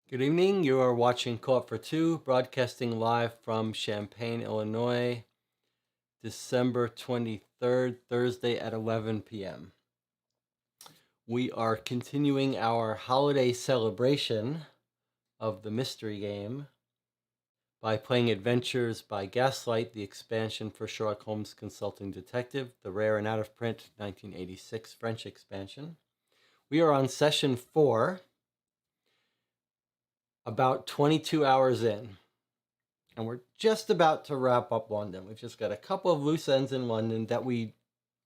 Good evening. You are watching Co-op for Two, broadcasting live from Champaign, Illinois, December 23rd, Thursday at 11 p.m. We are continuing our holiday celebration of the mystery game by playing Adventures by Gaslight, the expansion for Sherlock Holmes Consulting Detective, the rare and out-of-print 1986 French expansion. We are on session 4, about 22 hours in. And we're just about to wrap up London. We've just got a couple of loose ends in London that we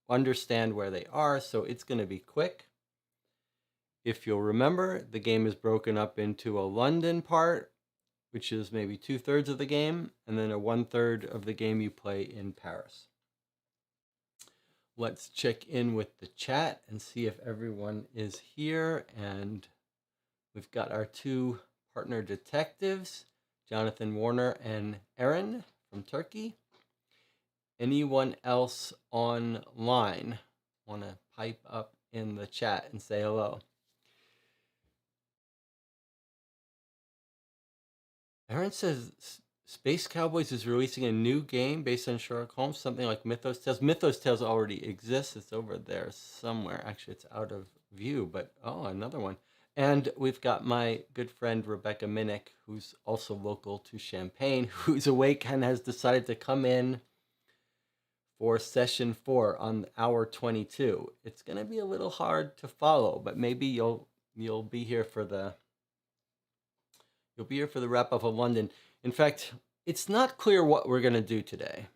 understand where they are, so it's going to be quick. If you'll remember, the game is broken up into a London part, which is maybe 2/3 of the game, and then a 1/3 of the game you play in Paris. Let's check in with the chat and see if everyone is here. And we've got our two partner detectives, Jonathan Warner and Aaron from Turkey. Anyone else online want to pipe up in the chat and say hello? Aaron says Space Cowboys is releasing a new game based on Sherlock Holmes, something like Mythos Tales. Mythos Tales already exists. It's over there somewhere. Actually, it's out of view, but another one. And we've got my good friend Rebecca Minnick, who's also local to Champaign, who's awake and has decided to come in for session 4 on hour 22. It's going to be a little hard to follow, but maybe you'll be here for the wrap up of London. In fact, it's not clear what we're going to do today.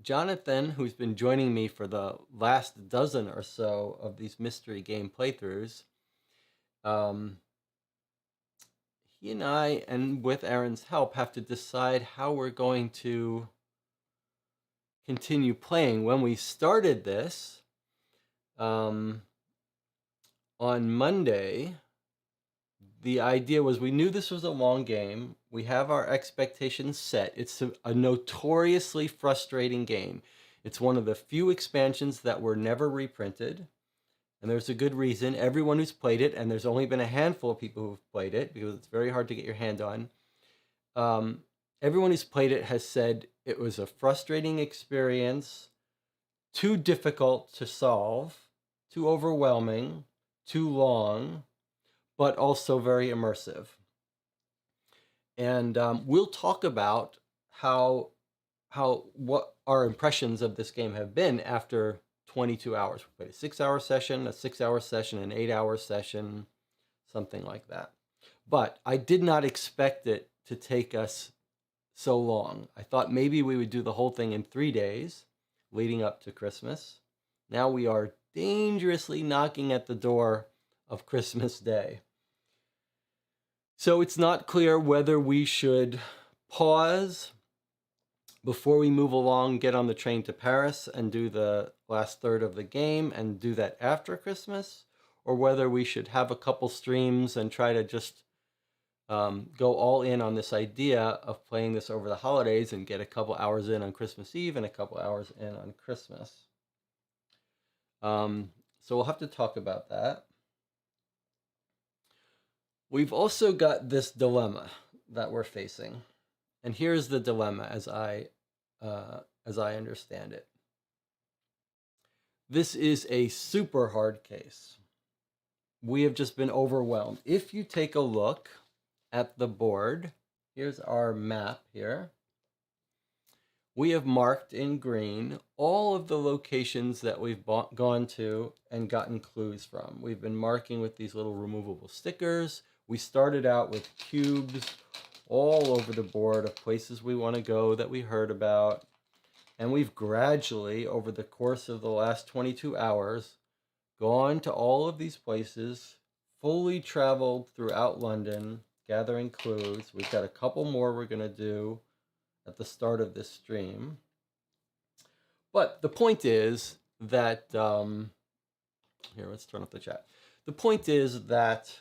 Jonathan, who's been joining me for the last dozen or so of these mystery game playthroughs, he and I, and with Aaron's help, have to decide how we're going to continue playing. When we started this on Monday, the idea was we knew this was a long game. We have our expectations set. It's a notoriously frustrating game. It's one of the few expansions that were never reprinted. And there's a good reason. Everyone who's played it, and there's only been a handful of people who've played it because it's very hard to get your hand on. Everyone who's played it has said it was a frustrating experience, too difficult to solve, too overwhelming, too long, but also very immersive. And we'll talk about what our impressions of this game have been after 22 hours. We played a 6-hour session, a 6-hour session, an 8-hour session, something like that. But I did not expect it to take us so long. I thought maybe we would do the whole thing in 3 days leading up to Christmas. Now we are dangerously knocking at the door of Christmas Day. So it's not clear whether we should pause before we move along, get on the train to Paris and do the last third of the game and do that after Christmas, or whether we should have a couple streams and try to just go all in on this idea of playing this over the holidays and get a couple hours in on Christmas Eve and a couple hours in on Christmas. So we'll have to talk about that. We've also got this dilemma that we're facing. And here's the dilemma as I understand it. This is a super hard case. We have just been overwhelmed. If you take a look at the board, here's our map here. We have marked in green all of the locations that we've gone to and gotten clues from. We've been marking with these little removable stickers. We started out with cubes all over the board of places we want to go that we heard about. And we've gradually, over the course of the last 22 hours, gone to all of these places, fully traveled throughout London, gathering clues. We've got a couple more we're going to do at the start of this stream. But the point is that, here, let's turn off the chat. The point is that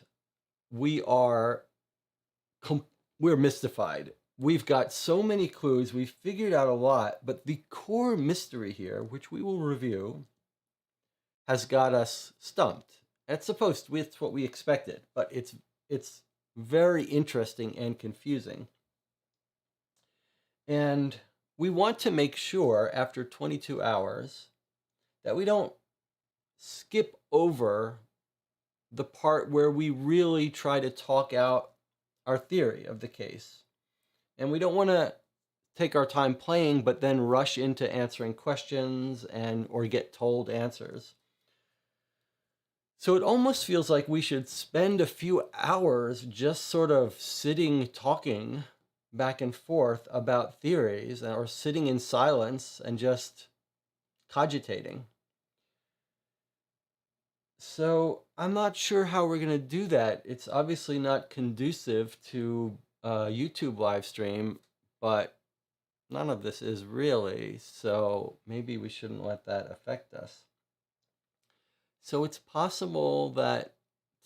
we're mystified. We've got so many clues, we've figured out a lot, but the core mystery here, which we will review, has got us stumped. It's what we expected, but it's very interesting and confusing. And we want to make sure after 22 hours that we don't skip over the part where we really try to talk out our theory of the case. And we don't want to take our time playing, but then rush into answering questions or get told answers. So it almost feels like we should spend a few hours just sort of sitting, talking back and forth about theories, or sitting in silence and just cogitating. So I'm not sure how we're going to do that. It's obviously not conducive to a YouTube live stream, but none of this is really, so maybe we shouldn't let that affect us. So it's possible that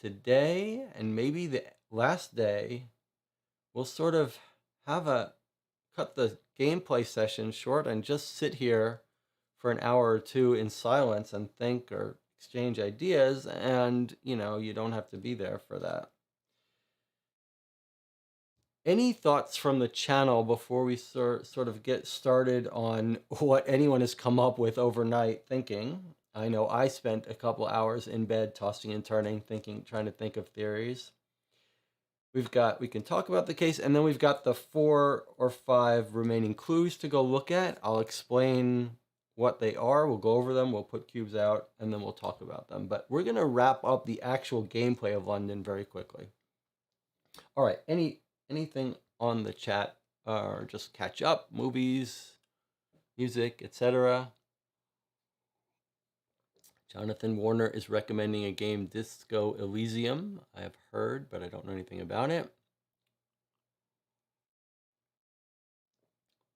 today and maybe the last day, we'll sort of cut the gameplay session short and just sit here for an hour or two in silence and think or exchange ideas, and you don't have to be there for that. Any thoughts from the channel before we sort of get started on what anyone has come up with overnight thinking? I know I spent a couple hours in bed tossing and turning, trying to think of theories. We can talk about the case, and then we've got the 4 or 5 remaining clues to go look at. I'll explain what they are. We'll go over them. We'll put cubes out, and then we'll talk about them. But we're going to wrap up the actual gameplay of London very quickly. All right. Anything on the chat, or just catch up, movies, music, etc.? Jonathan Warner is recommending a game, Disco Elysium. I have heard, but I don't know anything about it.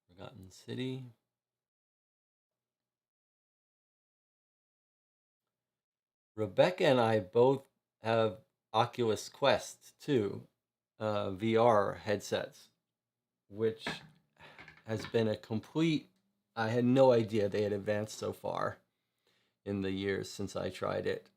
Forgotten City. Rebecca and I both have Oculus Quest 2 VR headsets, which has been a complete... I had no idea they had advanced so far in the years since I tried it.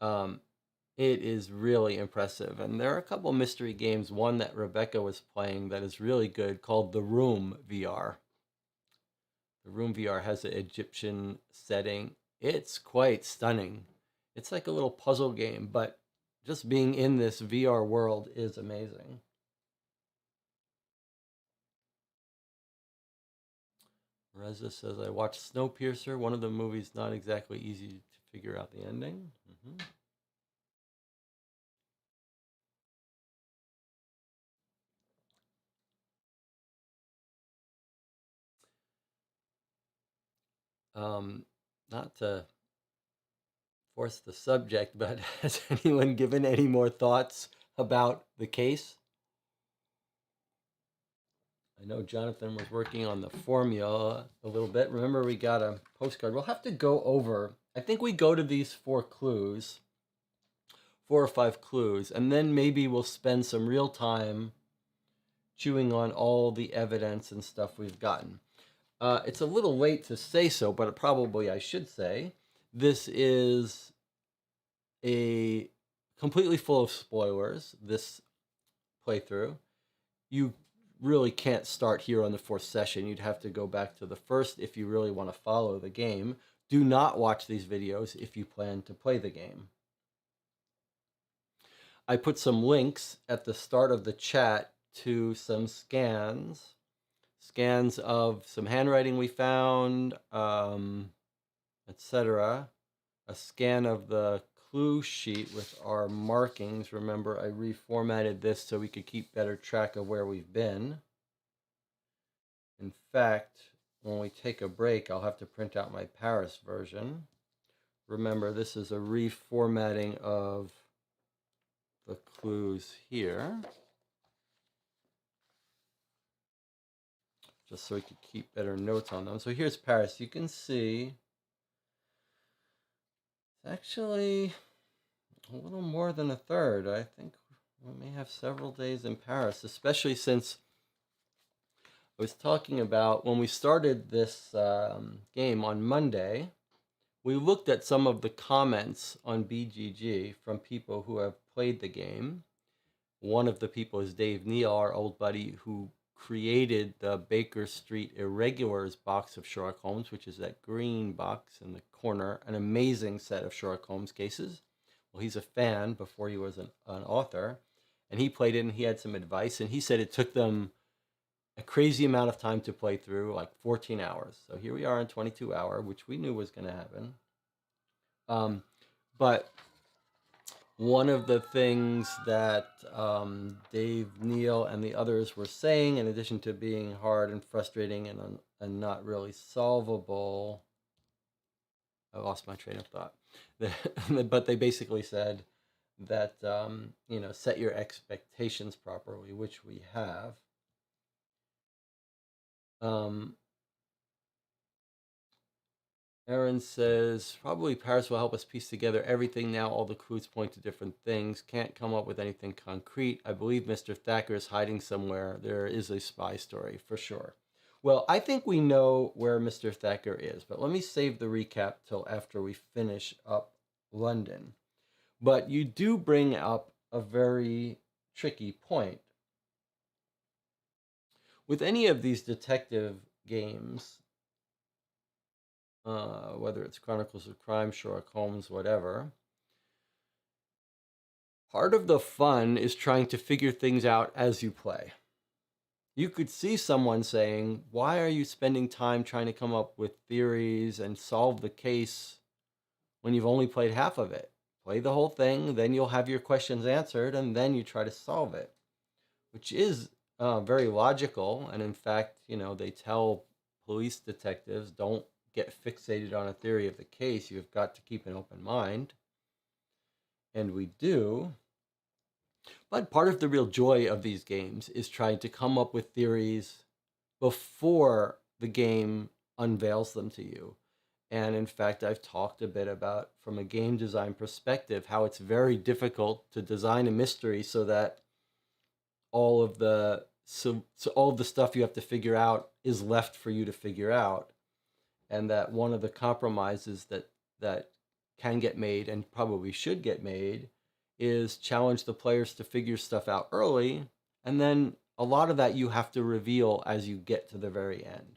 It is really impressive. And there are a couple mystery games, one that Rebecca was playing that is really good, called The Room VR. The Room VR has an Egyptian setting. It's quite stunning. It's like a little puzzle game, but just being in this VR world is amazing. Reza says, I watched Snowpiercer, one of the movies not exactly easy to figure out the ending. Not to force the subject, but has anyone given any more thoughts about the case? I know Jonathan was working on the formula a little bit. Remember, we got a postcard. We'll have to go over, I think we go to these 4 or 5 clues, and then maybe we'll spend some real time chewing on all the evidence and stuff we've gotten. It's a little late to say so, but probably I should say, this is a completely full of spoilers, this playthrough. You really can't start here on the 4th session. You'd have to go back to the 1st if you really want to follow the game. Do not watch these videos if you plan to play the game. I put some links at the start of the chat to some scans of some handwriting we found, etc. A scan of the clue sheet with our markings. Remember, I reformatted this so we could keep better track of where we've been. In fact, when we take a break, I'll have to print out my Paris version. remember, this is a reformatting of the clues here, just so we could keep better notes on them. So here's Paris. You can see it's actually a little more than a third. I think we may have several days in Paris, especially since I was talking about when we started this game on Monday. We looked at some of the comments on BGG from people who have played the game. One of the people is Dave Neal, our old buddy, who created the Baker Street Irregulars box of Sherlock Holmes, which is that green box in the corner, an amazing set of Sherlock Holmes cases. Well, he's a fan before he was an author, and he played it and he had some advice, and he said it took them a crazy amount of time to play through, like 14 hours. So here we are in 22 hour, which we knew was going to happen. But one of the things that Dave Neal and the others were saying, in addition to being hard and frustrating and not really solvable, I lost my train of thought. But they basically said that set your expectations properly, which we have. Aaron says, probably Paris will help us piece together everything now. All the clues point to different things. Can't come up with anything concrete. I believe Mr. Thacker is hiding somewhere. There is a spy story, for sure. Well, I think we know where Mr. Thacker is, but let me save the recap till after we finish up London. But you do bring up a very tricky point. With any of these detective games, whether it's Chronicles of Crime, Sherlock Holmes, whatever, part of the fun is trying to figure things out as you play. You could see someone saying, why are you spending time trying to come up with theories and solve the case when you've only played half of it? Play the whole thing, then you'll have your questions answered, and then you try to solve it, which is very logical. And in fact, they tell police detectives, don't get fixated on a theory of the case. You've got to keep an open mind. And we do. But part of the real joy of these games is trying to come up with theories before the game unveils them to you. And in fact, I've talked a bit about, from a game design perspective, how it's very difficult to design a mystery so that all of the stuff you have to figure out is left for you to figure out. And that one of the compromises that can get made, and probably should get made, is challenge the players to figure stuff out early, and then a lot of that you have to reveal as you get to the very end.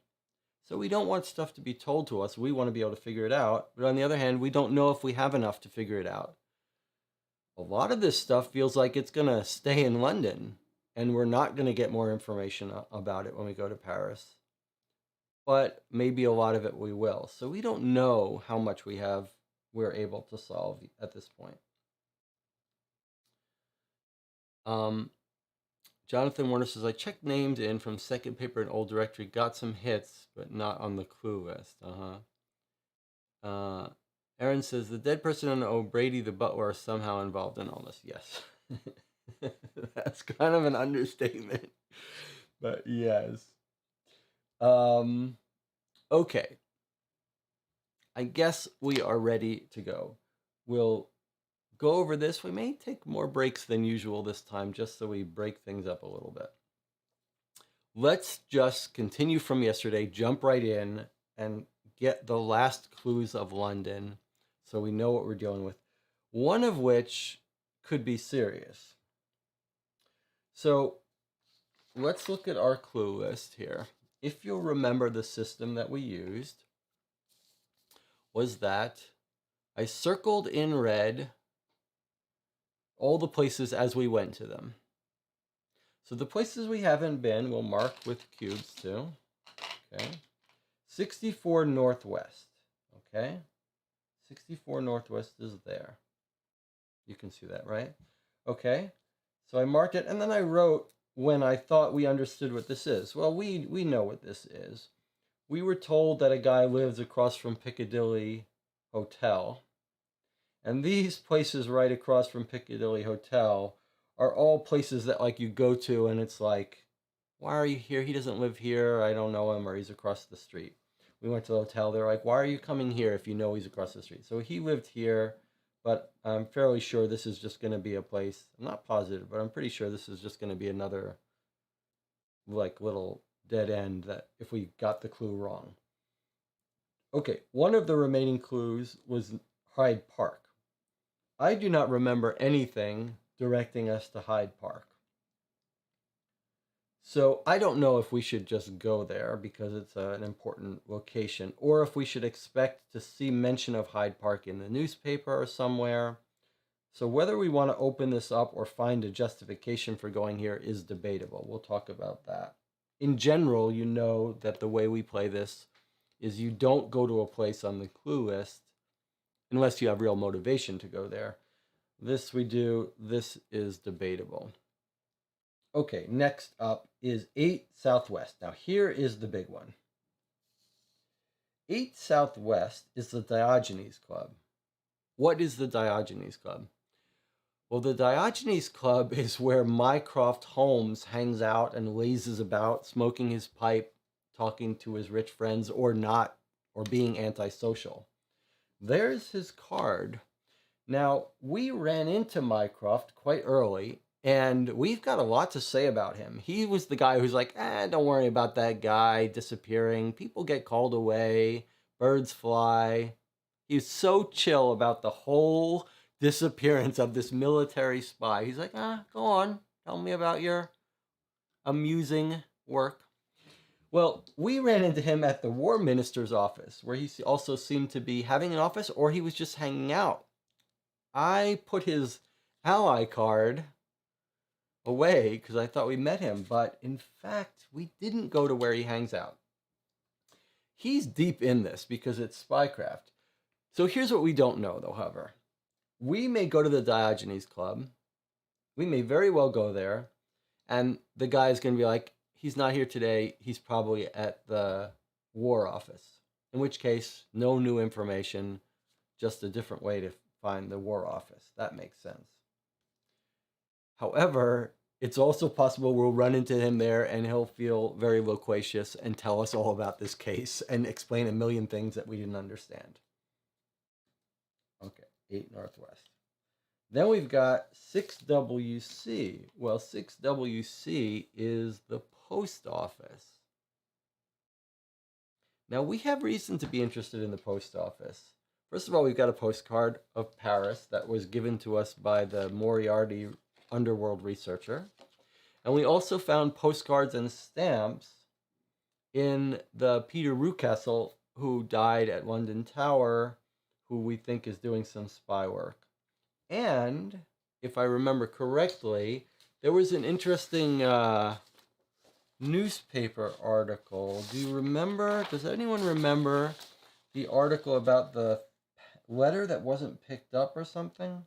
So we don't want stuff to be told to us. We want to be able to figure it out. But on the other hand, we don't know if we have enough to figure it out. A lot of this stuff feels like it's going to stay in London, and we're not going to get more information about it when we go to Paris. But maybe a lot of it we will. So we don't know how much we're able to solve at this point. Jonathan Warner says, I checked names in from second paper and old directory, got some hits, but not on the clue list. Aaron says, the dead person and O'Brady, the butler, are somehow involved in all this. Yes. That's kind of an understatement, but yes. Okay. I guess we are ready to go. We'll go over this. We may take more breaks than usual this time, just so we break things up a little bit. Let's just continue from yesterday, jump right in, and get the last clues of London so we know what we're dealing with, one of which could be serious. So let's look at our clue list here. If you'll remember, the system that we used was that I circled in red all the places as we went to them. So the places we haven't been, we'll mark with cubes too. Okay. 64 Northwest. Okay. 64 Northwest is there. You can see that, right? Okay. So I marked it, and then I wrote when I thought we understood what this is. Well, we know what this is. We were told that a guy lives across from Piccadilly Hotel. And these places right across from Piccadilly Hotel are all places that like you go to and it's like, why are you here? He doesn't live here. I don't know him, or he's across the street. We went to the hotel. They're like, why are you coming here if you know he's across the street? So he lived here, but I'm fairly sure this is just going to be a place. I'm not positive, but I'm pretty sure this is just going to be another like little dead end that if we got the clue wrong. Okay, one of the remaining clues was Hyde Park. I do not remember anything directing us to Hyde Park. So I don't know if we should just go there because it's an important location, or if we should expect to see mention of Hyde Park in the newspaper or somewhere. So whether we want to open this up or find a justification for going here is debatable. We'll talk about that. In general, you know that the way we play this is you don't go to a place on the clue list unless you have real motivation to go there. This we do. This is debatable. Okay, next up is 8 Southwest. Now here is the big one. 8 Southwest is the Diogenes Club. What is the Diogenes Club? Well, the Diogenes Club is where Mycroft Holmes hangs out and lazes about, smoking his pipe, talking to his rich friends, or not, or being antisocial. There's his card. Now, we ran into Mycroft quite early, and we've got a lot to say about him. He was the guy who's like, don't worry about that guy disappearing. People get called away. Birds fly. He's so chill about the whole disappearance of this military spy. He's like, go on. Tell me about your amusing work. Well, we ran into him at the War Minister's office, where he also seemed to be having an office, or he was just hanging out. I put his ally card away because I thought we met him, but in fact, we didn't go to where he hangs out. He's deep in this because it's spycraft. So here's what we don't know, though, however. We may go to the Diogenes Club. We may very well go there, and the guy's going to be like, he's not here today. He's probably at the War Office, in which case, no new information, just a different way to find the War Office. That makes sense. However, it's also possible we'll run into him there and he'll feel very loquacious and tell us all about this case and explain a million things that we didn't understand. Okay, 8 Northwest. Then we've got 6WC. Well, 6WC is the post office. Now, we have reason to be interested in the post office. First of all, we've got a postcard of Paris that was given to us by the Moriarty underworld researcher. And we also found postcards and stamps in the Peter Rucastle, who died at London Tower, who we think is doing some spy work. And if I remember correctly, there was an interesting newspaper article. Do you remember? Does anyone remember the article about the letter that wasn't picked up or something?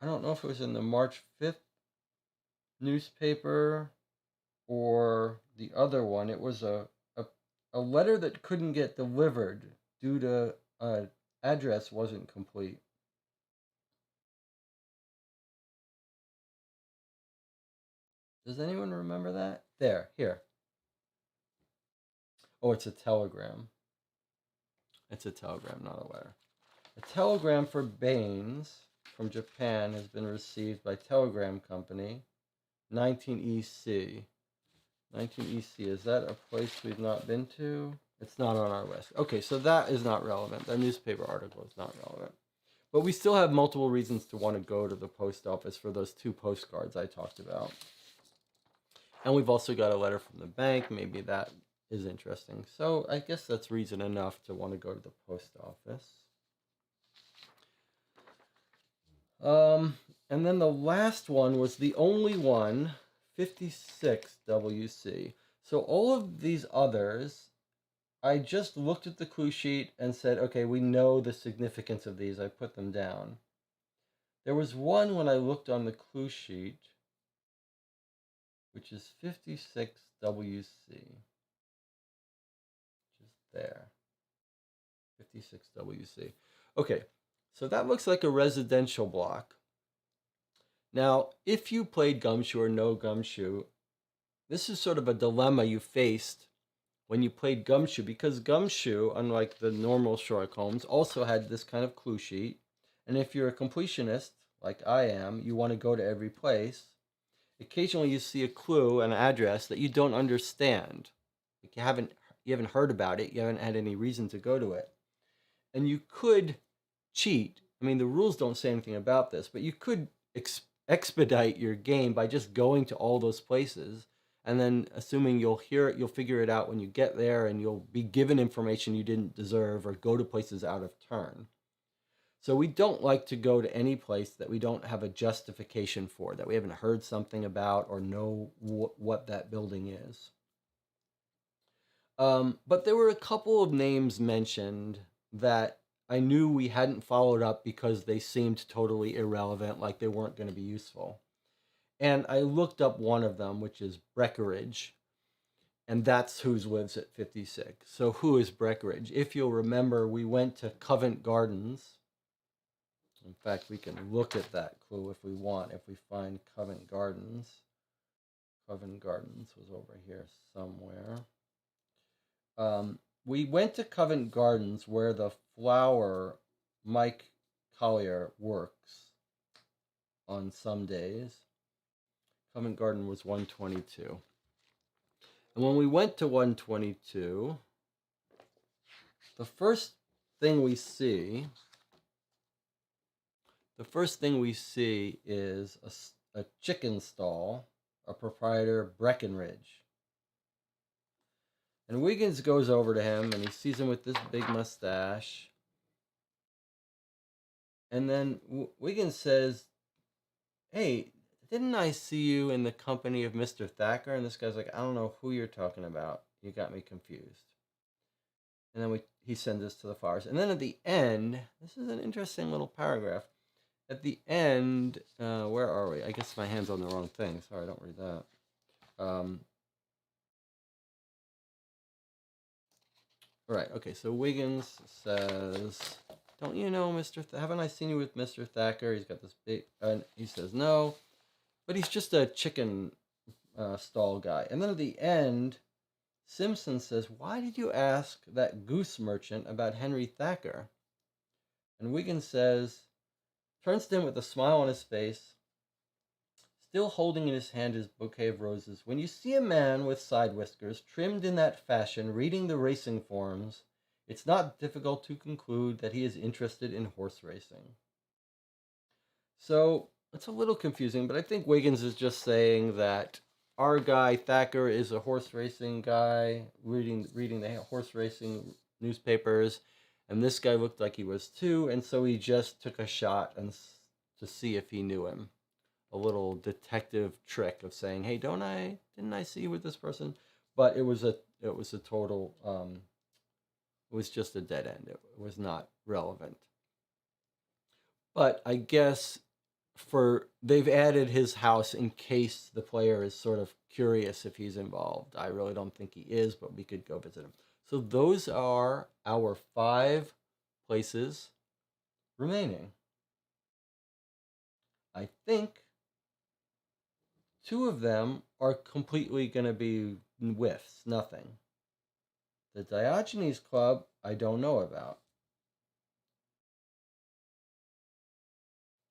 I don't know if it was in the March 5th newspaper or the other one. It was a letter that couldn't get delivered due to address wasn't complete. Does anyone remember that? There, here. Oh, it's a telegram. It's a telegram, not a letter. A telegram for Baines from Japan has been received by Telegram Company, 19EC. 19EC, is that a place we've not been to? It's not on our list. Okay, so that is not relevant. The newspaper article is not relevant. But we still have multiple reasons to want to go to the post office for those 2 postcards I talked about. And we've also got a letter from the bank. Maybe that is interesting. So I guess that's reason enough to want to go to the post office. And then the last one was the only one, 56 WC. So all of these others, I just looked at the clue sheet and said, okay, we know the significance of these. I put them down. There was one when I looked on the clue sheet, which is 56 WC. Just there. 56 WC. Okay, So that looks like a residential block. Now, if you played Gumshoe or know Gumshoe, this is sort of a dilemma you faced when you played Gumshoe, because Gumshoe, unlike the normal Sherlock Holmes, also had this kind of clue sheet. And if you're a completionist, like I am, you want to go to every place. Occasionally you see a clue, an address that you don't understand. Like you haven't heard about it, you haven't had any reason to go to it. And you could cheat. I mean, the rules don't say anything about this, but you could expedite your game by just going to all those places and then assuming you'll hear it, you'll figure it out when you get there, and you'll be given information you didn't deserve or go to places out of turn. So we don't like to go to any place that we don't have a justification for, that we haven't heard something about or know what that building is. But there were a couple of names mentioned that I knew we hadn't followed up because they seemed totally irrelevant, like they weren't going to be useful. And I looked up one of them, which is Breckenridge, and that's who lives at 56. So who is Breckenridge? If you'll remember, we went to Covent Gardens. In fact, we can look at that clue if we want, if we find Covent Gardens. Covent Gardens was over here somewhere. We went to Covent Gardens where the flower Mike Collier works on some days. Covent Garden was 122. And when we went to 122, the first thing we see is a chicken stall, a proprietor, Breckenridge. And Wiggins goes over to him, and he sees him with this big mustache. And then Wiggins says, "Hey, didn't I see you in the company of Mr. Thacker?" And this guy's like, "I don't know who you're talking about. You got me confused." And then he sends us to the flowers. And then at the end, this is an interesting little paragraph. At the end, where are we? I guess my hand's on the wrong thing. Sorry, don't read that. Right, okay, so Wiggins says, "Don't you know Mr. Haven't I seen you with Mr. Thacker? He's got this big," and he says, "No, but he's just a chicken stall guy." And then at the end, Simpson says, "Why did you ask that goose merchant about Henry Thacker?" And Wiggins turns to him with a smile on his face, still holding in his hand his bouquet of roses. "When you see a man with side whiskers trimmed in that fashion reading the racing forms, it's not difficult to conclude that he is interested in horse racing." So it's a little confusing, but I think Wiggins is just saying that our guy Thacker is a horse racing guy, reading the horse racing newspapers, and this guy looked like he was too, and so he just took a shot to see if he knew him. A little detective trick of saying, "Hey, didn't I see you with this person?" But it was a total it was just a dead end. It was not relevant. But I guess they've added his house in case the player is sort of curious if he's involved. I really don't think he is, but we could go visit him. So those are our 5 places remaining. I think 2 of them are completely going to be whiffs, nothing. The Diogenes Club, I don't know about.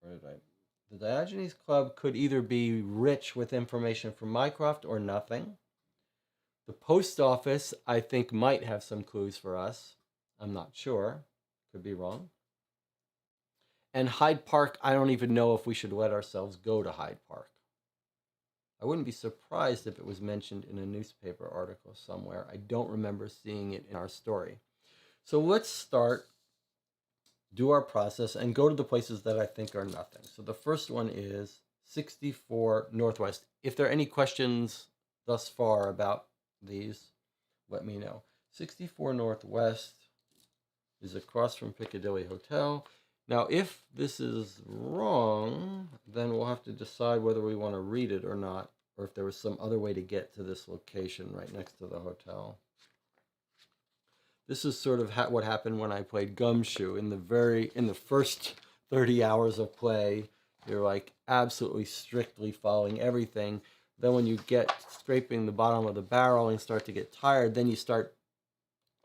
The Diogenes Club could either be rich with information from Mycroft or nothing. The post office, I think, might have some clues for us. I'm not sure. Could be wrong. And Hyde Park, I don't even know if we should let ourselves go to Hyde Park. I wouldn't be surprised if it was mentioned in a newspaper article somewhere. I don't remember seeing it in our story. So let's start, do our process, and go to the places that I think are nothing. So the first one is 64 Northwest. If there are any questions thus far about these, let me know. 64 Northwest is across from Piccadilly Hotel. Now, if this is wrong, then we'll have to decide whether we want to read it or not, or if there was some other way to get to this location right next to the hotel. This is sort of what happened when I played Gumshoe. In the first 30 hours of play, you're like absolutely strictly following everything. Then when you get scraping the bottom of the barrel and start to get tired, then you start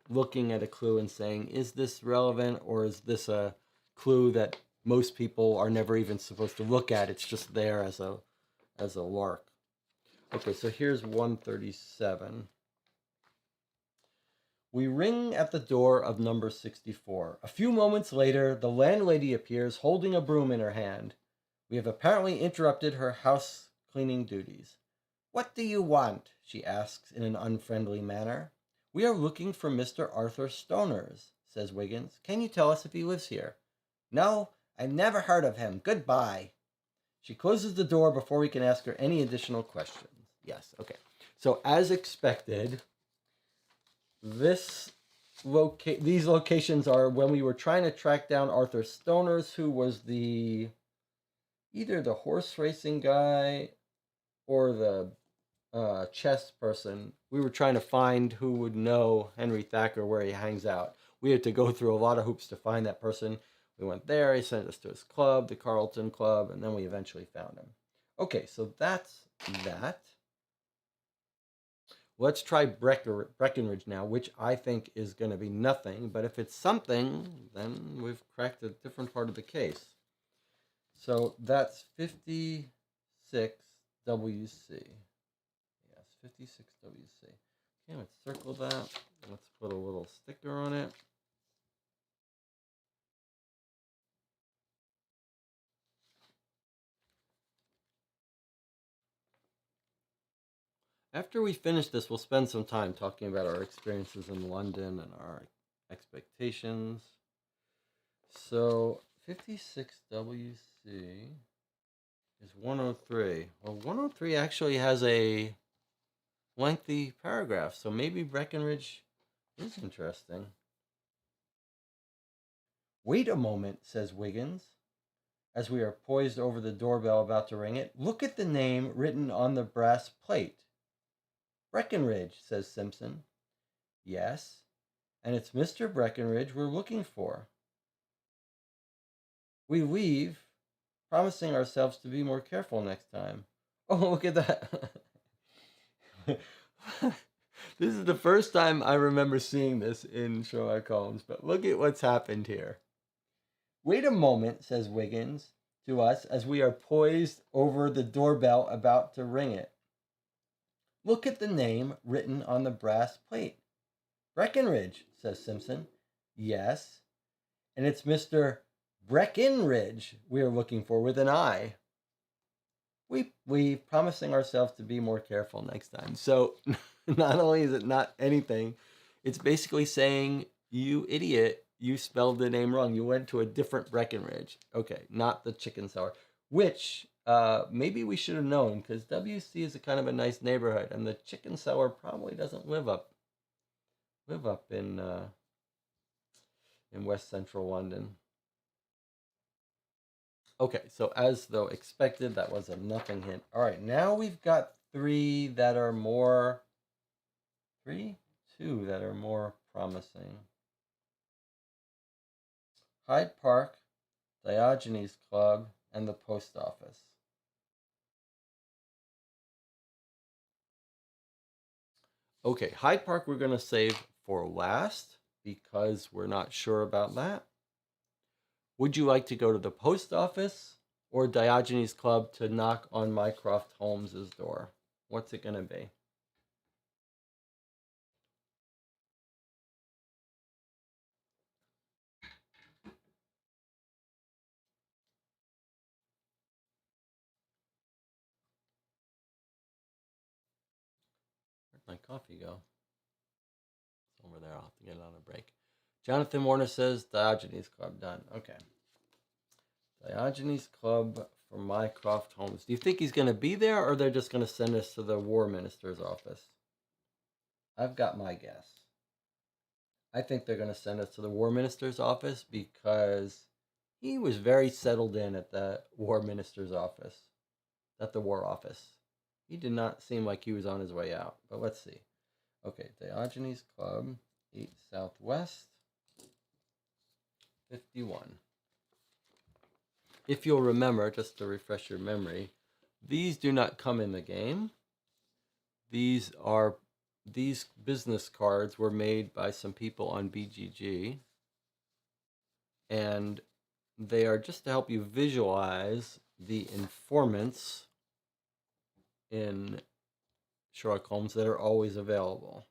looking at a clue and saying, is this relevant, or is this a clue that most people are never even supposed to look at? It's just there as a lark. Okay, so here's 137. We ring at the door of number 64. A few moments later, the landlady appears holding a broom in her hand. We have apparently interrupted her house cleaning duties. What do you want? She asks in an unfriendly manner. We are looking for Mr. Arthur Stoners, says Wiggins. Can you tell us if he lives here? No, I've never heard of him. Goodbye. She closes the door before we can ask her any additional questions. Yes, okay. So as expected, these locations are when we were trying to track down Arthur Stoners, who was either the horse racing guy or the chess person. We were trying to find who would know Henry Thacker, where he hangs out. We had to go through a lot of hoops to find that person. We went there, he sent us to his club, the Carlton Club, and then we eventually found him. Okay, so that's that. Let's try Breckenridge now, which I think is going to be nothing, but if it's something, then we've cracked a different part of the case. So that's 56WC. Yes, 56WC. Okay, let's circle that. Let's put a little sticker on it. After we finish this, we'll spend some time talking about our experiences in London and our expectations. So 56WC is 103. Well, 103 actually has a lengthy paragraph, so maybe Breckenridge is interesting. Wait a moment, says Wiggins, as we are poised over the doorbell about to ring it. Look at the name written on the brass plate. Breckenridge, says Simpson. Yes, and it's Mr. Breckenridge we're looking for. We leave, promising ourselves to be more careful next time. Oh, look at that. This is the first time I remember seeing this in Sherlock Holmes, but look at what's happened here. Wait a moment, says Wiggins to us as we are poised over the doorbell about to ring it. Look at the name written on the brass plate. Breckenridge, says Simpson. Yes, and it's Mr. Breckenridge we're looking for with an I. We promising ourselves to be more careful next time. So not only is it not anything, it's basically saying, you idiot, you spelled the name wrong. You went to a different Breckenridge. Okay, not the chicken sour, which maybe we should have known, because WC is a kind of a nice neighborhood, and the chicken sour probably doesn't live up in West Central London. Okay, so as though expected, that was a nothing hint. All right, now we've got two that are more promising. Hyde Park, Diogenes Club, and the post office. Okay, Hyde Park we're going to save for last because we're not sure about that. Would you like to go to the post office or Diogenes Club to knock on Mycroft Holmes's door? What's it going to be? Where'd my coffee go? It's over there. I'll have to get it on a break. Jonathan Warner says Diogenes Club. Done. Okay. Diogenes Club for Mycroft Holmes. Do you think he's going to be there, or they're just going to send us to the War Minister's office? I've got my guess. I think they're going to send us to the War Minister's office because he was very settled in at the War Minister's office, at the War Office. He did not seem like he was on his way out, but let's see. Okay, Diogenes Club. 8 Southwest 51. If you'll remember, just to refresh your memory, these do not come in the game. These business cards were made by some people on BGG, and they are just to help you visualize the informants in Sherlock Holmes that are always available.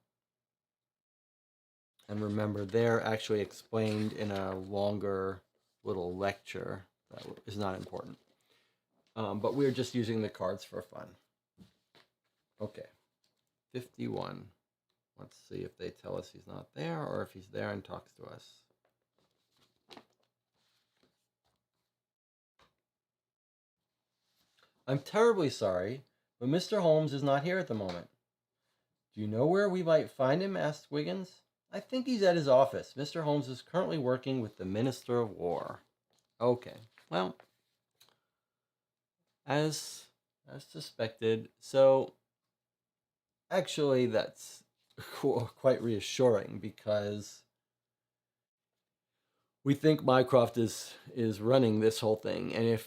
And remember, they're actually explained in a longer little lecture that is not important. But we're just using the cards for fun. Okay, 51. Let's see if they tell us he's not there or if he's there and talks to us. I'm terribly sorry, but Mr. Holmes is not here at the moment. Do you know where we might find him? Asked Wiggins. I think he's at his office. Mr. Holmes is currently working with the Minister of War. Okay, well, as suspected. So actually that's quite reassuring, because we think Mycroft is running this whole thing, and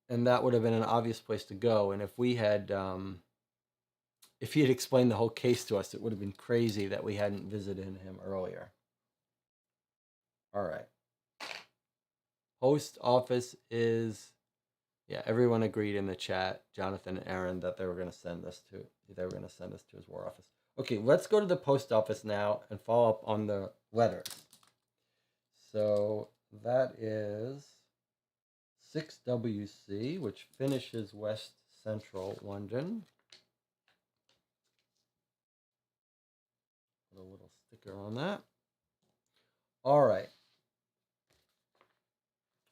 and that would have been an obvious place to go. And if we had if he had explained the whole case to us, it would have been crazy that we hadn't visited him earlier. All right. Post office is, yeah, everyone agreed in the chat, Jonathan and Aaron, that they were going to send us to his war office. Okay, let's go to the post office now and follow up on the letters. So that is 6WC, which finishes West Central London. Put a little sticker on that. All right.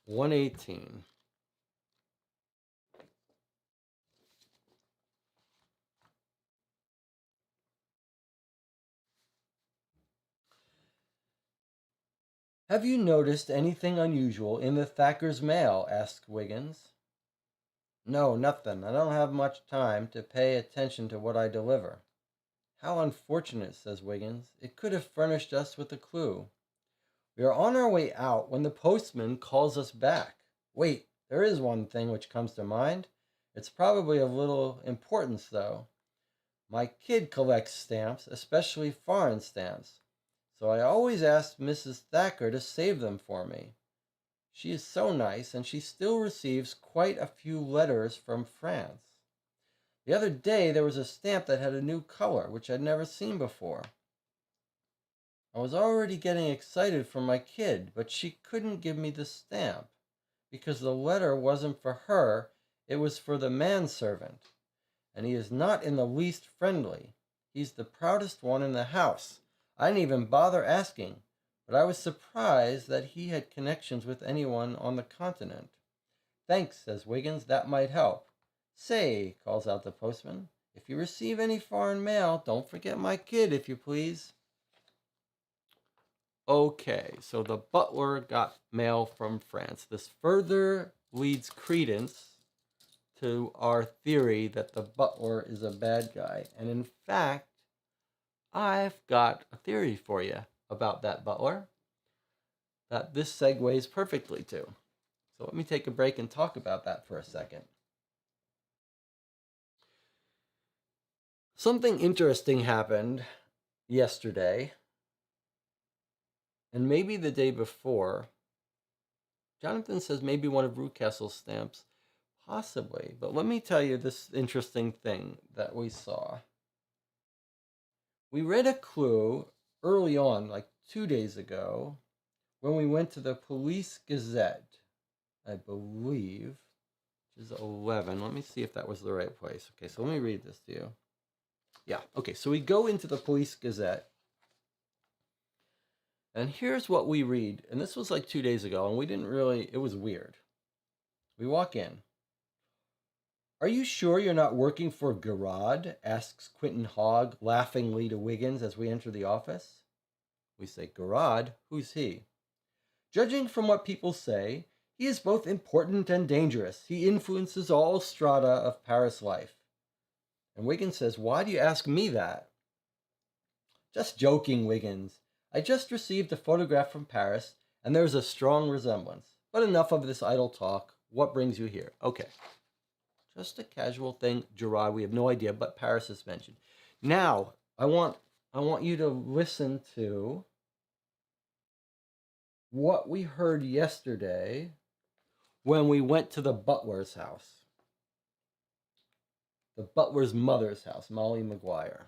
118. Have you noticed anything unusual in the Thacker's mail? Asked Wiggins. No, nothing. I don't have much time to pay attention to what I deliver. How unfortunate, says Wiggins. It could have furnished us with a clue. We are on our way out when the postman calls us back. Wait, there is one thing which comes to mind. It's probably of little importance, though. My kid collects stamps, especially foreign stamps, so I always ask Mrs. Thacker to save them for me. She is so nice, and she still receives quite a few letters from France. The other day there was a stamp that had a new color, which I'd never seen before. I was already getting excited for my kid, but she couldn't give me the stamp, because the letter wasn't for her, it was for the manservant, and he is not in the least friendly. He's the proudest one in the house. I didn't even bother asking, but I was surprised that he had connections with anyone on the continent. Thanks, says Wiggins, that might help. Say, calls out the postman, if you receive any foreign mail, don't forget my kid, if you please. Okay, so the butler got mail from France. This further leads credence to our theory that the butler is a bad guy. And in fact, I've got a theory for you about that butler that this segues perfectly to. So let me take a break and talk about that for a second. Something interesting happened yesterday, and maybe the day before. Jonathan says maybe one of Rucastle's stamps, possibly. But let me tell you this interesting thing that we saw. We read a clue early on, like 2 days ago, when we went to the Police Gazette, I believe, which is 11. Let me see if that was the right place. Okay, so let me read this to you. Yeah, okay, so we go into the Police Gazette, and here's what we read. And this was like 2 days ago, and we didn't really, it was weird. We walk in. Are you sure you're not working for Garrod? Asks Quentin Hogg laughingly to Wiggins as we enter the office. We say, Garrod? Who's he? Judging from what people say, he is both important and dangerous. He influences all strata of Paris life. And Wiggins says, why do you ask me that? Just joking, Wiggins. I just received a photograph from Paris, and there's a strong resemblance. But enough of this idle talk. What brings you here? Okay. Just a casual thing, Gerard. We have no idea, but Paris is mentioned. Now, I want you to listen to what we heard yesterday when we went to the butler's house. The butler's mother's house, Molly McGuire.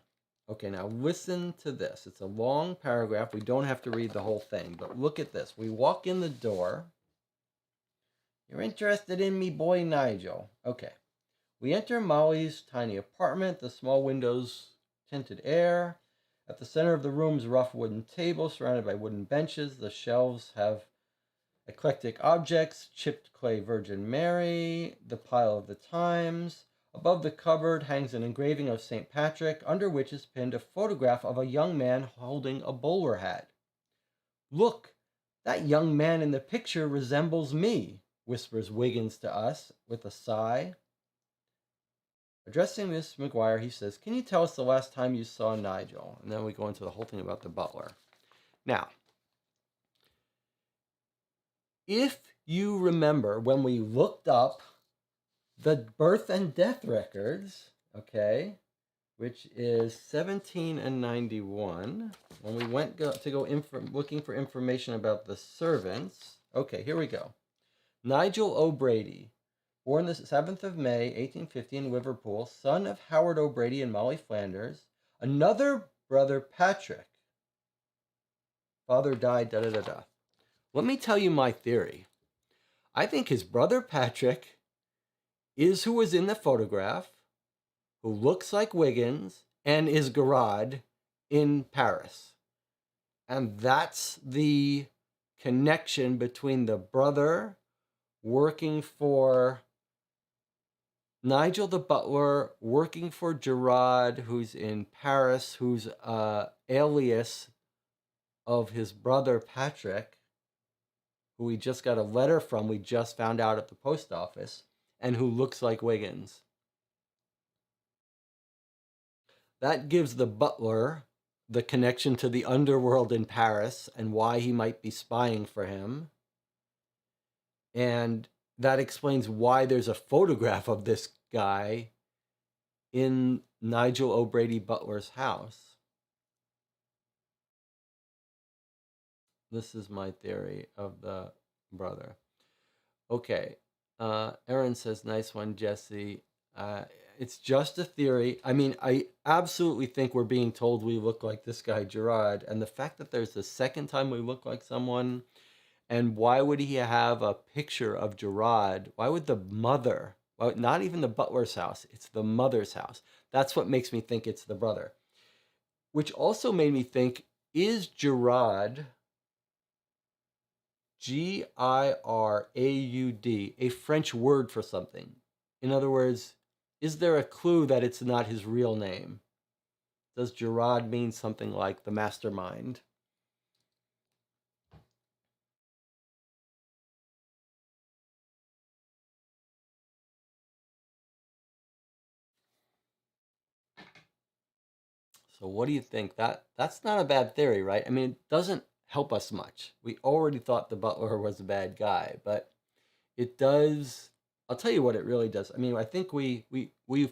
Okay, now listen to this. It's a long paragraph. We don't have to read the whole thing, but look at this. We walk in the door. You're interested in me, boy Nigel. Okay. We enter Molly's tiny apartment, the small windows tinted air. At the center of the room's rough wooden table, surrounded by wooden benches. The shelves have eclectic objects, chipped clay Virgin Mary, the pile of the Times. Above the cupboard hangs an engraving of St. Patrick, under which is pinned a photograph of a young man holding a bowler hat. Look, that young man in the picture resembles me, whispers Wiggins to us with a sigh. Addressing Miss McGuire, he says, can you tell us the last time you saw Nigel? And then we go into the whole thing about the butler. Now, if you remember when we looked up the birth and death records, okay, which is 17 and 91, when we went looking for information about the servants, okay, here we go. Nigel O'Brady, born the 7th of May, 1850 in Liverpool, son of Howard O'Brady and Molly Flanders. Another brother, Patrick. Father died, da-da-da-da. Let me tell you my theory. I think his brother, Patrick, is who was in the photograph, who looks like Wiggins, and is Garrod in Paris. And that's the connection between the brother working for Nigel the butler, working for Gerard, who's in Paris, who's alias of his brother Patrick, who we just got a letter from, we just found out at the post office, and who looks like Wiggins. That gives the butler the connection to the underworld in Paris and why he might be spying for him. And that explains why there's a photograph of this guy in Nigel O'Brady Butler's house. This is my theory of the brother. Okay. Aaron says, nice one, Jesse. It's just a theory. I mean, I absolutely think we're being told we look like this guy, Gerard. And the fact that there's the second time we look like someone, and why would he have a picture of Gerard? Why would the mother, well, not even the butler's house, it's the mother's house. That's what makes me think it's the brother. Which also made me think, is Gerard, G-I-R-A-U-D, a French word for something? In other words, is there a clue that it's not his real name? Does Gerard mean something like the mastermind? So what do you think? That's not a bad theory, right? I mean, it doesn't help us much. We already thought the butler was a bad guy, but it does. I'll tell you what it really does. I mean, I think we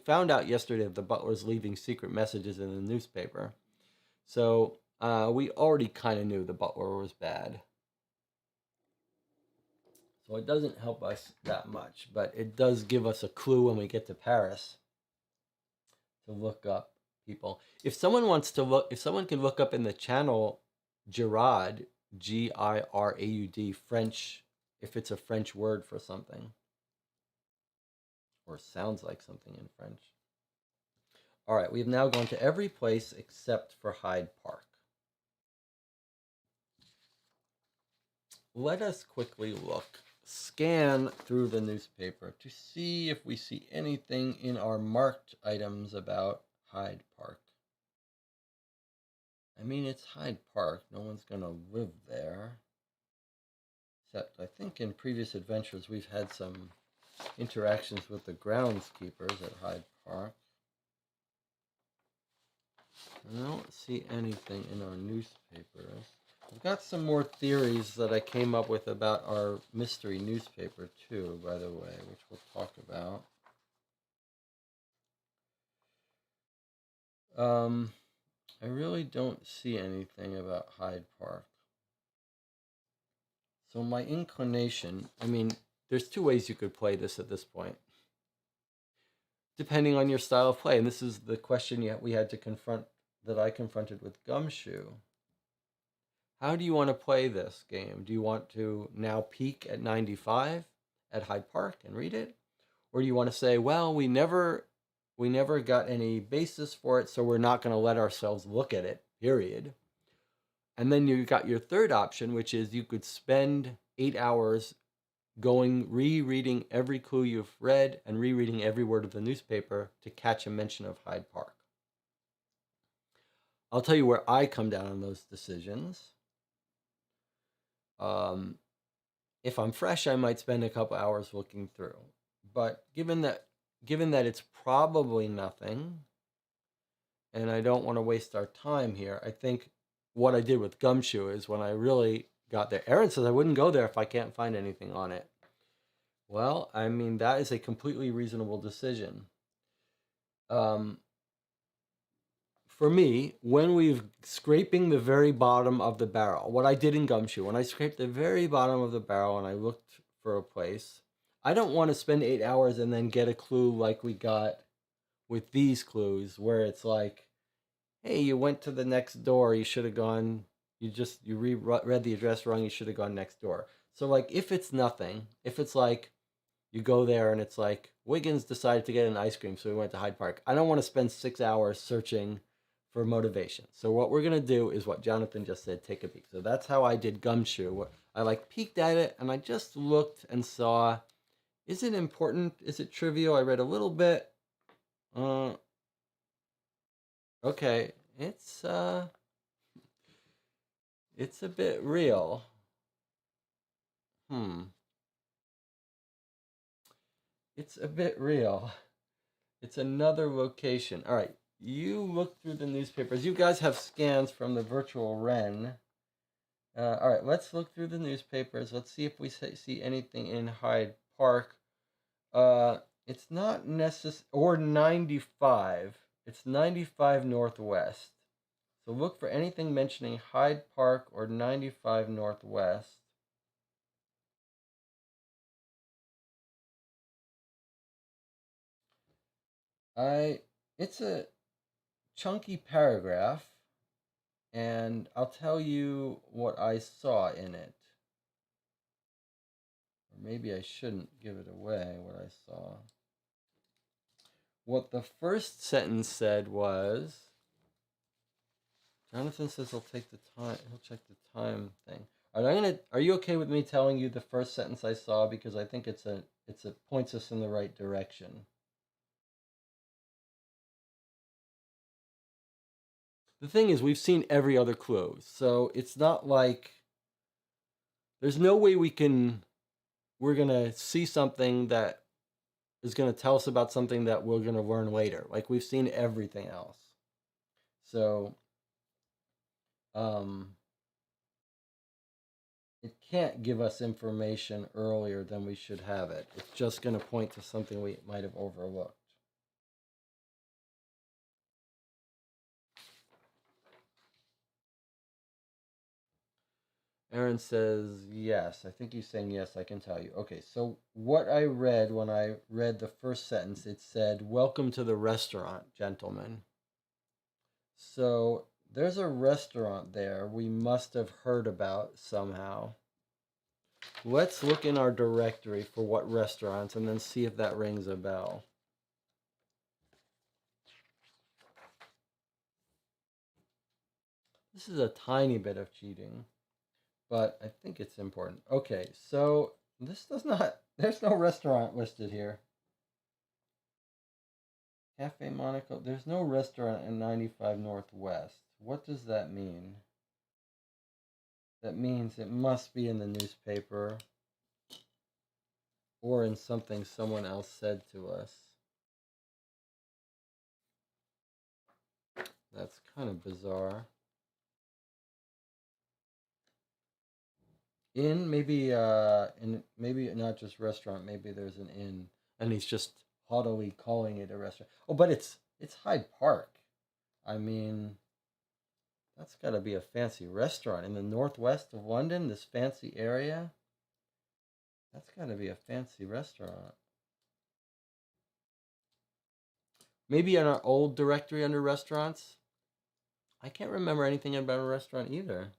found out yesterday that the butler's leaving secret messages in the newspaper. So we already kind of knew the butler was bad. So it doesn't help us that much, but it does give us a clue when we get to Paris to look up people. If someone wants to look, if someone can look up in the channel Girard, G-I-R-A-U-D, French, if it's a French word for something, or sounds like something in French. All right, we've now gone to every place except for Hyde Park. Let us quickly scan through the newspaper to see if we see anything in our marked items about Hyde Park. I mean, it's Hyde Park. No one's going to live there. Except I think in previous adventures we've had some interactions with the groundskeepers at Hyde Park. I don't see anything in our newspapers. I've got some more theories that I came up with about our mystery newspaper too, by the way, which we'll talk about. I really don't see anything about Hyde Park. So my inclination, I mean, there's two ways you could play this at this point, depending on your style of play. And this is the question we had to confront, that I confronted with Gumshoe. How do you want to play this game? Do you want to now peak at 95 at Hyde Park and read it? Or do you want to say, well, we never got any basis for it, so we're not going to let ourselves look at it, period. And then you got your third option, which is you could spend 8 hours rereading every clue you've read and rereading every word of the newspaper to catch a mention of Hyde Park. I'll tell you where I come down on those decisions. If I'm fresh, I might spend a couple hours looking through. But given that it's probably nothing, and I don't want to waste our time here, I think what I did with Gumshoe is when I really got there. Aaron says I wouldn't go there if I can't find anything on it. Well, I mean, that is a completely reasonable decision. For me, when we've scraping the very bottom of the barrel, what I did in Gumshoe, when I scraped the very bottom of the barrel and I looked for a place, I don't want to spend 8 hours and then get a clue like we got with these clues, where it's like, hey, you went to the next door, you should have gone, you read the address wrong, you should have gone next door. So like, if it's nothing, if it's like, you go there and it's like, Wiggins decided to get an ice cream, so we went to Hyde Park. I don't want to spend 6 hours searching for motivation. So what we're going to do is what Jonathan just said, take a peek. So that's how I did Gumshoe. I like peeked at it and I just looked and saw, is it important? Is it trivial? I read a little bit. Okay, it's a bit real. It's a bit real. It's another location. All right, you look through the newspapers. You guys have scans from the virtual Ren. All right, let's look through the newspapers. Let's see if we see anything in Hyde Park. It's not necessary, or 95. It's 95 Northwest. So look for anything mentioning Hyde Park or 95 Northwest. It's a chunky paragraph, and I'll tell you what I saw in it. Or maybe I shouldn't give it away, what I saw. What the first sentence said was, Jonathan says he'll take the time, he'll check the time thing. All right, are you okay with me telling you the first sentence I saw, because I think it points us in the right direction. The thing is, we've seen every other clue, so it's not like there's no way we're gonna see something that is gonna tell us about something that we're gonna learn later. Like, we've seen everything else. So, it can't give us information earlier than we should have it. It's just gonna point to something we might have overlooked. Aaron says, yes. I think he's saying yes, I can tell you. Okay, so what I read when I read the first sentence, it said, welcome to the restaurant, gentlemen. So there's a restaurant there we must have heard about somehow. Let's look in our directory for what restaurants and then see if that rings a bell. This is a tiny bit of cheating, but I think it's important. Okay, so this does not, there's no restaurant listed here. Cafe Monaco, there's no restaurant in 95 Northwest. What does that mean? That means it must be in the newspaper or in something someone else said to us. That's kind of bizarre. Inn, maybe maybe not just restaurant, maybe there's an inn and he's just haughtily calling it a restaurant. Oh, but it's Hyde Park. I mean, that's got to be a fancy restaurant in the northwest of London, this fancy area. That's got to be a fancy restaurant. Maybe in our old directory under restaurants. I can't remember anything about a restaurant either.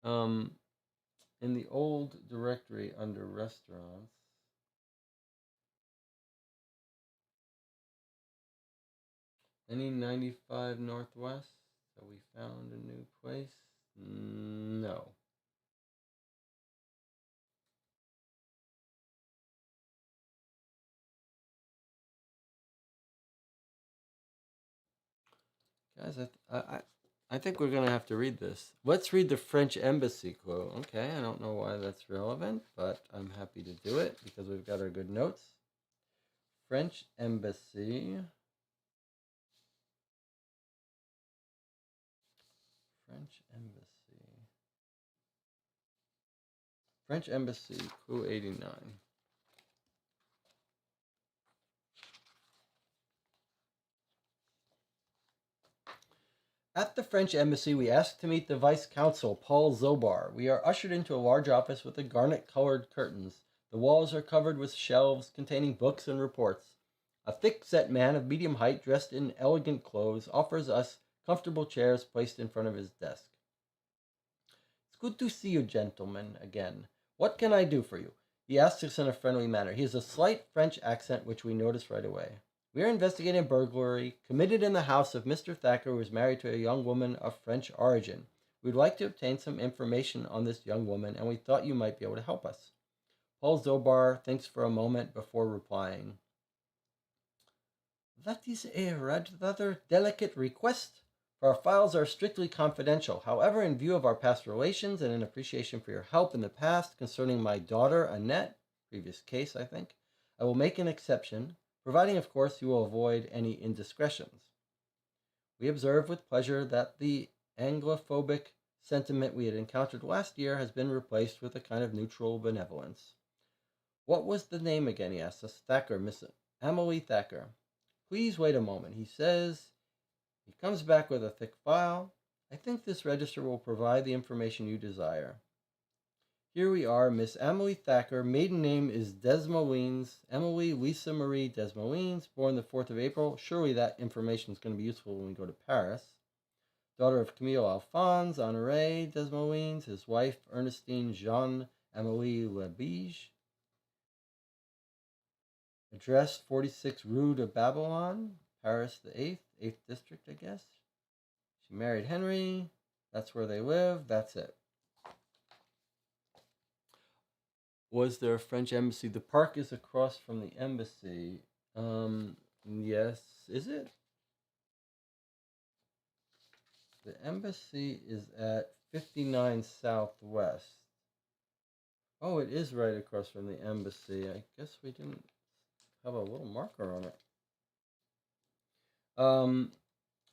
In the old directory under restaurants, any 95 Northwest? So we found a new place? No. Guys, I think we're going to have to read this. Let's read the French Embassy quote. Okay, I don't know why that's relevant, but I'm happy to do it because we've got our good notes. French Embassy. French Embassy. French Embassy, clue 89. At the French Embassy, we ask to meet the Vice Consul, Paul Zobar. We are ushered into a large office with garnet-colored curtains. The walls are covered with shelves containing books and reports. A thick-set man of medium height, dressed in elegant clothes, offers us comfortable chairs placed in front of his desk. It's good to see you, gentlemen, again. What can I do for you? He asks us in a friendly manner. He has a slight French accent, which we notice right away. We are investigating a burglary committed in the house of Mr. Thacker, who is married to a young woman of French origin. We'd like to obtain some information on this young woman, and we thought you might be able to help us. Paul Zobar thinks for a moment before replying. That is a rather delicate request, for our files are strictly confidential. However, in view of our past relations and in appreciation for your help in the past concerning my daughter, Annette, previous case, I think, I will make an exception, providing, of course, you will avoid any indiscretions. We observe with pleasure that the Anglophobic sentiment we had encountered last year has been replaced with a kind of neutral benevolence. What was the name again, he asked us. Thacker, Miss Emily Thacker. Please wait a moment, he says. He comes back with a thick file. I think this register will provide the information you desire. Here we are, Miss Emily Thacker. Maiden name is Desmoulins. Emily Lisa Marie Desmoulins, born the 4th of April. Surely that information is going to be useful when we go to Paris. Daughter of Camille Alphonse Honoré Desmoulins, his wife Ernestine Jean Amélie Lebige. Address 46 Rue de Babylon, Paris the 8th, 8th district, I guess. She married Henry. That's where they live. That's it. Was there a French embassy? The park is across from the embassy. Yes. Is it? The embassy is at 59 Southwest. Oh, it is right across from the embassy. I guess we didn't have a little marker on it.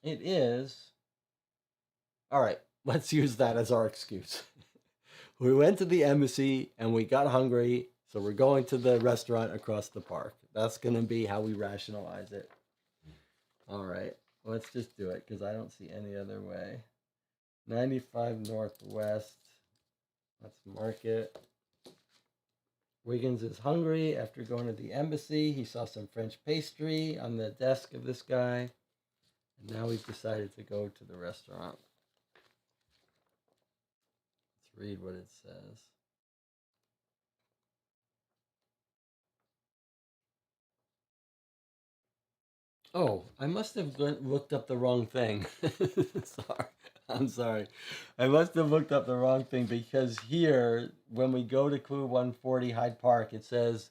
It is. All right, let's use that as our excuse. We went to the embassy and we got hungry, so we're going to the restaurant across the park. That's going to be how we rationalize it. All right, let's just do it because I don't see any other way. 95 Northwest. Let's mark it. Wiggins is hungry after going to the embassy. He saw some French pastry on the desk of this guy. And now we've decided to go to the restaurant. Let's read what it says. Oh, I must have looked up the wrong thing. Sorry. I'm sorry. I must have looked up the wrong thing because here, when we go to Clue 140 Hyde Park, it says,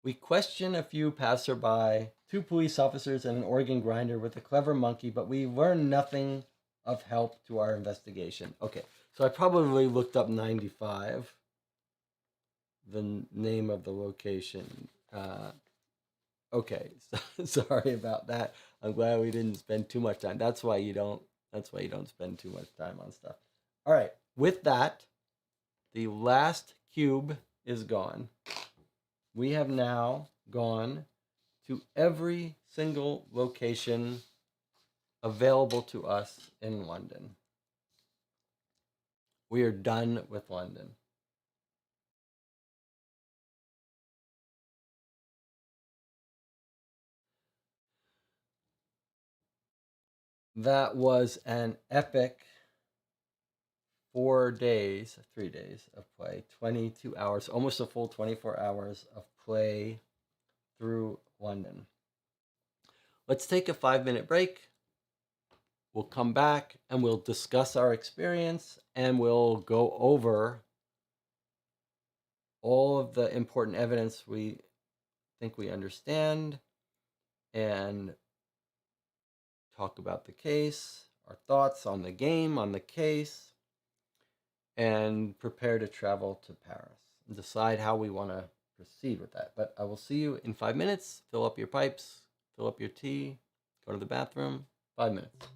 we question a few passerby, 2 police officers, and an organ grinder with a clever monkey, but we learn nothing of help to our investigation. Okay, so I probably looked up 95. the name of the location. Okay, so, sorry about that. I'm glad we didn't spend too much time. That's why you don't. That's why you don't spend too much time on stuff. All right. With that, the last cube is gone. We have now gone to every single location available to us in London. We are done with London. That was an epic 3 days of play, 22 hours, almost a full 24 hours of play through London. Let's take a 5-minute break. We'll come back and we'll discuss our experience and we'll go over all of the important evidence we think we understand and talk about the case, our thoughts on the game, on the case, and prepare to travel to Paris and decide how we want to proceed with that. But I will see you in 5 minutes. Fill up your pipes, fill up your tea, go to the bathroom. 5 minutes.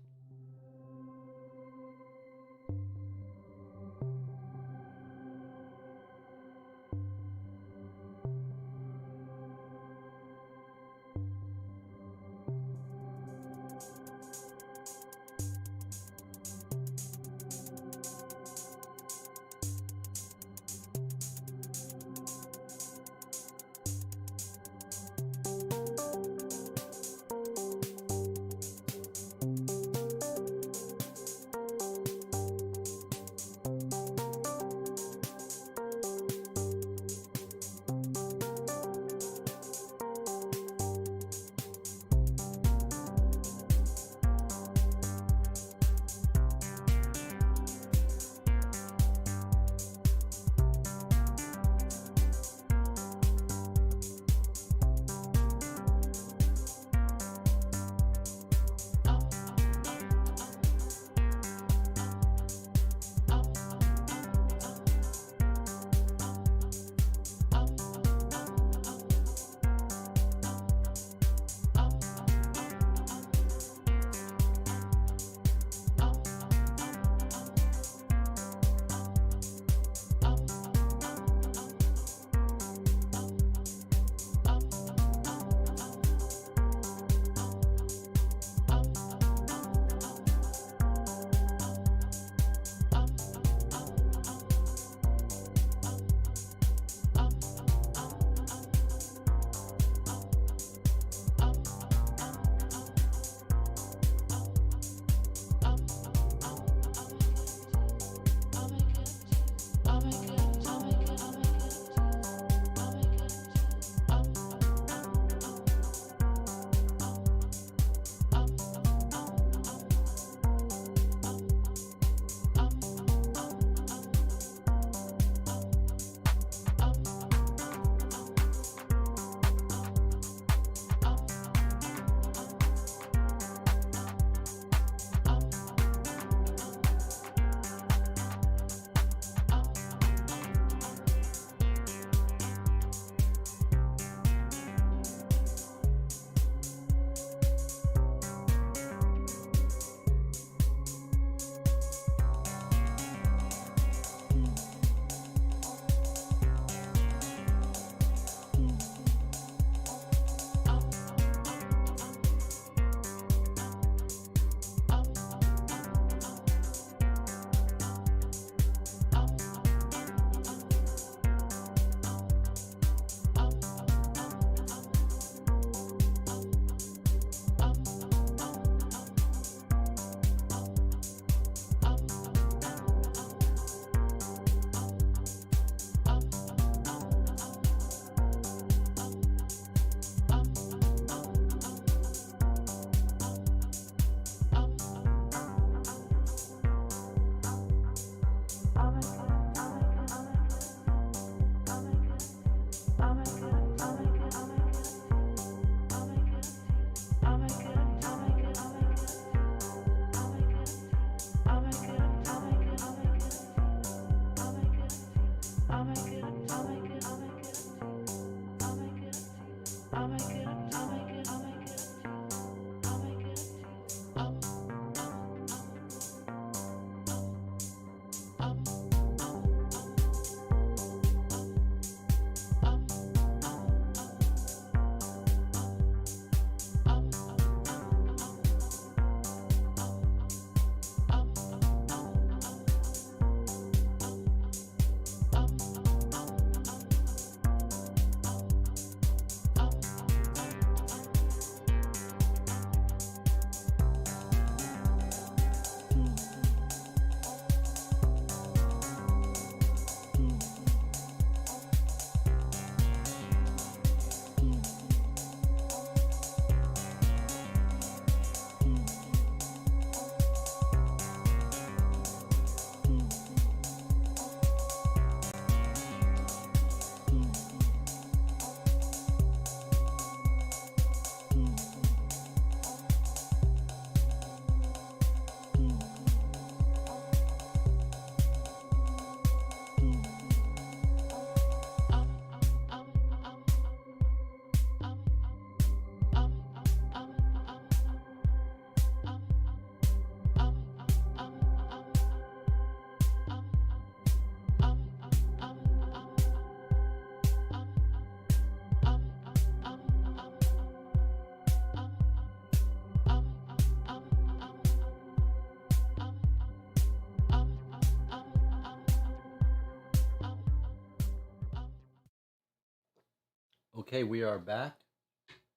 Okay, we are back.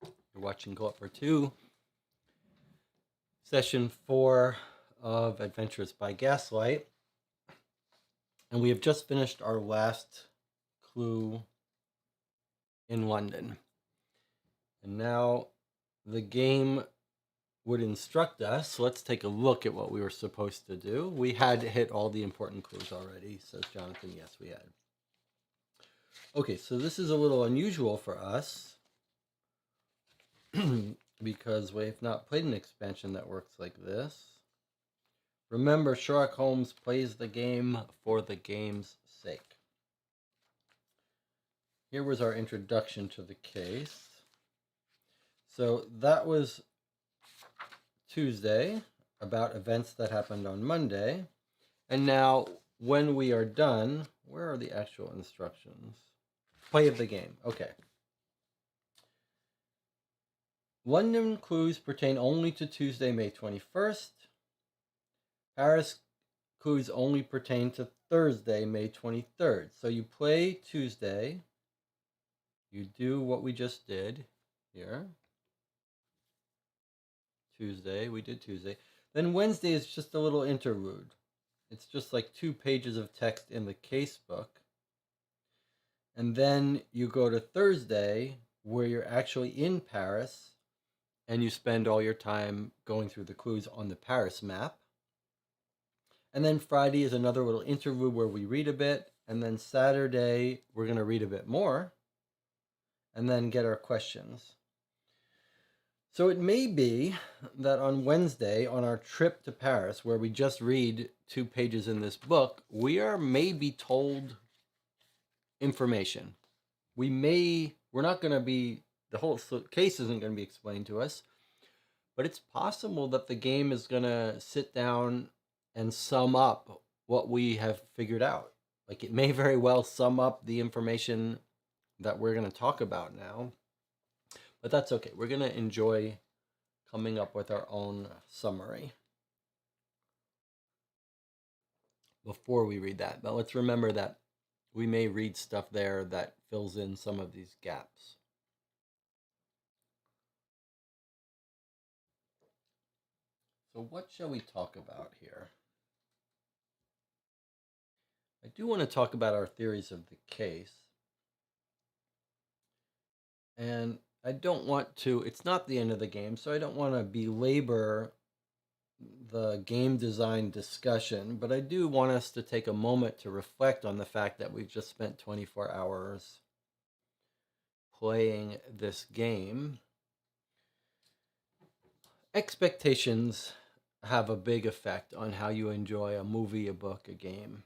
You're watching Go Up for Two, session 4 of Adventures by Gaslight. And we have just finished our last clue in London. And now the game would instruct us. Let's take a look at what we were supposed to do. We had hit all the important clues already, says Jonathan. Yes, we had. Okay, so this is a little unusual for us because we have not played an expansion that works like this. Remember, Sherlock Holmes plays the game for the game's sake. Here was our introduction to the case. So that was Tuesday, about events that happened on Monday. And now, when we are done, where are the actual instructions? Play of the game. Okay. London clues pertain only to Tuesday, May 21st. Paris clues only pertain to Thursday, May 23rd. So you play Tuesday. You do what we just did here. Tuesday, we did Tuesday. Then Wednesday is just a little interlude. It's just like 2 pages of text in the case book. And then you go to Thursday, where you're actually in Paris, and you spend all your time going through the clues on the Paris map. And then Friday is another little interlude where we read a bit. And then Saturday, we're going to read a bit more, and then get our questions. So it may be that on Wednesday, on our trip to Paris, where we just read 2 pages in this book, we are maybe told information. We're not going to be, the whole case isn't going to be explained to us, but it's possible that the game is going to sit down and sum up what we have figured out. Like, it may very well sum up the information that we're going to talk about now. But that's okay. We're going to enjoy coming up with our own summary before we read that. But let's remember that we may read stuff there that fills in some of these gaps. So what shall we talk about here? I do want to talk about our theories of the case. And I don't want to, it's not the end of the game, so I don't want to belabor the game design discussion, but I do want us to take a moment to reflect on the fact that we've just spent 24 hours playing this game. Expectations have a big effect on how you enjoy a movie, a book, a game.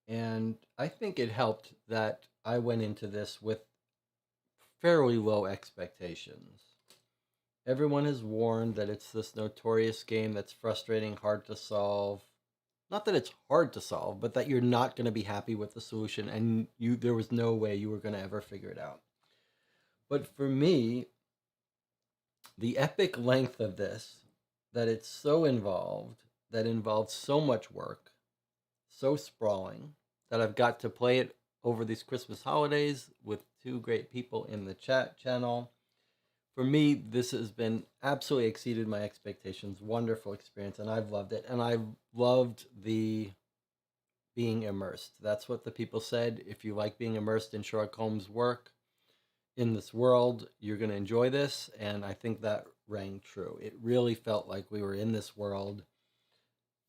And I think it helped that I went into this with fairly low expectations. Everyone is warned that it's this notorious game that's frustrating, hard to solve. Not that it's hard to solve, but that you're not going to be happy with the solution, and there was no way you were going to ever figure it out. But for me, the epic length of this, that it's so involved, that involves so much work, so sprawling, that I've got to play it over these Christmas holidays with 2 great people in the chat channel. For me, this has been absolutely exceeded my expectations. Wonderful experience, and I've loved it. And I've loved the being immersed. That's what the people said. If you like being immersed in Sherlock Holmes' work in this world, you're going to enjoy this. And I think that rang true. It really felt like we were in this world.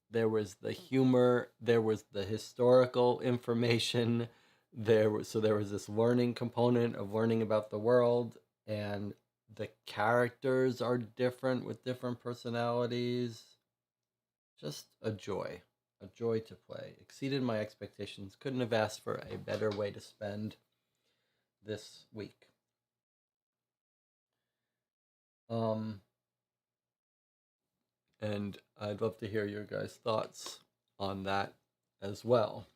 There was the humor, there was the historical information, there was this learning component of learning about the world, and the characters are different with different personalities. Just a joy to play. Exceeded my expectations. Couldn't have asked for a better way to spend this week. And I'd love to hear your guys' thoughts on that as well.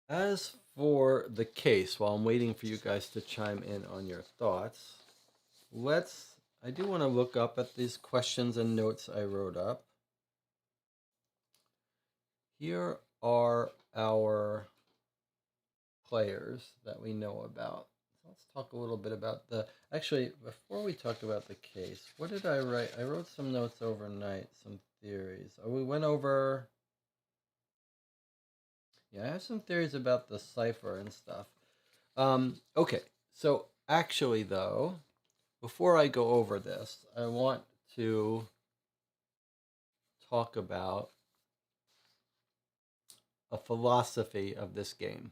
As for the case, while I'm waiting for you guys to chime in on your thoughts, I do want to look up at these questions and notes I wrote up. Here are our players that we know about. Let's talk a little bit about the... Actually, before we talk about the case, what did I write? I wrote some notes overnight, some theories. Oh, we went over... Yeah, I have some theories about the cipher and stuff. Okay, so actually, though, before I go over this, I want to talk about a philosophy of this game.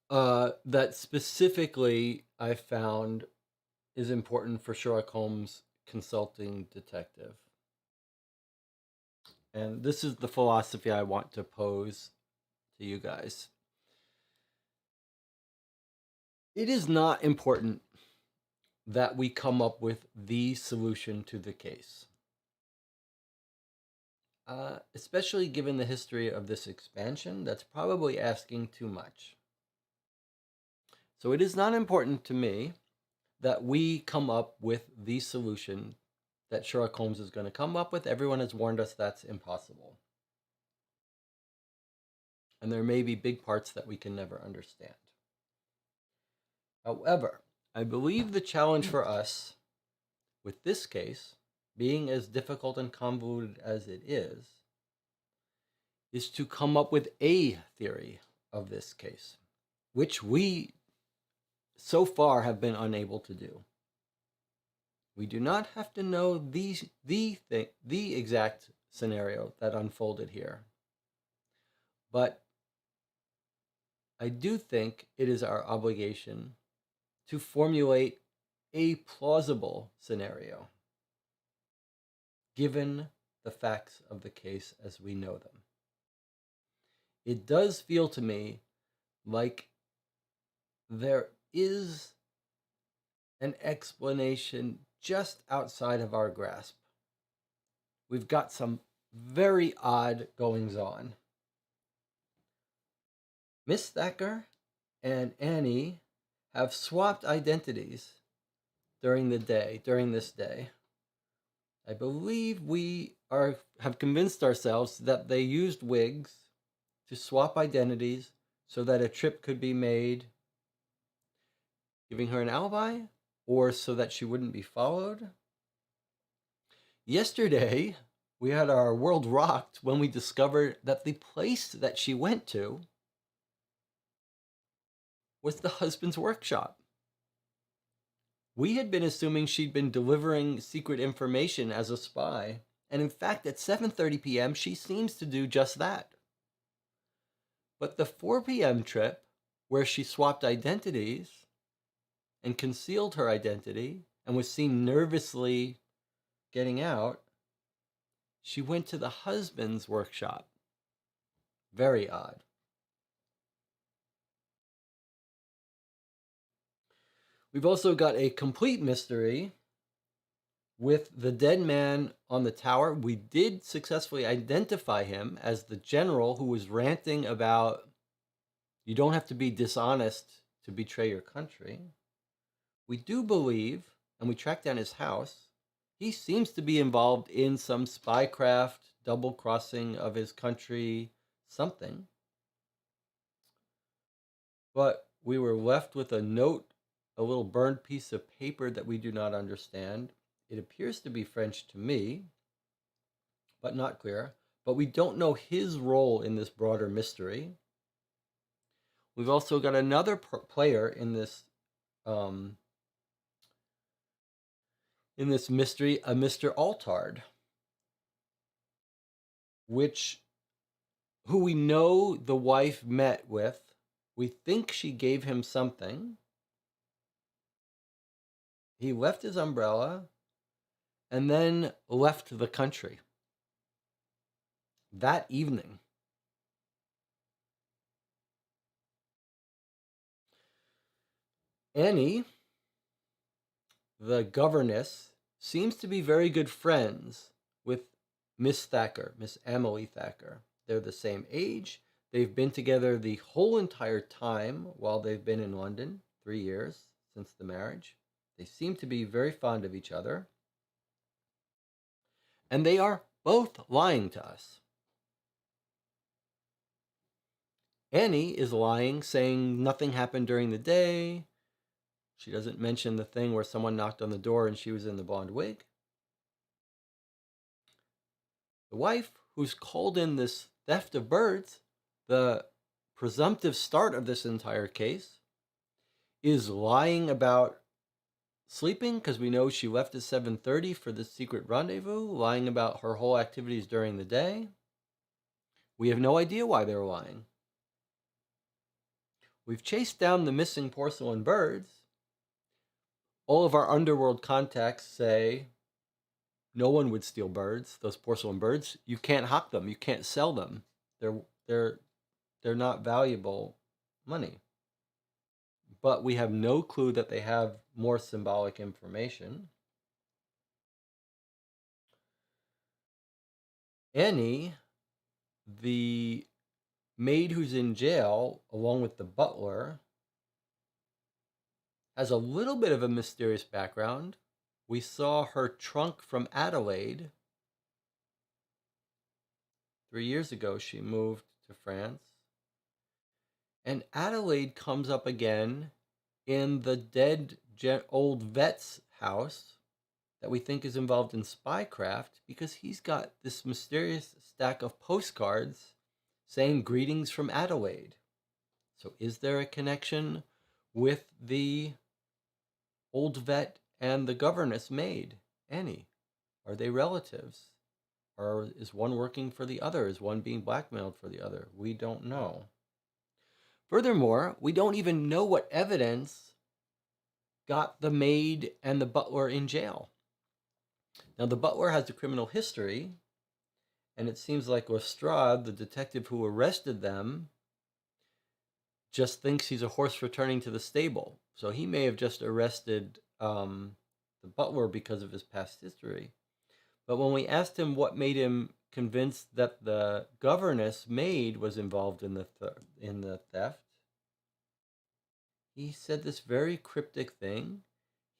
That specifically I found is important for Sherlock Holmes Consulting Detective. And this is the philosophy I want to pose to you guys. It is not important that we come up with the solution to the case. Especially given the history of this expansion, that's probably asking too much. So it is not important to me that we come up with the solution that Sherlock Holmes is going to come up with. Everyone has warned us that's impossible. And there may be big parts that we can never understand. However, I believe the challenge for us with this case, being as difficult and convoluted as it is to come up with a theory of this case, which we so far have been unable to do. We do not have to know the exact scenario that unfolded here. But I do think it is our obligation to formulate a plausible scenario, given the facts of the case as we know them. It does feel to me like there is an explanation just outside of our grasp. We've got some very odd goings on. Miss Thacker and Annie have swapped identities during this day. I believe we have convinced ourselves that they used wigs to swap identities so that a trip could be made, giving her an alibi, or so that she wouldn't be followed. Yesterday, we had our world rocked when we discovered that the place that she went to was the husband's workshop. We had been assuming she'd been delivering secret information as a spy, and in fact, at 7:30 p.m., she seems to do just that. But the 4 p.m. trip, where she swapped identities and concealed her identity and was seen nervously getting out, she went to the husband's workshop. Very odd. We've also got a complete mystery with the dead man on the tower. We did successfully identify him as the general who was ranting about you don't have to be dishonest to betray your country. We do believe, and we tracked down his house, he seems to be involved in some spycraft, double-crossing of his country, something. But we were left with a note, a little burned piece of paper that we do not understand. It appears to be French to me, but not clear. But we don't know his role in this broader mystery. We've also got another player in this mystery, a Mr. Altard, who we know the wife met with. We think she gave him something. He left his umbrella and then left the country that evening. Annie, the governess, seems to be very good friends with Miss Thacker, Miss Emily Thacker. They're the same age. They've been together the whole entire time while they've been in London, 3 years since the marriage. They seem to be very fond of each other. And they are both lying to us. Annie is lying, saying nothing happened during the day. She doesn't mention the thing where someone knocked on the door and she was in the blonde wig. The wife, who's called in this theft of birds, the presumptive start of this entire case, is lying about sleeping because we know she left at 7:30 for the secret rendezvous, lying about her whole activities during the day. We have no idea why they're lying. We've chased down the missing porcelain birds. All of our underworld contacts say no one would steal birds, those porcelain birds. You can't hawk them. You can't sell them. They're not valuable money. But we have no clue that they have more symbolic information. Annie, the maid who's in jail, along with the butler, has a little bit of a mysterious background. We saw her trunk from Adelaide. 3 years ago, she moved to France. And Adelaide comes up again in the dead old vet's house that we think is involved in spycraft because he's got this mysterious stack of postcards saying greetings from Adelaide. So is there a connection with the old vet and the governess maid, Annie? Are they relatives? Or is one working for the other? Is one being blackmailed for the other? We don't know. Furthermore, we don't even know what evidence got the maid and the butler in jail. Now, the butler has a criminal history, and it seems like Lestrade, the detective who arrested them, just thinks he's a horse returning to the stable. So he may have just arrested the butler because of his past history. But when we asked him what made him convinced that the governess maid was involved in the theft, he said this very cryptic thing.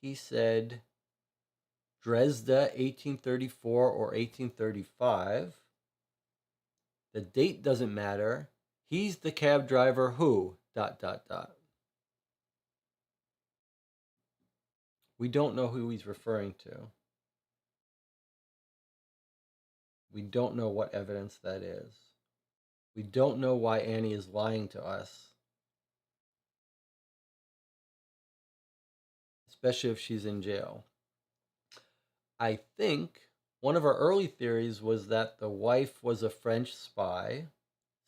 He said Dresda 1834 or 1835. The date doesn't matter. He's the cab driver who ... We don't know who he's referring to. We don't know what evidence that is. We don't know why Annie is lying to us, especially if she's in jail. I think one of our early theories was that the wife was a French spy.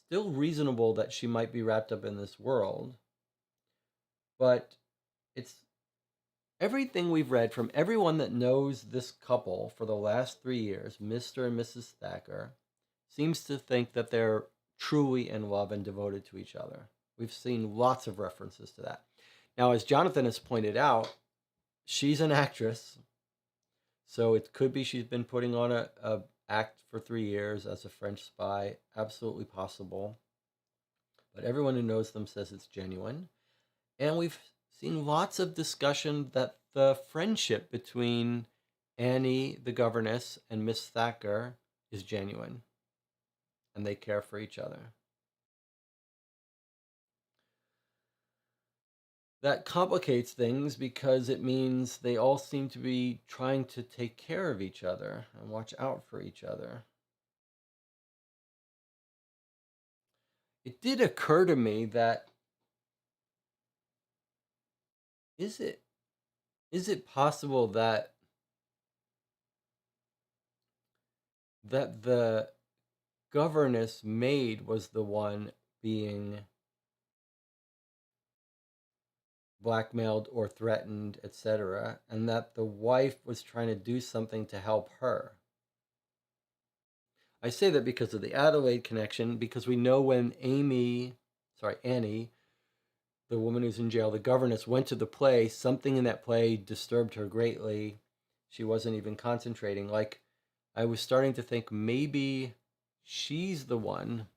Still reasonable that she might be wrapped up in this world, but it's everything we've read from everyone that knows this couple for the last 3 years, Mr. and Mrs. Thacker, seems to think that they're truly in love and devoted to each other. We've seen lots of references to that. Now, as Jonathan has pointed out, she's an actress, so it could be she's been putting on a act for 3 years as a French spy. Absolutely possible. But everyone who knows them says it's genuine. And we've seen lots of discussion that the friendship between Annie, the governess, and Miss Thacker is genuine. And they care for each other. That complicates things because it means they all seem to be trying to take care of each other and watch out for each other. It did occur to me that is it possible that the governess maid was the one being blackmailed or threatened, etc., and that the wife was trying to do something to help her? I say that because of the Adelaide connection, because we know when Annie, the woman who's in jail, the governess, went to the play, something in that play disturbed her greatly. She wasn't even concentrating. Like, I was starting to think maybe she's the one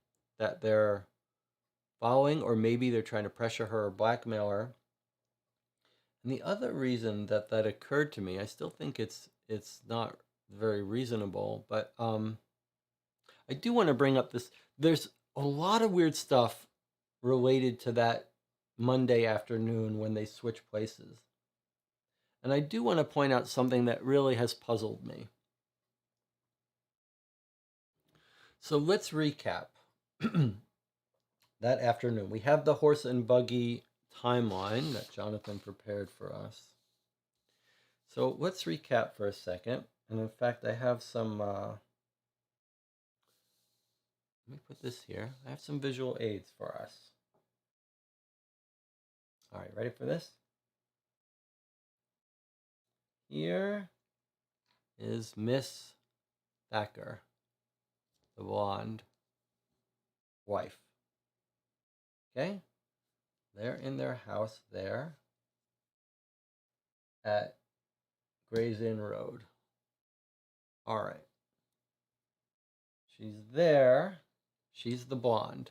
that they're following, or maybe they're trying to pressure her or blackmail her. And the other reason that occurred to me, I still think it's not very reasonable, but I do want to bring up this. There's a lot of weird stuff related to that Monday afternoon when they switch places. And I do want to point out something that really has puzzled me. So let's recap. That afternoon, we have the horse and buggy timeline that Jonathan prepared for us. So let's recap for a second. And in fact, I have some, let me put this here. I have some visual aids for us. All right, ready for this? Here is Miss Thacker, the blonde wife. Okay? They're in their house there at Gray's Inn Road. All right. She's there. She's the blonde.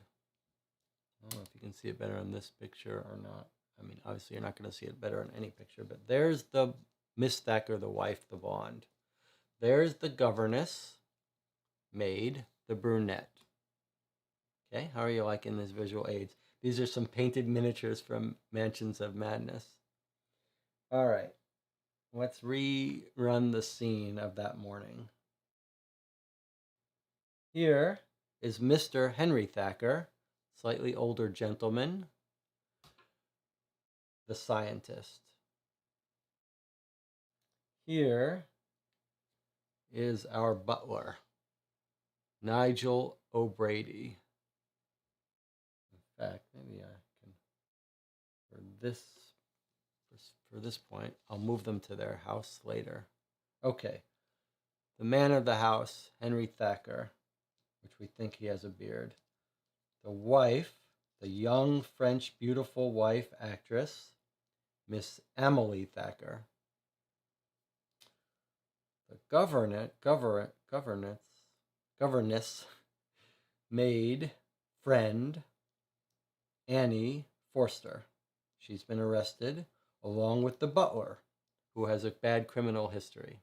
I don't know if you can see it better in this picture or not. I mean, obviously you're not going to see it better in any picture, but there's the Miss Thacker, the wife, the blonde. There's the governess, maid, the brunette. Okay, how are you liking these visual aids? These are some painted miniatures from Mansions of Madness. All right, let's rerun the scene of that morning. Here is Mr. Henry Thacker, slightly older gentleman, the scientist. Here is our butler, Nigel O'Brady. In fact, maybe I can, for this point, I'll move them to their house later. Okay, the man of the house, Henry Thacker, which we think he has a beard. The wife, the young French beautiful wife actress, Miss Emily Thacker. The governess, maid, friend, Annie Forster. She's been arrested, along with the butler, who has a bad criminal history.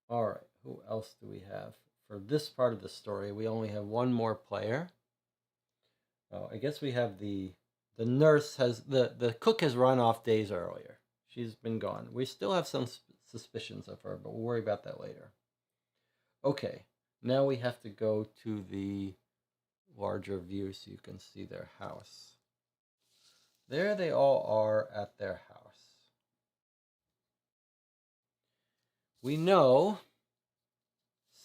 All right, who else do we have? For this part of the story, we only have one more player. Oh, I guess we have the nurse has, the cook has run off days earlier. She's been gone. We still have some suspicions of her, but we'll worry about that later. Okay, now we have to go to the larger view so you can see their house. There they all are at their house. We know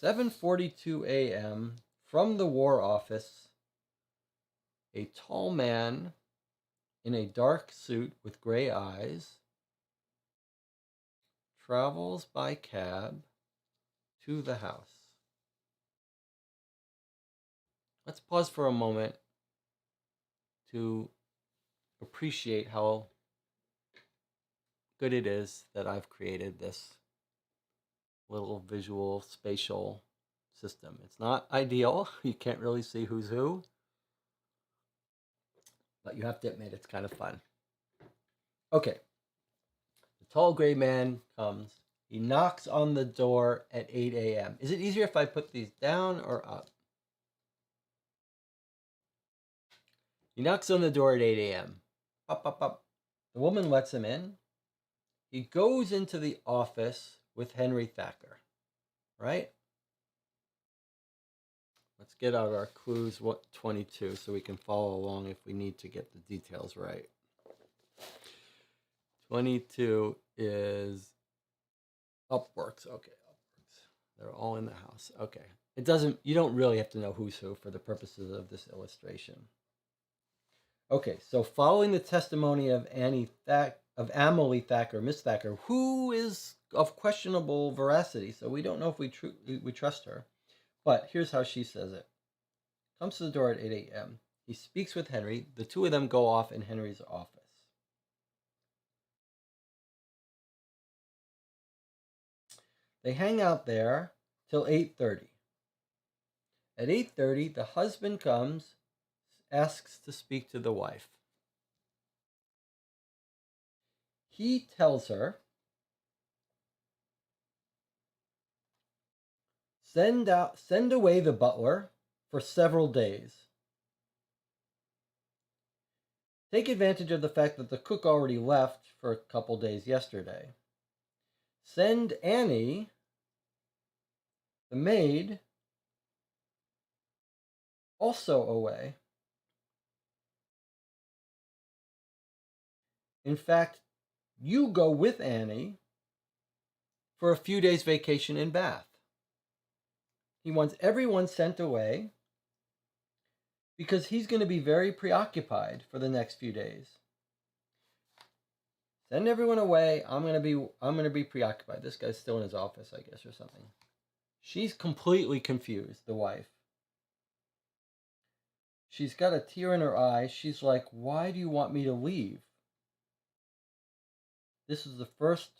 7:42 a.m. from the War Office, a tall man in a dark suit with gray eyes travels by cab to the house. Let's pause for a moment to appreciate how good it is that I've created this little visual spatial system. It's not ideal. You can't really see who's who, but you have to admit it's kind of fun. Okay. The tall gray man comes. He knocks on the door at 8 a.m. Is it easier if I put these down or up? He knocks on the door at 8 a.m. Up, up, up. The woman lets him in. He goes into the office with Henry Thacker, right? Let's get out our clues, 22, so we can follow along if we need to get the details right. 22 is Upworks. Okay, Upworks. They're all in the house. Okay. You don't really have to know who's who for the purposes of this illustration. Okay, so following the testimony of Amelie Thacker, Miss Thacker, who is of questionable veracity, so we don't know if we trust her. But here's how she says it. Comes to the door at 8 a.m. He speaks with Henry. The two of them go off in Henry's office. They hang out there till 8:30. At 8:30, the husband comes, asks to speak to the wife. He tells her, send away the butler for several days. Take advantage of the fact that the cook already left for a couple days yesterday. Send Annie, the maid, also away. In fact, you go with Annie for a few days vacation in Bath. He wants everyone sent away because he's going to be very preoccupied for the next few days. Send everyone away. I'm going to be preoccupied. This guy's still in his office, I guess, or something. She's completely confused, the wife. She's got a tear in her eye. She's like, "Why do you want me to leave? This is the first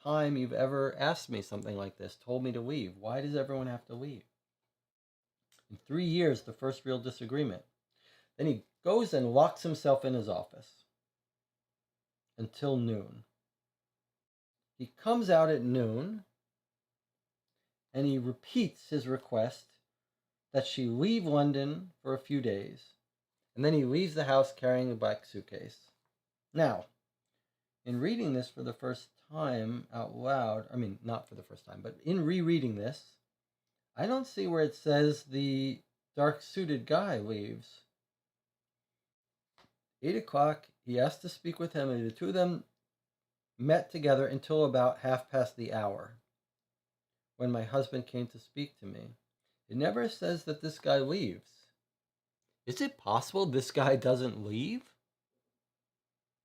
time you've ever asked me something like this, told me to leave. Why does everyone have to leave?" In 3 years, the first real disagreement. Then he goes and locks himself in his office until noon. He comes out at noon and he repeats his request that she leave London for a few days. And then he leaves the house carrying a black suitcase. Now, in reading this for the first time out loud, I mean, not for the first time, but in rereading this, I don't see where it says the dark-suited guy leaves. 8 o'clock, he asked to speak with him, and the two of them met together until about 1:30, when my husband came to speak to me. It never says that this guy leaves. Is it possible this guy doesn't leave?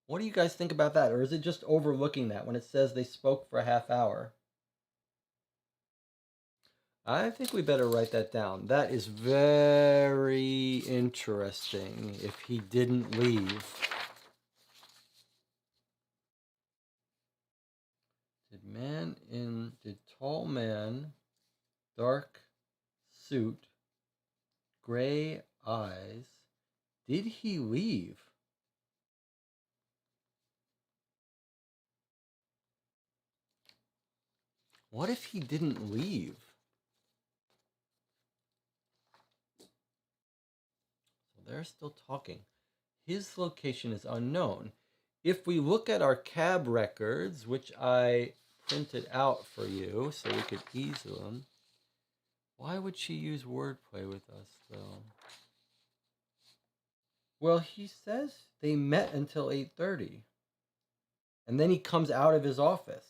What do you guys think about that? Or is it just overlooking that when it says they spoke for a half hour? I think we better write that down. That is very interesting if he didn't leave. Did tall man, dark suit, gray eyes, did he leave? What if he didn't leave? So they're still talking. His location is unknown. If we look at our cab records, which I printed out for you so we could ease them, why would she use wordplay with us, though? Well, he says they met until 8:30. And then he comes out of his office.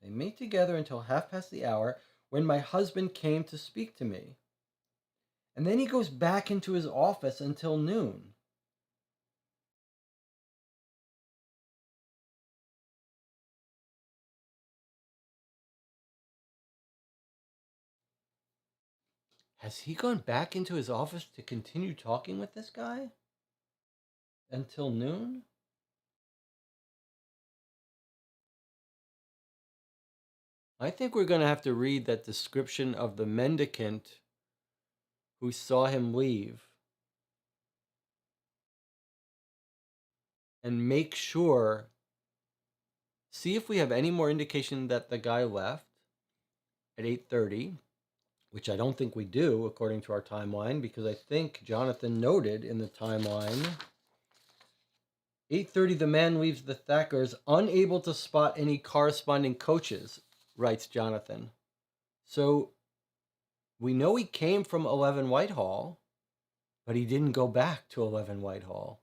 They meet together until 1:30 when my husband came to speak to me. And then he goes back into his office until noon. Has he gone back into his office to continue talking with this guy until noon? I think we're going to have to read that description of the mendicant who saw him leave and make sure, see if we have any more indication that the guy left at 8:30, which I don't think we do according to our timeline, because I think Jonathan noted in the timeline 8:30 the man leaves the Thackers unable to spot any corresponding coaches, writes Jonathan. So we know he came from 11 Whitehall, but he didn't go back to 11 Whitehall.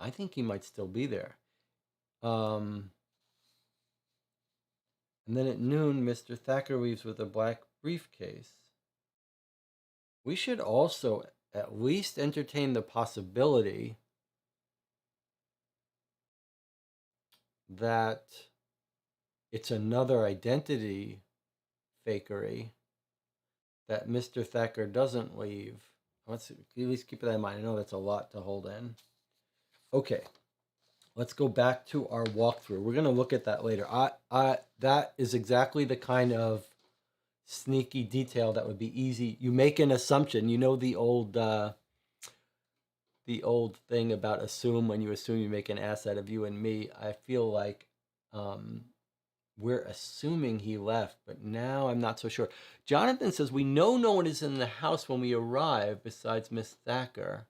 I think he might still be there. And then at noon, Mr. Thacker leaves with a black briefcase. We should also at least entertain the possibility that it's another identity fakery, that Mr. Thacker doesn't leave. Let's at least keep that in mind. I know that's a lot to hold in. Okay, let's go back to our walkthrough. We're going to look at that later. That is exactly the kind of sneaky detail that would be easy. You make an assumption. You know the old thing about assume. When you assume, you make an ass out of you and me. I feel like we're assuming he left, but now I'm not so sure. Jonathan says, we know no one is in the house when we arrive besides Miss Thacker,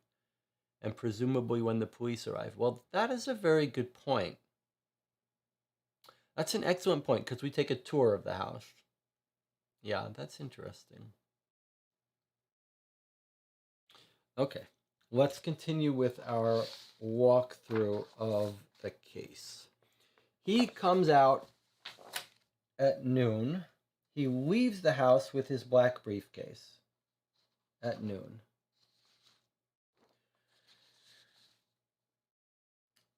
and presumably when the police arrive. Well, that is a very good point. That's an excellent point, because we take a tour of the house. Yeah, that's interesting. Okay, let's continue with our walkthrough of the case. He comes out at noon. He leaves the house with his black briefcase at noon.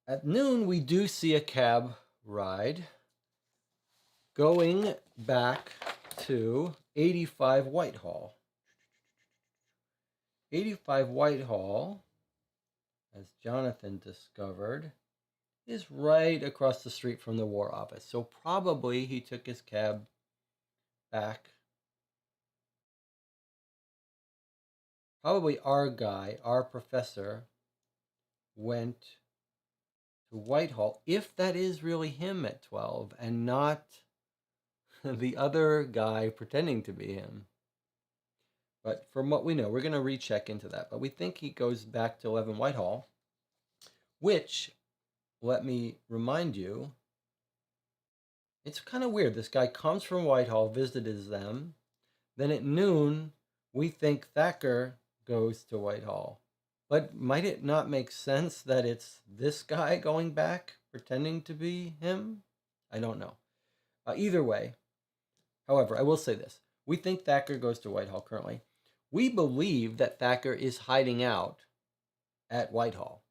At noon, we do see a cab ride going back to 85 Whitehall. 85 Whitehall, as Jonathan discovered, is right across the street from the War Office. So probably he took his cab back. Probably our guy, our professor, went to Whitehall, if that is really him at 12 and not the other guy pretending to be him. But from what we know, we're going to recheck into that. But we think he goes back to 11 Whitehall, which, let me remind you, it's kind of weird. This guy comes from Whitehall, visited them. Then at noon, we think Thacker goes to Whitehall. But might it not make sense that it's this guy going back, pretending to be him? I don't know. Either way, however, I will say this. We think Thacker goes to Whitehall currently. We believe that Thacker is hiding out at Whitehall,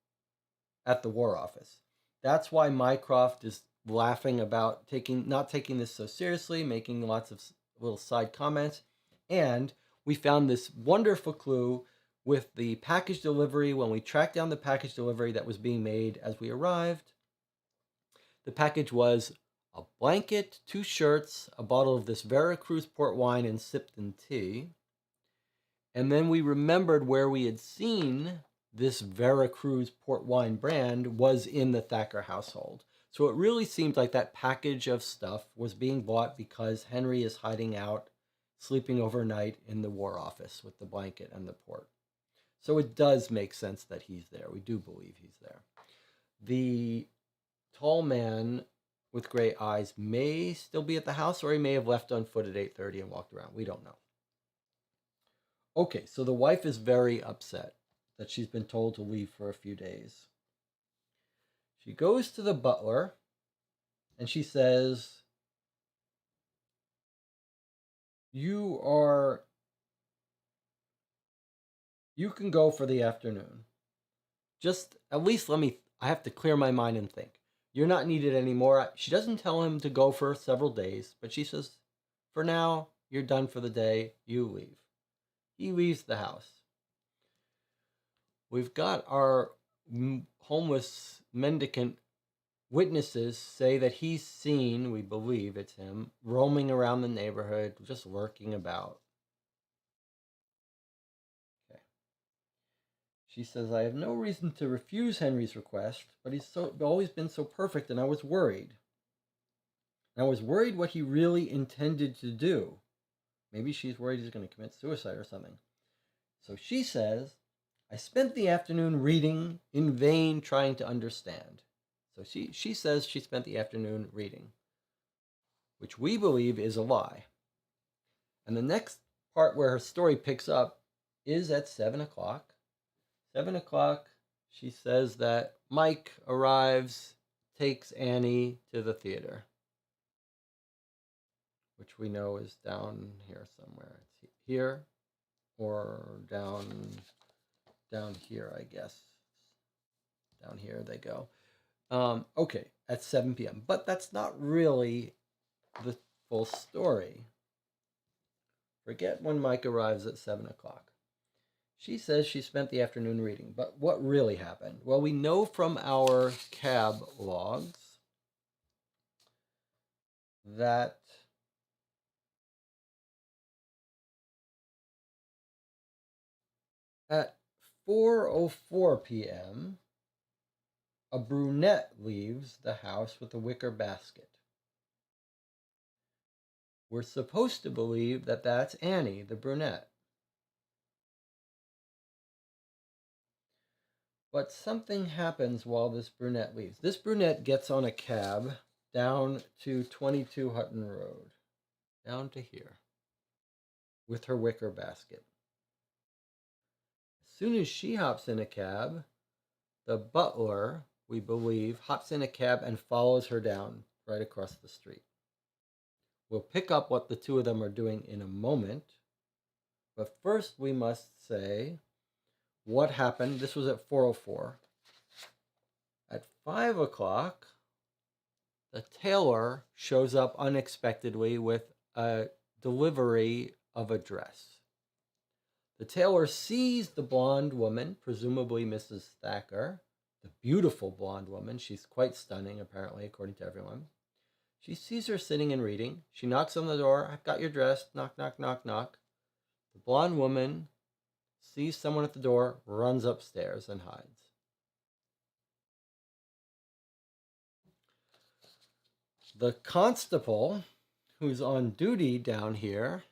at the War Office. That's why Mycroft is laughing about not taking this so seriously, making lots of little side comments. And we found this wonderful clue with the package delivery. When we tracked down the package delivery that was being made as we arrived, the package was a blanket, 2 shirts, a bottle of this Veracruz port wine, and Sipton tea. And then we remembered where we had seen this Veracruz port wine brand was in the Thacker household. So it really seemed like that package of stuff was being bought because Henry is hiding out, sleeping overnight in the War Office with the blanket and the port. So it does make sense that he's there. We do believe he's there. The tall man with gray eyes may still be at the house, or he may have left on foot at 8:30 and walked around. We don't know. Okay, so the wife is very upset that she's been told to leave for a few days. She goes to the butler and she says, you can go for the afternoon. Just at least I have to clear my mind and think. You're not needed anymore. She doesn't tell him to go for several days, but she says, for now, you're done for the day. You leave. He leaves the house. We've got our homeless mendicant witnesses say that he's seen, we believe it's him, roaming around the neighborhood, just lurking about. Okay. She says, I have no reason to refuse Henry's request, but he's always been so perfect, and I was worried. And I was worried what he really intended to do. Maybe she's worried he's going to commit suicide or something. So she says, I spent the afternoon reading, in vain trying to understand. So she says she spent the afternoon reading, which we believe is a lie. And the next part where her story picks up is at 7 o'clock. 7 o'clock, she says that Mike arrives, takes Annie to the theater, which we know is down here somewhere. It's here or down here, I guess. Down here they go. Okay, at 7 p.m. But that's not really the full story. Forget when Mike arrives at 7 o'clock. She says she spent the afternoon reading. But what really happened? Well, we know from our cab logs that at 4:04 p.m., a brunette leaves the house with a wicker basket. We're supposed to believe that that's Annie, the brunette. But something happens while this brunette leaves. This brunette gets on a cab down to 22 Hutton Road, down to here, with her wicker basket. As soon as she hops in a cab, the butler, we believe, hops in a cab and follows her down right across the street. We'll pick up what the two of them are doing in a moment. But first we must say what happened. This was at 4:04. At 5 o'clock, the tailor shows up unexpectedly with a delivery of a dress. The tailor sees the blonde woman, presumably Mrs. Thacker, the beautiful blonde woman. She's quite stunning, apparently, according to everyone. She sees her sitting and reading. She knocks on the door. I've got your dress. Knock, knock, knock, knock. The blonde woman sees someone at the door, runs upstairs, and hides. The constable, who's on duty down here,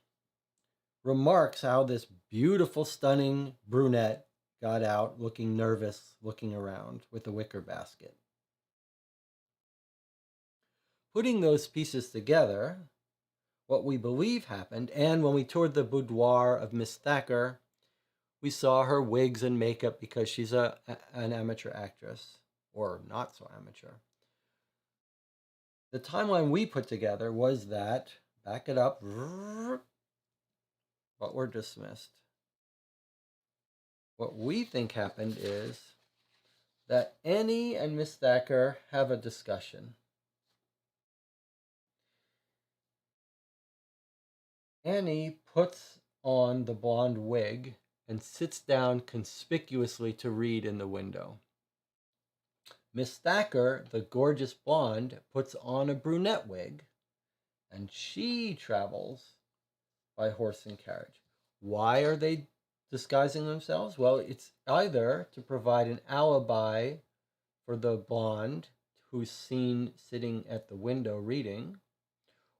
remarks how this beautiful, stunning brunette got out looking nervous, looking around with a wicker basket. Putting those pieces together, what we believe happened, and when we toured the boudoir of Miss Thacker, we saw her wigs and makeup because she's an amateur actress, or not so amateur. The timeline we put together was that, back it up, but we're dismissed. What we think happened is that Annie and Miss Thacker have a discussion. Annie puts on the blonde wig and sits down conspicuously to read in the window. Miss Thacker, the gorgeous blonde, puts on a brunette wig, and she travels by horse and carriage. Why are they disguising themselves? Well, it's either to provide an alibi for the blonde who's seen sitting at the window reading,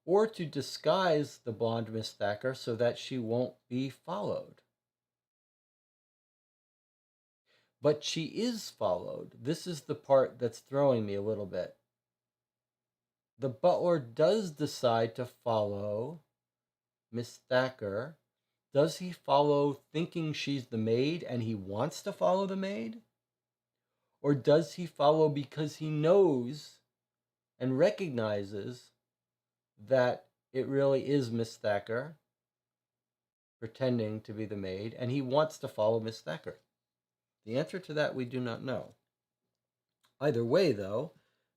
or to disguise the blonde Miss Thacker so that she won't be followed. But she is followed. This is the part that's throwing me a little bit. The butler does decide to follow Miss Thacker. Does he follow thinking she's the maid and he wants to follow the maid? Or does he follow because he knows and recognizes that it really is Miss Thacker pretending to be the maid, and he wants to follow Miss Thacker? The answer to that we do not know. Either way, though,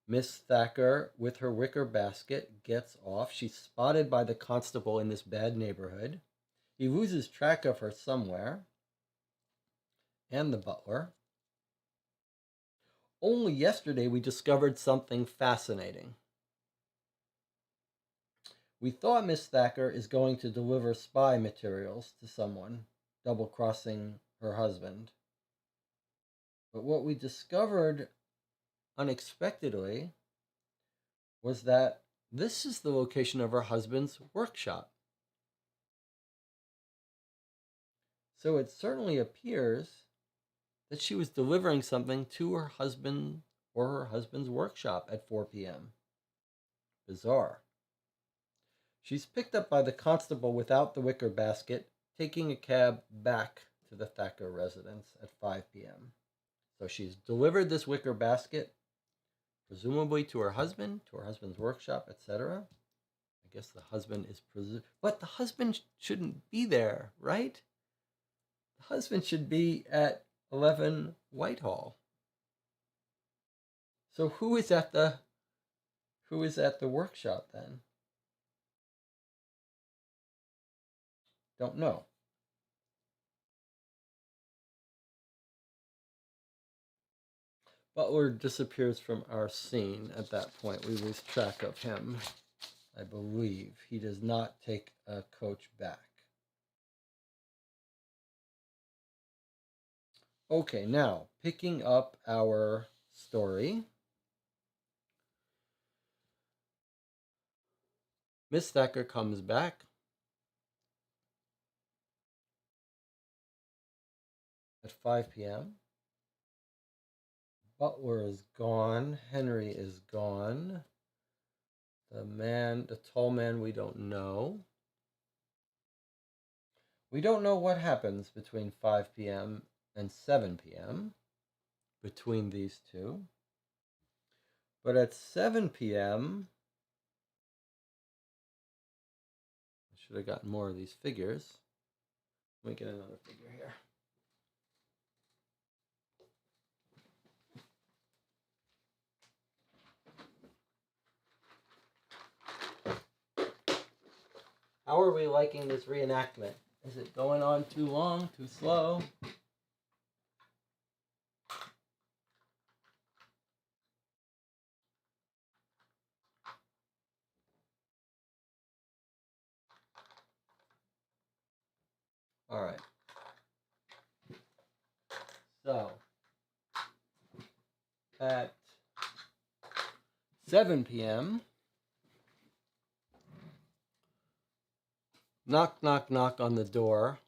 Miss Thacker, with her wicker basket, gets off. She's spotted by the constable in this bad neighborhood. He loses track of her somewhere, and the butler. Only yesterday we discovered something fascinating. We thought Miss Thacker is going to deliver spy materials to someone, double-crossing her husband. But what we discovered unexpectedly was that this is the location of her husband's workshop. So it certainly appears that she was delivering something to her husband or her husband's workshop at 4 p.m. Bizarre. She's picked up by the constable without the wicker basket, taking a cab back to the Thacker residence at 5 p.m. So she's delivered this wicker basket, presumably to her husband's workshop, etc. I guess the husband is but the husband shouldn't be there, right? The husband should be at 11 Whitehall. So who is at the workshop then? Don't know. Butler disappears from our scene at that point. We lose track of him, I believe. He does not take a coach back. Okay, now, picking up our story. Miss Thacker comes back at 5 p.m. Butler is gone. Henry is gone. The tall man, we don't know. We don't know what happens between 5 p.m. and 7 p.m. between these two. But at 7 p.m., I should have gotten more of these figures. Let me get another figure here. How are we liking this reenactment? Is it going on too long, too slow? All right. So, at 7 p.m., knock, knock, knock on the door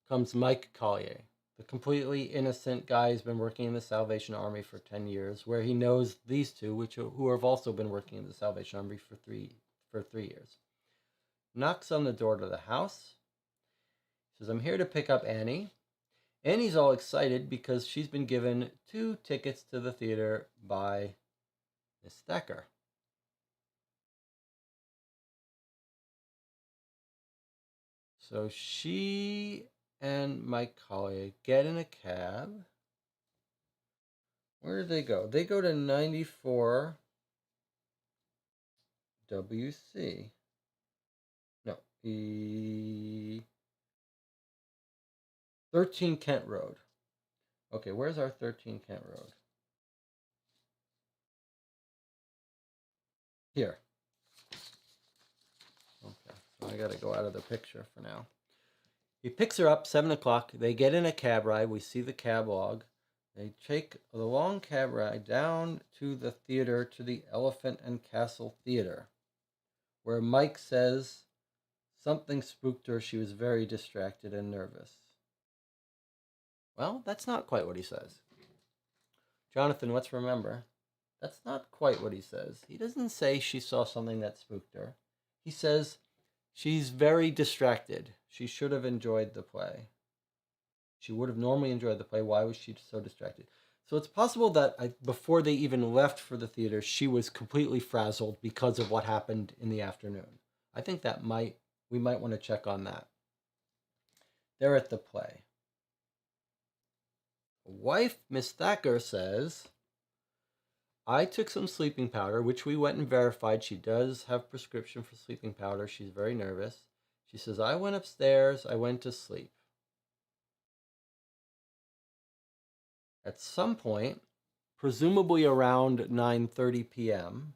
comes Mike Collier, the completely innocent guy who's been working in the Salvation Army for 10 years, where he knows these two, who have also been working in the Salvation Army for three years. Knocks on the door to the house. Says, I'm here to pick up Annie. Annie's all excited because she's been given 2 tickets to the theater by Miss Thacker. So she and Mike Collier get in a cab. Where do they go? They go to 94 WC. No, 13 Kent Road. Okay, where's our 13 Kent Road? Here. Okay, so I gotta go out of the picture for now. He picks her up, 7 o'clock. They get in a cab ride. We see the cab log. They take the long cab ride down to the theater, to the Elephant and Castle Theater, where Mike says something spooked her. She was very distracted and nervous. Well, that's not quite what he says. Jonathan, let's remember, that's not quite what he says. He doesn't say she saw something that spooked her. He says she's very distracted. She should have enjoyed the play. She would have normally enjoyed the play. Why was she so distracted? So it's possible that before they even left for the theater, she was completely frazzled because of what happened in the afternoon. I think we might want to check on that. They're at the play. Wife, Miss Thacker, says, I took some sleeping powder, which we went and verified. She does have prescription for sleeping powder. She's very nervous. She says, I went upstairs. I went to sleep. At some point, presumably around 9:30 p.m.,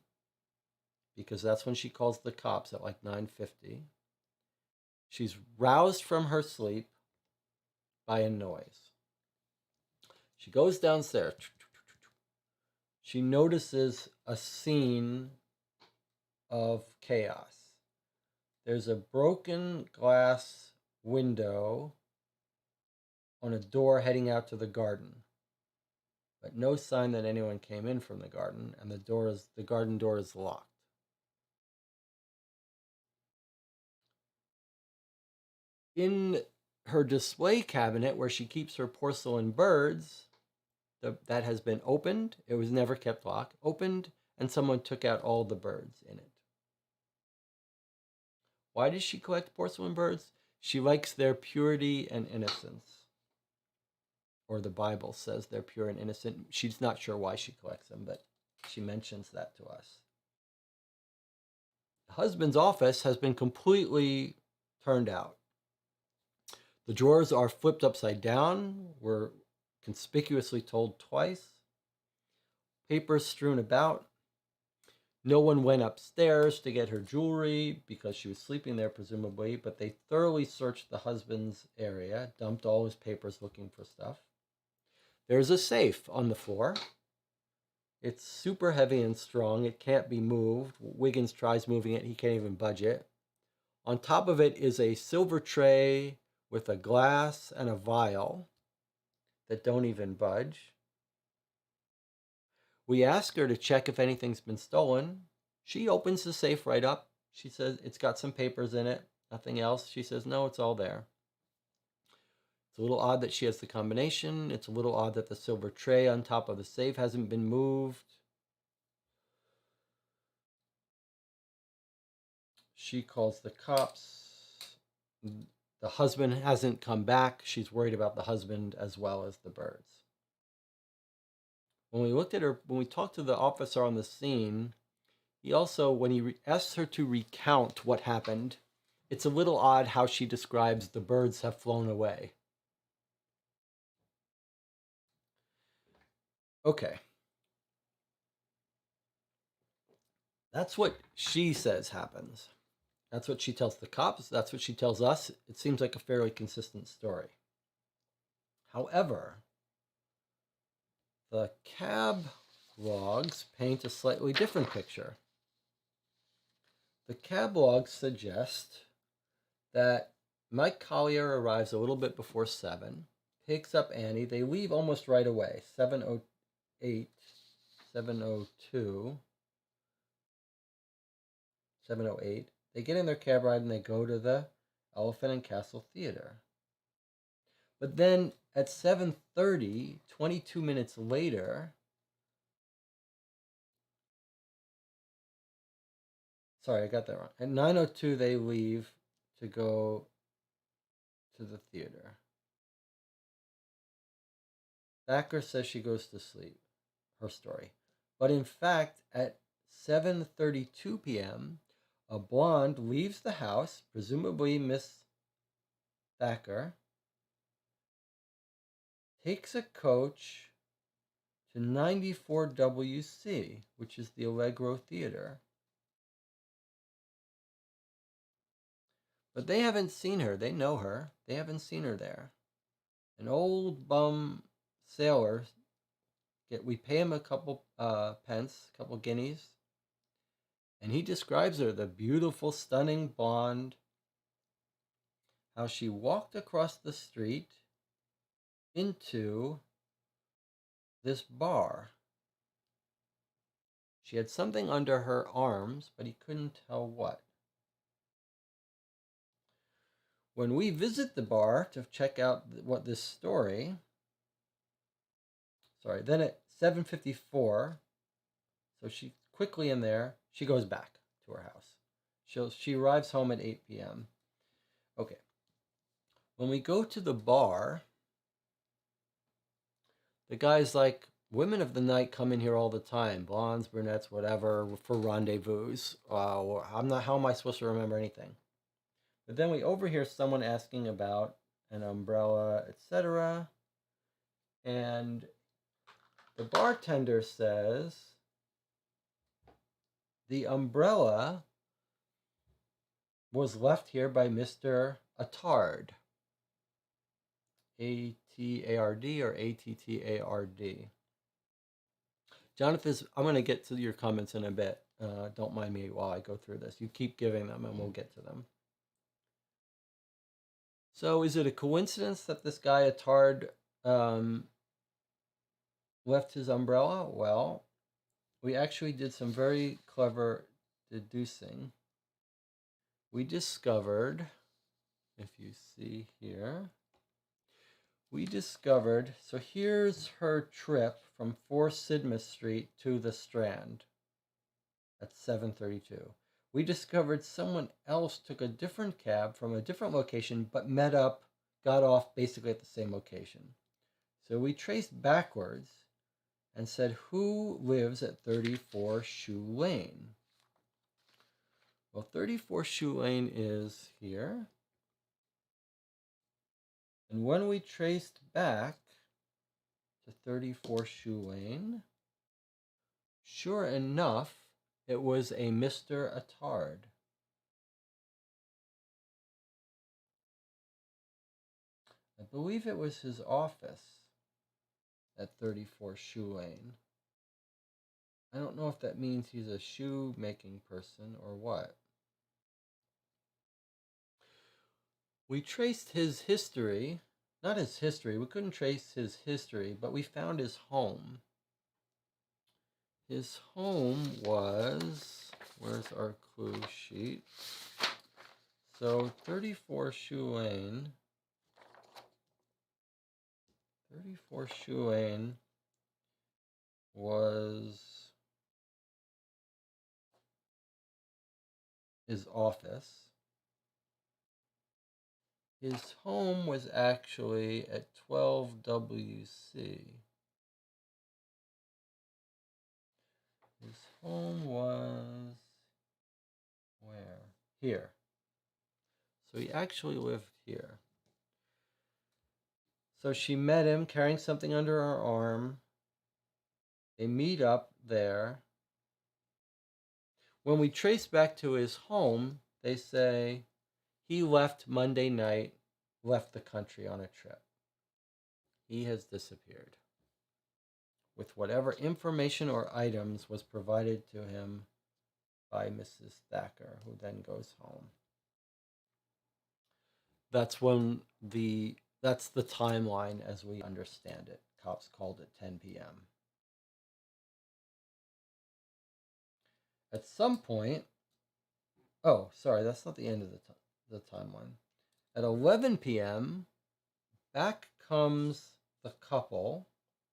because that's when she calls the cops at like 9:50, she's roused from her sleep by a noise. She goes downstairs. She notices a scene of chaos. There's a broken glass window on a door heading out to the garden, but no sign that anyone came in from the garden, and the garden door is locked. In her display cabinet where she keeps her porcelain birds, that has been opened. It was never kept locked. Opened, and someone took out all the birds in it. Why does she collect porcelain birds? She likes their purity and innocence. Or the Bible says they're pure and innocent. She's not sure why she collects them, but she mentions that to us. The husband's office has been completely turned out. The drawers are flipped upside down. We're conspicuously told twice. Papers strewn about. No one went upstairs to get her jewelry because she was sleeping there, presumably, but they thoroughly searched the husband's area, dumped all his papers looking for stuff. There's a safe on the floor. It's super heavy and strong. It can't be moved. Wiggins tries moving it. He can't even budge it. On top of it is a silver tray with a glass and a vial that don't even budge. We ask her to check if anything's been stolen. She opens the safe right up. She says it's got some papers in it, nothing else. She says, no, it's all there. It's a little odd that she has the combination. It's a little odd that the silver tray on top of the safe hasn't been moved. She calls the cops. The husband hasn't come back. She's worried about the husband as well as the birds. When we talked to the officer on the scene, he also, when he asks her to recount what happened, it's a little odd how she describes the birds have flown away. Okay. That's what she says happens. That's what she tells the cops. That's what she tells us. It seems like a fairly consistent story. However, the cab logs paint a slightly different picture. The cab logs suggest that Mike Collier arrives a little bit before 7, picks up Annie. They leave almost right away, 7:08, 7:02, 7:08. They get in their cab ride and they go to the Elephant and Castle Theater. But then at 7:30, 22 minutes later, sorry, I got that wrong. At 9:02, they leave to go to the theater. Thacker says she goes to sleep, her story. But in fact, at 7:32 p.m., a blonde leaves the house, presumably Miss Thacker, takes a coach to 94 WC, which is the Allegro Theater. But they haven't seen her. They know her. They haven't seen her there. An old bum sailor, we pay him a couple pence, a couple guineas, and he describes her, the beautiful, stunning blonde, how she walked across the street into this bar. She had something under her arms, but he couldn't tell what. When we visit the bar to check out what this story, then at 7:54, so she quickly in there, she goes back to her house. She arrives home at 8 p.m. Okay. When we go to the bar, the guy's like, women of the night come in here all the time, blondes, brunettes, whatever, for rendezvous. How am I supposed to remember anything? But then we overhear someone asking about an umbrella, etc. And the bartender says the umbrella was left here by Mr. Attard. A-T-A-R-D or A-T-T-A-R-D. Jonathan, I'm going to get to your comments in a bit. Don't mind me while I go through this. You keep giving them and we'll get to them. So is it a coincidence that this guy Attard left his umbrella? Well, we actually did some very clever deducing. We discovered, if you see here, so here's her trip from 4 Sidmouth Street to the Strand at 7:32. We discovered someone else took a different cab from a different location, but got off basically at the same location. So we traced backwards and said, who lives at 34 Shoe Lane? Well, 34 Shoe Lane is here. And when we traced back to 34 Shoe Lane, sure enough, it was a Mr. Attard. I believe it was his office at 34 Shoe Lane. I don't know if that means he's a shoemaking person or what. We traced his history. Not his history. We couldn't trace his history, but we found his home. His home was... Where's our clue sheet? So 34 Shoe Lane. 34 Shoe Lane was his office. His home was actually at 12 WC. His home was where? Here. So he actually lived here. So she met him carrying something under her arm. They meet up there. When we trace back to his home, they say he left Monday night, left the country on a trip. He has disappeared with whatever information or items was provided to him by Mrs. Thacker, who then goes home. That's the timeline as we understand it. Cops called it 10 p.m. At some point, oh, sorry, that's not the end of the timeline. At 11 p.m., back comes the couple,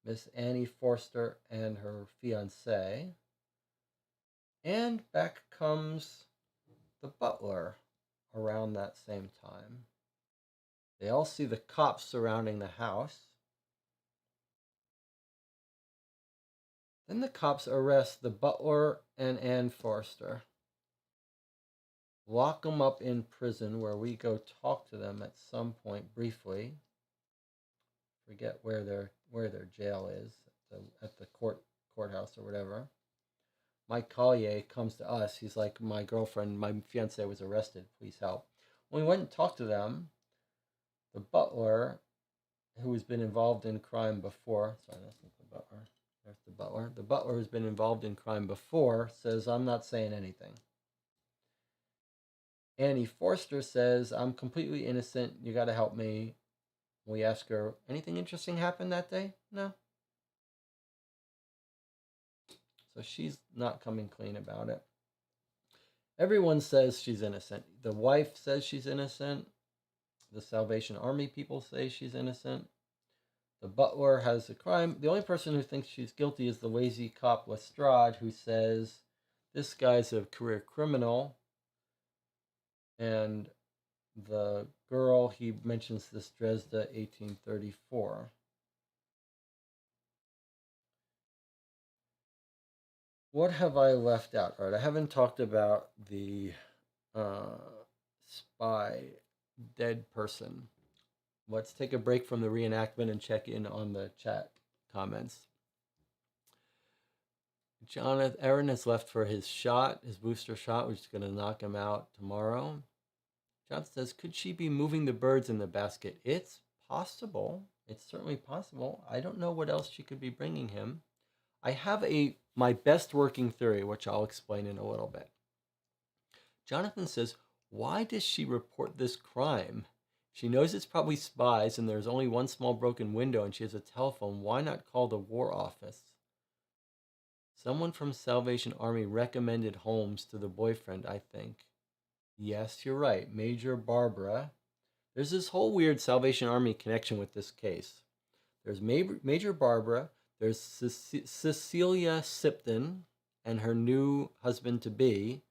Miss Annie Forster and her fiancé, and back comes the butler around that same time. They all see the cops surrounding the house. Then the cops arrest the butler and Ann Forster, lock them up in prison, where we go talk to them at some point briefly. Forget where their jail is, at the courthouse or whatever. Mike Collier comes to us. He's like, my girlfriend, my fiance was arrested. Please help. When we went and talked to them, the butler, who has been involved in crime before, sorry, that's not the butler. There's the butler. The butler who's been involved in crime before says, I'm not saying anything. Annie Forster says, I'm completely innocent. You got to help me. We ask her, anything interesting happened that day? No. So she's not coming clean about it. Everyone says she's innocent. The wife says she's innocent. The Salvation Army people say she's innocent. The butler has a crime. The only person who thinks she's guilty is the lazy cop Lestrade, who says this guy's a career criminal. And the girl, he mentions this Dresda 1834. What have I left out? All right, I haven't talked about the spy, dead person. Let's take a break from the reenactment and check in on the chat comments. Jonathan Aaron has left for his shot, his booster shot, which is going to knock him out tomorrow. Jonathan says, could she be moving the birds in the basket? It's possible. It's certainly possible. I don't know what else she could be bringing him. I have my best working theory, which I'll explain in a little bit. Jonathan says, why does she report this crime? She knows it's probably spies and there's only one small broken window and she has a telephone. Why not call the War Office? Someone from Salvation Army recommended Holmes to the boyfriend, I think. Yes, you're right. Major Barbara. There's this whole weird Salvation Army connection with this case. There's Major Barbara. There's Cecilia Sipton and her new husband-to-be.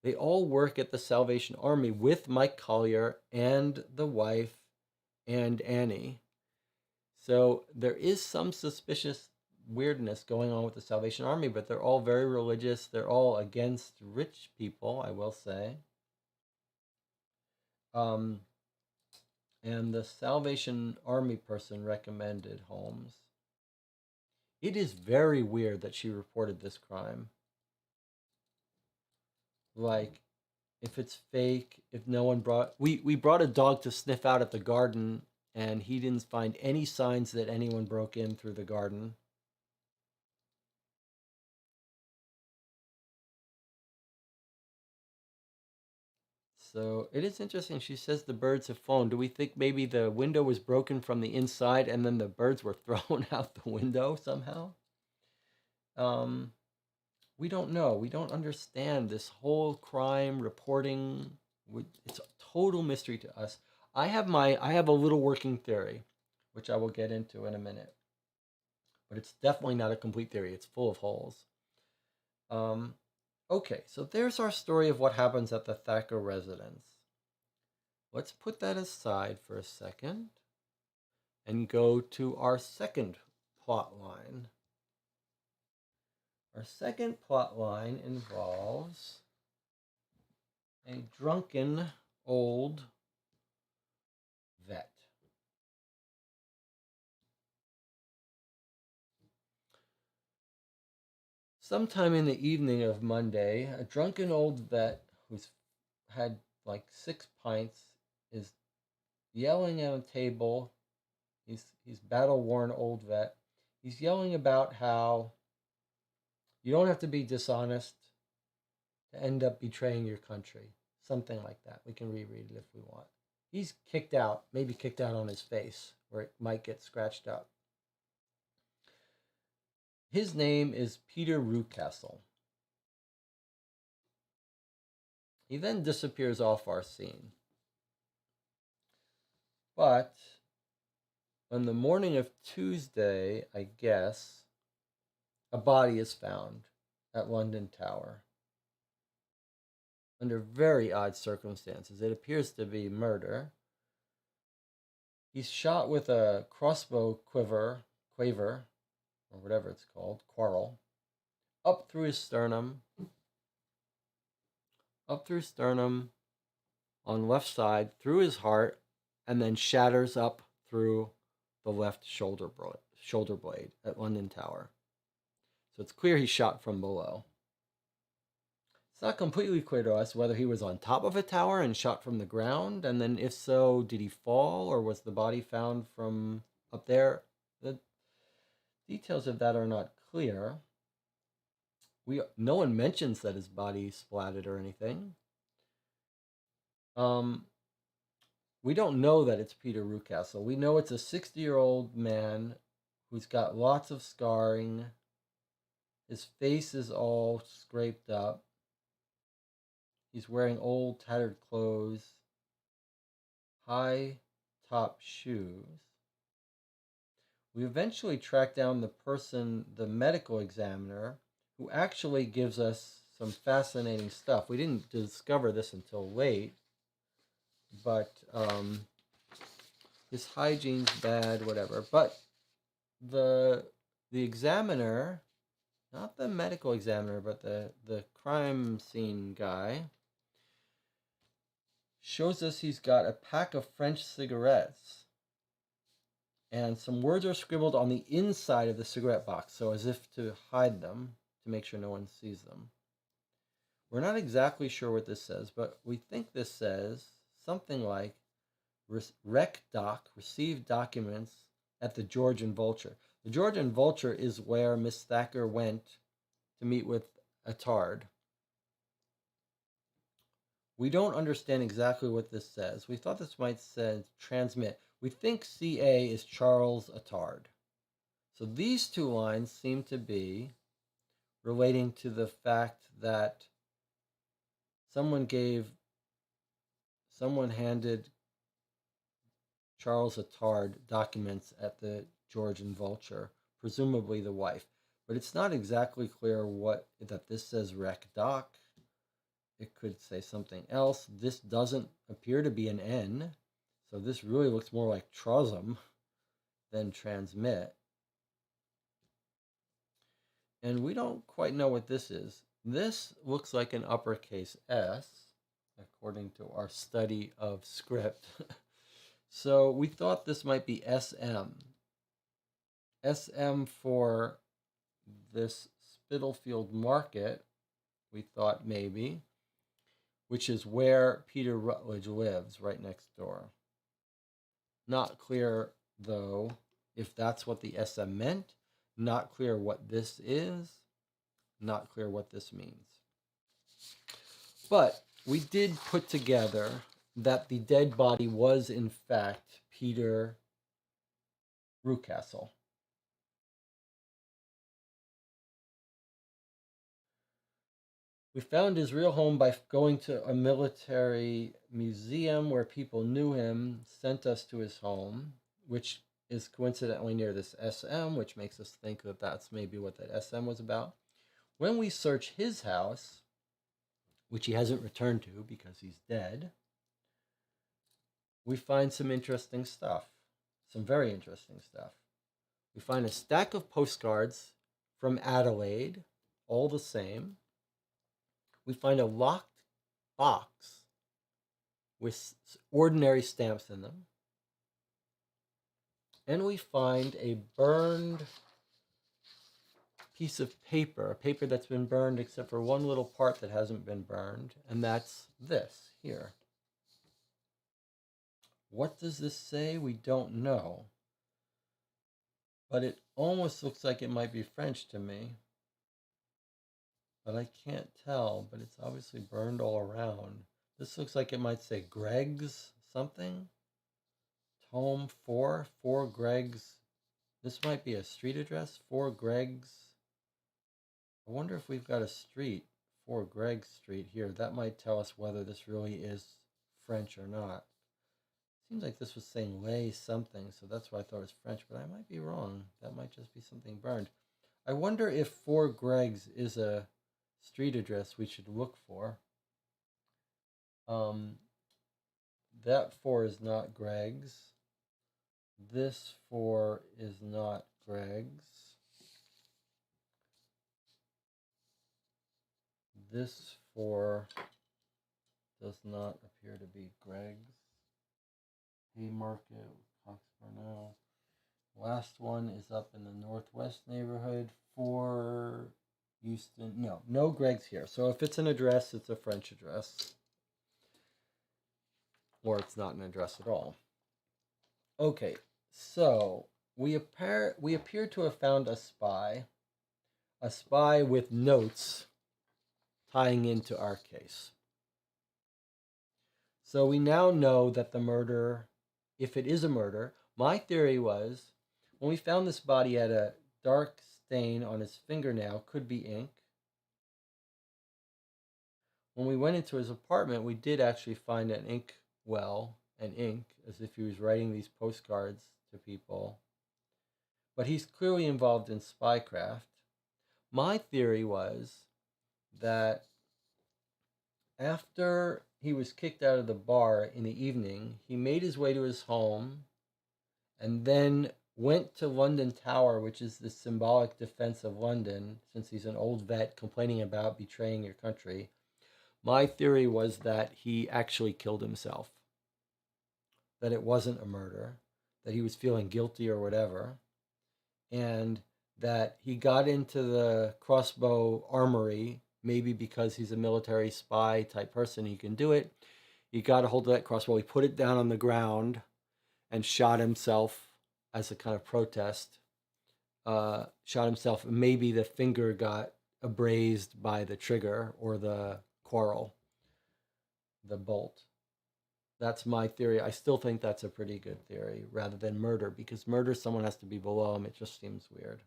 They all work at the Salvation Army with Mike Collier and the wife and Annie. So there is some suspicious weirdness going on with the Salvation Army, but they're all very religious. They're all against rich people, I will say. And the Salvation Army person recommended Holmes. It is very weird that she reported this crime. Like, if it's fake, if no one brought... We brought a dog to sniff out at the garden, and he didn't find any signs that anyone broke in through the garden. So it is interesting. She says the birds have flown. Do we think maybe the window was broken from the inside and then the birds were thrown out the window somehow? We don't know. We don't understand this whole crime reporting. It's a total mystery to us. I have a little working theory, which I will get into in a minute. But it's definitely not a complete theory. It's full of holes. Okay, so there's our story of what happens at the Thacker residence. Let's put that aside for a second and go to our second plot line. Our second plot line involves a drunken old vet. Sometime in the evening of Monday, a drunken old vet who's had like 6 pints is yelling at a table. He's battle-worn old vet. He's yelling about how you don't have to be dishonest to end up betraying your country. Something like that. We can reread it if we want. He's kicked out, maybe kicked out on his face, where it might get scratched up. His name is Peter Rucastle. He then disappears off our scene. But on the morning of Tuesday, I guess, a body is found at London Tower. Under very odd circumstances. It appears to be murder. He's shot with a crossbow quaver, or whatever it's called, quarrel, up through his sternum, on left side, through his heart, and then shatters up through the left shoulder blade at London Tower. So it's clear he's shot from below. It's not completely clear to us whether he was on top of a tower and shot from the ground, and then if so, did he fall, or was the body found from up there? The details of that are not clear. No one mentions that his body splatted or anything. We don't know that it's Peter Rucastle. We know it's a 60-year-old man who's got lots of scarring. His face is all scraped up. He's wearing old, tattered clothes, high-top shoes. We eventually track down the medical examiner, who actually gives us some fascinating stuff. We didn't discover this until late, but his hygiene's bad, whatever. But the examiner, not the medical examiner, but the crime scene guy, shows us he's got a pack of French cigarettes. And some words are scribbled on the inside of the cigarette box, so as if to hide them, to make sure no one sees them. We're not exactly sure what this says, but we think this says something like Rec Doc, received documents at the George and Vulture. The George and Vulture is where Miss Thacker went to meet with Attard. We don't understand exactly what this says. We thought this might say transmit. We think CA is Charles Attard. So these two lines seem to be relating to the fact that someone handed Charles Attard documents at the George and Vulture, presumably the wife. But it's not exactly clear that this says Rec Doc. It could say something else. This doesn't appear to be an N, so this really looks more like Trosm than transmit. And we don't quite know what this is. This looks like an uppercase S, according to our study of script. So we thought this might be SM. SM for this Spitalfield Market, we thought maybe, which is where Peter Rutledge lives, right next door. Not clear, though, if that's what the SM meant. Not clear what this is. Not clear what this means. But we did put together that the dead body was, in fact, Peter Rucastle. We found his real home by going to a military museum where people knew him, sent us to his home, which is coincidentally near this SM, which makes us think that that's maybe what that SM was about. When we search his house, which he hasn't returned to because he's dead, we find some interesting stuff, some very interesting stuff. We find a stack of postcards from Adelaide, all the same. We find a locked box with ordinary stamps in them. And we find a burned piece of paper, a paper that's been burned except for one little part that hasn't been burned, and that's this here. What does this say? We don't know. But it almost looks like it might be French to me. But I can't tell, but it's obviously burned all around. This looks like it might say Greg's something. Tome 4, 4 Greg's. This might be a street address, 4 Greg's. I wonder if we've got a street, 4 Greg's Street here. That might tell us whether this really is French or not. Seems like this was saying lay something, so that's why I thought it was French, but I might be wrong. That might just be something burned. I wonder if 4 Greg's is a street address we should look for. That 4 is not Greg's. This 4 is not Greg's. This 4 does not appear to be Greg's. Haymarket, Coxburnell. Last one is up in the Northwest neighborhood. 4 Houston. No Greg's here. So if it's an address, it's a French address. Or it's not an address at all. Okay, so we appear to have found a spy with notes tying into our case. So we now know that the murder, if it is a murder, my theory was when we found this body had a dark stain on his fingernail, could be ink. When we went into his apartment, we did actually find an ink well and ink, as if he was writing these postcards to people. But he's clearly involved in spycraft. My theory was that after he was kicked out of the bar in the evening, he made his way to his home and then went to London Tower, which is the symbolic defense of London, since he's an old vet complaining about betraying your country. My theory was that he actually killed himself, that it wasn't a murder, that he was feeling guilty or whatever, and that he got into the crossbow armory, maybe because he's a military spy type person, he can do it. He got a hold of that crossbow, he put it down on the ground and shot himself as a kind of protest. Shot himself, maybe the finger got abrased by the trigger or the quarrel, the bolt. That's my theory. I still think that's a pretty good theory rather than murder, because murder, someone has to be below him. It just seems weird.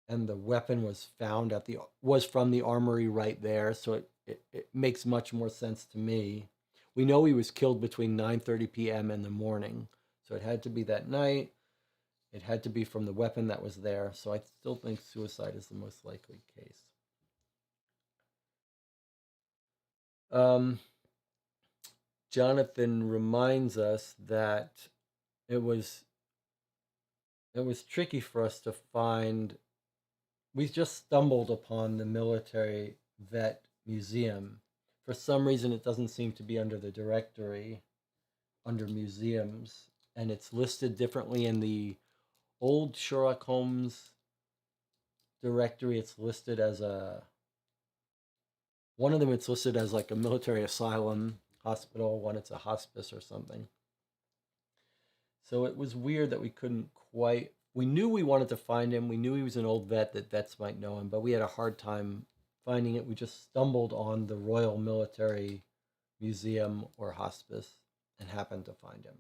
And the weapon was found was from the armory right there, so it makes much more sense to me. We know he was killed between 9:30 p.m. and the morning, so it had to be that night. It had to be from the weapon that was there, so I still think suicide is the most likely case. Jonathan reminds us that it was tricky for us to find. We just stumbled upon the military vet museum. For some reason, it doesn't seem to be under the directory, under museums, and it's listed differently in the old Sherlock Holmes directory. It's listed as one of them it's listed as like a military asylum hospital, one it's a hospice or something. So it was weird that we couldn't we knew we wanted to find him. We knew he was an old vet, that vets might know him, but we had a hard time finding it. We just stumbled on the Royal Military Museum or Hospice and happened to find him.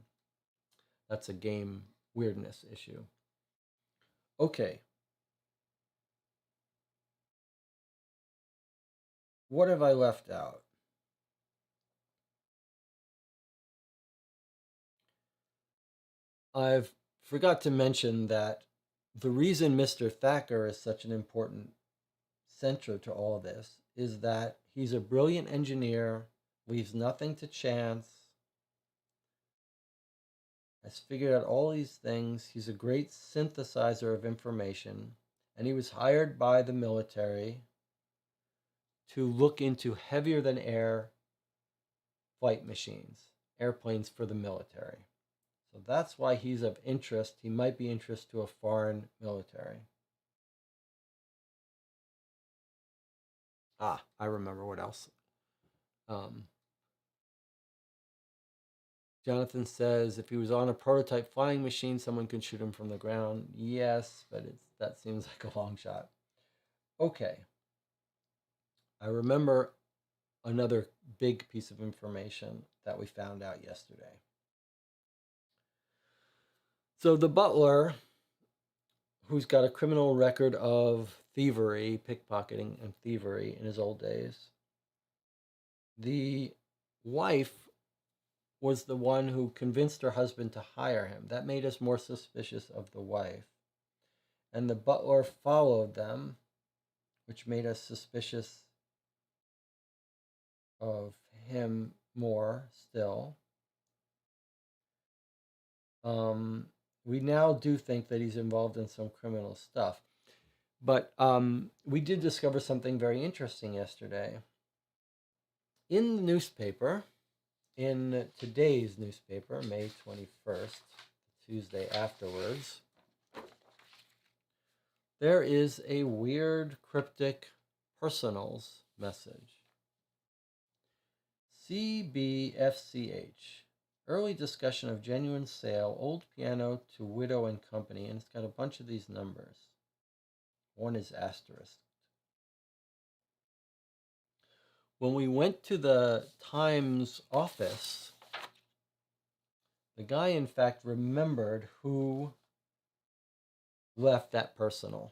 That's a game weirdness issue. Okay. What have I left out? I've forgot to mention that the reason Mr. Thacker is such an important center to all this is that he's a brilliant engineer, leaves nothing to chance, has figured out all these things. He's a great synthesizer of information, and he was hired by the military to look into heavier than air flight machines, airplanes for the military. So that's why he's of interest. He might be interest to a foreign military. I remember what else. Jonathan says if he was on a prototype flying machine, someone could shoot him from the ground. Yes, but that seems like a long shot. Okay. I remember another big piece of information that we found out yesterday. So the butler, who's got a criminal record of thievery, pickpocketing and thievery in his old days, the wife was the one who convinced her husband to hire him. That made us more suspicious of the wife. And the butler followed them, which made us suspicious of him more still. We now do think that he's involved in some criminal stuff. But we did discover something very interesting yesterday. In the newspaper, in today's newspaper, May 21st, Tuesday afterwards, there is a weird, cryptic personals message. CBFCH. Early discussion of genuine sale, old piano to Widow and Company, and it's got a bunch of these numbers. One is asterisk. When we went to the Times office, the guy, in fact, remembered who left that personal.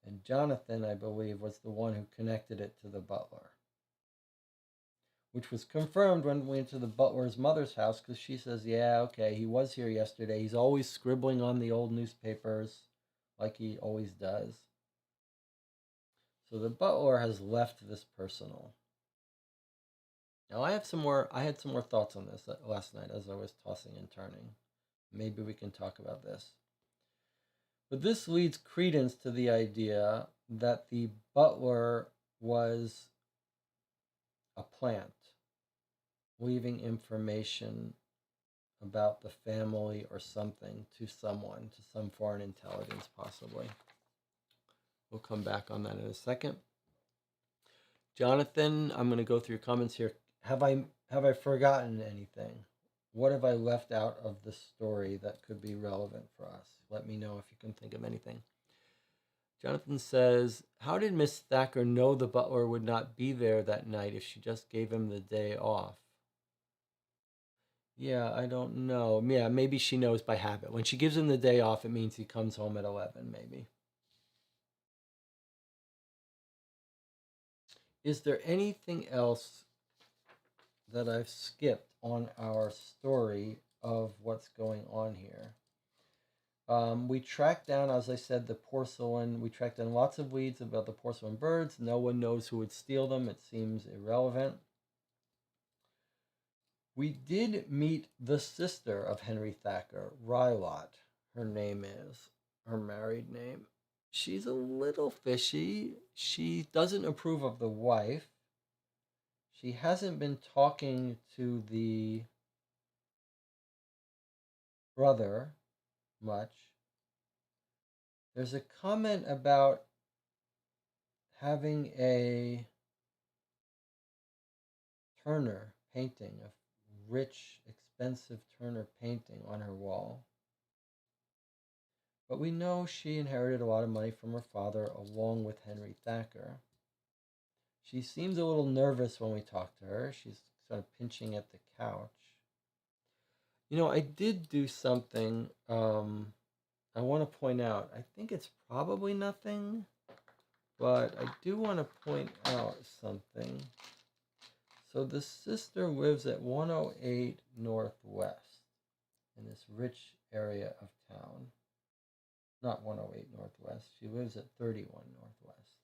And Jonathan, I believe, was the one who connected it to the butler, which was confirmed when we went to the butler's mother's house, because she says, yeah, okay, he was here yesterday. He's always scribbling on the old newspapers like he always does. So the butler has left this personal. Now I had some more thoughts on this last night as I was tossing and turning. Maybe we can talk about this. But this leads credence to the idea that the butler was a plant, leaving information about the family or something to someone, to some foreign intelligence possibly. We'll come back on that in a second. Jonathan, I'm going to go through your comments here. Have I forgotten anything? What have I left out of the story that could be relevant for us? Let me know if you can think of anything. Jonathan says, how did Miss Thacker know the butler would not be there that night if she just gave him the day off? Yeah, I don't know. Yeah, maybe she knows by habit. When she gives him the day off, it means he comes home at 11, maybe. Is there anything else that I've skipped on our story of what's going on here? We tracked down, as I said, the porcelain. We tracked down lots of leads about the porcelain birds. No one knows who would steal them. It seems irrelevant. We did meet the sister of Henry Thacker, Rylot. Her name is, her married name. She's a little fishy. She doesn't approve of the wife. She hasn't been talking to the brother much. There's a comment about having a Turner painting, a rich, expensive Turner painting on her wall. but we know she inherited a lot of money from her father along with Henry Thacker. She seems a little nervous when we talk to her. She's sort of pinching at the couch. You know, I did do something I want to point out. I think it's probably nothing, but I do want to point out something. So the sister lives at 108 Northwest in this rich area of town. Not 108 Northwest. She lives at 31 Northwest.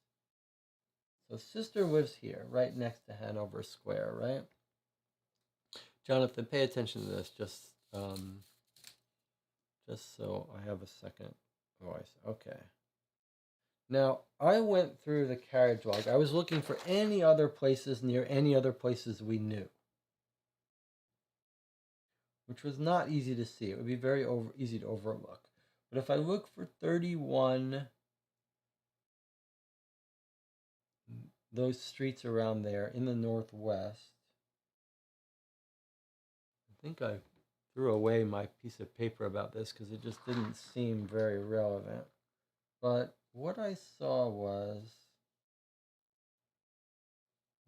So sister lives here, right next to Hanover Square, right? Jonathan, pay attention to this, just so I have a second voice. Okay. Now, I went through the carriage log. I was looking for any other places near any other places we knew, which was not easy to see. It would be very easy to overlook. But if I look for 31, those streets around there in the Northwest, I think I threw away my piece of paper about this because it just didn't seem very relevant. But what I saw was,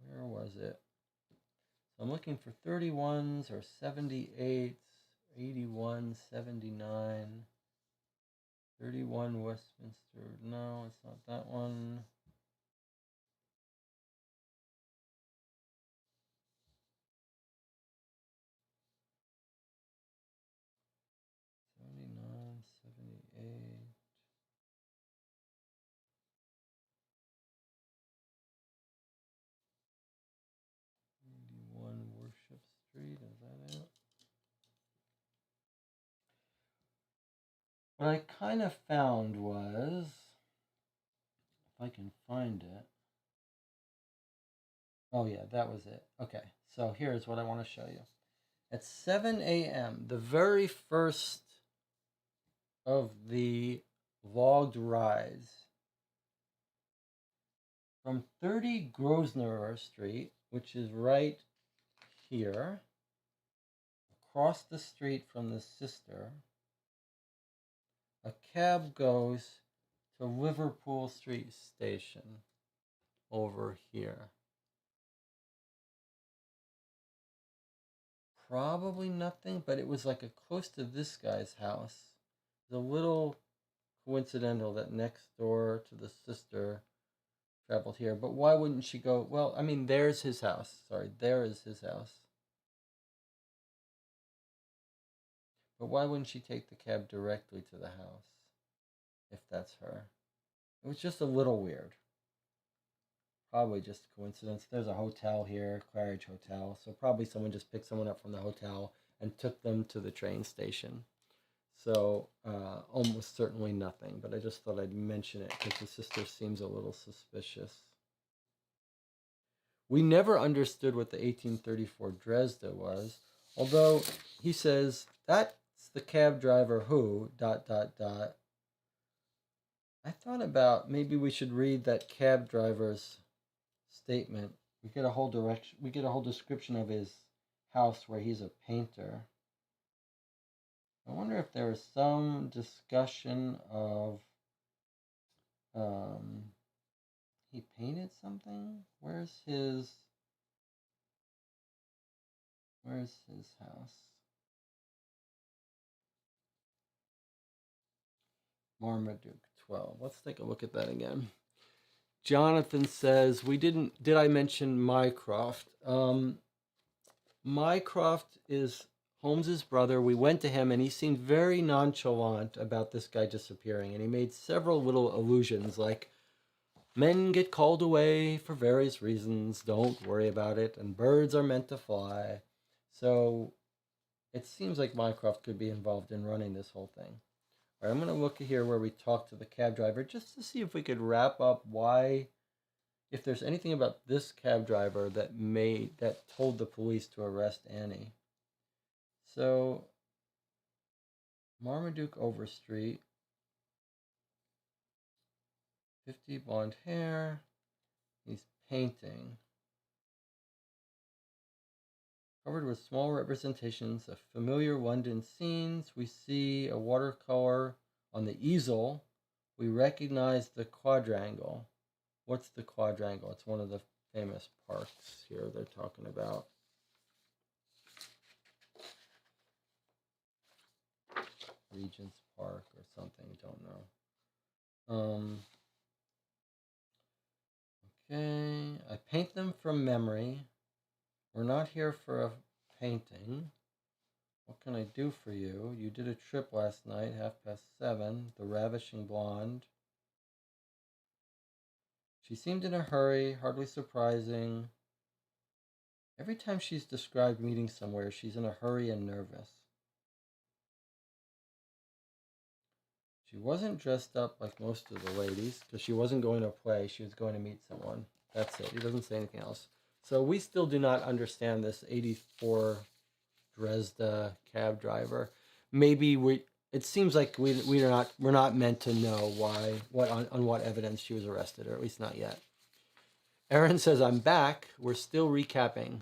where was it? So I'm looking for 31s or 78s, 81, 79, 31 Westminster. No, it's not that one. 79, 78. 81 Worship Street, is that it? What I kind of found was, if I can find it. Oh yeah, that was it. Okay, so here's what I want to show you. At 7 a.m., the very first of the logged rides from 30 Grosvenor Street, which is right here, across the street from the sister, a cab goes to Liverpool Street Station over here. Probably nothing, but it was like a close to this guy's house. It's a little coincidental that next door to the sister traveled here. But why wouldn't she go? Well, I mean, there's his house. Sorry, there is his house. But why wouldn't she take the cab directly to the house if that's her? It was just a little weird. Probably just a coincidence. There's a hotel here, Claridge Hotel. So probably someone just picked someone up from the hotel and took them to the train station. So almost certainly nothing. But I just thought I'd mention it because the sister seems a little suspicious. We never understood what the 1834 Dresda was, although he says that's the cab driver who ... I thought about maybe we should read that cab driver's statement. We get a whole description of his house where he's a painter. I wonder if there was some discussion of he painted something. Where's his house? Marmaduke 12. Let's take a look at that again. Jonathan says, did I mention Mycroft? Mycroft is Holmes's brother. We went to him and he seemed very nonchalant about this guy disappearing. And he made several little allusions like, men get called away for various reasons. Don't worry about it. And birds are meant to fly. So it seems like Mycroft could be involved in running this whole thing. All right, I'm going to look here where we talk to the cab driver just to see if we could wrap up if there's anything about this cab driver that told the police to arrest Annie. So, Marmaduke Overstreet, 50 blonde hair, he's painting. Covered with small representations of familiar London scenes, we see a watercolor On the easel, we recognize the quadrangle. What's the quadrangle? It's one of the famous parks here they're talking about. Regent's Park or something, don't know. Okay, I paint them from memory. We're not here for a painting. What can I do for you? You did a trip last night, 7:30. The ravishing blonde. She seemed in a hurry, hardly surprising. Every time she's described meeting somewhere, she's in a hurry and nervous. She wasn't dressed up like most of the ladies, because she wasn't going to a play. She was going to meet someone. That's it. He doesn't say anything else. So we still do not understand this 84 Dresda cab driver. Maybe it seems like we're not meant to know on what evidence she was arrested, or at least not yet. Aaron says, I'm back. We're still recapping.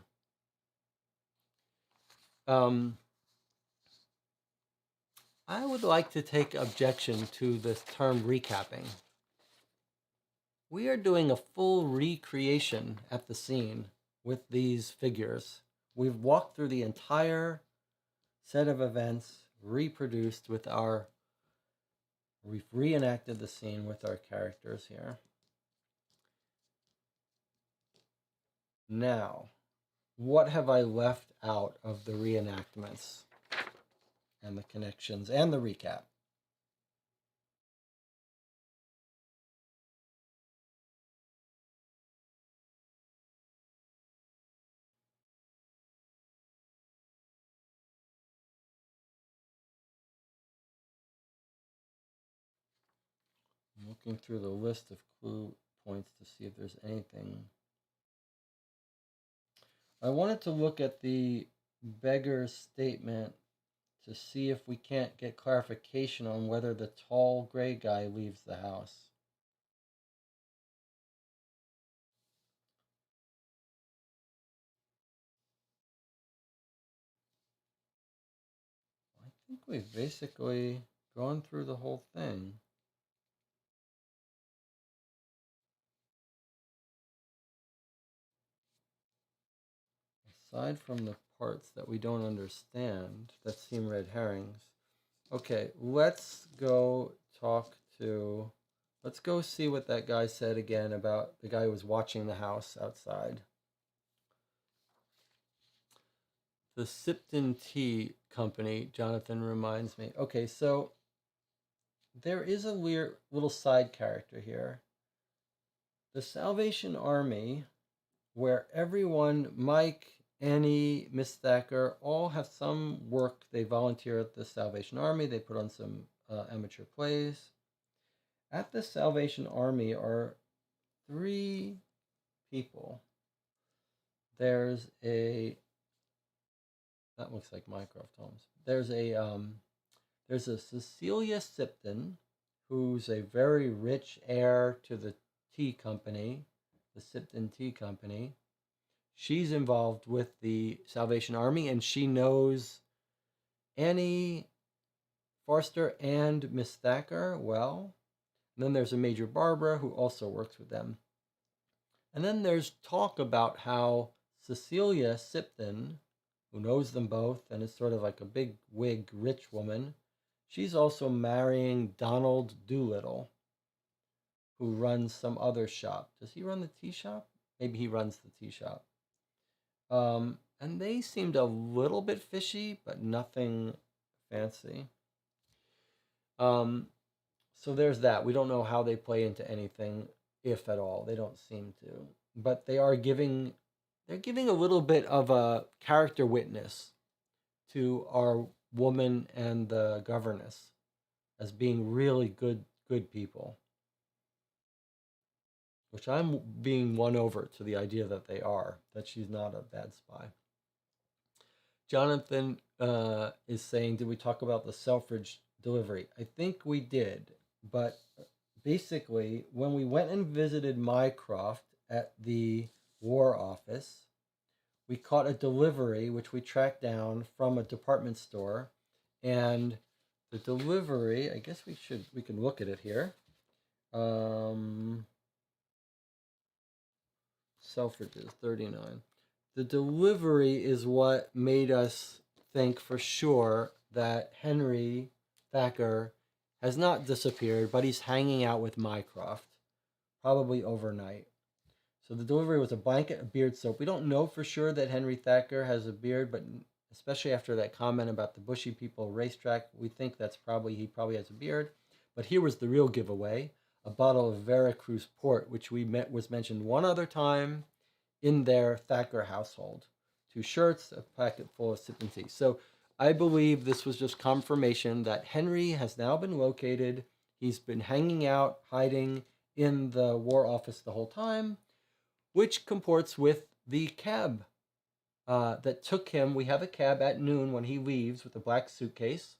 I would like to take objection to this term recapping. We are doing a full recreation at the scene with these figures. We've walked through the entire set of events, reproduced with we've reenacted the scene with our characters here. Now, what have I left out of the reenactments and the connections and the recap? I'm looking through the list of clue points to see if there's anything. I wanted to look at the beggar's statement to see if we can't get clarification on whether the tall gray guy leaves the house. I think we've basically gone through the whole thing. Aside from the parts that we don't understand, that seem red herrings. Okay, let's go see what that guy said again about the guy who was watching the house outside. The Sipton Tea Company, Jonathan reminds me. Okay, so there is a weird little side character here. The Salvation Army, where everyone, Mike, Annie, Miss Thacker, all have some work. They volunteer at the Salvation Army. They put on some amateur plays. At the Salvation Army are 3 people. That looks like Mycroft Holmes. There's a Cecilia Sipton, who's a very rich heir to the tea company, the Sipton Tea Company. She's involved with the Salvation Army, and she knows Annie Forster and Miss Thacker well. And then there's a Major Barbara who also works with them. And then there's talk about how Cecilia Sipton, who knows them both and is sort of like a big wig rich woman, she's also marrying Donald Doolittle, who runs some other shop. Does he run the tea shop? Maybe he runs the tea shop. And they seemed a little bit fishy, but nothing fancy. So there's that. We don't know how they play into anything, if at all. They don't seem to. But they're giving a little bit of a character witness to our woman and the governess as being really good people. Which I'm being won over to the idea that they are, that she's not a bad spy. Jonathan is saying, did we talk about the Selfridge delivery? I think we did, but basically, when we went and visited Mycroft at the War Office, we caught a delivery, which we tracked down from a department store, and The delivery, I guess we can look at it here. Selfridges, 39. The delivery is what made us think for sure that Henry Thacker has not disappeared, but he's hanging out with Mycroft, probably overnight. So the delivery was a blanket of beard soap. We don't know for sure that Henry Thacker has a beard, but especially after that comment about the bushy people racetrack, we think he probably has a beard. But here was the real giveaway: a bottle of Veracruz port, which was mentioned one other time in their Thacker household. 2 shirts, a packet full of sip and tea. So I believe this was just confirmation that Henry has now been located. He's been hanging out, hiding in the War Office the whole time, which comports with the cab that took him. We have a cab at noon when he leaves with a black suitcase,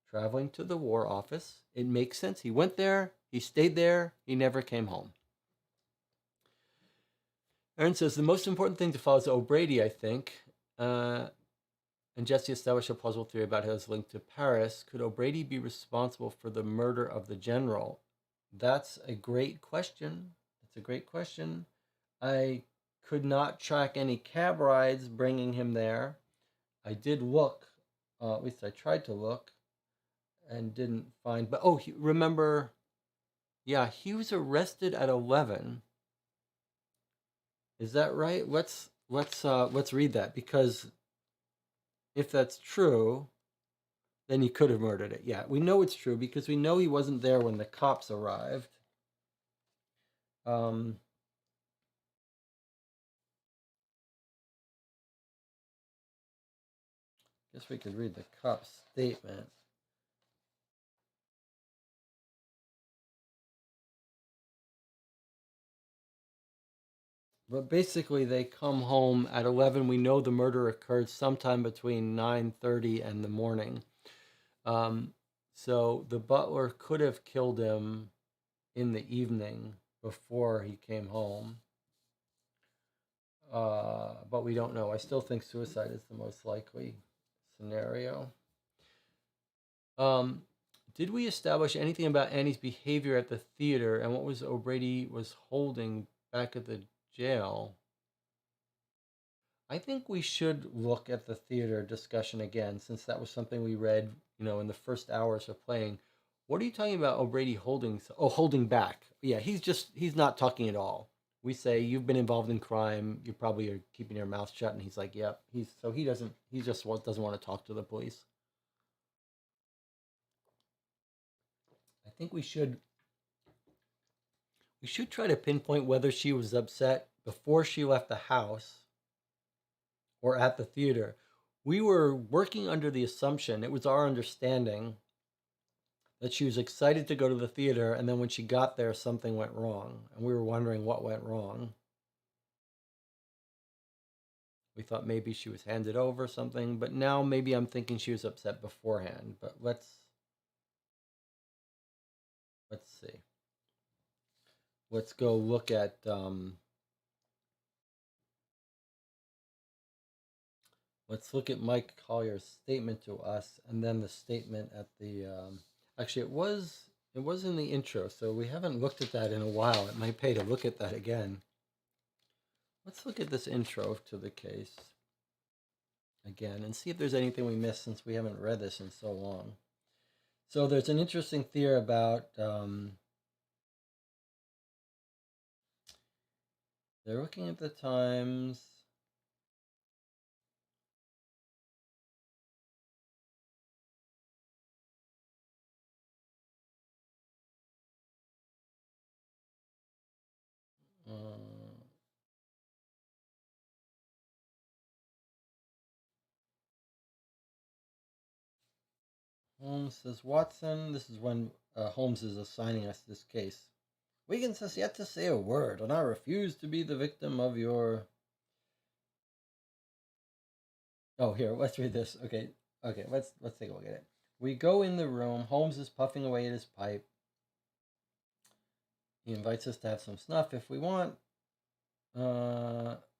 traveling to the War Office. It makes sense. He went there, he stayed there, he never came home. Aaron says, the most important thing to follow is O'Brady, I think. And Jesse established a plausible theory about his link to Paris. Could O'Brady be responsible for the murder of the general? That's a great question. It's a great question. I could not track any cab rides bringing him there. I did look, at least I tried to look, and didn't find. But remember, yeah, he was arrested at 11. Is that right? Let's read that, because if that's true, then he could have murdered it. Yeah, we know it's true because we know he wasn't there when the cops arrived. Guess we could read the cop's statement. But basically, they come home at 11. We know the murder occurred sometime between 9:30 and the morning. So the butler could have killed him in the evening before he came home. But we don't know. I still think suicide is the most likely scenario. Did we establish anything about Annie's behavior at the theater and what was O'Brady was holding back at the jail? I think we should look at the theater discussion again, since that was something we read, in the first hours of playing. What are you talking about O'Brady holding? Oh, holding back. Yeah, he's not talking at all. We say, you've been involved in crime. You probably are keeping your mouth shut. And he's like, yep. He just doesn't want to talk to the police. I think we should try to pinpoint whether she was upset before she left the house or at the theater. We were working under the assumption, it was our understanding, that she was excited to go to the theater, and then when she got there, something went wrong, and we were wondering what went wrong. We thought maybe she was handed over something, but now maybe I'm thinking she was upset beforehand. But let's see. Let's go look at let's look at Mike Collier's statement to us, and then the statement at the. Actually, it was in the intro, so we haven't looked at that in a while. It might pay to look at that again. Let's look at this intro to the case again and see if there's anything we missed, since we haven't read this in so long. So there's an interesting theory about they're looking at the times. Holmes says, Watson, this is when Holmes is assigning us this case. Wiggins has yet to say a word, and I refuse to be the victim of your... Oh, here, let's read this. Okay, let's take a look at it. We go in the room. Holmes is puffing away at his pipe. He invites us to have some snuff if we want.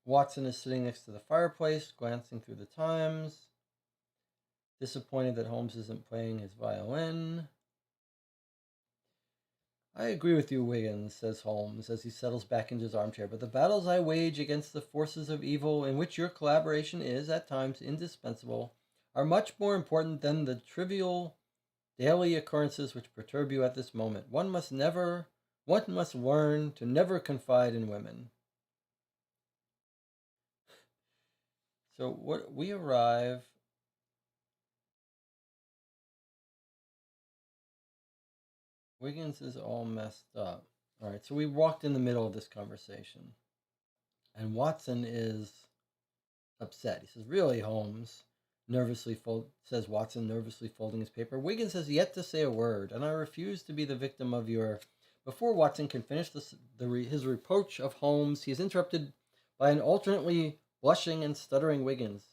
Watson is sitting next to the fireplace, glancing through the Times. Disappointed that Holmes isn't playing his violin. I agree with you, Wiggins, says Holmes as he settles back into his armchair, but the battles I wage against the forces of evil, in which your collaboration is, at times, indispensable, are much more important than the trivial daily occurrences which perturb you at this moment. One must learn to never confide in women. So what we arrive... Wiggins is all messed up. All right, so we walked in the middle of this conversation. And Watson is upset. He says, really, Holmes? Says Watson, nervously folding his paper. Wiggins has yet to say a word, and I refuse to be the victim of your... Before Watson can finish his reproach of Holmes, he is interrupted by an alternately blushing and stuttering Wiggins.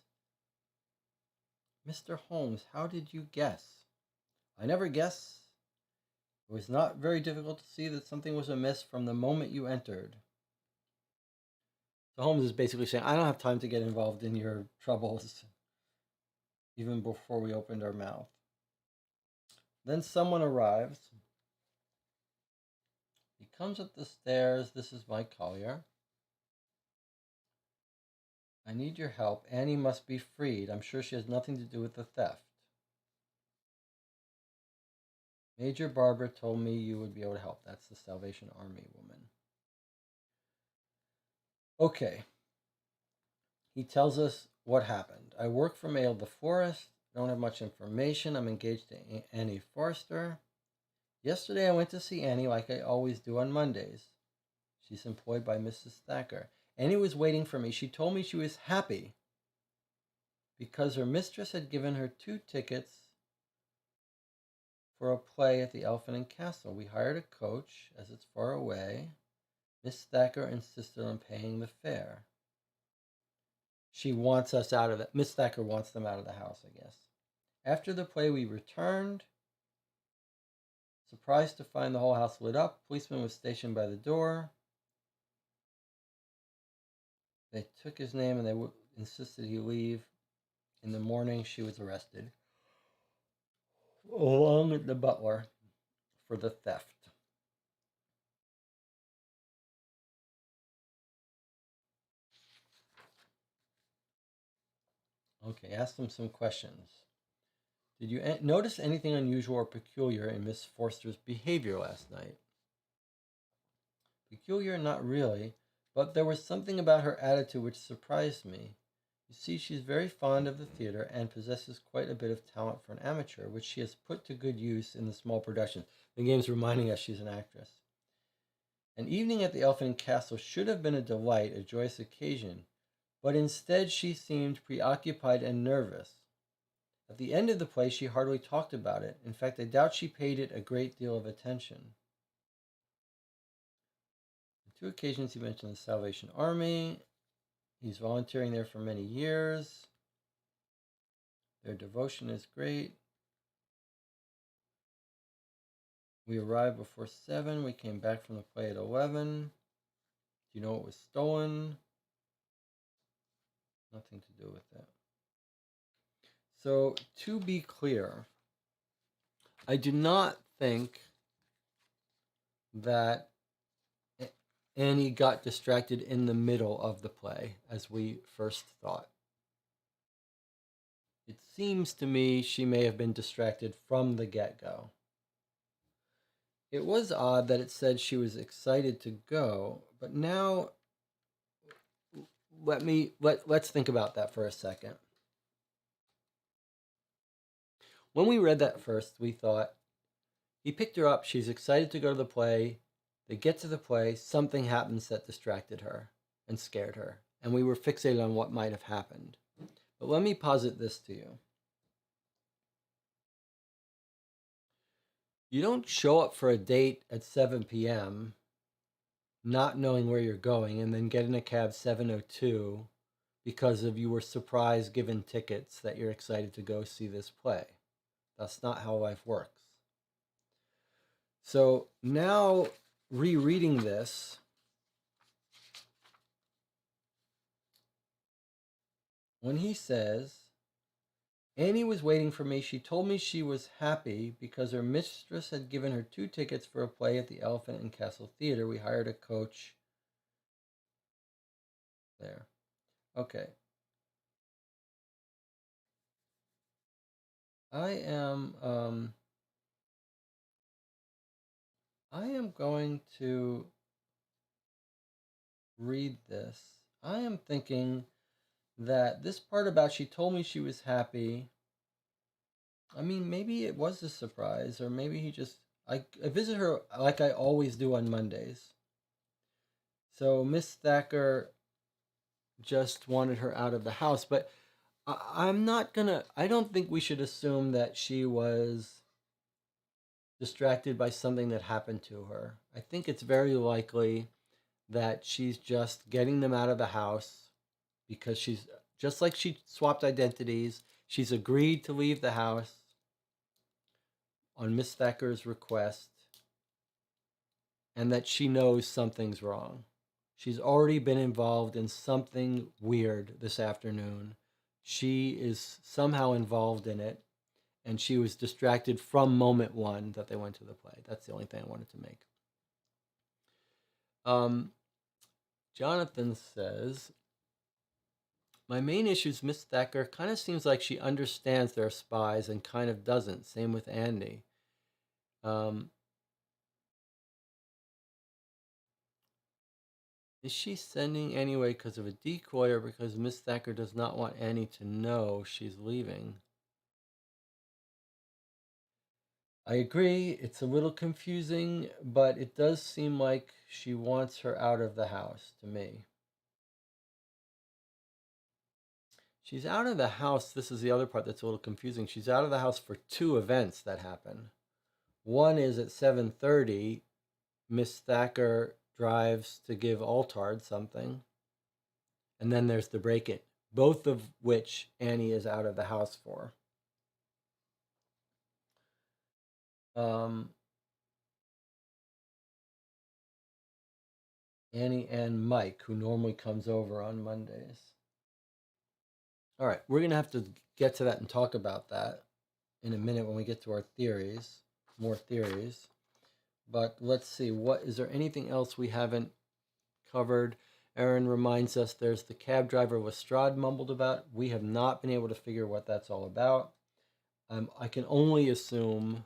Mr. Holmes, how did you guess? I never guess. It was not very difficult to see that something was amiss from the moment you entered. So Holmes is basically saying, I don't have time to get involved in your troubles, even before we opened our mouth. Then someone arrives. He comes up the stairs. This is Mike Collier. I need your help. Annie must be freed. I'm sure she has nothing to do with the theft. Major Barbara told me you would be able to help. That's the Salvation Army woman. Okay. He tells us what happened. I work for Mail the Forest. Don't have much information. I'm engaged to Annie Forster. Yesterday I went to see Annie like I always do on Mondays. She's employed by Mrs. Thacker. Annie was waiting for me. She told me she was happy because her mistress had given her 2 tickets for a play at the Elephant and Castle. We hired a coach, as it's far away. Miss Thacker insisted on paying the fare. She wants us out of it. Miss Thacker wants them out of the house, I guess. After the play, we returned. Surprised to find the whole house lit up. Policeman was stationed by the door. They took his name and they insisted he leave. In the morning, she was arrested, along with the butler, for the theft. Okay, ask them some questions. Did you notice anything unusual or peculiar in Miss Forster's behavior last night? Peculiar, not really, but there was something about her attitude which surprised me. You see, she's very fond of the theater and possesses quite a bit of talent for an amateur, which she has put to good use in the small productions. The game's reminding us she's an actress. An evening at the Elephant Castle should have been a delight, a joyous occasion, but instead she seemed preoccupied and nervous. At the end of the play, she hardly talked about it. In fact, I doubt she paid it a great deal of attention. On 2 occasions, he mentioned the Salvation Army. He's volunteering there for many years. Their devotion is great. We arrived before 7. We came back from the play at 11. Do you know what was stolen? Nothing to do with that. So, to be clear, I do not think that Annie got distracted in the middle of the play, as we first thought. It seems to me she may have been distracted from the get-go. It was odd that it said she was excited to go, but now let's think about that for a second. When we read that first, we thought, he picked her up, she's excited to go to the play, they get to the play, something happens that distracted her and scared her, and we were fixated on what might have happened. But let me posit this to you. You don't show up for a date at 7 p.m. not knowing where you're going and then get in a cab 7:02 because of you were surprised given tickets that you're excited to go see this play. That's not how life works. So now, rereading this, when he says, Annie was waiting for me. She told me she was happy because her mistress had given her 2 tickets for a play at the Elephant and Castle Theater. We hired a coach there. Okay. I am going to read this. I am thinking that this part about she told me she was happy, I mean, maybe it was a surprise, or maybe he just. I visit her like I always do on Mondays. So Miss Thacker just wanted her out of the house, but I'm not gonna. I don't think we should assume that she was distracted by something that happened to her. I think it's very likely that she's just getting them out of the house because she's just like she swapped identities. She's agreed to leave the house on Miss Thacker's request, and that she knows something's wrong. She's already been involved in something weird this afternoon. She is somehow involved in it, and she was distracted from moment one that they went to the play. That's the only thing I wanted to make. Jonathan says, my main issue is Miss Thacker kind of seems like she understands they're spies and kind of doesn't. Same with Andy. Is she sending anyway because of a decoy or because Miss Thacker does not want Annie to know she's leaving? I agree, it's a little confusing, but it does seem like she wants her out of the house to me. She's out of the house. This is the other part that's a little confusing. She's out of the house for 2 events that happen. One is at 7:30, Miss Thacker drives to give Altard something. And then there's the break-in, both of which Annie is out of the house for. Annie and Mike, who normally comes over on Mondays. All right, we're going to have to get to that and talk about that in a minute when we get to our theories, more theories. But let's see, what is there anything else we haven't covered? Aaron reminds us there's the cab driver Lestrade mumbled about. We have not been able to figure what that's all about. I can only assume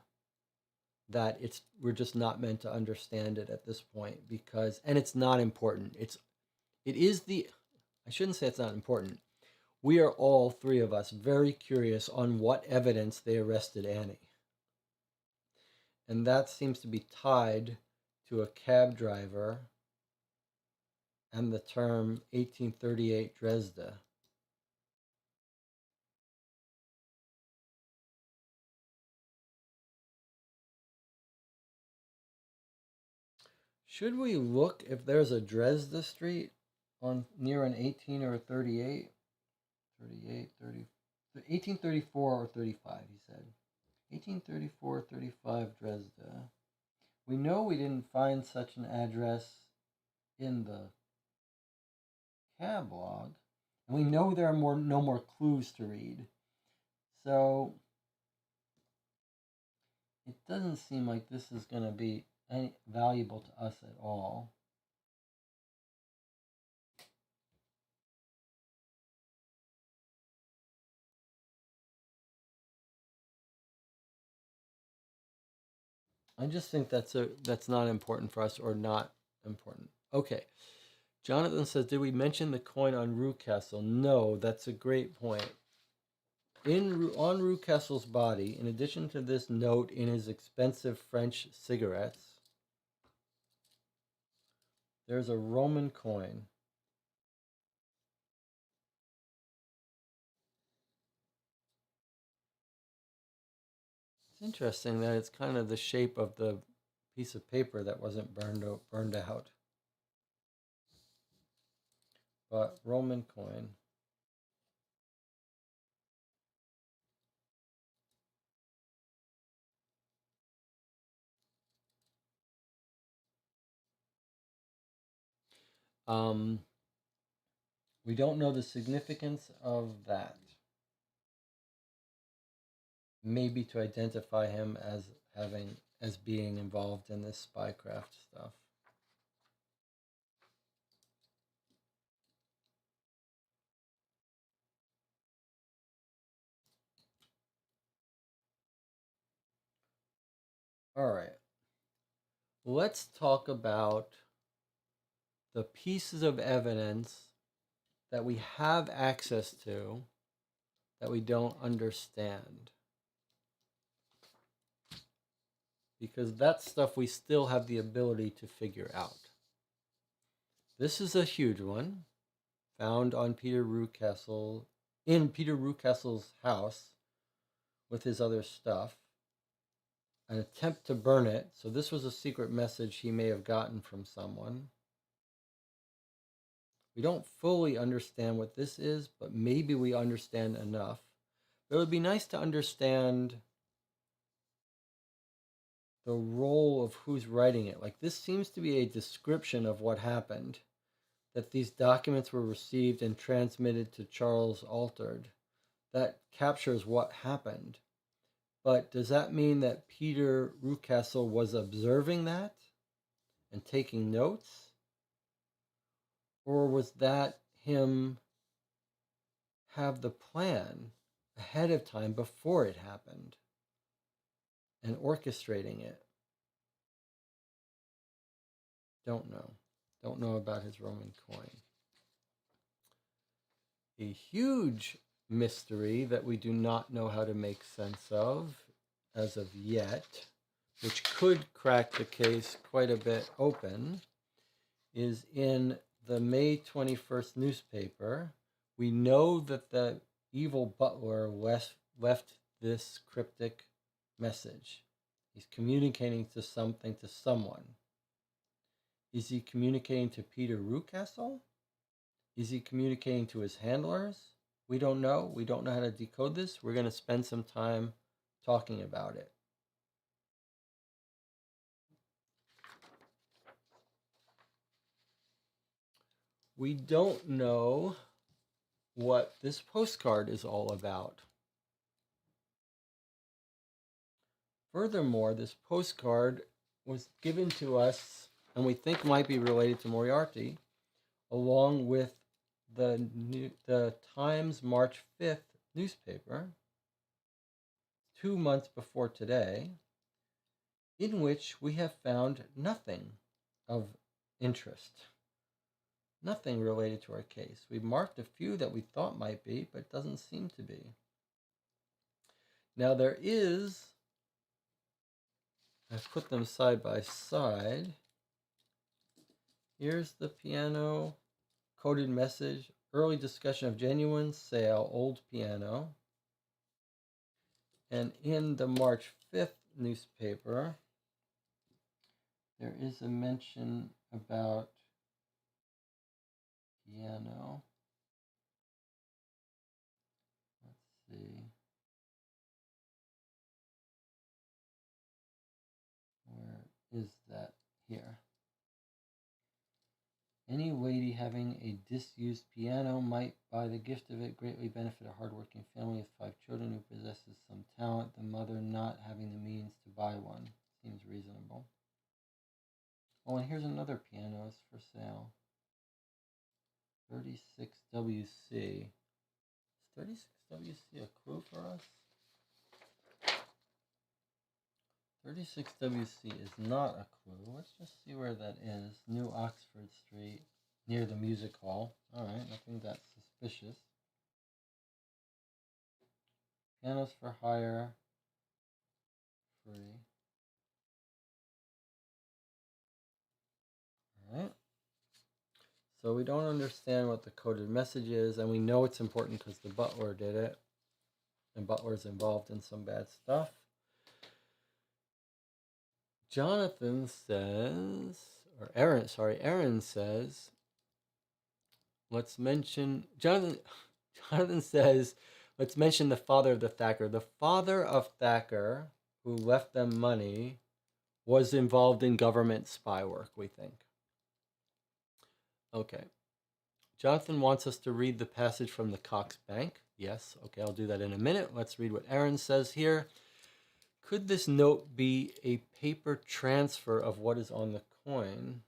that we're just not meant to understand it at this point because, and it's not important. It is the, I shouldn't say it's not important. We are all 3 of us very curious on what evidence they arrested Annie. And that seems to be tied to a cab driver and the term 1838 Dresda. Should we look if there's a Dresda Street on near an 18 or a 38? 38, 30, 1834 or 35, he said. 1834, 35 Dresda. We know we didn't find such an address in the cab log, and we know there are no more clues to read. So it doesn't seem like this is going to be any valuable to us at all. I just think that's not important for us or not important. Okay. Jonathan says, did we mention the coin on Rucastle? No, that's a great point. On Rucastle's body, in addition to this note in his expensive French cigarettes, there's a Roman coin. It's interesting that it's kind of the shape of the piece of paper that wasn't burned out. But Roman coin. We don't know the significance of that. maybe to identify him as being involved in this spycraft stuff. All right. Let's talk about the pieces of evidence that we have access to that we don't understand. Because that stuff we still have the ability to figure out. This is a huge one, found on in Peter Rucastle's house with his other stuff. An attempt to burn it. So this was a secret message he may have gotten from someone. We don't fully understand what this is, but maybe we understand enough. It would be nice to understand the role of who's writing it. Like, this seems to be a description of what happened, that these documents were received and transmitted to Charles Altered. That captures what happened. But does that mean that Peter Rucastle was observing that and taking notes? Or was that him have the plan ahead of time before it happened and orchestrating it? Don't know. Don't know about his Roman coin. A huge mystery that we do not know how to make sense of as of yet, which could crack the case quite a bit open, is in the May 21st newspaper. We know that the evil butler left this cryptic message. He's communicating to someone. Is he communicating to Peter Rucastle? Is he communicating to his handlers? We don't know. We don't know how to decode this. We're going to spend some time talking about it. We don't know what this postcard is all about. Furthermore, this postcard was given to us, and we think might be related to Moriarty, along with the Times March 5th newspaper, 2 months before today, in which we have found nothing of interest. Nothing related to our case. We've marked a few that we thought might be, but it doesn't seem to be. Now there is, I've put them side by side. Here's the piano coded message, early discussion of genuine sale, old piano. And in the March 5th newspaper, there is a mention about piano. Let's see. Where is that? Here. Any lady having a disused piano might, by the gift of it, greatly benefit a hardworking family with 5 children who possesses some talent, the mother not having the means to buy one. Seems reasonable. Oh, and here's another piano. It's for sale. 36WC. Is 36WC a clue for us? 36WC is not a clue. Let's just see where that is. New Oxford Street, near the music hall. Alright, nothing that suspicious. Pianos for hire. Free. Alright. So we don't understand what the coded message is, and we know it's important because the butler did it. And Butler's involved in some bad stuff. Jonathan says, or Aaron says, let's mention, Jonathan says, let's mention the father of the Thacker. The father of Thacker, who left them money, was involved in government spy work, we think. Okay. Jonathan wants us to read the passage from the Cox Bank. Yes, okay, I'll do that in a minute. Let's read what Aaron says here. Could this note be a paper transfer of what is on the coin?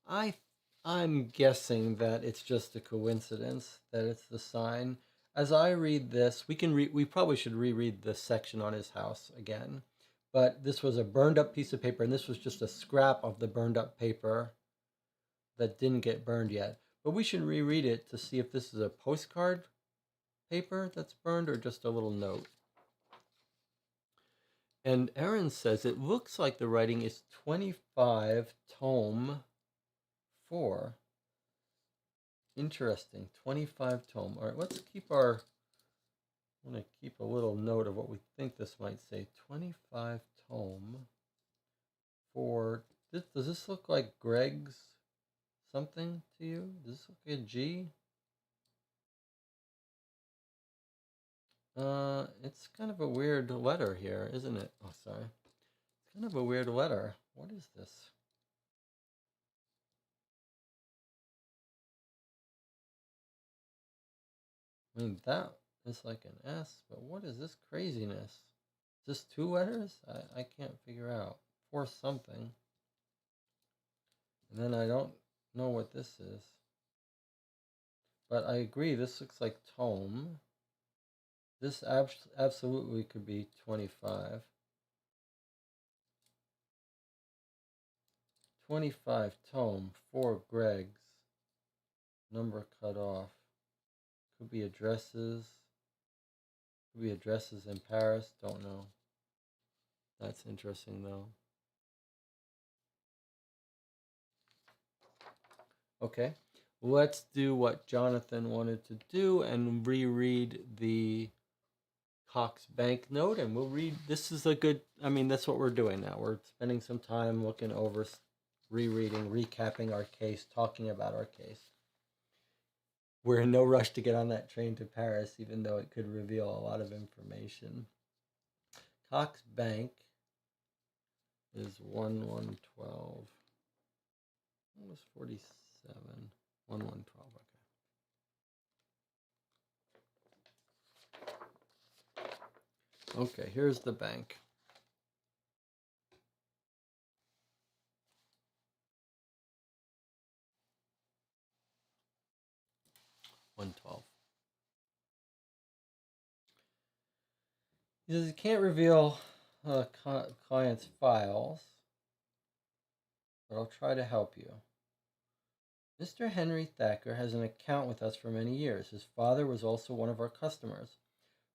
I'm guessing that it's just a coincidence that it's the sign. As I read this, we probably should reread the section on his house again. But this was a burned up piece of paper, and this was just a scrap of the burned up paper that didn't get burned yet. But we should reread it to see if this is a postcard paper that's burned or just a little note. And Aaron says it looks like the writing is 25 tome 4. Interesting. 25 tome. All right, let's keep our... I'm going to keep a little note of what we think this might say. 25 tome 4. Does this look like Greg's something to you? Does this look like a G? It's kind of a weird letter here, isn't it? Oh, sorry. It's kind of a weird letter. What is this? I mean, that is like an S, but what is this craziness? Is this 2 letters? I can't figure out. For something. And then I don't know what this is. But I agree, this looks like tome. This absolutely could be 25. 25 tome, 4 Greg's. Number cut off. Could be addresses. Could be addresses in Paris. Don't know. That's interesting though. Okay. Let's do what Jonathan wanted to do and reread the Cox Bank note, and we'll read. This is a good, I mean, that's what we're doing now. We're spending some time looking over, rereading, recapping our case, talking about our case. We're in no rush to get on that train to Paris, even though it could reveal a lot of information. Cox Bank is 1112. It was 47. 1112, okay. Okay, here's the bank. $112. He says he can't reveal client's files, but I'll try to help you. Mr. Henry Thacker has an account with us for many years. His father was also one of our customers.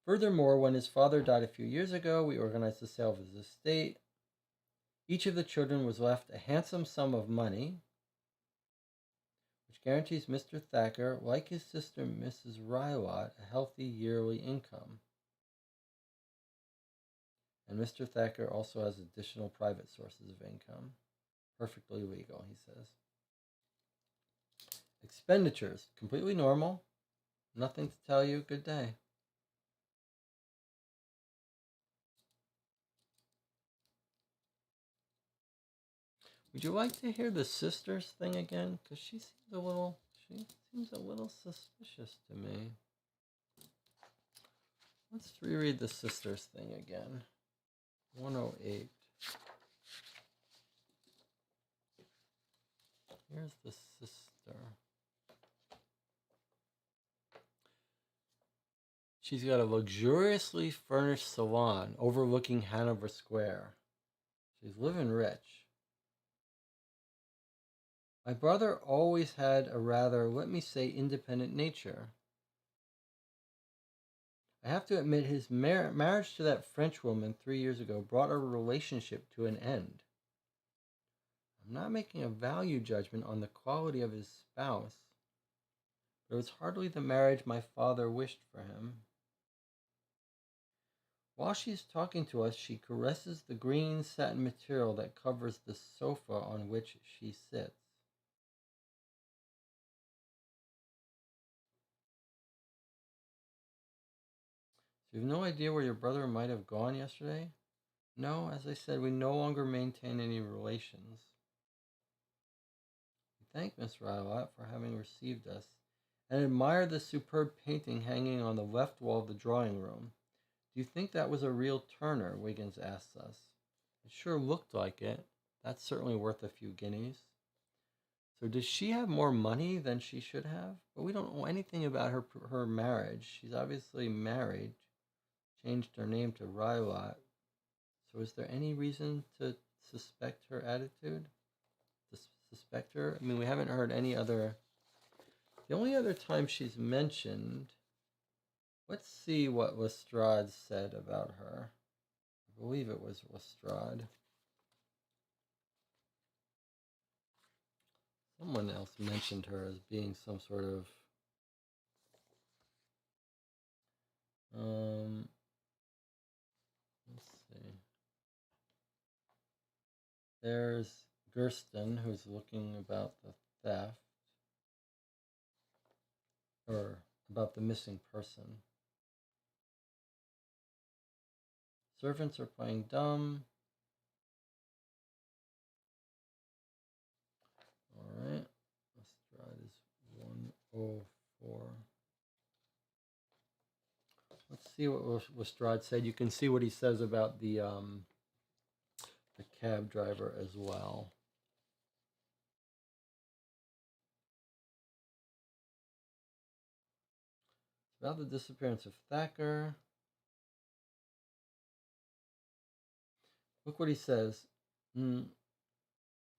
Furthermore, when his father died a few years ago, we organized the sale of his estate. Each of the children was left a handsome sum of money, which guarantees Mr. Thacker, like his sister Mrs. Rylott, a healthy yearly income. And Mr. Thacker also has additional private sources of income. Perfectly legal, he says. Expenditures, completely normal. Nothing to tell you. Good day. Would you like to hear the sisters thing again? Because she seems a little suspicious to me. Let's reread the sisters thing again. 108. Here's the sister. She's got a luxuriously furnished salon overlooking Hanover Square. She's living rich. My brother always had a rather, let me say, independent nature. I have to admit his marriage to that French woman 3 years ago brought our relationship to an end. I'm not making a value judgment on the quality of his spouse, but it was hardly the marriage my father wished for him. While she's talking to us, she caresses the green satin material that covers the sofa on which she sits. So you have no idea where your brother might have gone yesterday? No, as I said, we no longer maintain any relations. He thank Miss Rylott for having received us, and admire the superb painting hanging on the left wall of the drawing room. Do you think that was a real Turner? Wiggins asks us. It sure looked like it. That's certainly worth a few guineas. So does she have more money than she should have? But we don't know anything about her marriage. She's obviously married, changed her name to Rylott. So is there any reason to suspect her attitude? To suspect her? I mean, we haven't heard any other... The only other time she's mentioned... Let's see what Lestrade said about her. I believe it was Lestrade. Someone else mentioned her as being some sort of... let's see. There's Gersten, who's looking about the theft, or about the missing person. Servants are playing dumb. All right. Lestrade is 104. Let's see what Lestrade said. You can see what he says about the cab driver as well. About the disappearance of Thacker. Look what he says.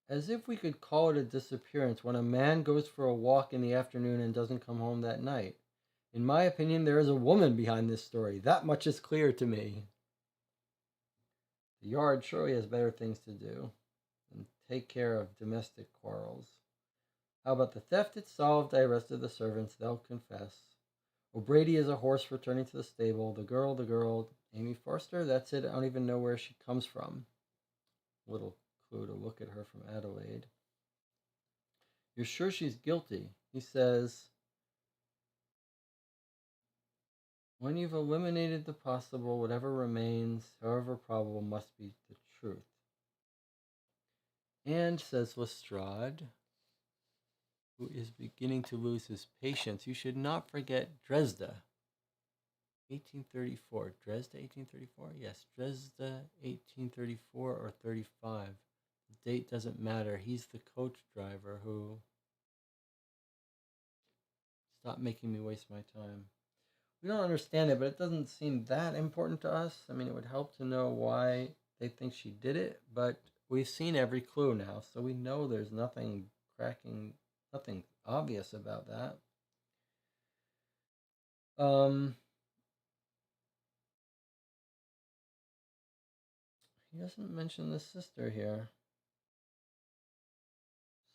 As if we could call it a disappearance when a man goes for a walk in the afternoon and doesn't come home that night. In my opinion, there is a woman behind this story. That much is clear to me. The yard surely has better things to do than take care of domestic quarrels. How about the theft? It's solved. I arrested the servants. They'll confess. O'Brady is a horse returning to the stable. The girl, Amy Forster. That's it. I don't even know where she comes from. Little clue to look at her from Adelaide. You're sure she's guilty? He says, when you've eliminated the possible, whatever remains, however probable, must be the truth. And, says Lestrade, who is beginning to lose his patience, you should not forget Dresda. 1834. Dresda, 1834? Yes, Dresda, 1834 or 35. The date doesn't matter. He's the coach driver who... Stop making me waste my time. We don't understand it, but it doesn't seem that important to us. I mean, it would help to know why they think she did it, but we've seen every clue now, so we know there's nothing cracking, nothing obvious about that. He doesn't mention the sister here.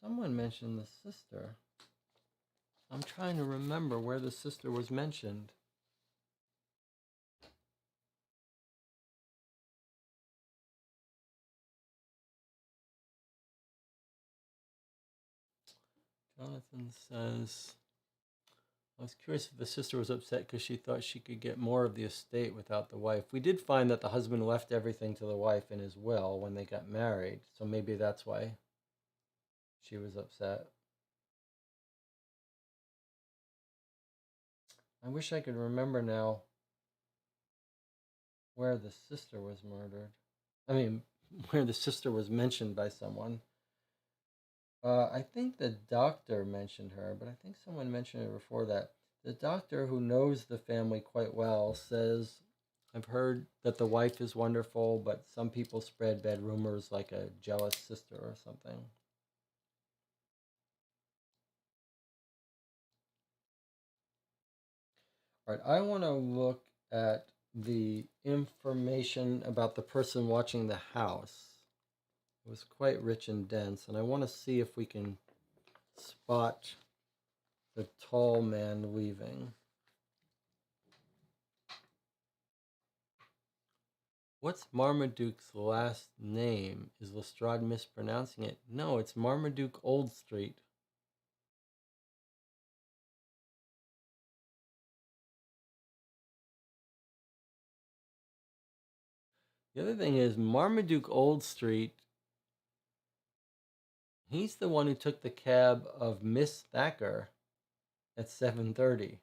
Someone mentioned the sister. I'm trying to remember where the sister was mentioned. Jonathan says, I was curious if the sister was upset because she thought she could get more of the estate without the wife. We did find that the husband left everything to the wife in his will when they got married, so maybe that's why she was upset. I wish I could remember now where the sister was murdered. I mean, where the sister was mentioned by someone. I think the doctor mentioned her, but I think someone mentioned her before that. The doctor, who knows the family quite well, says, I've heard that the wife is wonderful, but some people spread bad rumors like a jealous sister or something. All right, I want to look at the information about the person watching the house. It was quite rich and dense, and I want to see if we can spot the tall man leaving. What's Marmaduke's last name? Is Lestrade mispronouncing it? No, it's Marmaduke Oldstreet. The other thing is Marmaduke Oldstreet He's the one who took the cab of Miss Thacker at 7:30.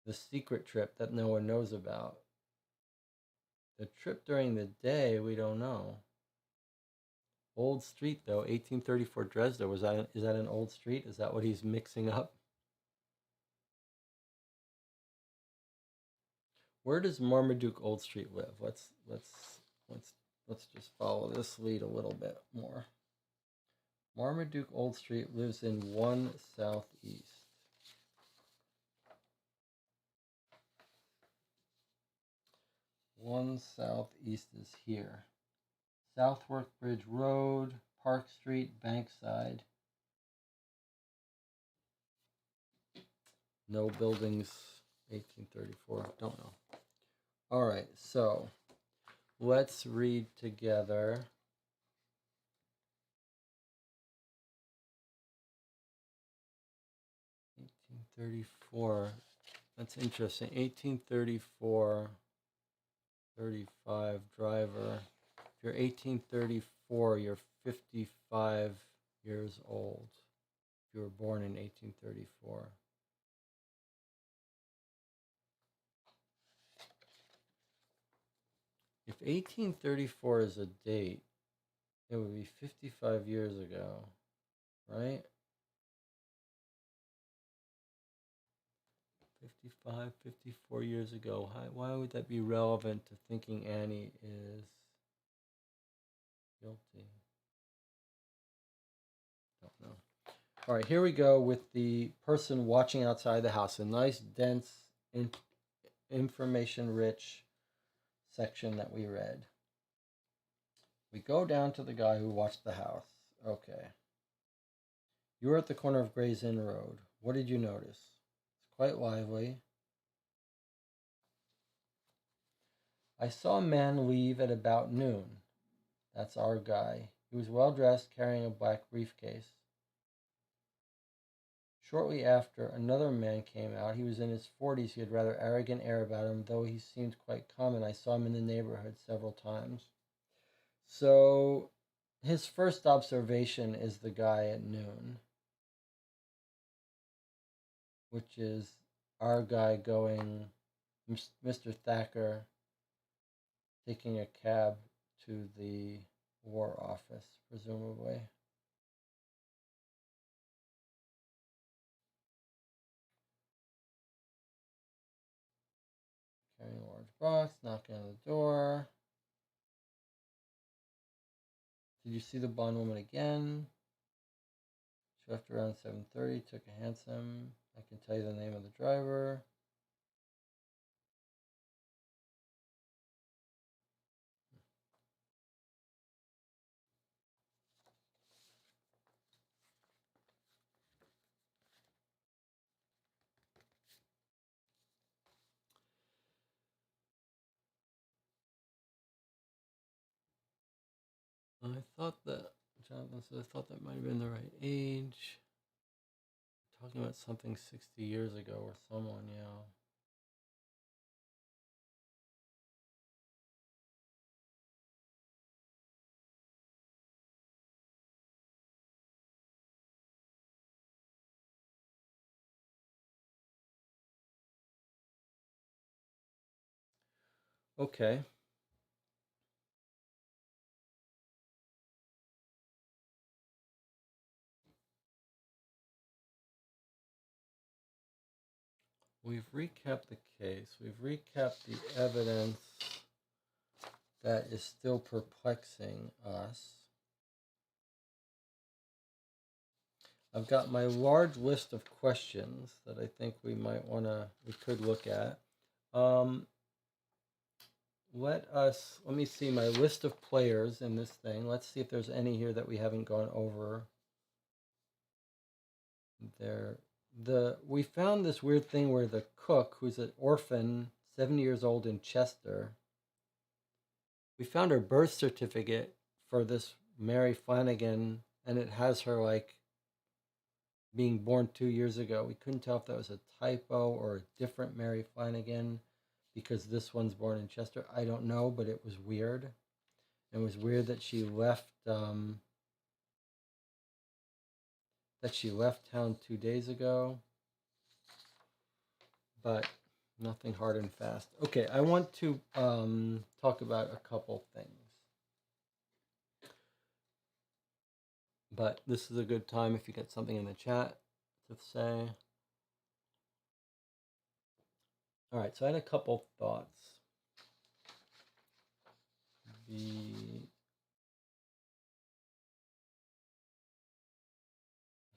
The secret trip that no one knows about. The trip during the day, we don't know. Old street though, 1834 Dresden. Is that an old street? Is that what he's mixing up? Where does Marmaduke Old Street live? Let's just follow this lead a little bit more. Marmaduke Old Street lives in 1 Southeast. 1 Southeast is here. Southwark Bridge Road, Park Street, Bankside. No buildings, 1834. Don't know. All right, so let's read together. 1834. That's interesting. 1834, 35 driver. If you're 1834, you're 55 years old. If you were born in 1834. If 1834 is a date, it would be 55 years ago, right? 55, 54 years ago. Why would that be relevant to thinking Annie is guilty? Don't know. All right, here we go with the person watching outside the house. A nice, dense, information-rich section that we read. We go down to the guy who watched the house. Okay. You were at the corner of Gray's Inn Road. What did you notice? It's quite lively. I saw a man leave at about noon. That's our guy. He was well dressed, carrying a black briefcase. Shortly after, another man came out. He was in his 40s. He had rather arrogant air about him, though he seemed quite common. I saw him in the neighborhood several times. So his first observation is the guy at noon, which is our guy going, Mr. Thacker, taking a cab to the War Office, presumably. Carrying a large box, knocking on the door. Did you see the bondwoman again? She left around 7:30, took a hansom. I can tell you the name of the driver. I thought that, Jonathan said, I thought that might have been the right age. Talking about something 60 years ago or someone, yeah. Okay. We've recapped the case. We've recapped the evidence that is still perplexing us. I've got my large list of questions that I think we could look at. Let me see my list of players in this thing. Let's see if there's any here that we haven't gone over. We found this weird thing where the cook, who's an orphan, 70 years old in Chester, we found her birth certificate for this Mary Flanagan, and it has her like being born 2 years ago. We couldn't tell if that was a typo or a different Mary Flanagan because this one's born in Chester. I don't know, but it was weird. It was weird that she left that she left town 2 days ago, but nothing hard and fast. Okay, I want to talk about a couple things. But this is a good time if you get something in the chat to say. All right, so I had a couple thoughts.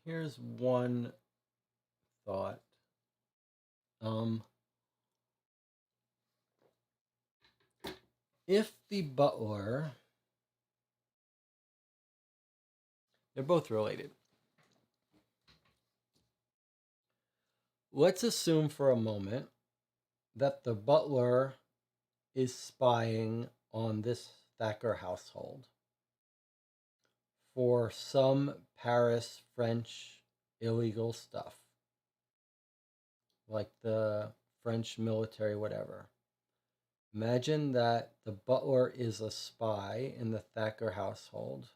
Here's one thought. If the butler, they're both related. Let's assume for a moment that the butler is spying on this Thacker household for some Paris French illegal stuff, like the French military, whatever. Imagine that the butler is a spy in the Thacker household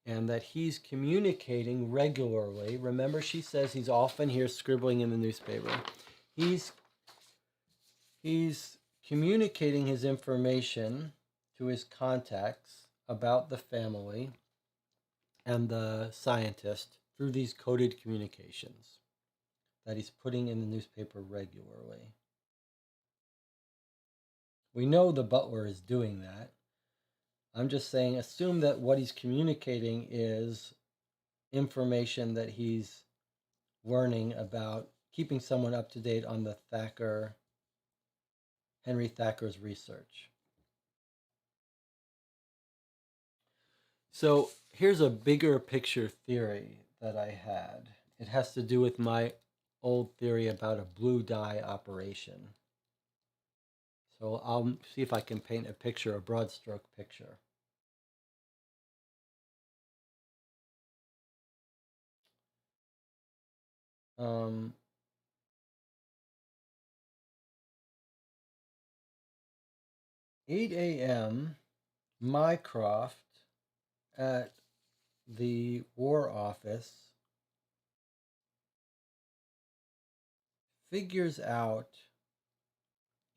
and that he's communicating regularly. Remember, she says he's often here scribbling in the newspaper. He's communicating his information to his contacts about the family and the scientist through these coded communications that he's putting in the newspaper regularly. We know the butler is doing that. I'm just saying, assume that what he's communicating is information that he's learning about, keeping someone up to date on the Henry Thacker's research. So here's a bigger picture theory that I had. It has to do with my old theory about a blue dye operation. So I'll see if I can paint a picture, a broad stroke picture. Um, 8 a.m. Mycroft at the War Office figures out,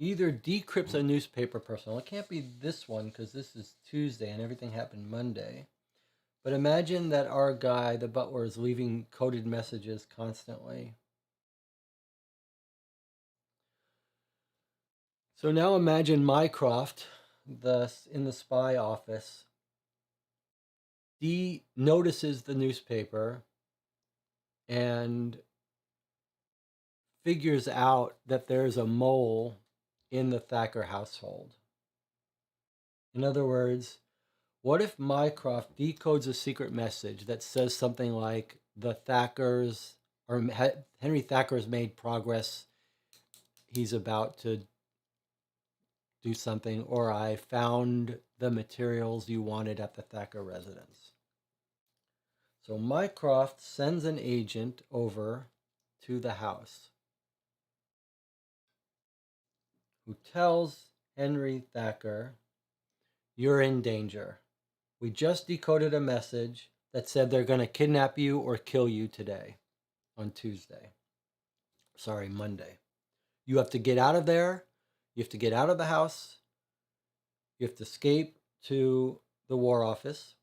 either decrypts a newspaper personal. It can't be this one because this is Tuesday and everything happened Monday. But imagine that our guy, the butler, is leaving coded messages constantly. So now imagine Mycroft, in the spy office, notices the newspaper and figures out that there's a mole in the Thacker household. In other words, what if Mycroft decodes a secret message that says something like, the Thackers, or Henry Thacker's made progress, he's about to do something, or I found the materials you wanted at the Thacker residence. So Mycroft sends an agent over to the house who tells Henry Thacker, you're in danger. We just decoded a message that said they're going to kidnap you or kill you today on Monday. You have to get out of there. You have to get out of the house. You have to escape to the War Office.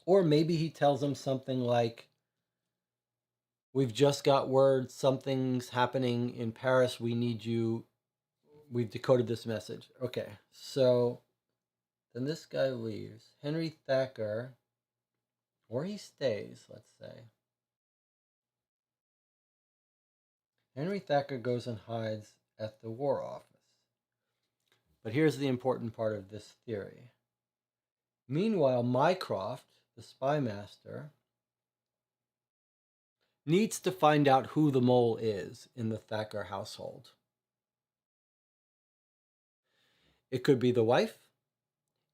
Or maybe he tells them something like, we've just got word something's happening in Paris. We need you. We've decoded this message. Okay, so then this guy leaves. Henry Thacker, or he stays, let's say. Henry Thacker goes and hides at the War Office. But here's the important part of this theory. Meanwhile, Mycroft, the spy master, needs to find out who the mole is in the Thacker household. It could be the wife.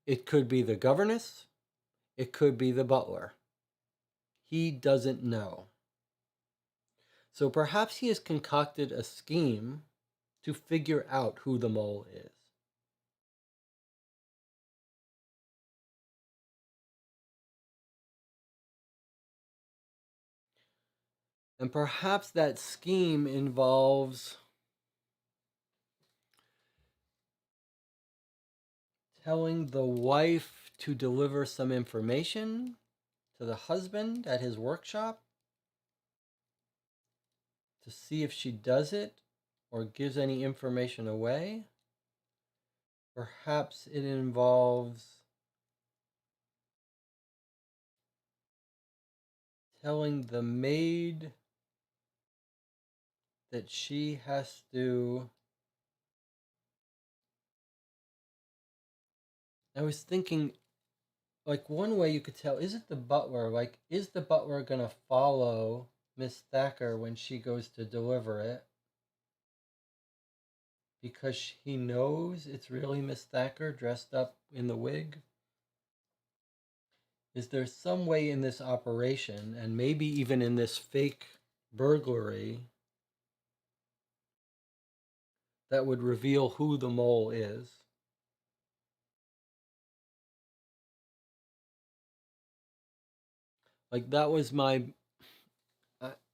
It could be the governess. It could be the butler. He doesn't know. So perhaps he has concocted a scheme to figure out who the mole is. And perhaps that scheme involves telling the wife to deliver some information to the husband at his workshop to see if she does it or gives any information away. Perhaps it involves telling the maid that she has to. I was thinking, like, one way you could tell, is it the butler? Like, is the butler going to follow Miss Thacker when she goes to deliver it? Because he knows it's really Miss Thacker dressed up in the wig? Is there some way in this operation, and maybe even in this fake burglary, that would reveal who the mole is? Like, that was my.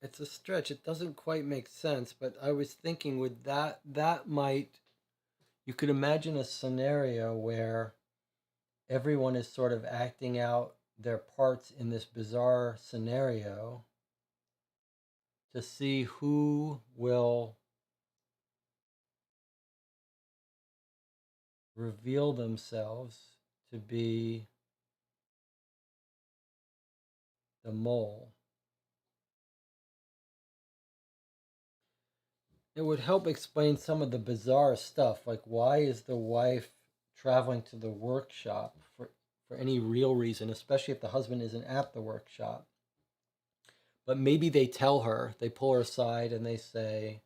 It's a stretch. It doesn't quite make sense, but I was thinking with that might. You could imagine a scenario where everyone is sort of acting out their parts in this bizarre scenario to see who will reveal themselves to be the mole. It would help explain some of the bizarre stuff, like why is the wife traveling to the workshop for any real reason, especially if the husband isn't at the workshop. But maybe they tell her, they pull her aside and they say,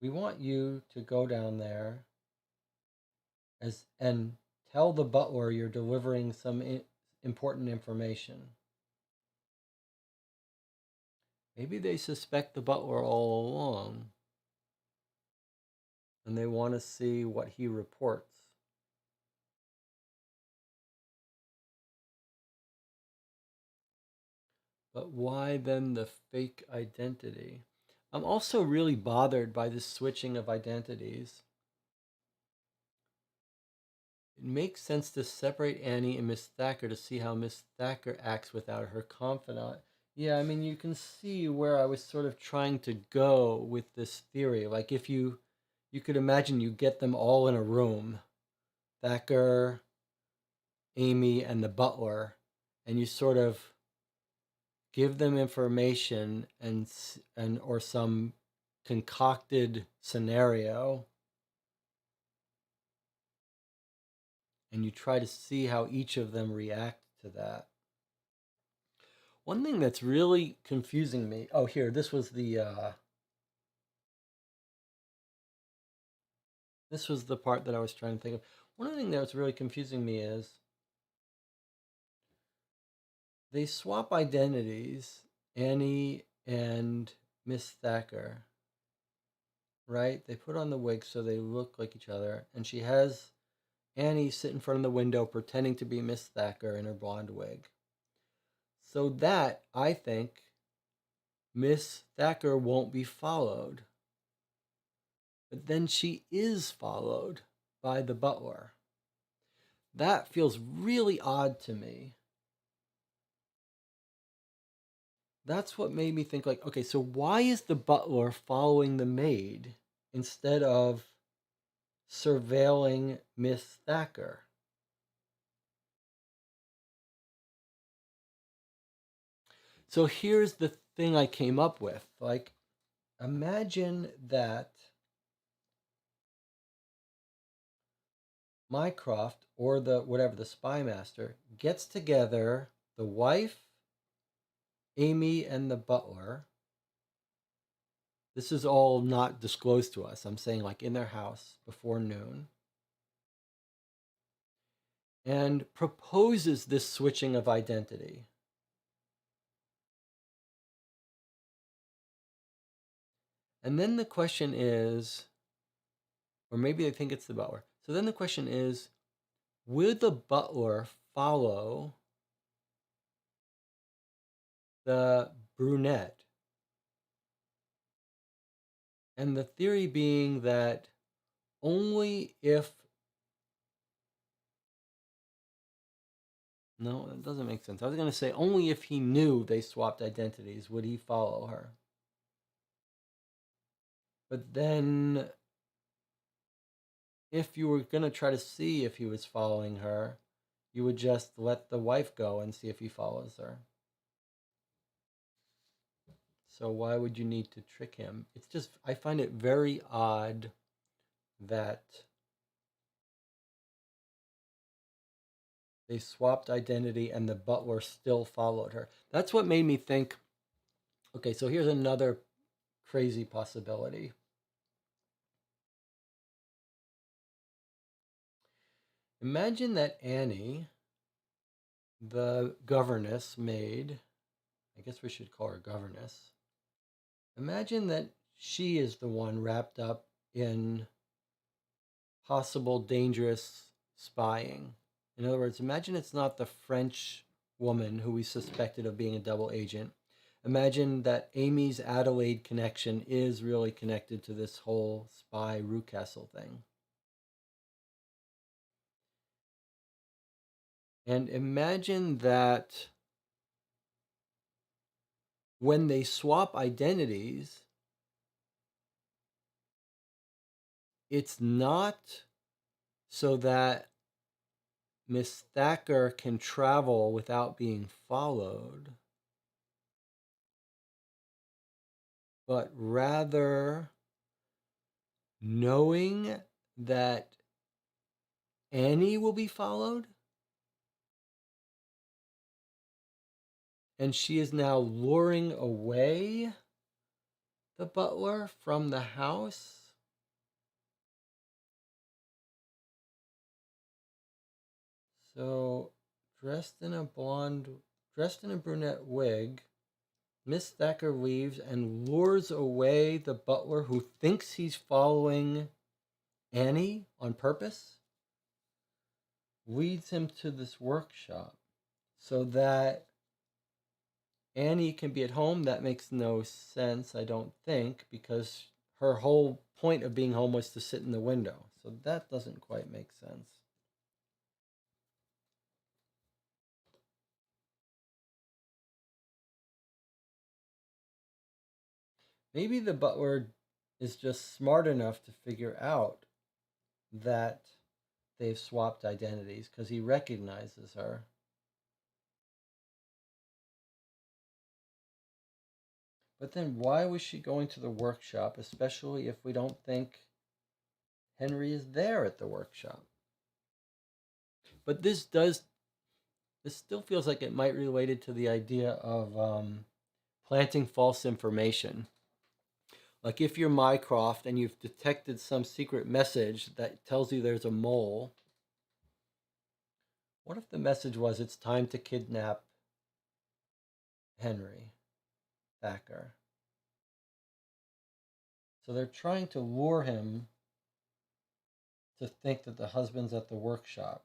we want you to go down there and tell the butler you're delivering some important information. Maybe they suspect the butler all along and they want to see what he reports. But why then the fake identity? I'm also really bothered by this switching of identities. It makes sense to separate Annie and Miss Thacker to see how Miss Thacker acts without her confidant. Yeah, I mean, you can see where I was sort of trying to go with this theory. Like, if you could imagine you get them all in a room, Thacker, Amy, and the butler, and you sort of give them information and or some concocted scenario, and you try to see how each of them react to that. One thing that's really confusing me. Oh, here, this was the part that I was trying to think of. One of the things that was really confusing me is they swap identities, Annie and Miss Thacker, right? They put on the wig so they look like each other, and she has Annie sit in front of the window pretending to be Miss Thacker in her blonde wig. So that, I think, Miss Thacker won't be followed. But then she is followed by the butler. That feels really odd to me. That's what made me think, like, okay, so why is the butler following the maid instead of surveilling Miss Thacker? So here's the thing I came up with. Like, imagine that Mycroft or the spy master gets together the wife, Amy, and the butler. This is all not disclosed to us. I'm saying, like, in their house before noon, and proposes this switching of identity. And then the question is, or maybe they think it's the butler. So then the question is, will the butler follow the brunette? And the theory being that only if... No, it doesn't make sense. I was going to say only if he knew they swapped identities would he follow her. But then if you were going to try to see if he was following her, you would just let the wife go and see if he follows her. So why would you need to trick him? It's just, I find it very odd that they swapped identity and the butler still followed her. That's what made me think, okay, so here's another crazy possibility. Imagine that Annie, the governess maid, I guess we should call her governess. Imagine that she is the one wrapped up in possible dangerous spying. In other words, imagine it's not the French woman who we suspected of being a double agent. Imagine that Amy's Adelaide connection is really connected to this whole spy Rucastle thing. And imagine that when they swap identities, it's not so that Miss Thacker can travel without being followed, but rather knowing that Annie will be followed, and she is now luring away the butler from the house. So, dressed in a brunette wig, Miss Thacker leaves and lures away the butler who thinks he's following Annie on purpose, leads him to this workshop so that Annie can be at home. That makes no sense, I don't think, because her whole point of being home was to sit in the window. So that doesn't quite make sense. Maybe the butler is just smart enough to figure out that they've swapped identities because he recognizes her. But then why was she going to the workshop, especially if we don't think Henry is there at the workshop? But this still feels like it might be related to the idea of planting false information. Like if you're Mycroft and you've detected some secret message that tells you there's a mole, what if the message was it's time to kidnap Henry Thacker? So they're trying to lure him to think that the husband's at the workshop.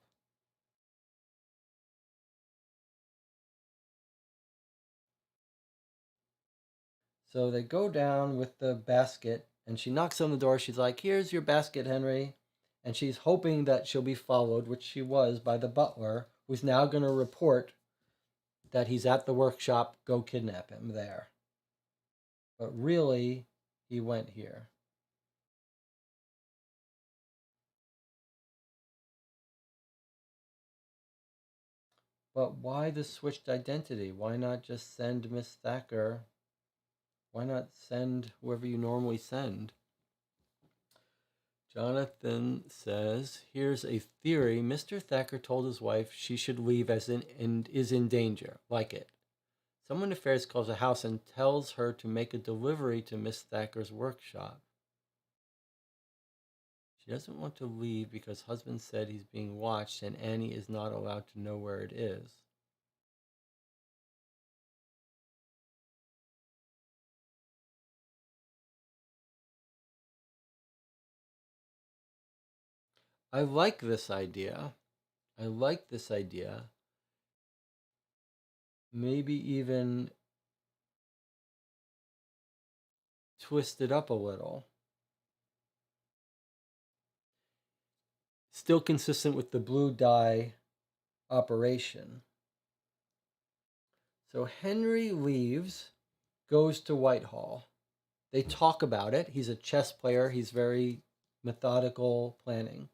So they go down with the basket, and she knocks on the door. She's like, "Here's your basket, Henry." And she's hoping that she'll be followed, which she was, by the butler, who's now going to report that he's at the workshop. Go kidnap him there. But really, he went here. But why the switched identity? Why not just send Miss Thacker? Why not send whoever you normally send? Jonathan says, here's a theory. Mr. Thacker told his wife she should leave and is in danger. Like it. Someone nefarious calls the house and tells her to make a delivery to Miss Thacker's workshop. She doesn't want to leave because husband said he's being watched and Annie is not allowed to know where it is. I like this idea. I like this idea. Maybe even twist it up a little. still consistent with the blue dye operation. So Henry leaves, goes to Whitehall. They talk about it. He's a chess player. He's very methodical planning.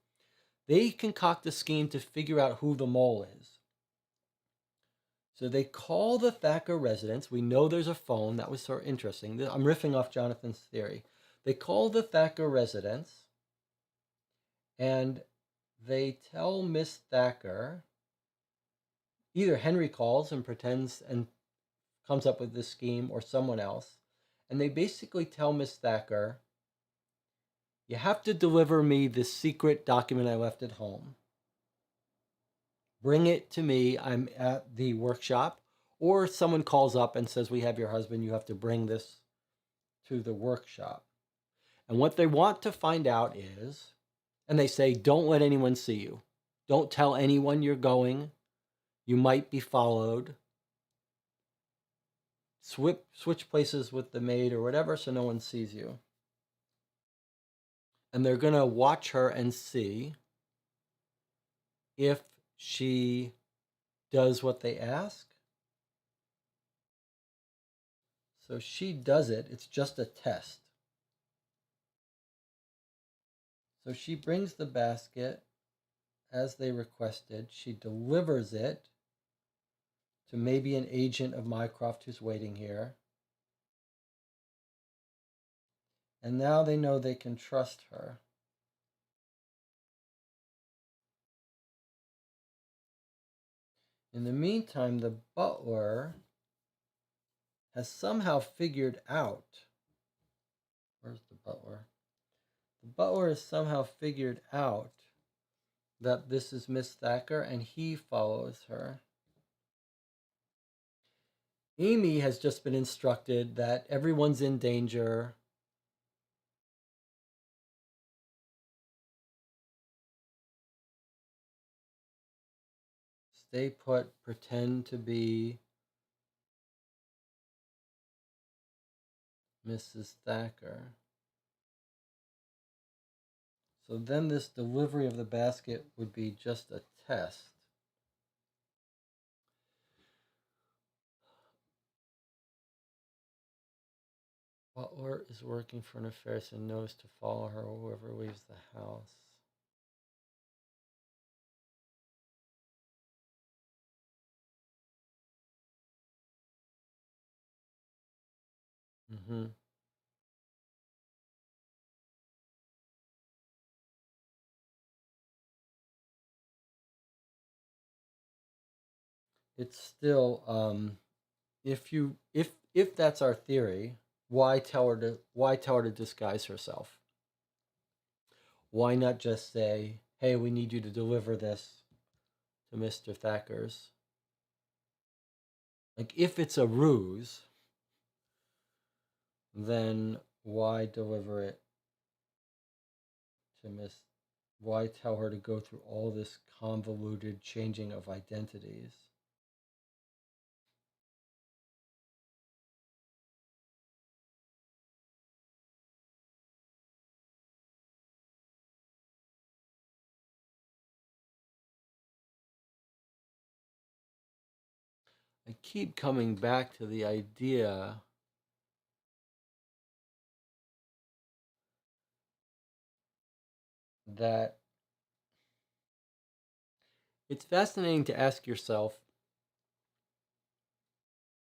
They concoct a scheme to figure out who the mole is. So they call the Thacker residence. We know there's a phone. That was sort of interesting. I'm riffing off Jonathan's theory. They call the Thacker residence, and they tell Miss Thacker, either Henry calls and pretends and comes up with this scheme, or someone else, and they basically tell Miss Thacker, you have to deliver me this secret document I left at home. Bring it to me. I'm at the workshop. Or someone calls up and says, we have your husband. You have to bring this to the workshop. And what they want to find out is, and they say, don't let anyone see you. Don't tell anyone you're going. You might be followed. Switch places with the maid or whatever so no one sees you. And they're going to watch her and see if she does what they ask. So she does it. It's just a test. So she brings the basket as they requested. She delivers it to maybe an agent of Mycroft who's waiting here. And now they know they can trust her. In the meantime, the butler has somehow figured out. Where's the butler? The butler has somehow figured out that this is Miss Thacker, and he follows her. Amy has just been instructed that everyone's in danger. Stay put, pretend to be Mrs. Thacker. So then this delivery of the basket would be just a test. Butler is working for nefarious and knows to follow her whoever leaves the house. Mm-hmm. It's still if that's our theory, why tell her to disguise herself? Why not just say, hey, we need you to deliver this to Mr. Thacker's? Like, if it's a ruse, then why deliver it to Miss? Why tell her to go through all this convoluted changing of identities? I keep coming back to the idea that it's fascinating to ask yourself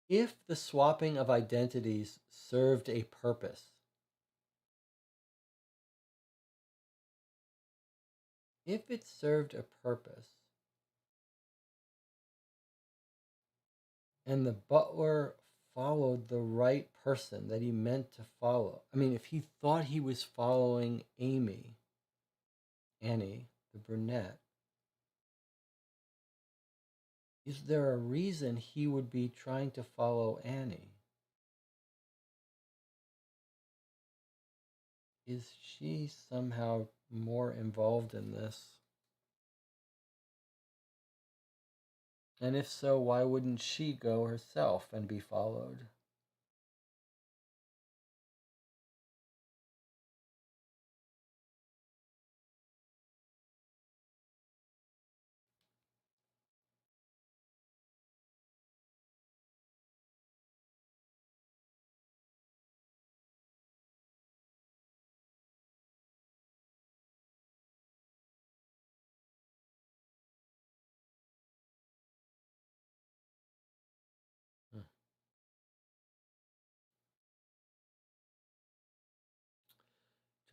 if the swapping of identities served a purpose. If it served a purpose, and the butler followed the right person that he meant to follow. I mean, if he thought he was following Annie, the brunette, is there a reason he would be trying to follow Annie? Is she somehow more involved in this? And if so, why wouldn't she go herself and be followed?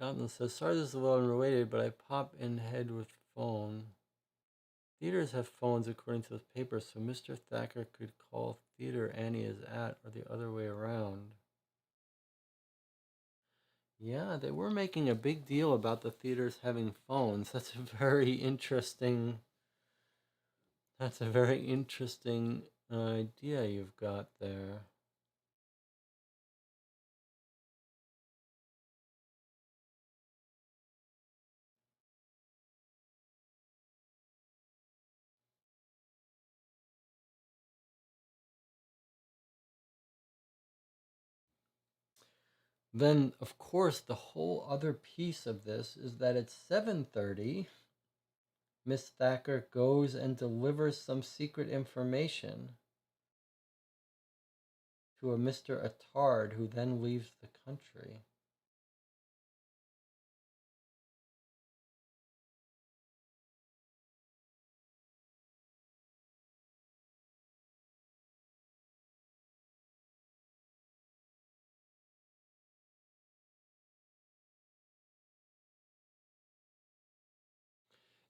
Compton says, sorry this is a little unrelated, but I pop in head with phone. Theaters have phones according to those papers, so Mr. Thacker could call theater Annie is at, or the other way around. Yeah, they were making a big deal about the theaters having phones. That's a very interesting idea you've got there. Then, of course, the whole other piece of this is that at 7:30, Miss Thacker goes and delivers some secret information to a Mr. Attard, who then leaves the country.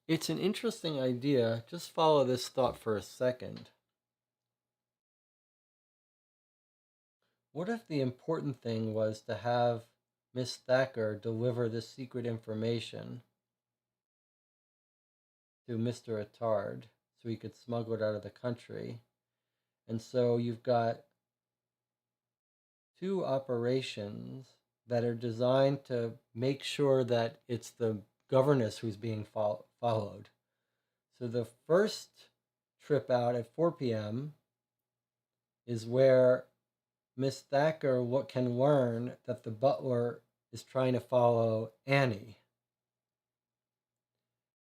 It's an interesting idea. Just follow this thought for a second. What if the important thing was to have Miss Thacker deliver this secret information to Mr. Attard so he could smuggle it out of the country? And so you've got two operations that are designed to make sure that it's the governess who's being followed. So the first trip out at 4 p.m. is where Miss Thacker can learn that the butler is trying to follow Annie.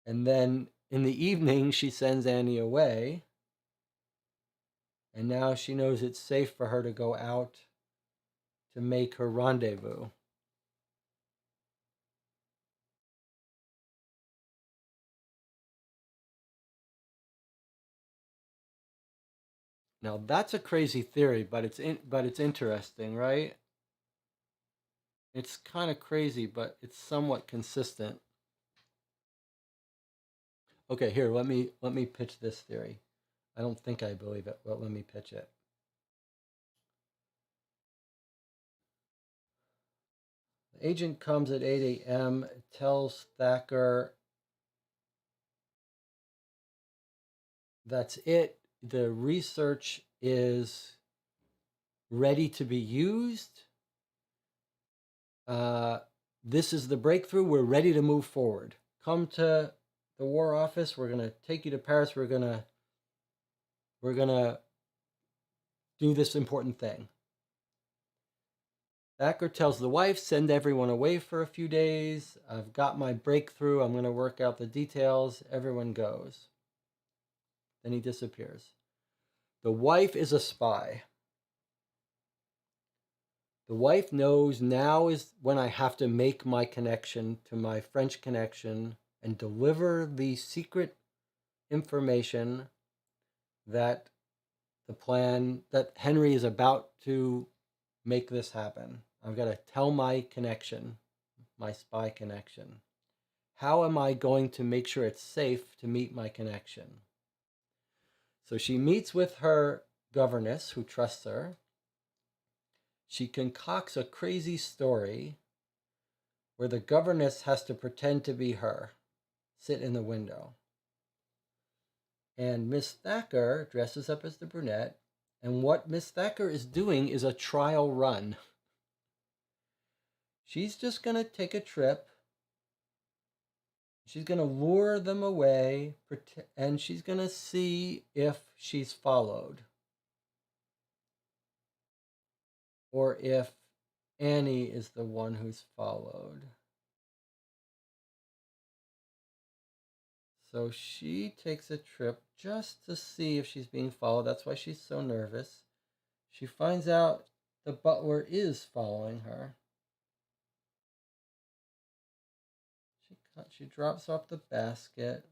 And then in the evening, she sends Annie away. And now she knows it's safe for her to go out to make her rendezvous. Now that's a crazy theory, but it's interesting, right? It's kind of crazy, but it's somewhat consistent. Okay, here, let me pitch this theory. I don't think I believe it, but let me pitch it. The agent comes at 8 a.m., tells Thacker that's it. The research is ready to be used. This is the breakthrough. We're ready to move forward. Come to the War Office. We're gonna take you to Paris. We're gonna do this important thing. Thacker tells the wife, send everyone away for a few days. I've got my breakthrough. I'm going to work out the details. Everyone goes. Then he disappears. The wife is a spy. The wife knows now is when I have to make my connection to my French connection and deliver the secret information that that Henry is about to make this happen. I've got to tell my connection, my spy connection. How am I going to make sure it's safe to meet my connection? So she meets with her governess who trusts her. She concocts a crazy story where the governess has to pretend to be her, sit in the window. And Miss Thacker dresses up as the brunette. And what Miss Thacker is doing is a trial run. She's just going to take a trip. She's going to lure them away, and she's going to see if she's followed. Or if Annie is the one who's followed. So she takes a trip just to see if she's being followed. That's why she's so nervous. She finds out the butler is following her. She drops off the basket.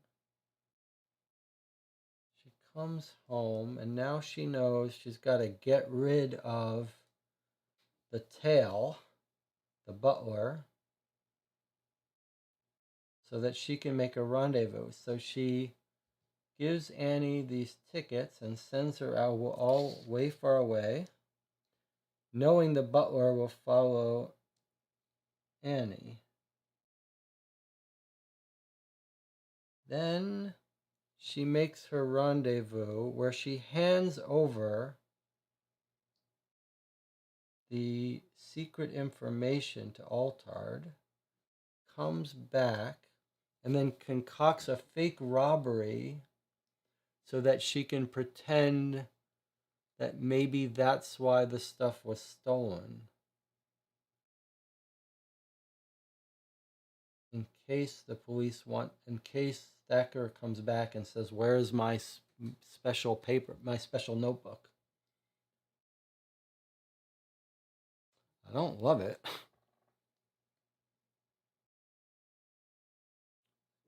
She comes home, and now she knows she's got to get rid of the tail, the butler, so that she can make a rendezvous. So she gives Annie these tickets and sends her out all way far away, knowing the butler will follow Annie. Then she makes her rendezvous where she hands over the secret information to Altard, comes back, and then concocts a fake robbery so that she can pretend that maybe that's why the stuff was stolen. In case the police in case Thacker comes back and says, "Where's my special paper, my special notebook?" I don't love it.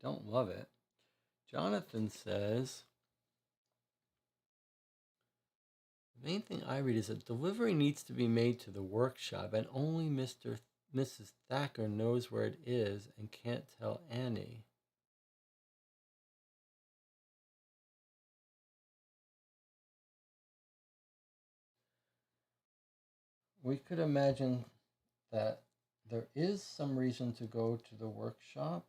Don't love it. Jonathan says, the main thing I read is that delivery needs to be made to the workshop and only Mrs. Thacker knows where it is and can't tell Annie. We could imagine that there is some reason to go to the workshop.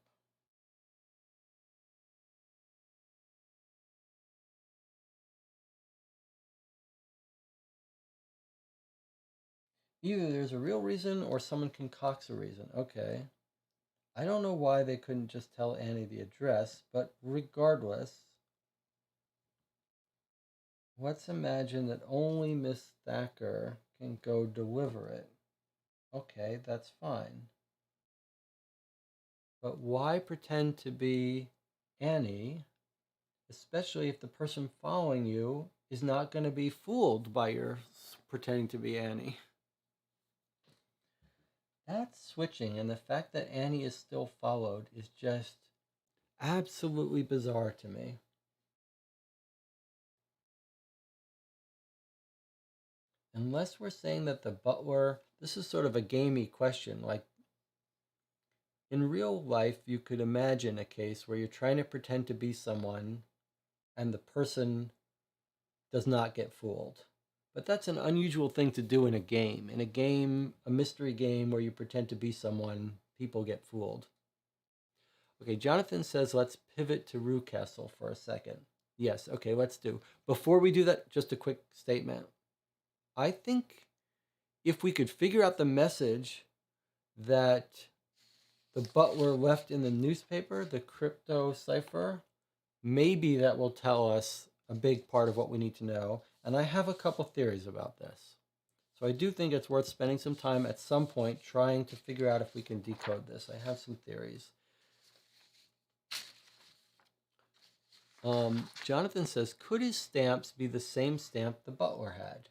Either there's a real reason or someone concocts a reason. Okay. I don't know why they couldn't just tell Annie the address, but regardless, let's imagine that only Miss Thacker can go deliver it. Okay, that's fine. But why pretend to be Annie, especially if the person following you is not going to be fooled by your pretending to be Annie? That switching and the fact that Annie is still followed is just absolutely bizarre to me. Unless we're saying that the butler, this is sort of a gamey question. Like in real life, you could imagine a case where you're trying to pretend to be someone and the person does not get fooled. But that's an unusual thing to do in a game. In a game, a mystery game where you pretend to be someone, people get fooled. Okay, Jonathan says let's pivot to Rewcastle for a second. Yes, okay, let's do. Before we do that, just a quick statement. I think if we could figure out the message that the butler left in the newspaper, the crypto cipher, maybe that will tell us a big part of what we need to know. And I have a couple theories about this. So I do think it's worth spending some time at some point trying to figure out if we can decode this. I have some theories. Jonathan says, could his stamps be the same stamp the butler had?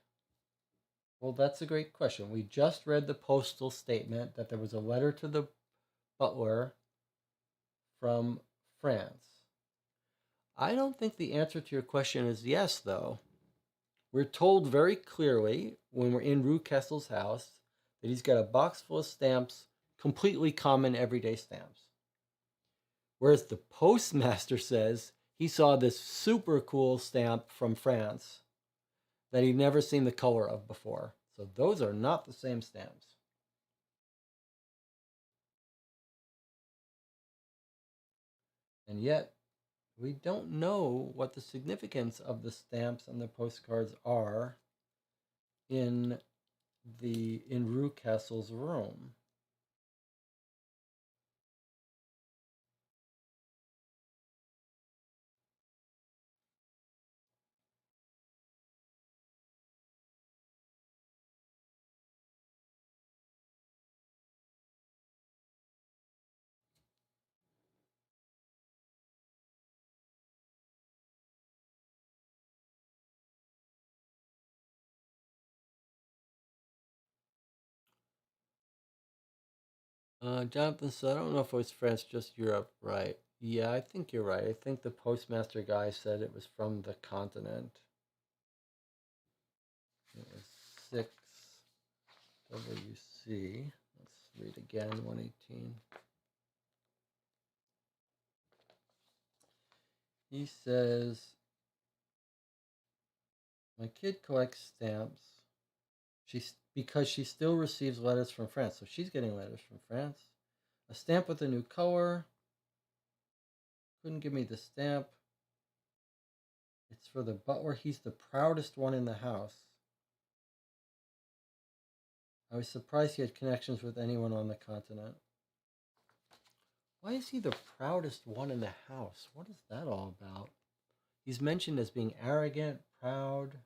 Well, that's a great question. We just read the postal statement that there was a letter to the butler from France. I don't think the answer to your question is yes, though. We're told very clearly when we're in Rewcastle's house that he's got a box full of stamps, completely common everyday stamps. Whereas the postmaster says he saw this super cool stamp from France that he'd never seen the color of before. So those are not the same stamps. And yet, we don't know what the significance of the stamps and the postcards are in Rewcastle's room. Jonathan said, I don't know if it was France, just Europe, right? Yeah, I think you're right. I think the postmaster guy said it was from the continent. It was 6WC. Let's read again, 118. He says, my kid collects stamps. Because she still receives letters from France. So she's getting letters from France. A stamp with a new color. Couldn't give me the stamp. It's for the butler. He's the proudest one in the house. I was surprised he had connections with anyone on the continent. Why is he the proudest one in the house? What is that all about? He's mentioned as being arrogant, proud.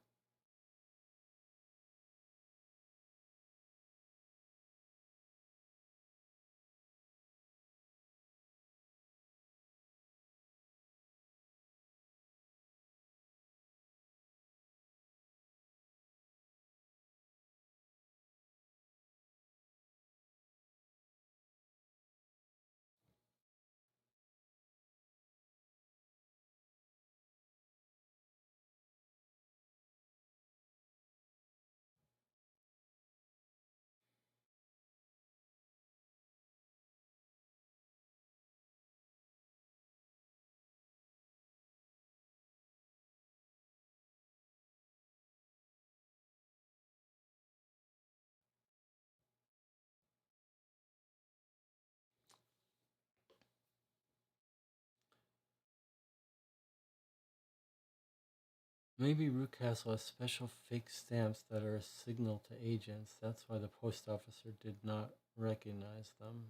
Maybe Rootcastle has special fake stamps that are a signal to agents. That's why the post officer did not recognize them.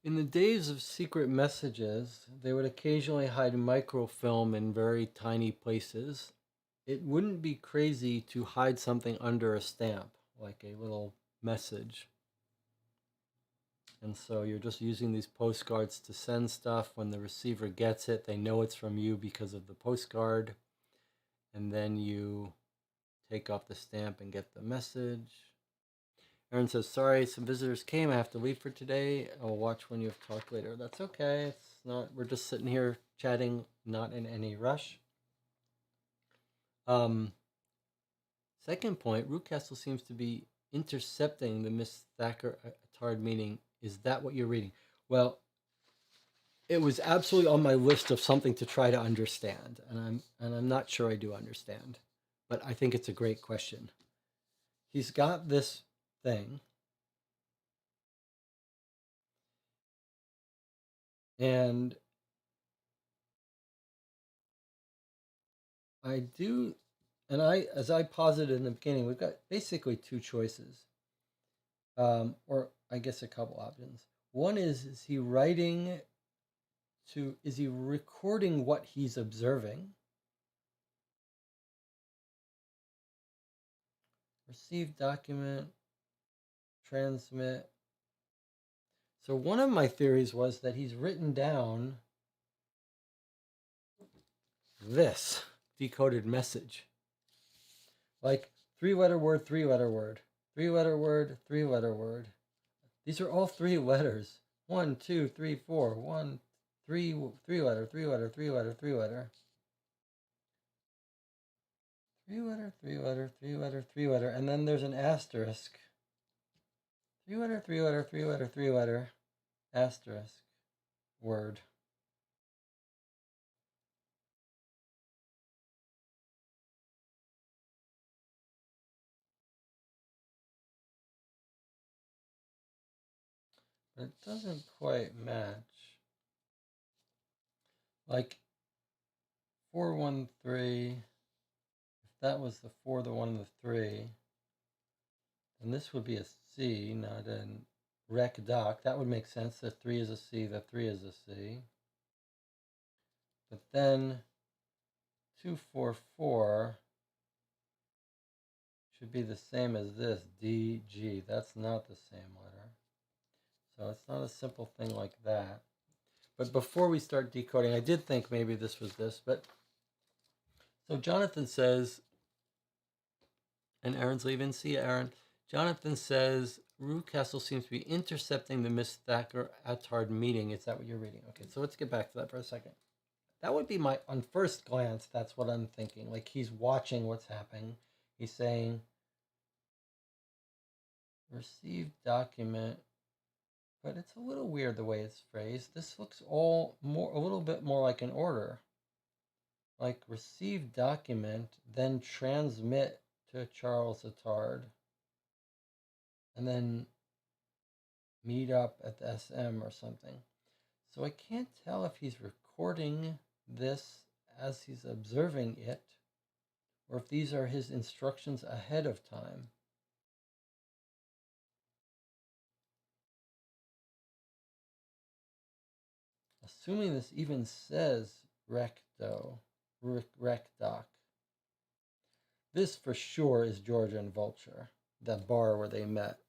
In the days of secret messages, they would occasionally hide microfilm in very tiny places. It wouldn't be crazy to hide something under a stamp, like a little message. And so you're just using these postcards to send stuff. When the receiver gets it, they know it's from you because of the postcard. And then you take off the stamp and get the message. Aaron says, sorry, some visitors came. I have to leave for today. I'll watch when you have talked later. That's okay. It's not, we're just sitting here chatting, not in any rush. Second point, Rootcastle seems to be intercepting the Miss Thacker Attard meaning. Is that what you're reading? Well, it was absolutely on my list of something to try to understand, and I'm not sure I do understand, but I think it's a great question. He's got this thing, and I do, and as I posited in the beginning, we've got basically two choices, or I guess a couple options. One is he writing is he recording what he's observing? Receive document, transmit. So one of my theories was that he's written down this decoded message. Like 3-letter word, 3-letter word, 3-letter word, 3-letter word. These are all 3 letters. 1, 2, 3, 4. 1, 3, 3-letter, 3-letter, 3-letter, 3-letter. 3-letter, 3-letter, 3-letter, 3-letter. And then there's an asterisk. 3-letter, 3-letter, 3-letter, 3-letter, asterisk, word. But it doesn't quite match. Like 413, if that was the 4, the 1, and the 3, then this would be a C, not an rec doc. That would make sense. The 3 is a C, the 3 is a C. But then 244 should be the same as this, DG. That's not the same letter. So it's not a simple thing like that. But before we start decoding, I did think maybe this was this. But so Jonathan says, and Aaron's leaving. See you, Aaron. Jonathan says, Rootcastle seems to be intercepting the Miss Thacker Attard meeting. Is that what you're reading? Okay, so let's get back to that for a second. That would be my, on first glance, that's what I'm thinking. Like he's watching what's happening. He's saying, received document, but it's a little weird the way it's phrased. This looks a little bit more like an order. Like receive document, then transmit to Charles Attard, and then meet up at the SM or something. So I can't tell if he's recording this as he's observing it, or if these are his instructions ahead of time. Assuming this even says recdoc. This for sure is Georgia and Vulture, that bar where they met.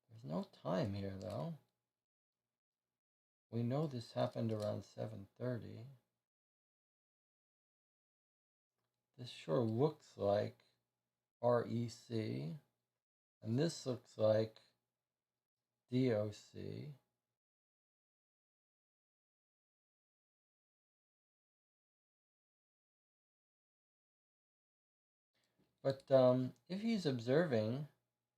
There's no time here though. We know this happened around 7:30. This sure looks like REC, and this looks like DOC. But if he's observing,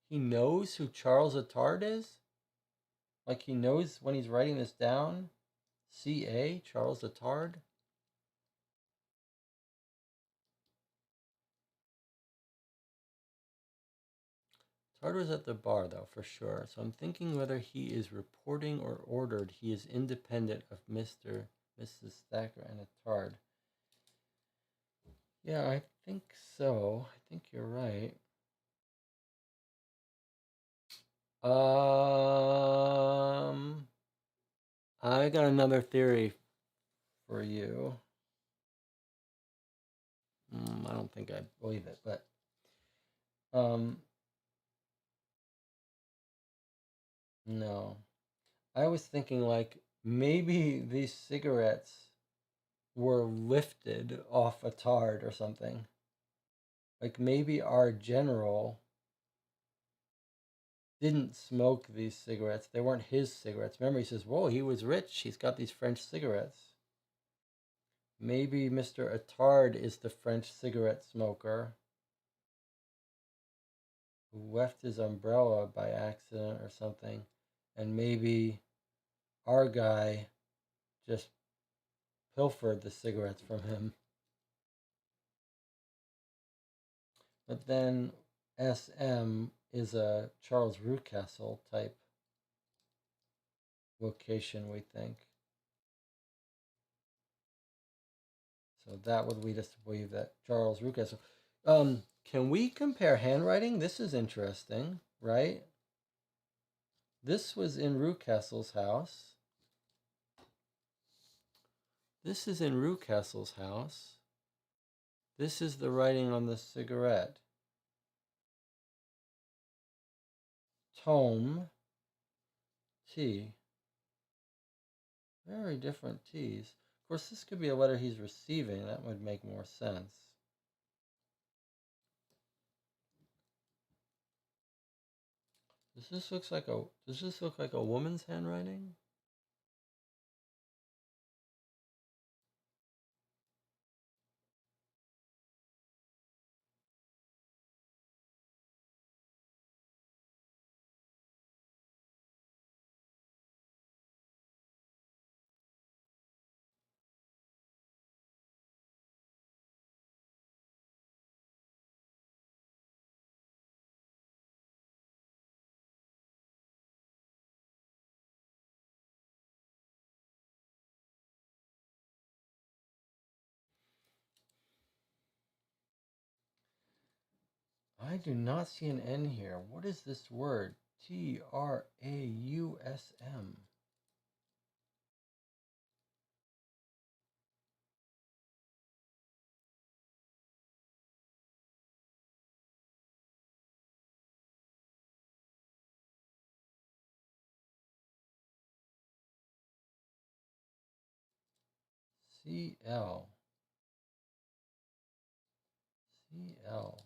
he knows who Charles Attard is? Like he knows when he's writing this down? CA, Charles Attard? Attard was at the bar, though, for sure. So I'm thinking whether he is reporting or ordered, he is independent of Mr. Mrs. Thacker and Attard. Yeah, I think so. I think you're right. I got another theory for you. I don't think I believe it, but no. I was thinking like maybe these cigarettes were lifted off a tard or something. Like maybe our general didn't smoke these cigarettes. They weren't his cigarettes. Remember, he says, whoa, he was rich. He's got these French cigarettes. Maybe Mr. Attard is the French cigarette smoker who left his umbrella by accident or something. And maybe our guy just pilfered the cigarettes from him. But then SM is a Charles Rucastle type location, we think. So that would lead us to believe that Charles Rucastle. Can we compare handwriting? This is interesting, right? This was in Rucastle's house. This is in Rucastle's house. This is the writing on the cigarette. Tome T. Very different T's. Of course, this could be a letter he's receiving. That would make more sense. Does this look like a woman's handwriting? I do not see an N here. What is this word? TRAUSM. CL. CL.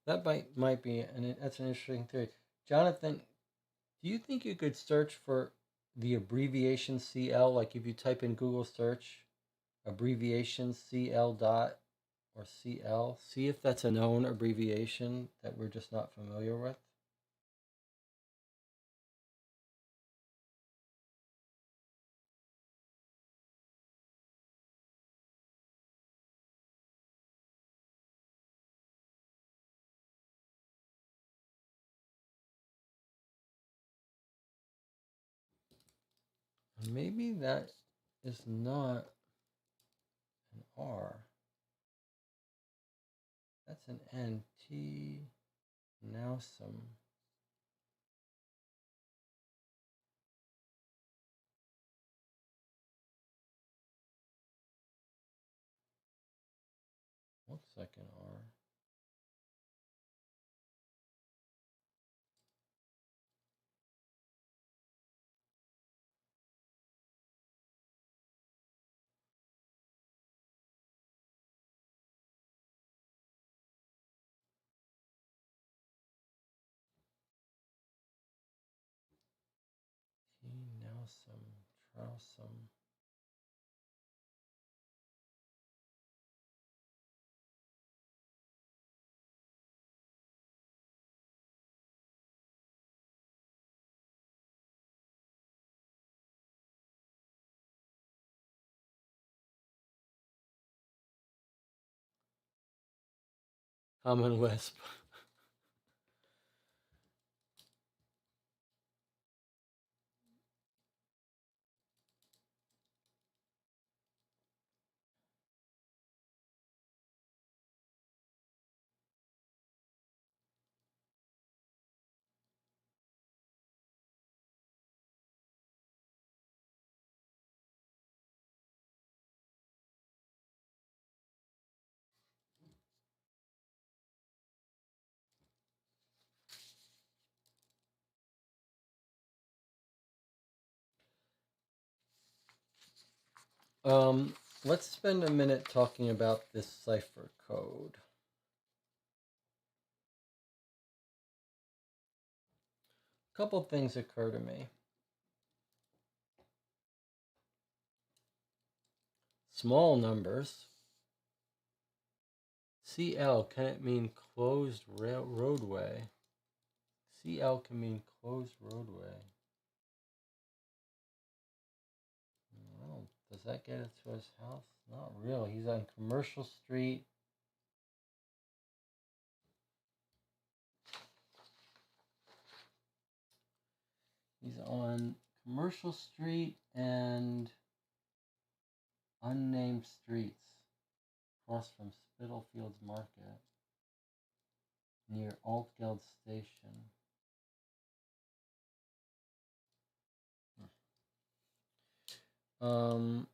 That might be, that's an interesting theory. Jonathan, do you think you could search for the abbreviation CL, like if you type in Google search, abbreviation CL dot or CL, see if that's a known abbreviation that we're just not familiar with? Maybe that is not an R. That's an N. T. Now some. Looks like an R. T. Now some. Troursome. Common Lisp. Let's spend a minute talking about this cipher code. A couple things occur to me. Small numbers. CL, can it mean closed roadway? CL can mean closed roadway. Well, does that get it to his house? Not really. He's on Commercial Street. He's on Commercial Street and unnamed streets across from Spitalfields Market near Altgeld Station. Um,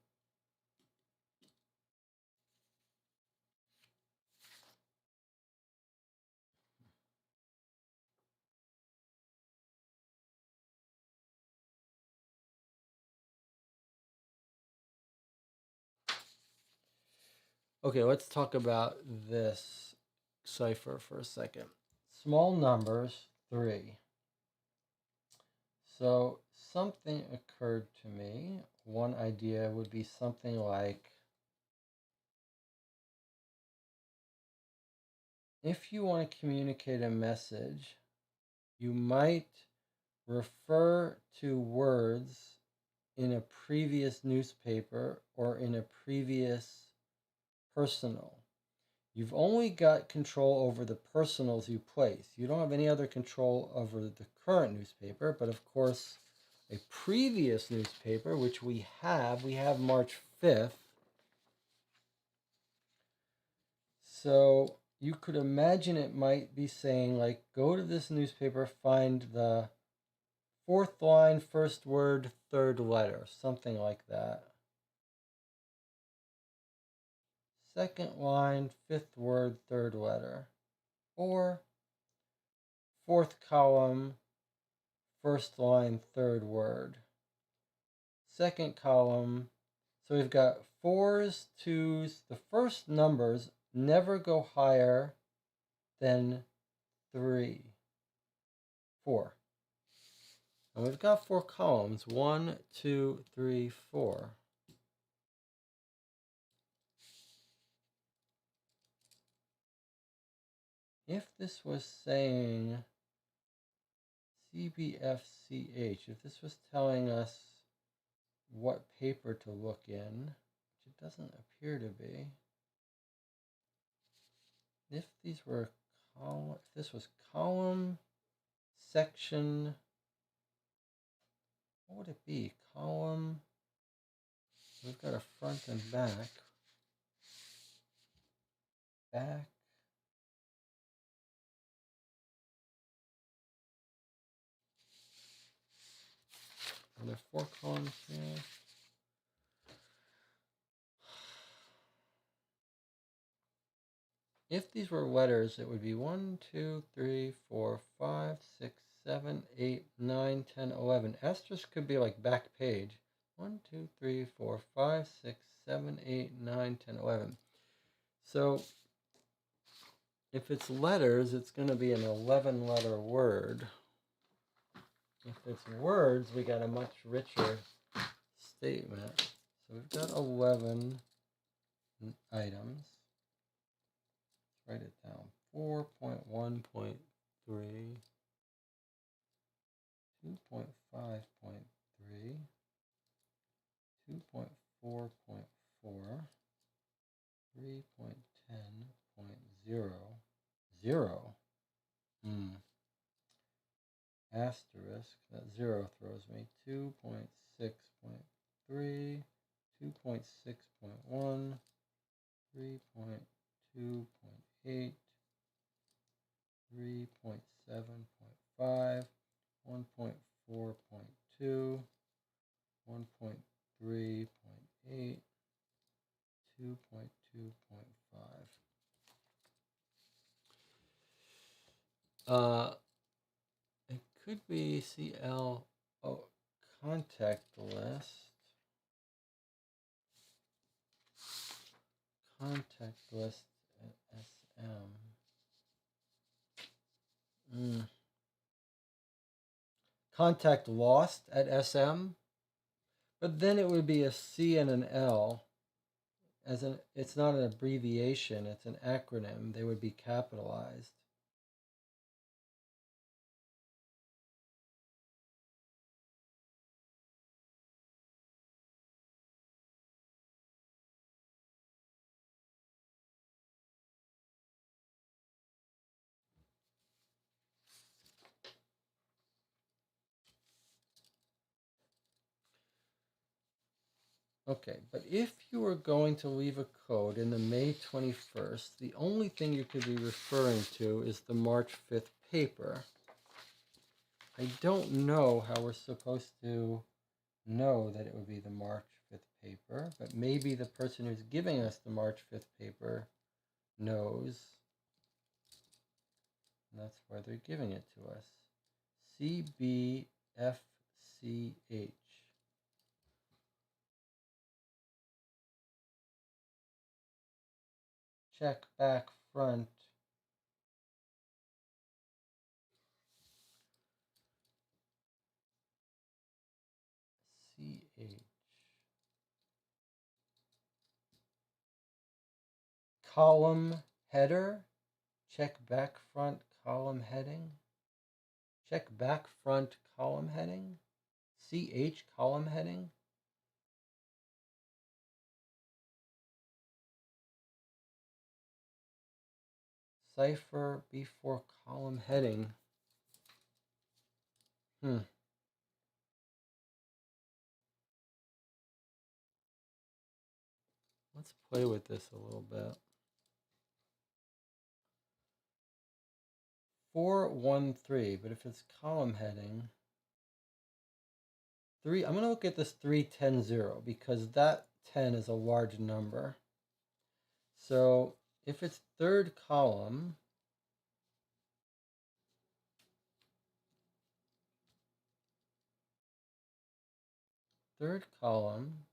okay, let's talk about this cipher for a second. Small numbers, 3. So something occurred to me. One idea would be something like, if you want to communicate a message, you might refer to words in a previous newspaper or in a previous personal. You've only got control over the personals you place. You don't have any other control over the current newspaper, but of course, a previous newspaper, which we have March 5th. So you could imagine it might be saying, like, go to this newspaper, find the 4th line, 1st word, 3rd letter, something like that. 2nd line, 5th word, 3rd letter. Or 4th column, 1st line, 3rd word. 2nd column, so we've got 4s, 2s. The first numbers never go higher than 3, 4. And we've got 4 columns. 1, 2, 3, 4. If this was saying CBFCH, if this was telling us what paper to look in, which it doesn't appear to be. If these were column, if this was column, section, what would it be? Column, we've got a front and back. Back. Are there 4 columns here? If these were letters, it would be 1, 2, 3, 4, 5, 6, 7, 8, 9, 10, 11. Asterisk could be like back page. 1, 2, 3, 4, 5, 6, 7, 8, 9, 10, 11. So if it's letters, it's going to be an 11-letter word. If it's words, we got a much richer statement. So we've got 11 items. Write it down. 4.1.3, 2.5.3, 2.4.4, 3.10.0, 0. Asterisk, that 0 throws me. 2.6.3, 2.6.1, 3.2.8, 3.7.5, 1.4.2, 1.3.8, 2.2.5. It could be CL, contact list. Contact list at SM. Contact lost at SM. But then it would be a C and an L. It's not an abbreviation, it's an acronym. They would be capitalized. Okay, but if you were going to leave a code in the May 21st, the only thing you could be referring to is the March 5th paper. I don't know how we're supposed to know that it would be the March 5th paper, but maybe the person who's giving us the March 5th paper knows. And that's why they're giving it to us. CBFCH. Check back front. CH. Column header. Check back front column heading. Check back front column heading. CH column heading. Cipher before column heading. Let's play with this a little bit. 413, but if it's column heading, 3, I'm going to look at this 3100 because that 10 is a large number. So if it's third column, third column,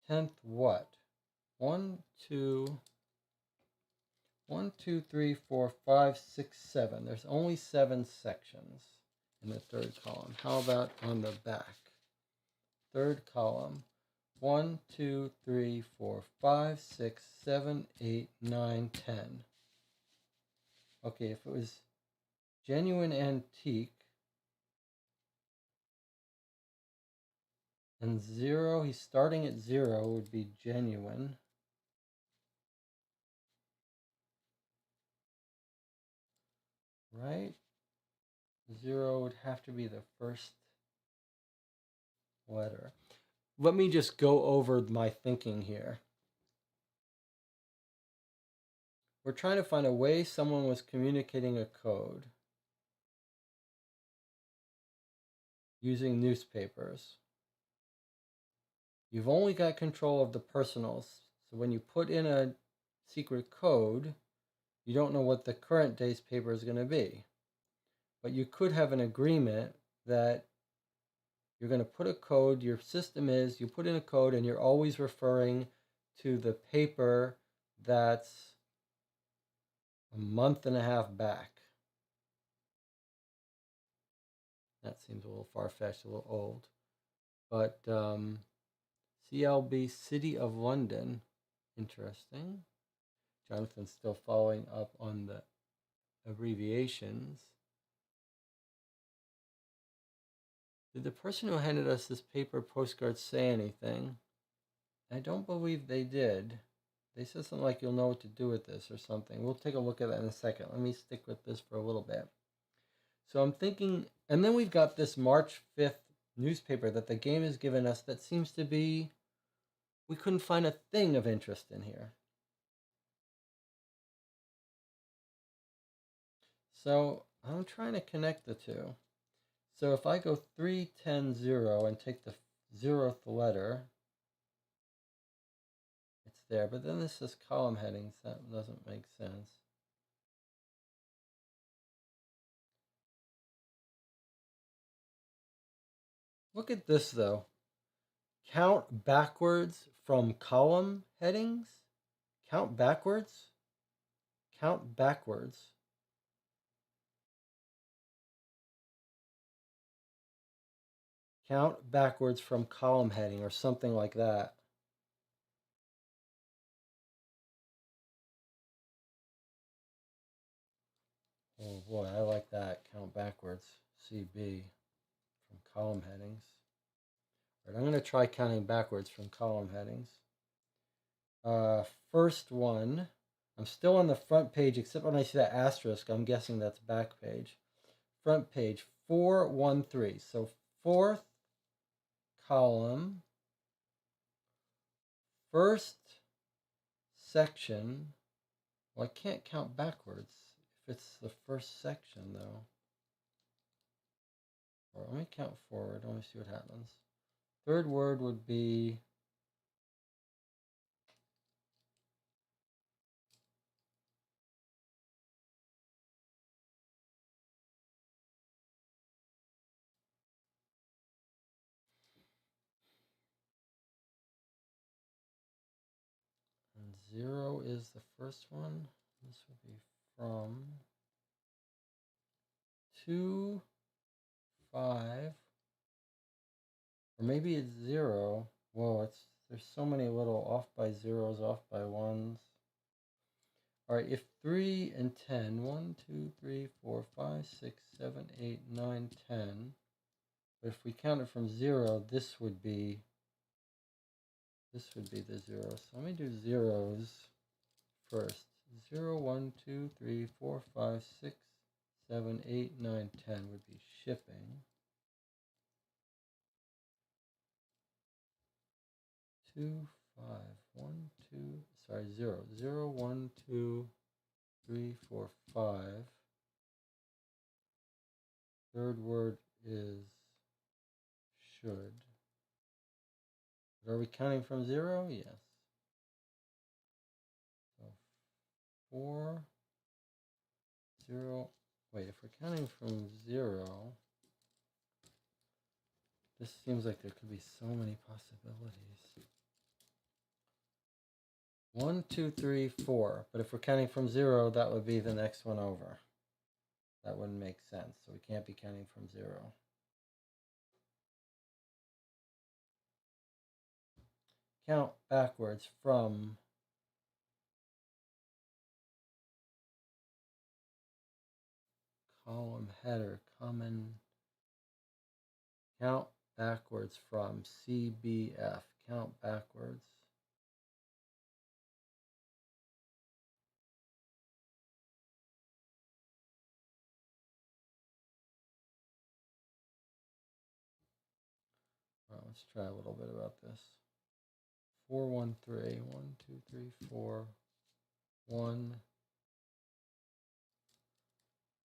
10th what? 1, 2, 1, 2, 3, 4, 5, 6, 7. There's only 7 sections in the third column. How about on the back? Third column. 1, 2, 3, 4, 5, 6, 7, 8, 9, 10. Okay, if it was genuine antique and 0, he's starting at 0 would be genuine. Right? 0 would have to be the first letter. Let me just go over my thinking here. We're trying to find a way someone was communicating a code using newspapers. You've only got control of the personals. So when you put in a secret code, you don't know what the current day's paper is going to be. But you could have an agreement that you're going to put a code, your system is, you put in a code and you're always referring to the paper that's a month and a half back. That seems a little far-fetched, a little old. But CLB, City of London, interesting. Jonathan's still following up on the abbreviations. Did the person who handed us this paper postcard say anything? I don't believe they did. They said something like, you'll know what to do with this or something. We'll take a look at that in a second. Let me stick with this for a little bit. So I'm thinking, and then we've got this March 5th newspaper that the game has given us that seems to be, we couldn't find a thing of interest in here. So I'm trying to connect the two. So if I go 3, 10, 0 and take the 0th letter, it's there. But then this is column headings. That doesn't make sense. Look at this, though. Count backwards from column headings. Count backwards. Count backwards. Count backwards from column heading or something like that. Oh boy, I like that. Count backwards. CB from column headings. All right, I'm going to try counting backwards from column headings. First one, I'm still on the front page, except when I see that asterisk, I'm guessing that's back page. Front page, 413. So fourth column, first section. Well, I can't count backwards if it's the first section, though. Or let me count forward. Let me see what happens. Third word would be and 0 is the first one. This would be from 2, 5, or maybe it's 0. Whoa, there's so many little off by zeros, off by ones. All right, if 3 and 10, 1, 2, 3, 4, 5, 6, 7, 8, 9, 10. But if we count it from 0, this would be the 0. So let me do zeros first. 0, 1, 2, 3, 4, 5, 6, 7, 8, 9, 10 would be shipping. 2, 5, 1, 2, sorry, 0. 0, 1, 2, 3, 4, 5. Third word is should. But are we counting from 0? Yes. So 4, 0. Wait, if we're counting from 0, this seems like there could be so many possibilities. 1, 2, 3, 4. But if we're counting from 0, that would be the next one over. That wouldn't make sense. So we can't be counting from 0. Count backwards from column header, common. Count backwards from CBF. Count backwards. All right, let's try a little bit about this. 4, 1, 3. 1, 2, 3, 4. 1.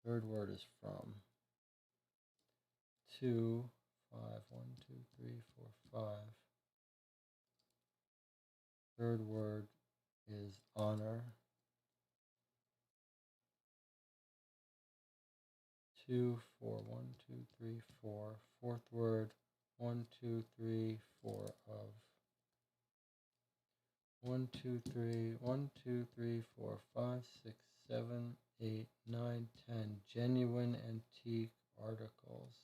Third word is from. 2, 5. 1, 2, 3, 4, 5. Third word is honor. 2, 4. 1, 2, 3, 4. Fourth word, 1, 2, 3, 4 of. 1, 2, 3, 1, 2, 3, 4, 5, 6, 7, 8, 9, 10. Genuine antique articles.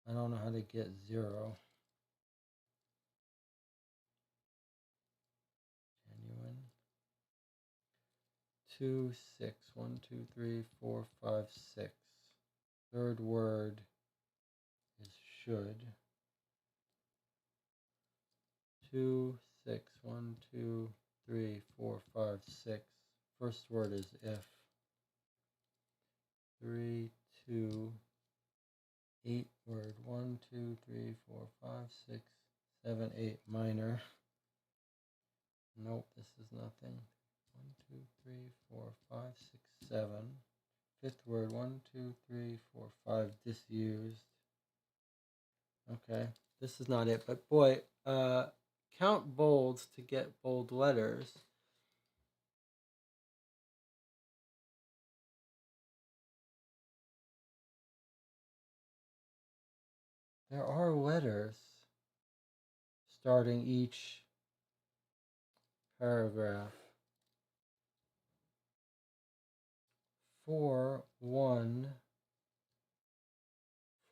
I don't know how to get 0. Genuine. 2, 6. 1, 2, 3, 4, 5, 6. Third word is should. 2, 6. 1, 2, 3, 4, 5, 6. First word is if. 3, 2, 8 word. 1, 2, 3, 4, 5, 6, 7, 8. Minor. Nope, this is nothing. 1, 2, 3, 4, 5, 6, 7. Fifth word. 1, 2, 3, 4, 5. Disused. Okay, this is not it. But boy, count bolds to get bold letters. There are letters starting each paragraph. 4, 1,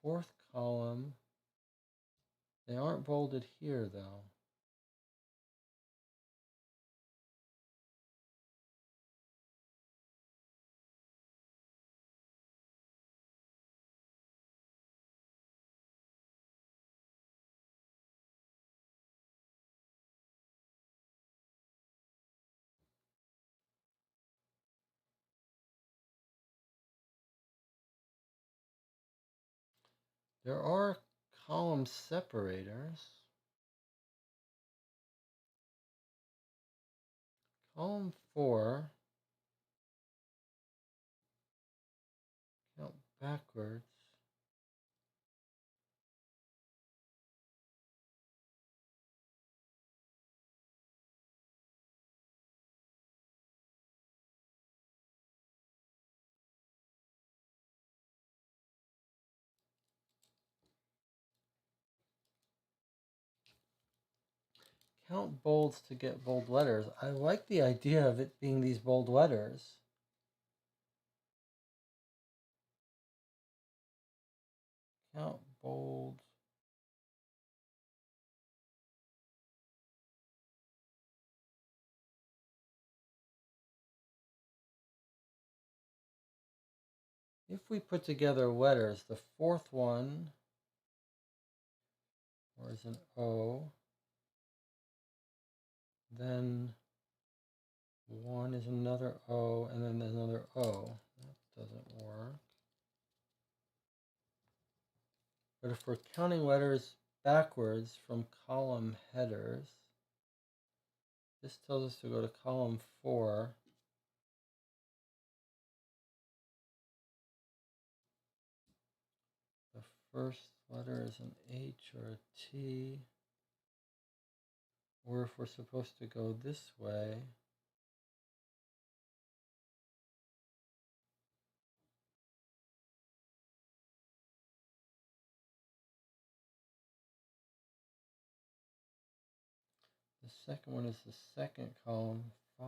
fourth column. They aren't bolded here though. There are column separators. Column 4, count backwards. Count bolds to get bold letters. I like the idea of it being these bold letters. Count bold. If we put together letters, the fourth one, or is an O, then 1 is another O, and then there's another O. That doesn't work. But if we're counting letters backwards from column headers, this tells us to go to column 4. The first letter is an H or a T. Or if we're supposed to go this way, The second one is the second column, 5.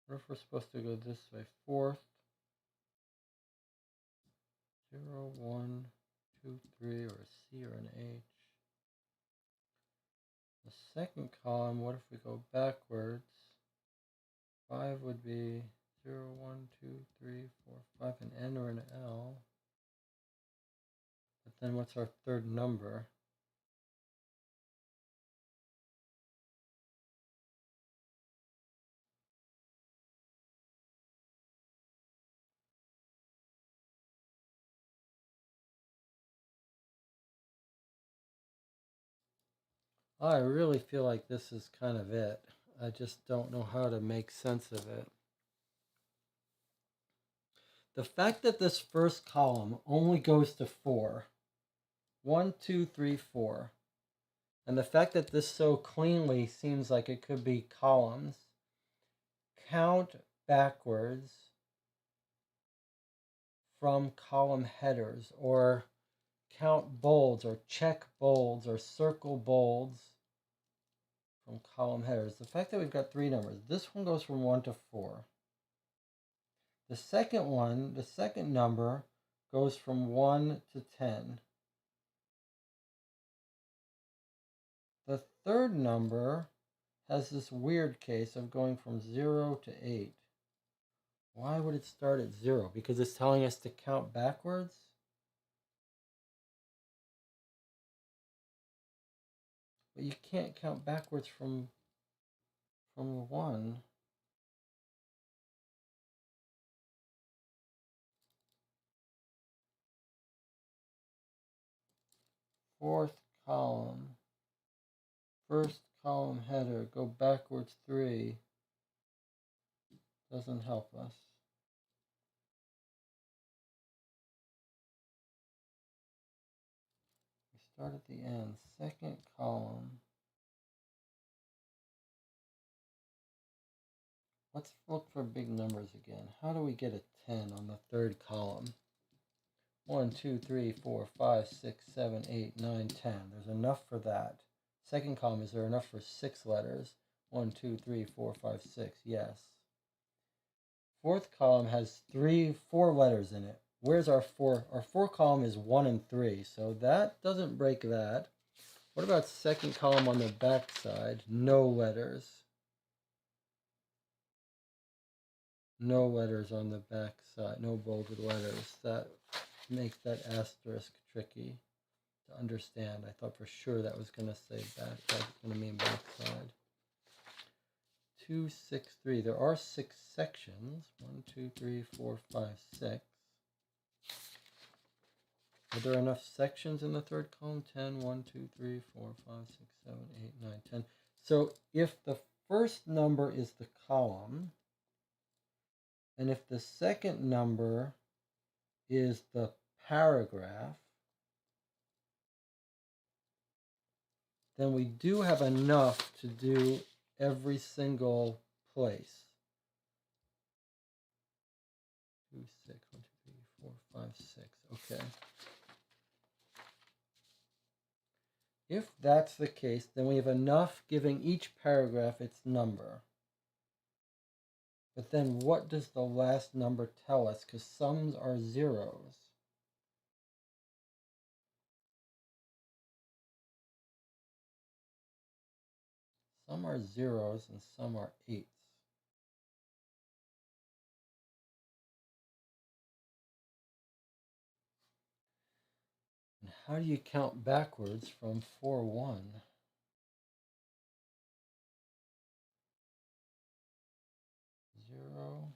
What if we're supposed to go this way? Fourth, 0, 1, 2, 3, or a C or an H. The second column, what if we go backwards? 5 would be 0, 1, 2, 3, 4, 5, an N or an L. But then what's our third number? I really feel like this is kind of it. I just don't know how to make sense of it. The fact that this first column only goes to 4, 1, 2, 3, 4, and the fact that this so cleanly seems like it could be columns, count backwards from column headers, or count bolds, or check bolds, or circle bolds from column headers. The fact that we've got 3 numbers, this one goes from 1 to 4. The second one, the second number, goes from 1 to 10. The third number has this weird case of going from 0 to 8. Why would it start at 0? Because it's telling us to count backwards? But you can't count backwards from 1. Fourth column. First column header. Go backwards 3. Doesn't help us. We start at the end. Second column. Let's look for big numbers again. How do we get a 10 on the third column? 1, 2, 3, 4, 5, 6, 7, 8, 9, 10. There's enough for that. Second column, is there enough for 6 letters? 1, 2, 3, 4, 5, 6. Yes. Fourth column has 4 letters in it. Where's our 4? Our 4 column is 1 and 3, so that doesn't break that. What about second column on the back side? No letters. No letters on the back side. No bolded letters. That makes that asterisk tricky to understand. I thought for sure that was going to say back. That was going to mean back side. 2, 6, 3. There are 6 sections. 1, 2, 3, 4, 5, 6. Are there enough sections in the third column? 10, 1, 2, 3, 4, 5, 6, 7, 8, 9, 10. So if the first number is the column, and if the second number is the paragraph, then we do have enough to do every single place. 2, 6, 1, 2, 3, 4, 5, 6. Okay. If that's the case, then we have enough giving each paragraph its number. But then what does the last number tell us? Because sums are zeros. Some are zeros and some are 8s. And how do you count backwards from 4, 1? 0.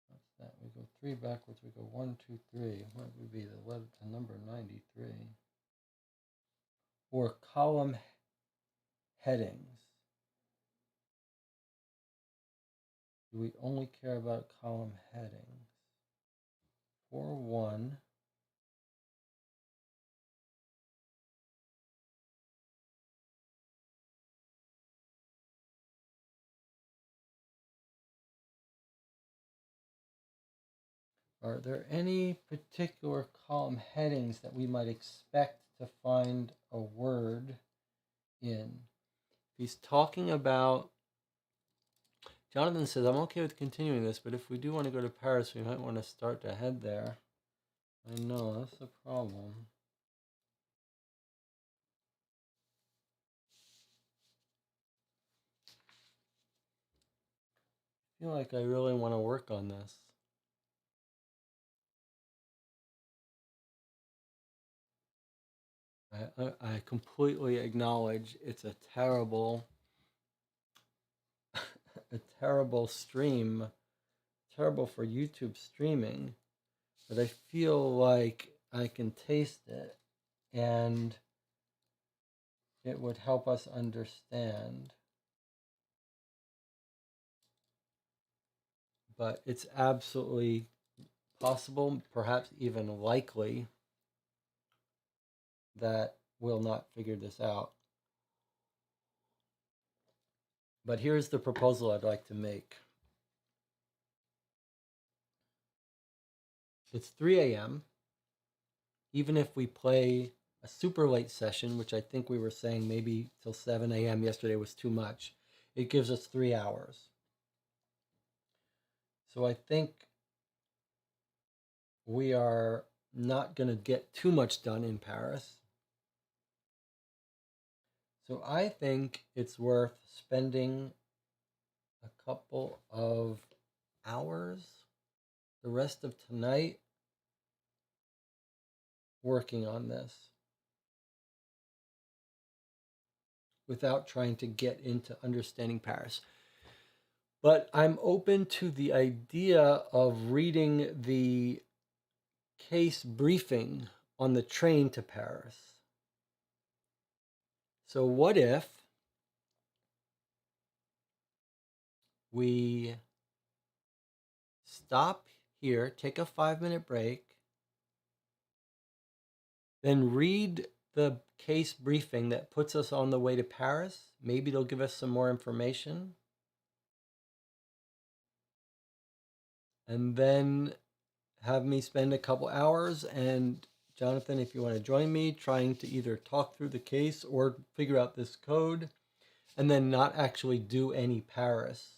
What's that? We go 3 backwards. We go 1, 2, 3. What would be the number 93? Or column headings. Do we only care about column headings? 4, 1. Are there any particular column headings that we might expect to find a word in. He's talking about, Jonathan says, I'm okay with continuing this, but if we do want to go to Paris, we might want to start to head there. I know, that's the problem. I feel like I really want to work on this. I completely acknowledge it's a terrible, a terrible stream, terrible for YouTube streaming, but I feel like I can taste it and it would help us understand. But it's absolutely possible, perhaps even likely, that we'll not figure this out. But here's the proposal I'd like to make. It's 3 a.m. Even if we play a super late session, which I think we were saying maybe till 7 a.m. yesterday was too much, it gives us 3 hours. So I think we are not going to get too much done in Paris. So I think it's worth spending a couple of hours, the rest of tonight, working on this without trying to get into understanding Paris. But I'm open to the idea of reading the case briefing on the train to Paris. So what if we stop here, take a 5-minute break, then read the case briefing that puts us on the way to Paris? Maybe it'll give us some more information. And then have me spend a couple hours, and Jonathan, if you want to join me, trying to either talk through the case or figure out this code, and then not actually do any Paris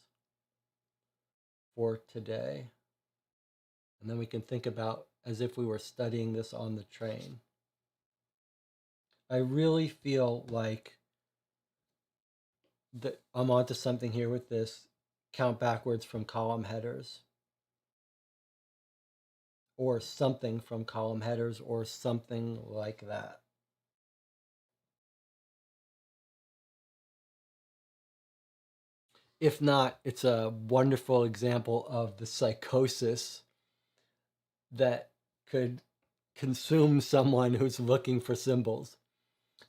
for today. And then we can think about as if we were studying this on the train. I really feel like that I'm onto something here with this count backwards from column headers, or something from column headers, or something like that. If not, it's a wonderful example of the psychosis that could consume someone who's looking for symbols.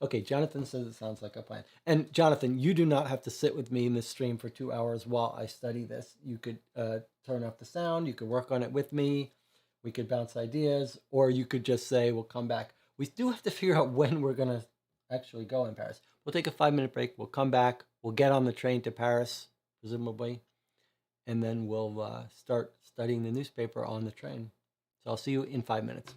Okay, Jonathan says it sounds like a plan. And Jonathan, you do not have to sit with me in this stream for 2 hours while I study this. You could turn off the sound, you could work on it with me, we could bounce ideas, or you could just say, we'll come back. We do have to figure out when we're going to actually go in Paris. We'll take a 5-minute break, we'll come back, we'll get on the train to Paris, presumably, and then we'll start studying the newspaper on the train. So I'll see you in 5 minutes.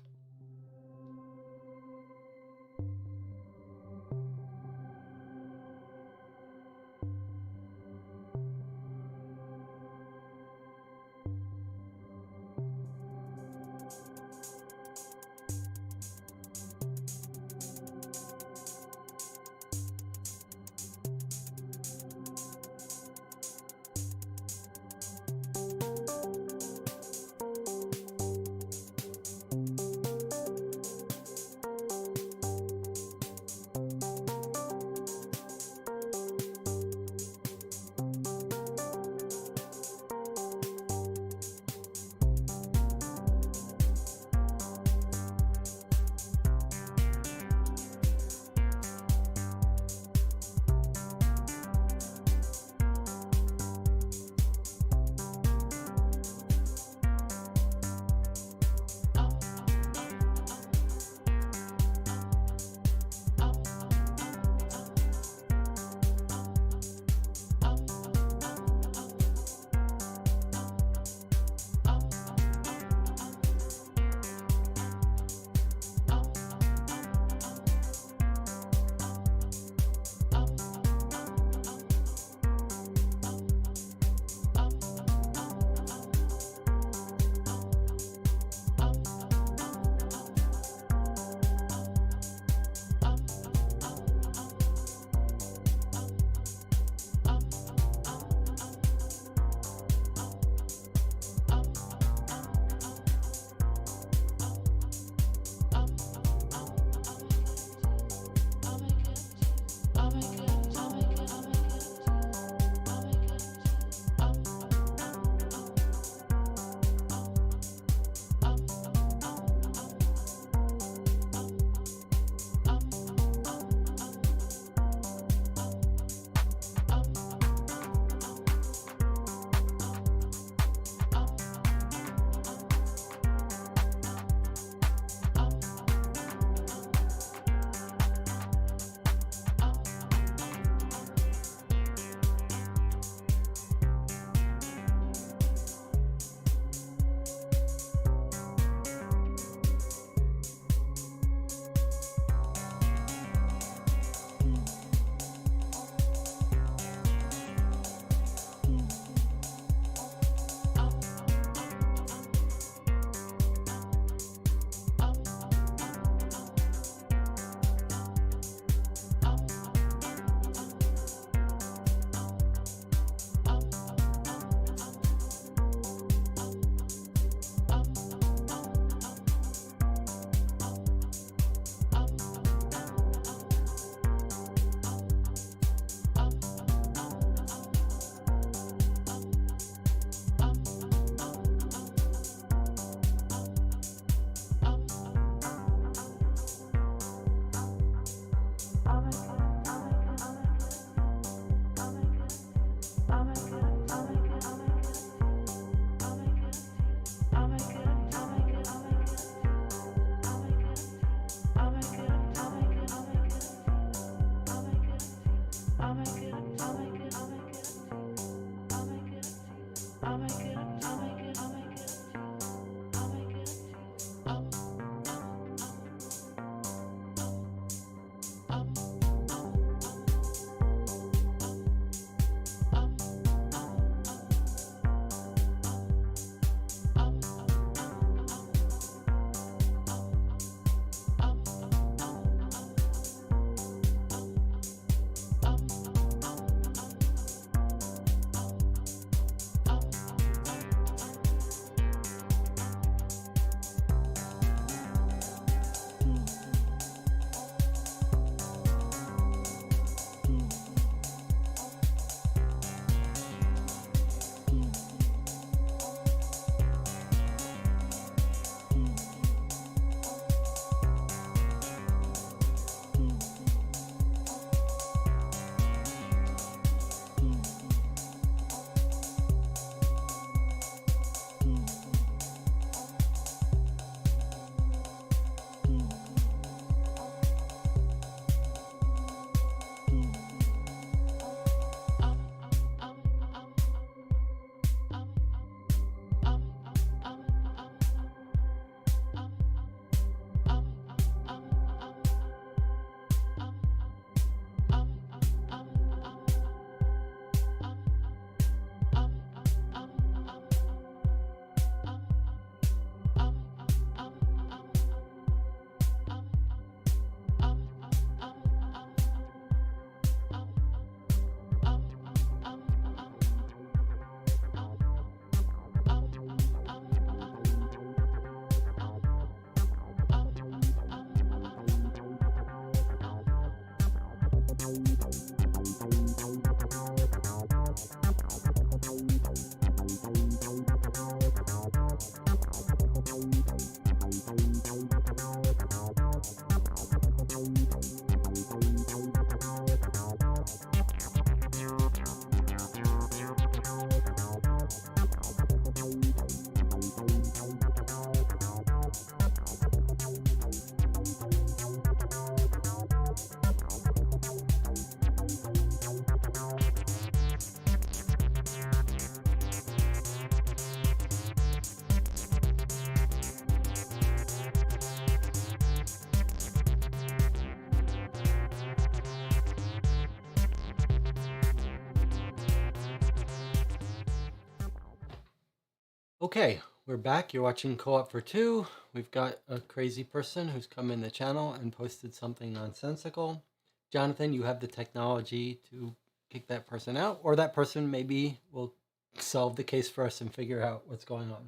Okay, we're back. You're watching Co-op for Two. We've got a crazy person who's come in the channel and posted something nonsensical. Jonathan, you have the technology to kick that person out, or that person maybe will solve the case for us and figure out what's going on.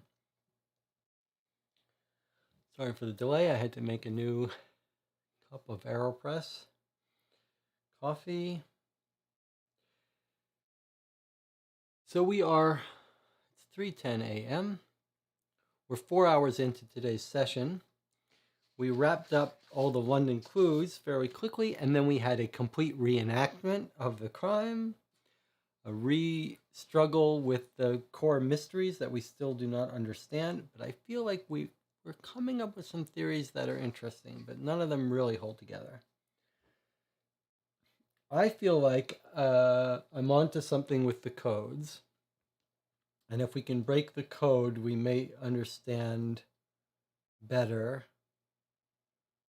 Sorry for the delay. I had to make a new cup of AeroPress coffee. So it's 3:10 a.m. We're 4 hours into today's session. We wrapped up all the London clues fairly quickly, and then we had a complete reenactment of the crime, a struggle with the core mysteries that we still do not understand. But I feel like we're coming up with some theories that are interesting, but none of them really hold together. I feel like I'm onto something with the codes. And if we can break the code, we may understand better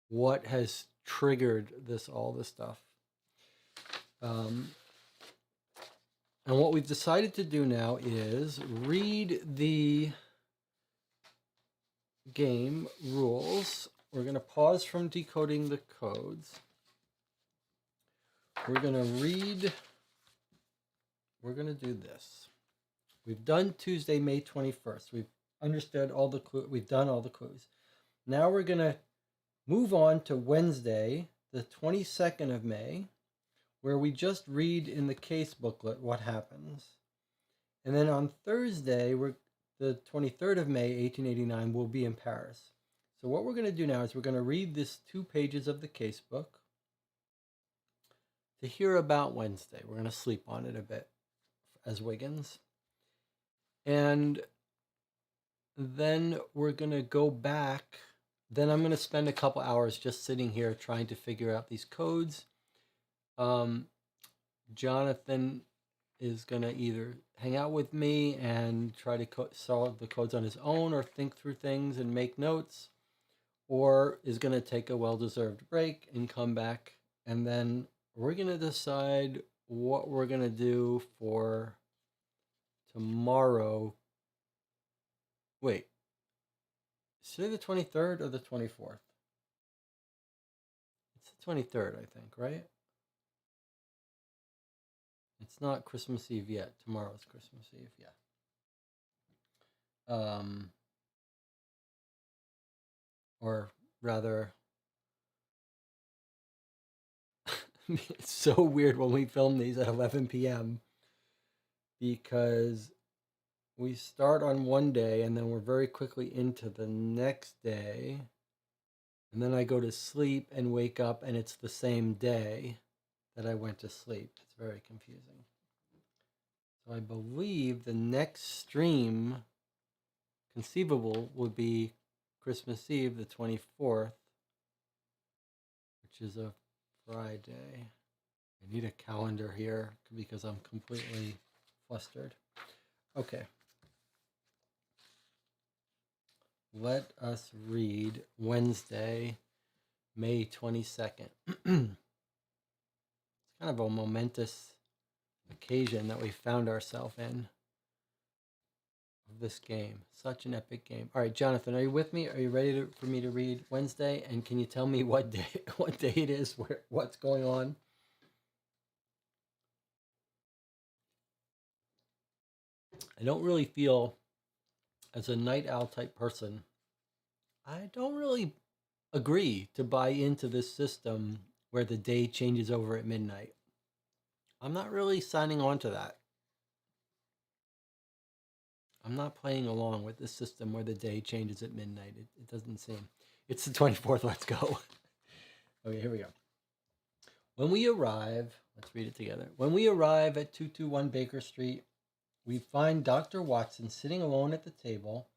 what has triggered all this stuff. And what we've decided to do now is read the game rules. We're going to pause from decoding the codes. We're going to do this. We've done Tuesday, May 21st. We've understood all the clues. We've done all the clues. Now we're going to move on to Wednesday, the 22nd of May, where we just read in the case booklet what happens. And then on Thursday, the 23rd of May, 1889, we'll be in Paris. So what we're going to do now is we're going to read this 2 pages of the case book to hear about Wednesday. We're going to sleep on it a bit as Wiggins. And then we're going to go back. Then I'm going to spend a couple hours just sitting here trying to figure out these codes. Jonathan is going to either hang out with me and try to solve the codes on his own, or think through things and make notes, or is going to take a well-deserved break and come back. And then we're going to decide what we're going to do for tomorrow. Wait, is today the 23rd or the 24th? It's the 23rd, I think, right? It's not Christmas Eve yet. Tomorrow's Christmas Eve, yeah. Or rather, it's so weird when we film these at 11 p.m. because we start on one day and then we're very quickly into the next day. And then I go to sleep and wake up and it's the same day that I went to sleep. It's very confusing. So I believe the next stream conceivable would be Christmas Eve, the 24th, which is a Friday. I need a calendar here because I'm completely flustered. Okay. Let us read Wednesday, May 22nd. It's kind of a momentous occasion that we found ourselves in of this game. Such an epic game. All right, Jonathan, are you with me? Are you ready for me to read Wednesday? And can you tell me what day it is, what's going on? I don't really feel, as a night owl type person, I don't really agree to buy into this system where the day changes over at midnight. I'm not really signing on to that. I'm not playing along with this system where the day changes at midnight. It doesn't seem. It's the 24th. Let's go. Okay, here we go. When we arrive, let's read it together. When we arrive at 221 Baker Street, we find Dr. Watson sitting alone at the table,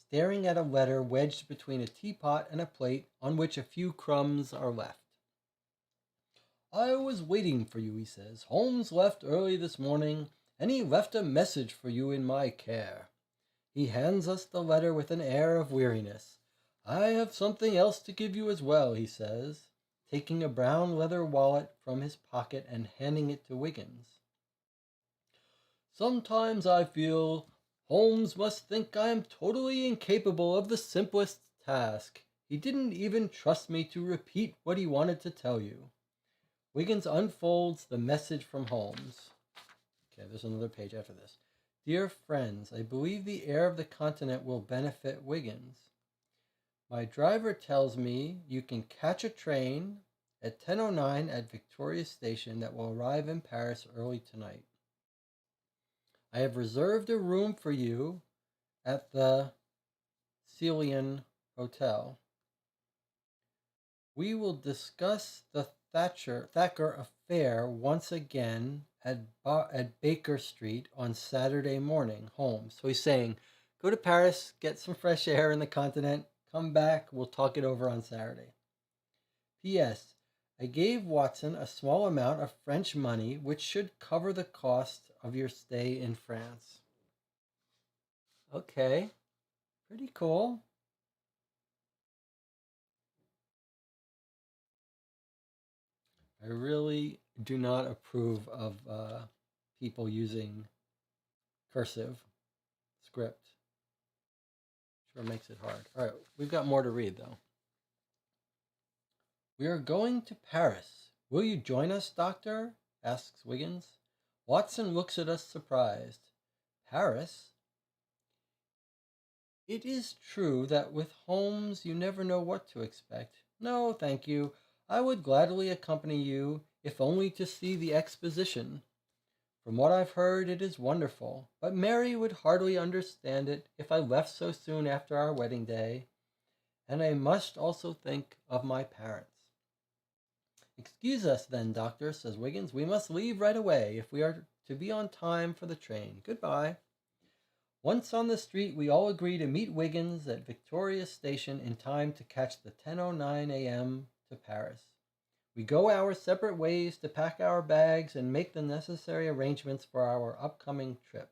staring at a letter wedged between a teapot and a plate on which a few crumbs are left. I was waiting for you, he says. Holmes left early this morning, and he left a message for you in my care. He hands us the letter with an air of weariness. I have something else to give you as well, he says, taking a brown leather wallet from his pocket and handing it to Wiggins. Sometimes I feel Holmes must think I am totally incapable of the simplest task. He didn't even trust me to repeat what he wanted to tell you. Wiggins unfolds the message from Holmes. Okay, there's another page after this. Dear friends, I believe the air of the continent will benefit Wiggins. My driver tells me you can catch a train at 10:09 at Victoria Station that will arrive in Paris early tonight. I have reserved a room for you at the Celian Hotel. We will discuss the Thacker affair once again at Baker Street on Saturday morning. Holmes. So he's saying, go to Paris, get some fresh air in the continent, come back, we'll talk it over on Saturday. P.S. I gave Watson a small amount of French money which should cover the cost of your stay in France. Okay, pretty cool. I really do not approve of people using cursive script. Sure makes it hard. All right, we've got more to read though. We are going to Paris. Will you join us, Doctor? Asks Wiggins. Watson looks at us surprised. Paris? It is true that with Holmes you never know what to expect. No, thank you. I would gladly accompany you, if only to see the exposition. From what I've heard, it is wonderful, but Mary would hardly understand it if I left so soon after our wedding day, and I must also think of my parents. Excuse us then, Doctor, says Wiggins. We must leave right away if we are to be on time for the train. Goodbye. Once on the street, we all agree to meet Wiggins at Victoria Station in time to catch the 10:09 a.m. to Paris. We go our separate ways to pack our bags and make the necessary arrangements for our upcoming trip.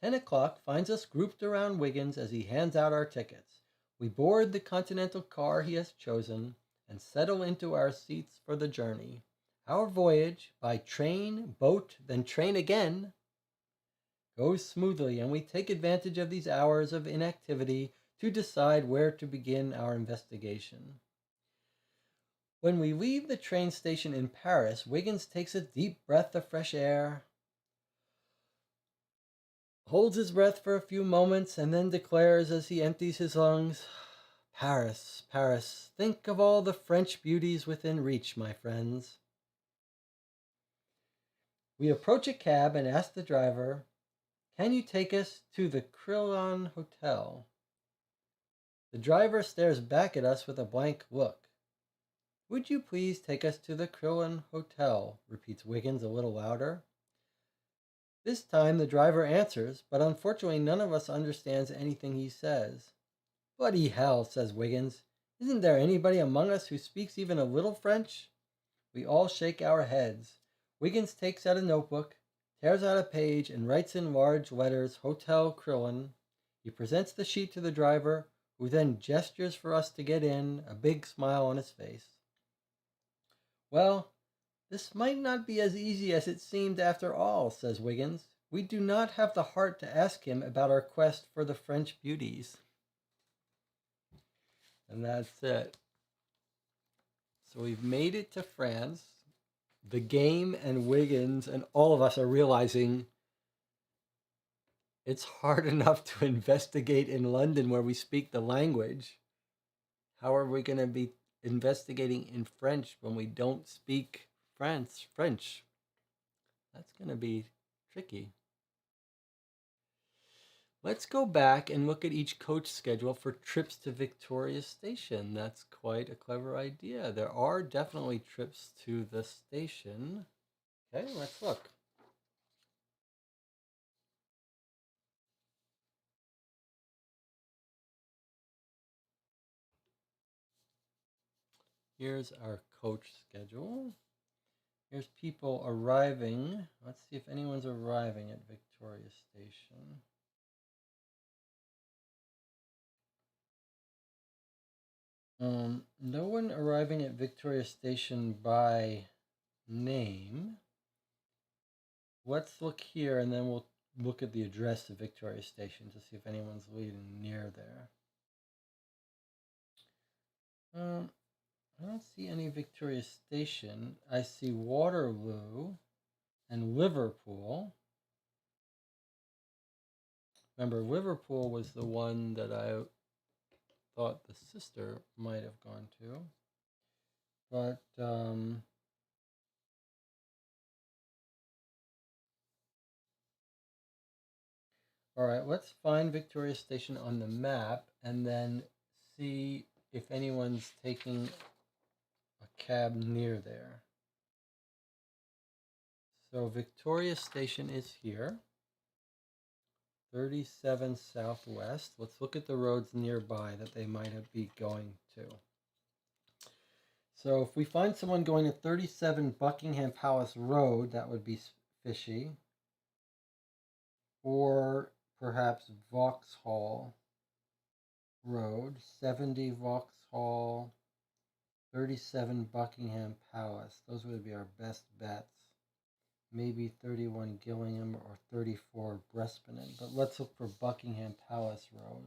10 o'clock finds us grouped around Wiggins as he hands out our tickets. We board the Continental car he has chosen and settle into our seats for the journey. Our voyage, by train, boat, then train again, goes smoothly, and we take advantage of these hours of inactivity to decide where to begin our investigation. When we leave the train station in Paris, Wiggins takes a deep breath of fresh air, holds his breath for a few moments, and then declares as he empties his lungs, Paris, Paris, think of all the French beauties within reach, my friends. We approach a cab and ask the driver, can you take us to the Crillon Hotel? The driver stares back at us with a blank look. Would you please take us to the Crillon Hotel? Repeats Wiggins a little louder. This time the driver answers, but unfortunately none of us understands anything he says. Bloody hell, says Wiggins. Isn't there anybody among us who speaks even a little French? We all shake our heads. Wiggins takes out a notebook, tears out a page, and writes in large letters, Hotel Crillon. He presents the sheet to the driver, who then gestures for us to get in, a big smile on his face. Well, this might not be as easy as it seemed after all, says Wiggins. We do not have the heart to ask him about our quest for the French beauties. And that's it. So we've made it to France. The game and Wiggins and all of us are realizing it's hard enough to investigate in London where we speak the language. How are we going to be investigating in French when we don't speak French? That's going to be tricky. Let's go back and look at each coach schedule for trips to Victoria Station. That's quite a clever idea. There are definitely trips to the station. Okay, let's look. Here's our coach schedule. Here's people arriving. Let's see if anyone's arriving at Victoria Station. No one arriving at Victoria Station by name. Let's look here and then we'll look at the address of Victoria Station to see if anyone's leaving near there. I don't see any Victoria Station. I see Waterloo and Liverpool. Remember, Liverpool was the one that I thought the sister might have gone to. But, all right, let's find Victoria Station on the map and then see if anyone's taking a cab near there. So Victoria Station is here. 37 Southwest. Let's look at the roads nearby that they might be going to. So if we find someone going to 37 Buckingham Palace Road, that would be fishy. Or perhaps Vauxhall Road, 70 Vauxhall, 37 Buckingham Palace. Those would be our best bets. Maybe 31 Gillingham or 34 Brespanen. But let's look for Buckingham Palace Road.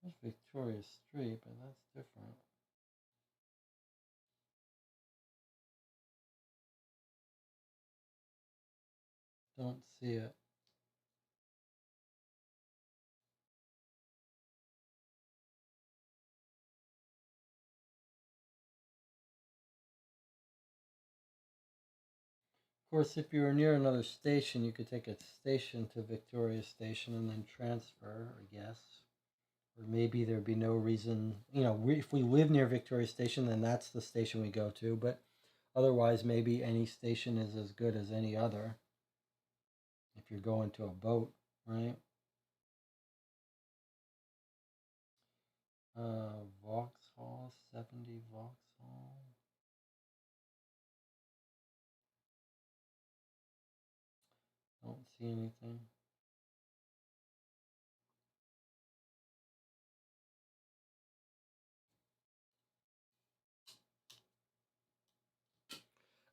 There's Victoria Street, but that's different. Don't see it. Of course, if you were near another station, you could take a station to Victoria Station and then transfer, I guess. Or maybe there'd be no reason, if we live near Victoria Station, then that's the station we go to. But otherwise, maybe any station is as good as any other if you're going to a boat, right? Vauxhall, 70 Vauxhall. Don't see anything.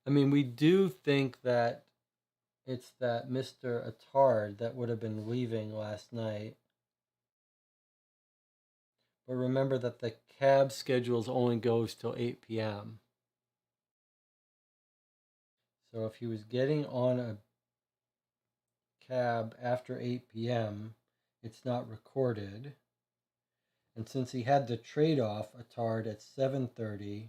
I mean, we do think that it's that Mr. Attard that would have been leaving last night. But remember that the cab schedules only goes till 8 p.m. So if he was getting on a cab after 8 p.m., it's not recorded. And since he had the trade-off Attard at 7:30,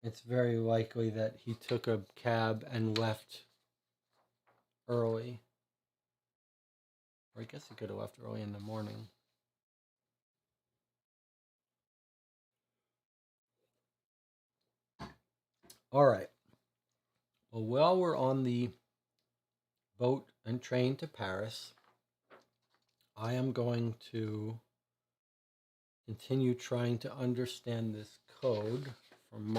it's very likely that he took a cab and left early. Or I guess he could have left early in the morning. All right. Well, while we're on the boat and train to Paris, I am going to continue trying to understand this code from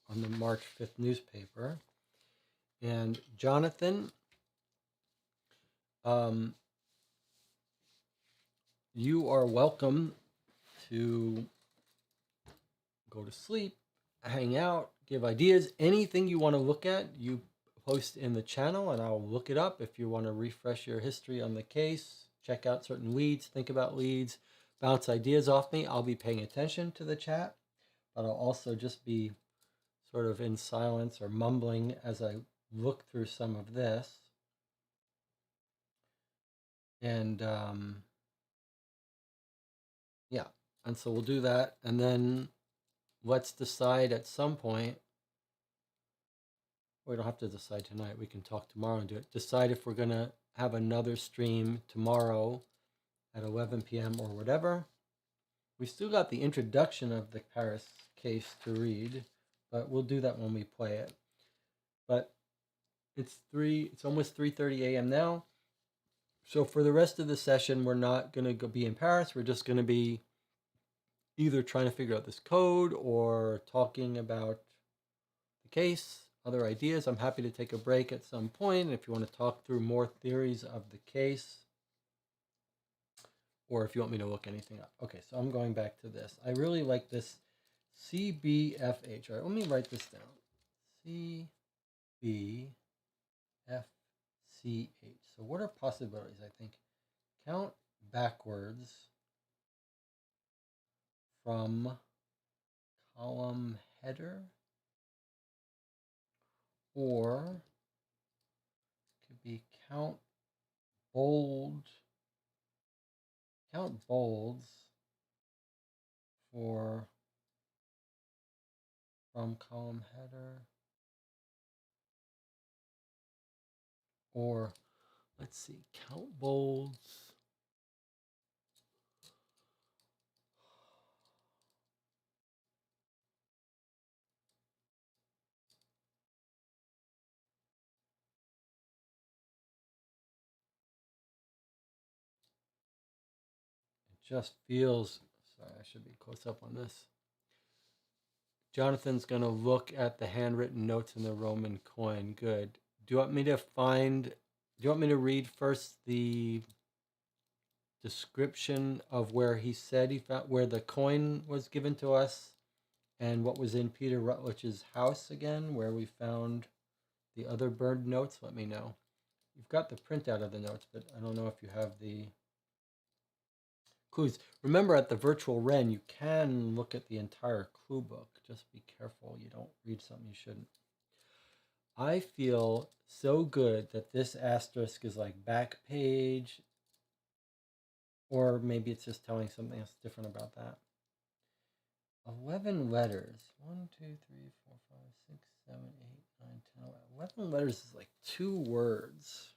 on the March 5th newspaper. And Jonathan, you are welcome to go to sleep, hang out, give ideas, anything you want to look at, you post in the channel and I'll look it up. If you want to refresh your history on the case, check out certain leads, think about leads, bounce ideas off me, I'll be paying attention to the chat, but I'll also just be sort of in silence or mumbling as I look through some of this. And yeah, and so we'll do that. And then let's decide at some point. We don't have to decide tonight. We can talk tomorrow and do it. Decide if we're going to have another stream tomorrow at 11 p.m. or whatever. We still got the introduction of the Paris case to read, but we'll do that when we play it. But it's almost 3:30 a.m. now. So for the rest of the session, we're not going to be in Paris. We're just going to be either trying to figure out this code or talking about the case. other ideas. I'm happy to take a break at some point if you want to talk through more theories of the case, or if you want me to look anything up. Okay, so I'm going back to this. I really like this CBFH. All right, let me write this down. CBFCH. So what are possibilities? I think count backwards from column header, or it could be count bolds for from column header, or let's see, count bolds. It just feels, sorry, I should be close up on this. Jonathan's going to look at the handwritten notes in the Roman coin. Good. Do you want me to read first the description of where he said he found, where the coin was given to us, and what was in Peter Rutledge's house again, where we found the other burned notes? Let me know. You've got the printout of the notes, but I don't know if you have the clues. Remember, at the virtual Ren, you can look at the entire clue book. Just be careful you don't read something you shouldn't. I feel so good that this asterisk is like back page, or maybe it's just telling something else different about that. 11 letters. 1, 2, 3, 4, 5, 6, 7, 8, 9, 10, 11. 11 letters is like 2 words.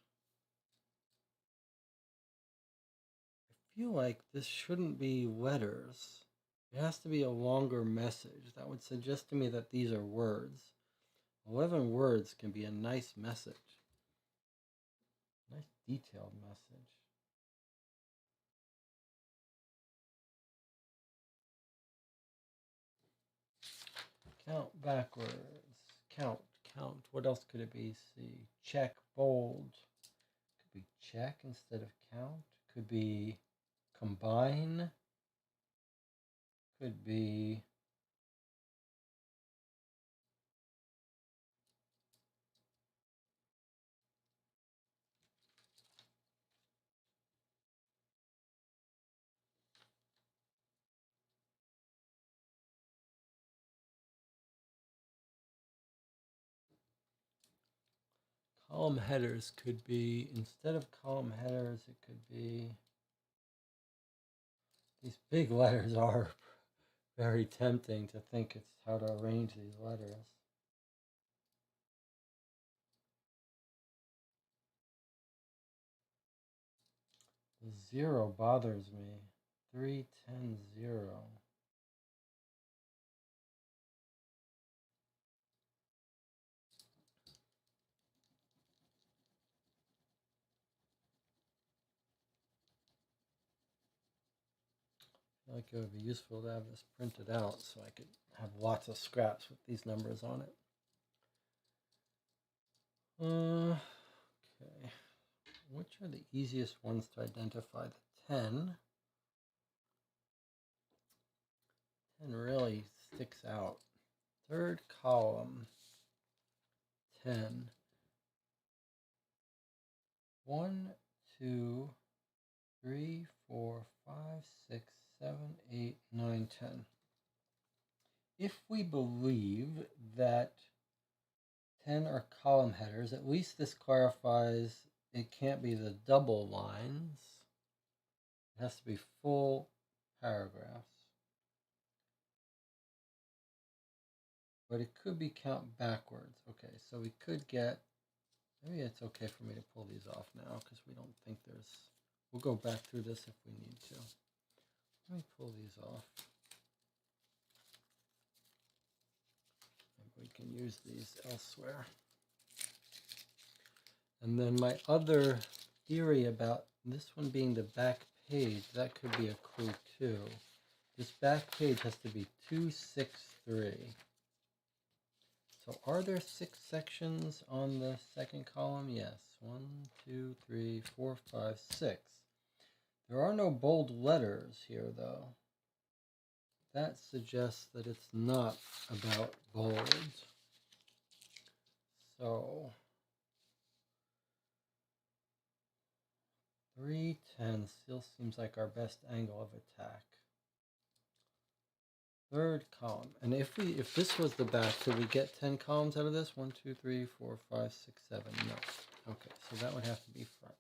I feel like this shouldn't be letters. It has to be a longer message. That would suggest to me that these are words. 11 words can be a nice message. Nice detailed message. Count backwards. Count. What else could it be? See. Check, bold. Could be check instead of count. Could be combine. Could be column headers. Could be, instead of column headers, it could be, these big letters are very tempting to think it's how to arrange these letters. The 0 bothers me. 3, 10, 0. I feel like it would be useful to have this printed out so I could have lots of scraps with these numbers on it. Okay. Which are the easiest ones to identify? The 10. 10 really sticks out. Third column. 10. 1, 2, 3, 4, 5, 6, 7, 8, 9, 10. If we believe that 10 are column headers, at least this clarifies it can't be the double lines. It has to be full paragraphs. But it could be count backwards. Okay, so we could get, maybe it's okay for me to pull these off now because we don't think there's, we'll go back through this if we need to. Let me pull these off. Maybe we can use these elsewhere. And then my other theory about this one being the back page, that could be a clue too. This back page has to be 263. So are there 6 sections on the second column? Yes. 1, 2, 3, 4, 5, 6. There are no bold letters here, though. That suggests that it's not about bold. So 310 still seems like our best angle of attack. Third column. And if this was the back, could we get 10 columns out of this? 1, 2, 3, 4, 5, 6, 7. No. Okay, so that would have to be front.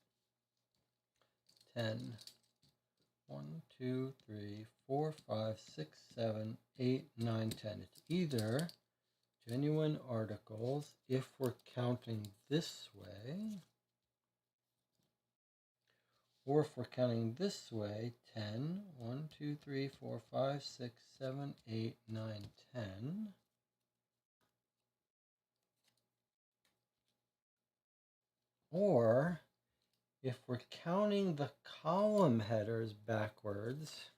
10. 1, 2, 3, 4, 5, 6, 7, 8, 9, 10. It's either genuine articles if we're counting this way, or if we're counting this way, 10, 1, 2, 3, 4, 5, 6, 7, 8, 9, 10. Or if we're counting the column headers backwards,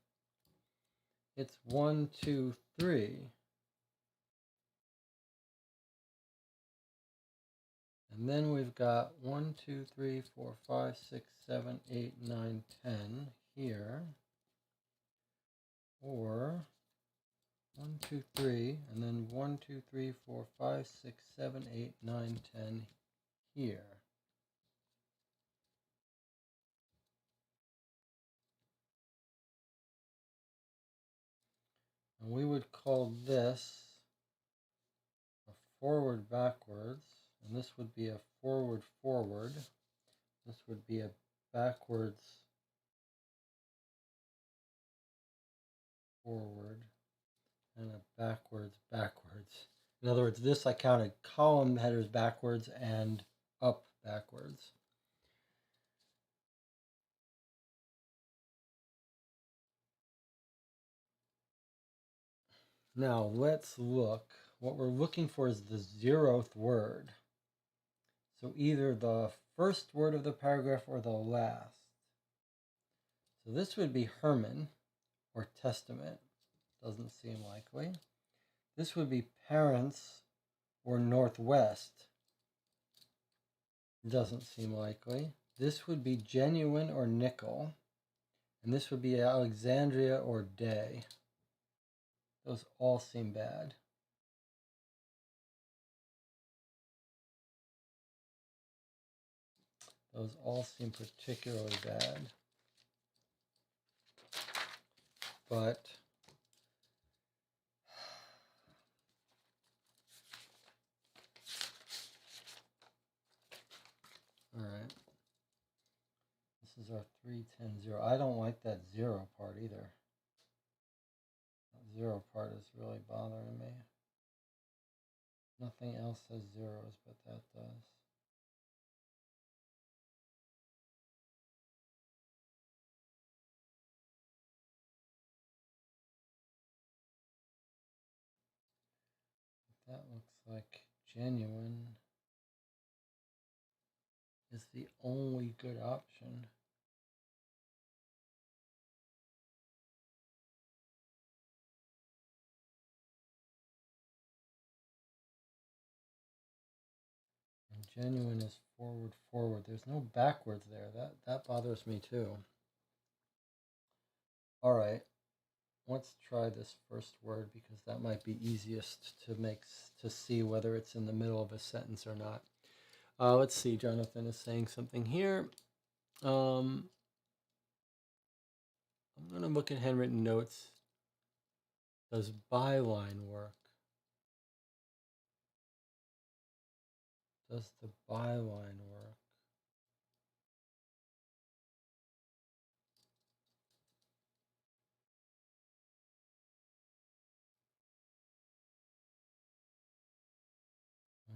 it's 1, 2, 3. And then we've got 1, 2, 3, 4, 5, 6, 7, 8, 9, 10 here. Or 1, 2, 3, and then 1, 2, 3, 4, 5, 6, 7, 8, 9, 10 here. And we would call this a forward backwards, and this would be a forward forward. This would be a backwards forward, and a backwards backwards. In other words, this I counted column headers backwards and up backwards. Now let's look. What we're looking for is the 0th word. So either the first word of the paragraph or the last. So this would be Herman or Testament. Doesn't seem likely. This would be parents or Northwest. Doesn't seem likely. This would be genuine or nickel. And this would be Alexandria or day. Those all seem bad. Those all seem particularly bad. But all right. This is our 310-0. I don't like that 0 part either. That 0 part is really bothering me. Nothing else has zeros, but that does. That looks like genuine is the only good option. And genuine is forward, forward. There's no backwards there. That bothers me too. All right, let's try this first word because that might be easiest to see whether it's in the middle of a sentence or not. Let's see. Jonathan is saying something here. I'm going to look at handwritten notes. Does byline work? Does the byline work?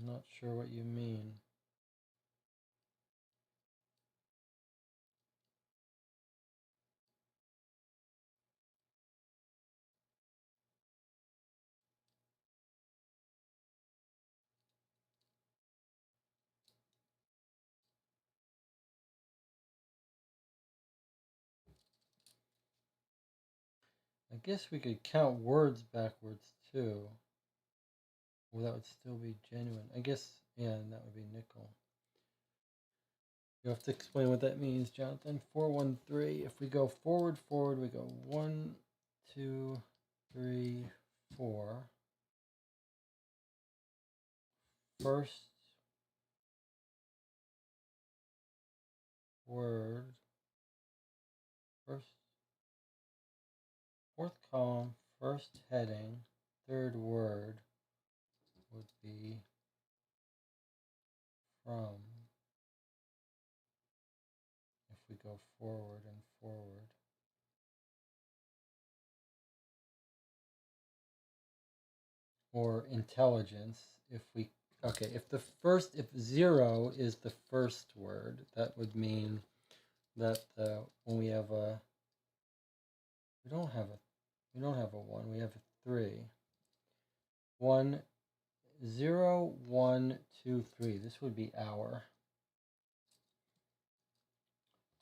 I'm not sure what you mean. I guess we could count words backwards too. Well, that would still be genuine. I guess, yeah, and that would be nickel. You have to explain what that means, Jonathan. 413. If we go forward, we go 1, 2, 3, 4. First word, fourth column, first heading, third word would be from. If we go forward and forward. Or intelligence, if 0 is the first word, that would mean that when we have we don't have a 1, we have a 3. 1, 0, 1, 2, 3. This would be hour.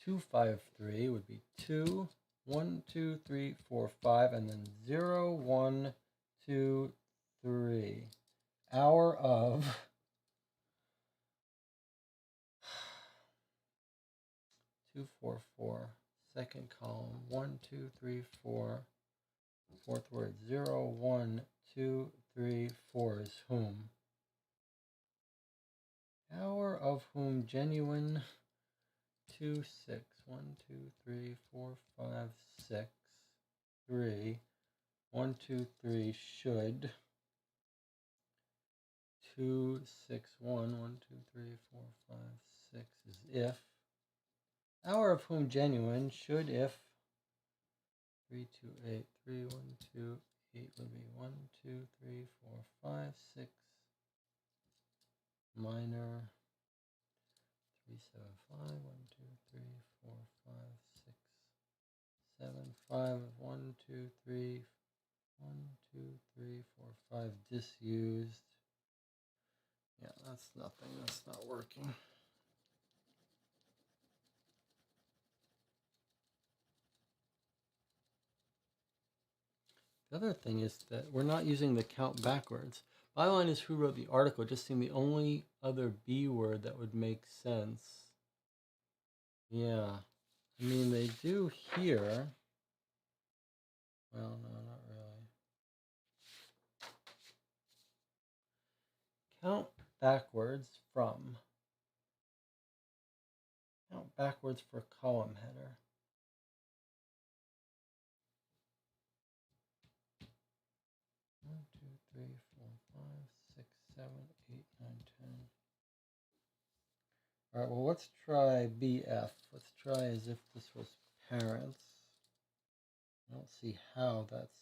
253 would be 2, 1, 2, 3, 4, 5, and then 0, 1, 2, 3. Hour of 2, 4, 4. Second column, 1, 2, 3, 4. Fourth word, 0, 1, 2, 3, 4 is whom. Hour of whom genuine. 2, 6. 1, 2, 3, 4, 5, 6. 3. 1, 2, 3 should. 2, 6, 1. 1, 2, 3, 4, 5, 6 is if. Hour of whom genuine should if. 3, 2, 8. 3, 1, 2, 8 would be 1, 2, 3, 4, 5, 6. Minor. 3, 7, 5. 1, 2, 3, 4, 5, 6, 7, 5. 1, 2, 3. 1, 2, 3, 4, 5 disused. Yeah, that's nothing. That's not working. The other thing is that we're not using the count backwards. Byline is who wrote the article. Just seemed the only other B word that would make sense. Yeah. I mean, they do here. Well, no, not really. Count backwards from. Count backwards for column header. 1, 2, 3, 4, 5, 6, 7, 8, 9, 10. All right, well, let's try BF. Let's try as if this was parents. I don't see how that's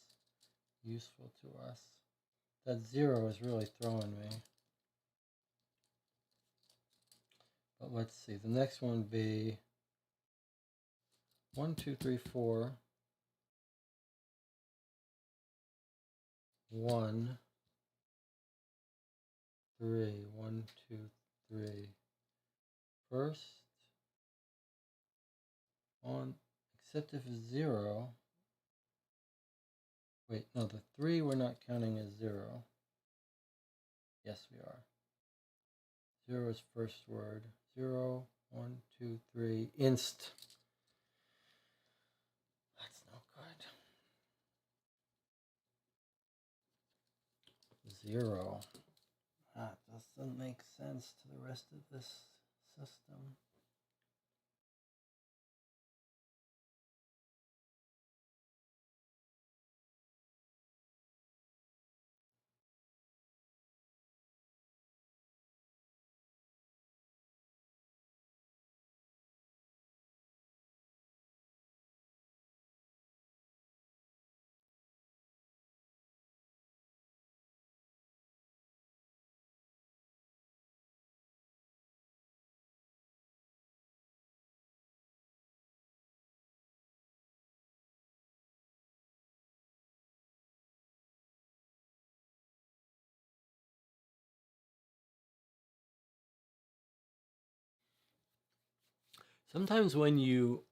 useful to us. That 0 is really throwing me. But let's see. The next one would be 1, 2, 3, 4. 1, 3. 1, 2, 3. First on, except if it's 0. Wait, no, the 3 we're not counting as 0. Yes, we are. 0 is first word. 0, 1, 2, 3. Inst. That's no good. 0. That doesn't make sense to the rest of this system. Sometimes when you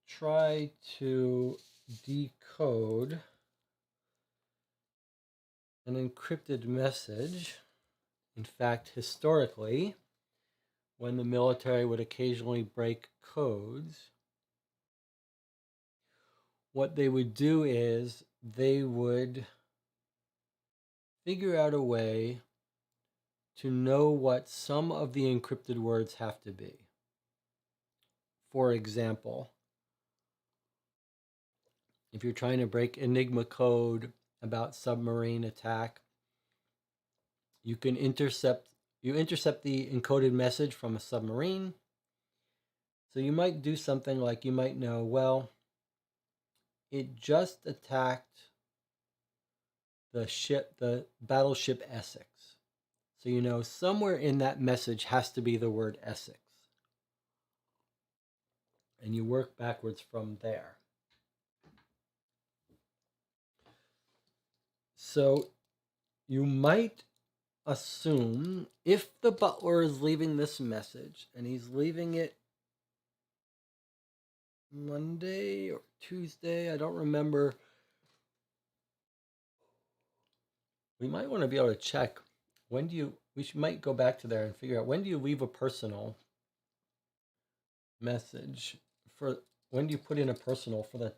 try to decode an encrypted message. In fact, historically, when the military would occasionally break codes, what they would do is they would figure out a way to know what some of the encrypted words have to be. For example, if you're trying to break Enigma code about submarine attack, you intercept the encoded message from a submarine. So you might do something like, you might know, well, it just attacked the battleship Essex. So you know somewhere in that message has to be the word Essex. And you work backwards from there. So you might assume if the butler is leaving this message and he's leaving it Monday or Tuesday, I don't remember. We might want to be able to check might go back to there and figure out when do you leave a personal message when do you put in a personal for the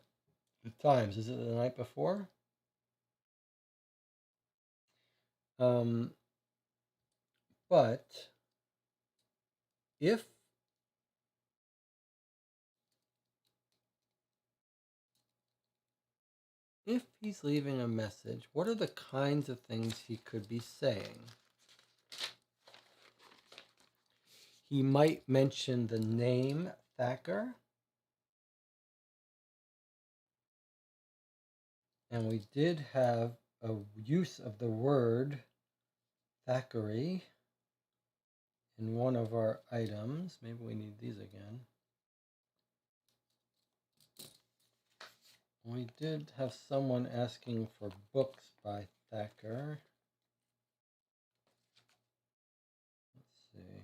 times? Is it the night before? But if he's leaving a message, what are the kinds of things he could be saying? He might mention the name Thacker. And we did have a use of the word Thackeray in one of our items. Maybe we need these again. We did have someone asking for books by Thacker. Let's see.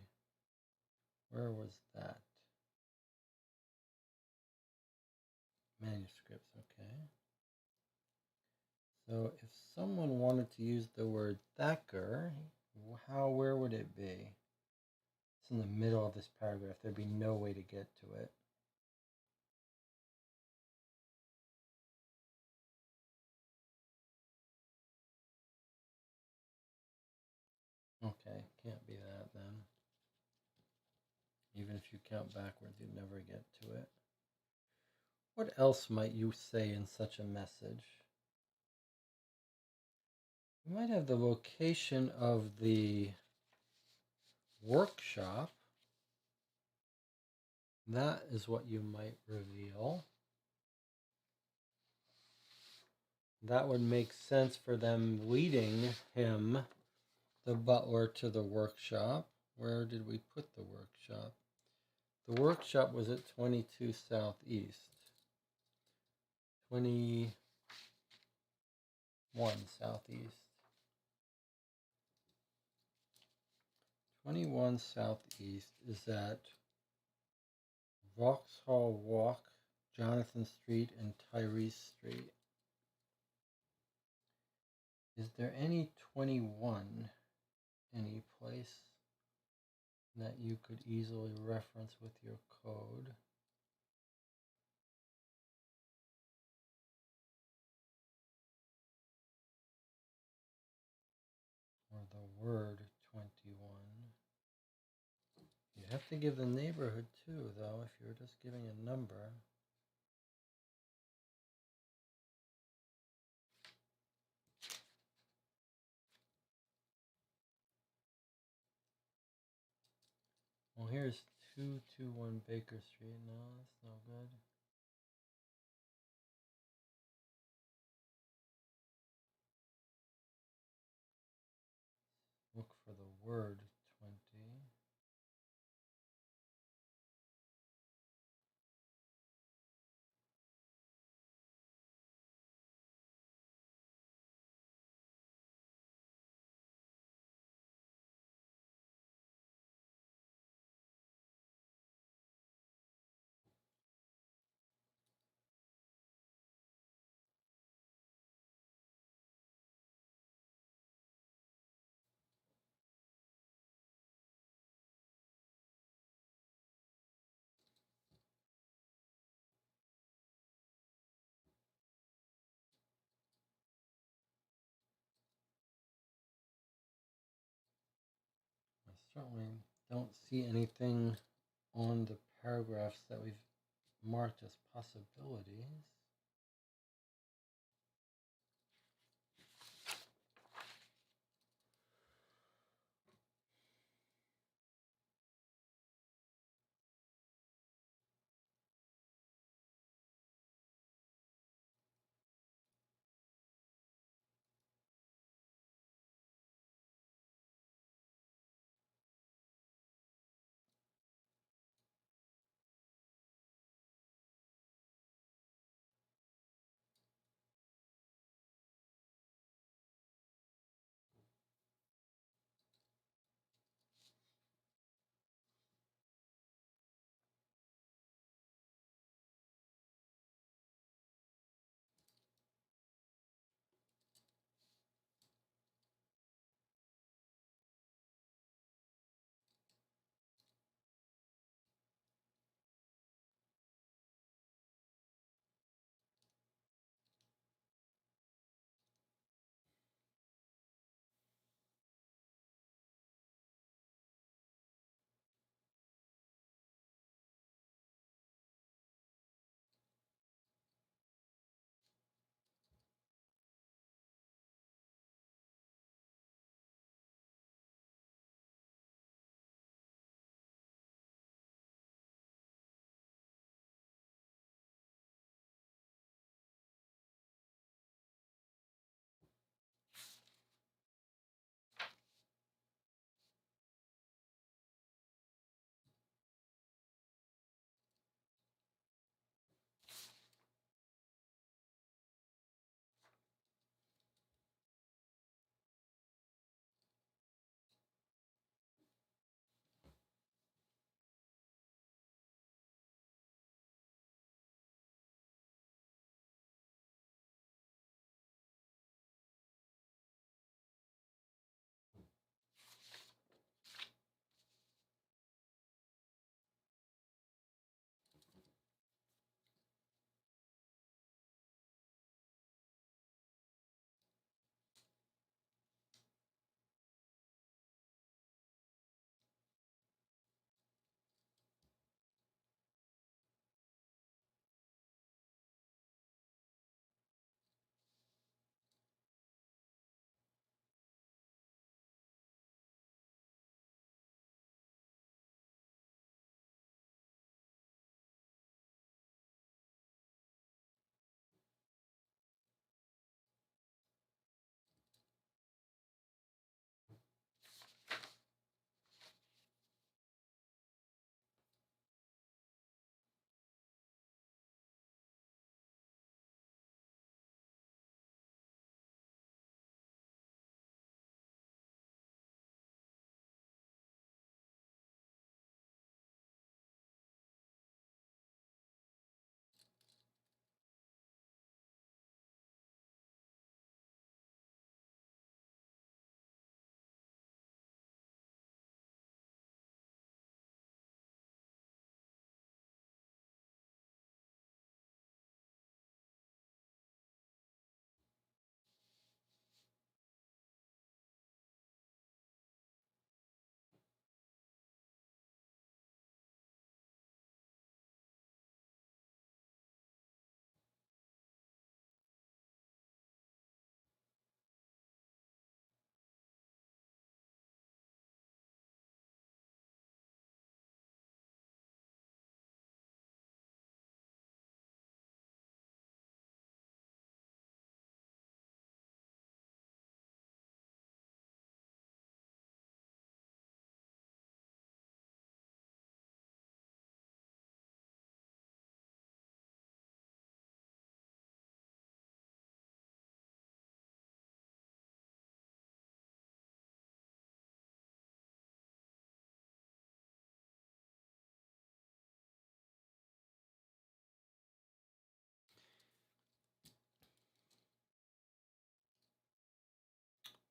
Where was that? Manuscripts, okay. So if someone wanted to use the word Thacker, where would it be? It's in the middle of this paragraph. There'd be no way to get to it. Okay, can't be that then. Even if you count backwards, you'd never get to it. What else might you say in such a message? You might have the location of the workshop. That is what you might reveal. That would make sense for them leading him, the butler, to the workshop. Where did we put the workshop? The workshop was at 22 Southeast. 21 Southeast. 21 Southeast is at Vauxhall Walk, Jonathan Street, and Tyrese Street. Is there any 21 any place that you could easily reference with your code? Or the word 21? You have to give the neighborhood too, though, if you're just giving a number. Well, here's 221 Baker Street. No, that's no good. Look for the word 20. certainly don't see anything on the paragraphs that we've marked as possibilities.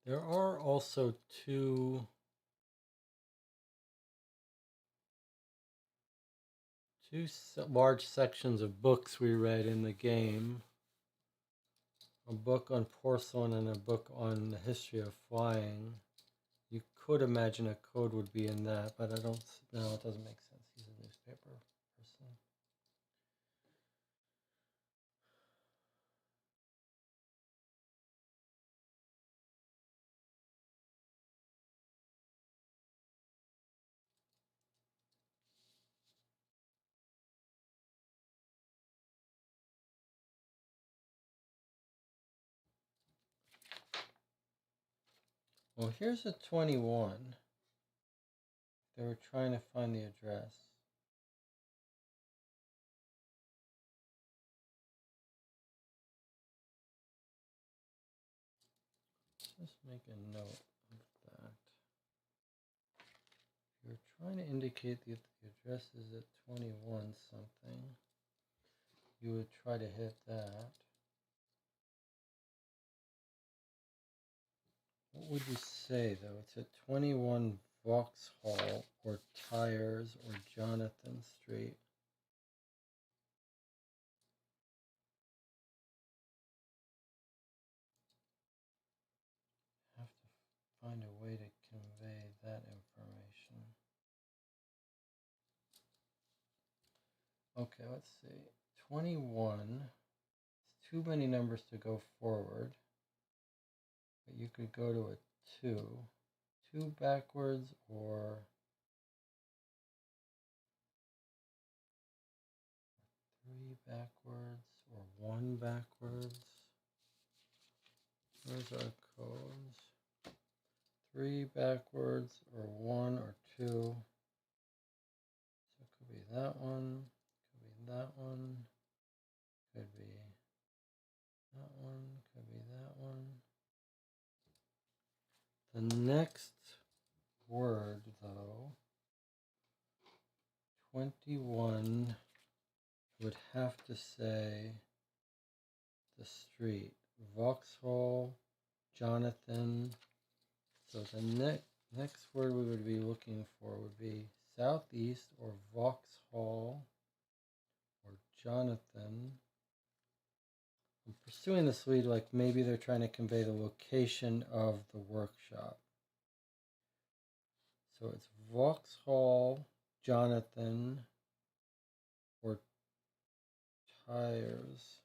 There are also two large sections of books we read in the game. A book on porcelain and a book on the history of flying. You could imagine a code would be in that, but I don't. No, it doesn't make sense. He's a newspaper person. Well, here's a 21. They were trying to find the address. Let's just make a note of that. If you're trying to indicate that the address is at 21 something, you would try to hit that. What would you say, though? It's at 21 Vauxhall or Tyres or Jonathan Street. Have to find a way to convey that information. Okay, let's see. 21. It's too many numbers to go forward. But you could go to a 2. 2 backwards or 3 backwards or 1 backwards. Where's our codes? 3 backwards or 1 or 2. So it could be that one, could be that one, could be that one, could be that one. The next word, though, 21, would have to say the street. Vauxhall, Jonathan. So the next word we would be looking for would be southeast or Vauxhall or Jonathan. I'm pursuing this lead like maybe they're trying to convey the location of the workshop. So it's Vauxhall, Jonathan, or Tyres.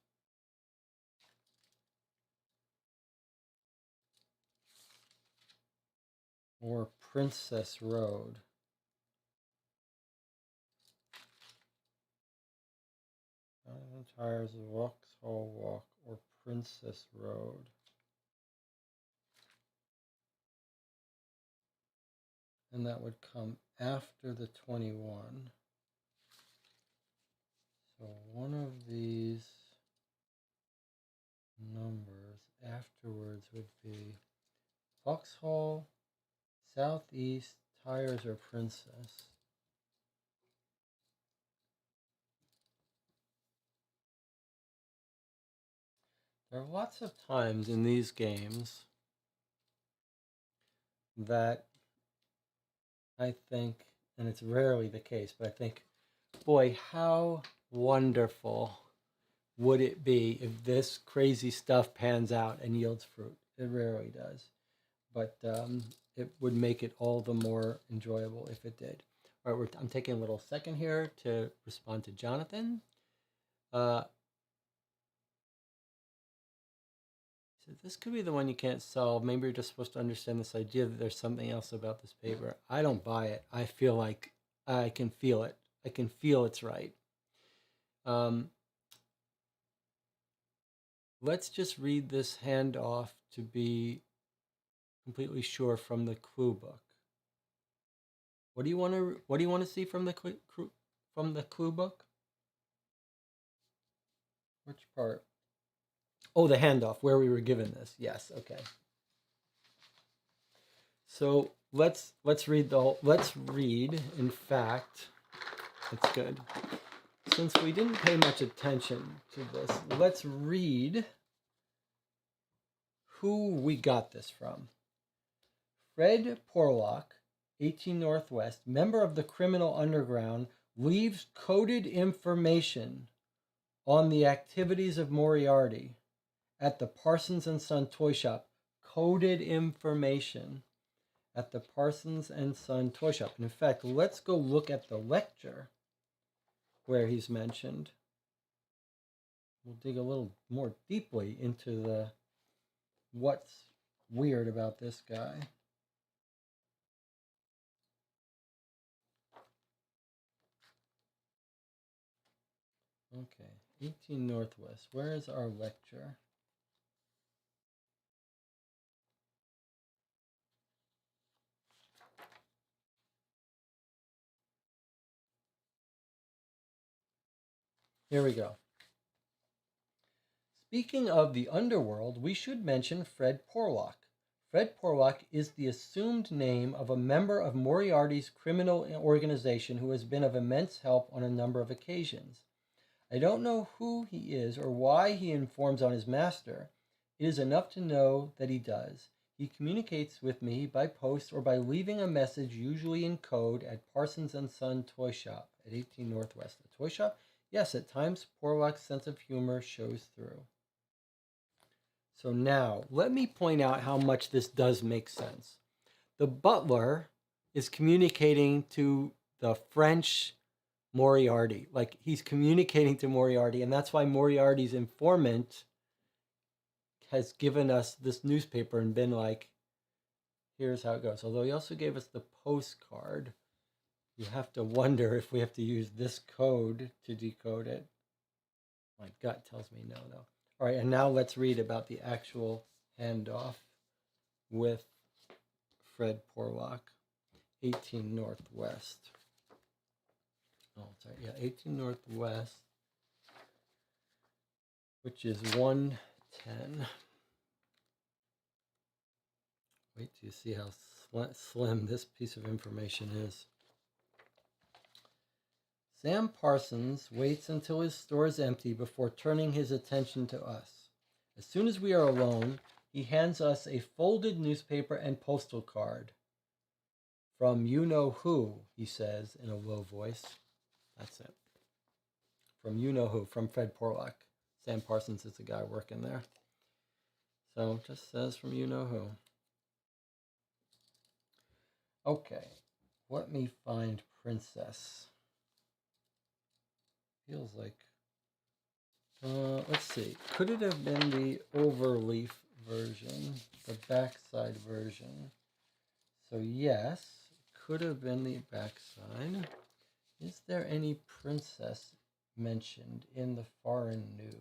Or Princess Road. Jonathan Tyres, Vauxhall Walk, or Princess Road. And that would come after the 21. So one of these numbers afterwards would be Vauxhall, Southeast, Tyres, or Princess. There are lots of times in these games that I think, and it's rarely the case, but I think, boy, how wonderful would it be if this crazy stuff pans out and yields fruit? It rarely does, but it would make it all the more enjoyable if it did. All right, I'm taking a little second here to respond to Jonathan. So this could be the one you can't solve. Maybe you're just supposed to understand this idea that there's something else about this paper. I don't buy it. I feel like I can feel it. I can feel it's right. Let's just read this handoff to be completely sure from the clue book. What do you want to see from the clue book? Which part? Oh, the handoff where we were given this. Yes, okay. So let's read in fact, it's good. Since we didn't pay much attention to this, let's read who we got this from. Fred Porlock, 18 Northwest, member of the criminal underground, leaves coded information on the activities of Moriarty at the Parsons and Son toy shop. Coded information. at the Parsons and Son toy shop. And in fact, let's go look at the lecture where he's mentioned. We'll dig a little more deeply into the what's weird about this guy. Okay, 18 Northwest. Where is our lecture? Here we go. Speaking of the underworld, we should mention Fred Porlock. Fred Porlock is the assumed name of a member of Moriarty's criminal organization who has been of immense help on a number of occasions. I don't know who he is or why he informs on his master. It is enough to know that he does. He communicates with me by post or by leaving a message, usually in code, at Parsons and Son Toy Shop at 18 Northwest. The toy shop? Yes, at times Porlock's sense of humor shows through. So now, let me point out how much this does make sense. The butler is communicating to the French Moriarty. Like, he's communicating to Moriarty, and that's why Moriarty's informant has given us this newspaper and been like, here's how it goes. Although he also gave us the postcard. You have to wonder if we have to use this code to decode it. My gut tells me no, though. All right, and now let's read about the actual handoff with Fred Porlock, 18 Northwest. Oh, sorry, yeah, 18 Northwest, which is 110. Wait till you see how slim this piece of information is. Sam Parsons waits until his store is empty before turning his attention to us. As soon as we are alone, he hands us a folded newspaper and postal card. From you-know-who, he says in a low voice. That's it. From you-know-who, from Fred Porlock. Sam Parsons is the guy working there. So it just says from you-know-who. Okay, let me find Princess. Feels like, let's see. Could it have been the overleaf version, the backside version? So yes, could have been the backside. Is there any princess mentioned in the foreign news?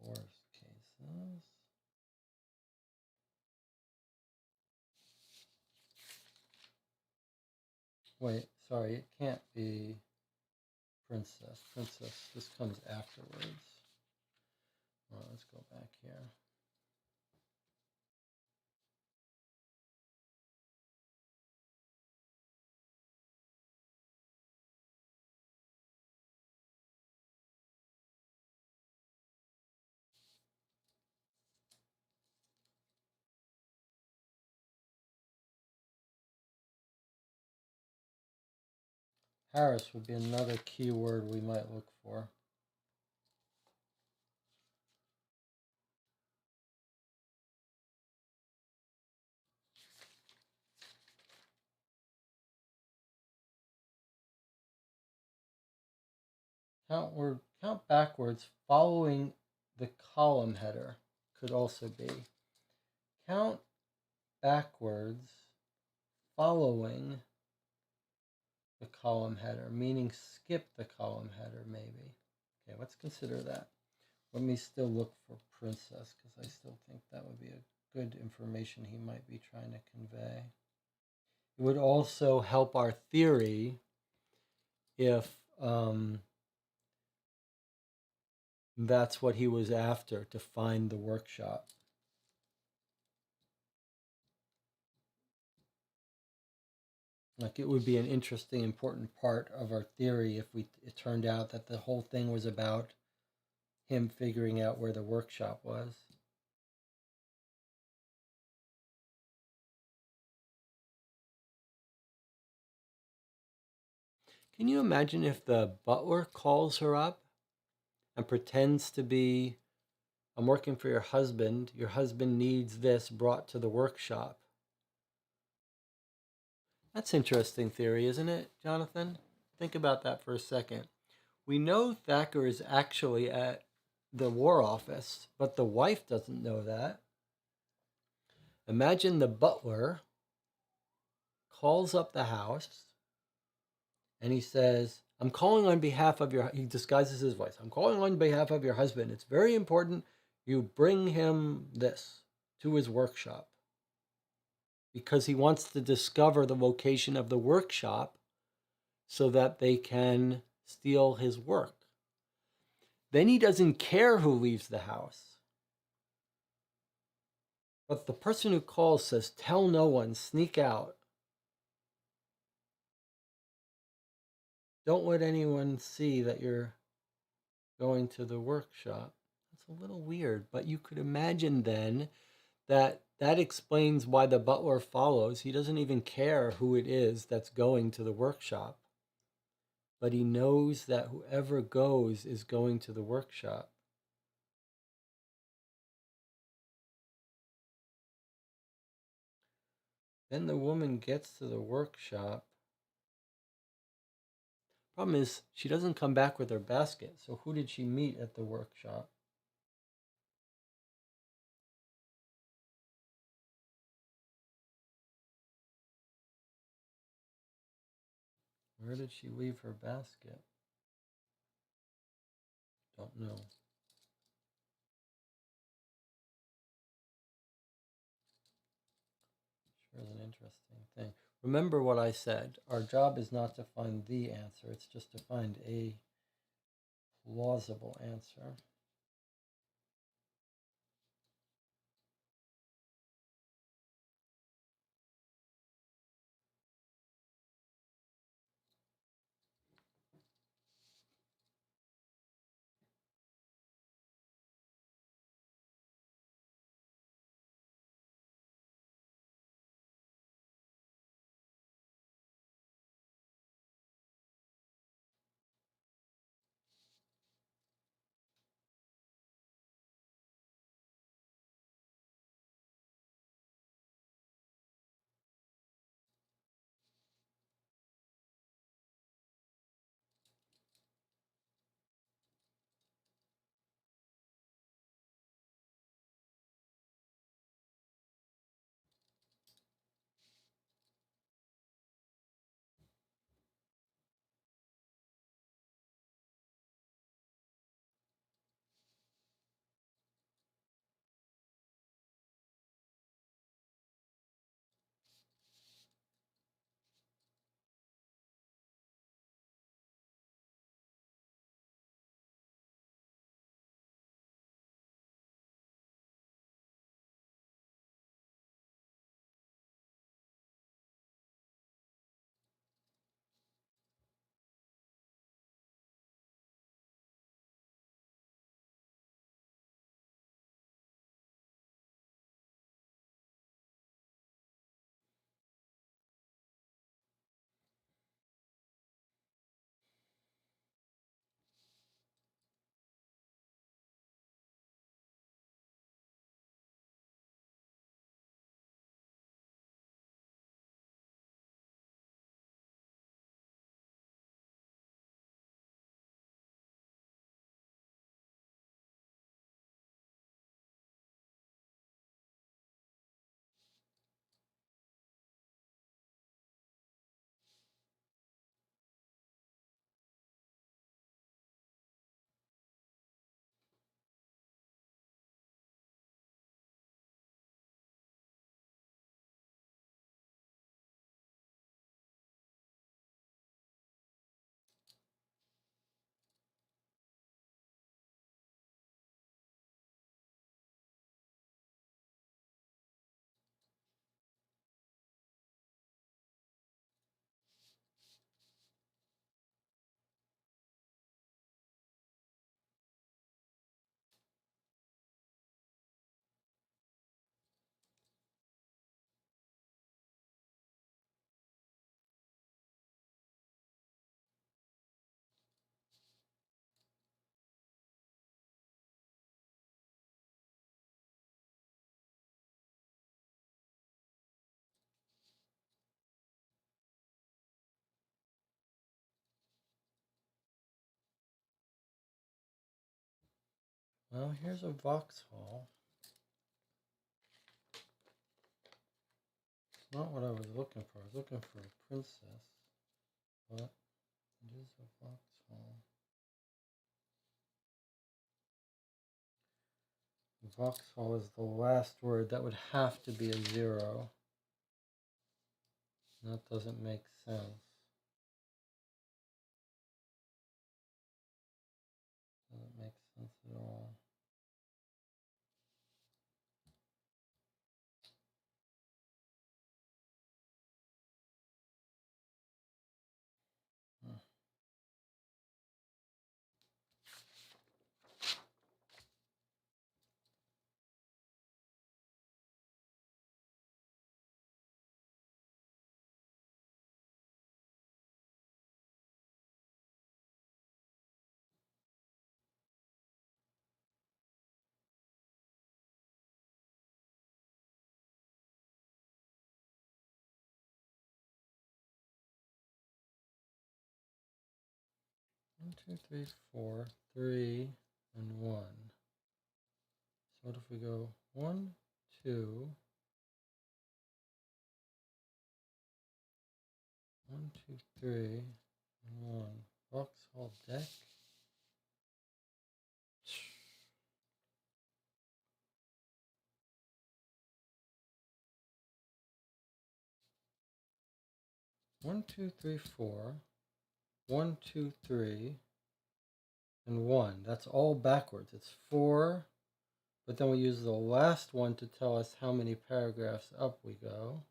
Divorce cases. Wait, sorry, it can't be princess. Princess, this comes afterwards. Well, let's go back here. Harris would be another keyword we might look for. Count backwards following the column header could also be. Count backwards following the column header, meaning skip the column header maybe. Okay, let's consider that. Let me still look for princess because I still think that would be a good information he might be trying to convey. It would also help our theory if that's what he was after, to find the workshop. Like it would be an interesting, important part of our theory if it turned out that the whole thing was about him figuring out where the workshop was. Can you imagine if the butler calls her up and pretends to be, I'm working for your husband needs this brought to the workshop? That's interesting theory, isn't it, Jonathan? Think about that for a second. We know Thacker is actually at the War Office, but the wife doesn't know that. Imagine the butler calls up the house and he says, I'm calling on behalf of he disguises his voice. I'm calling on behalf of your husband. It's very important you bring him this to his workshop because he wants to discover the location of the workshop so that they can steal his work. Then he doesn't care who leaves the house. But the person who calls says, tell no one, sneak out. Don't let anyone see that you're going to the workshop. That's a little weird, but you could imagine then that explains why the butler follows. He doesn't even care who it is that's going to the workshop, but he knows that whoever goes is going to the workshop. Then the woman gets to the workshop. Problem is, she doesn't come back with her basket. So who did she meet at the workshop? Where did she leave her basket? Don't know. Sure is an interesting thing. Remember what I said. Our job is not to find the answer. It's just to find a plausible answer. Well, here's a Vauxhall. It's not what I was looking for. I was looking for a princess, but it is a Vauxhall. Vauxhall is the last word. That would have to be a 0. That doesn't make sense. Doesn't make sense at all. Hmm. 1, 2, 3, 4, 3, and 1. So what if we go 1, 2, 1, 2, 3, and 1. Vauxhall deck. One, 2, 3, 4. 1, 2, 3, and 1. That's all backwards. It's 4, but then we use the last one to tell us how many paragraphs up we go.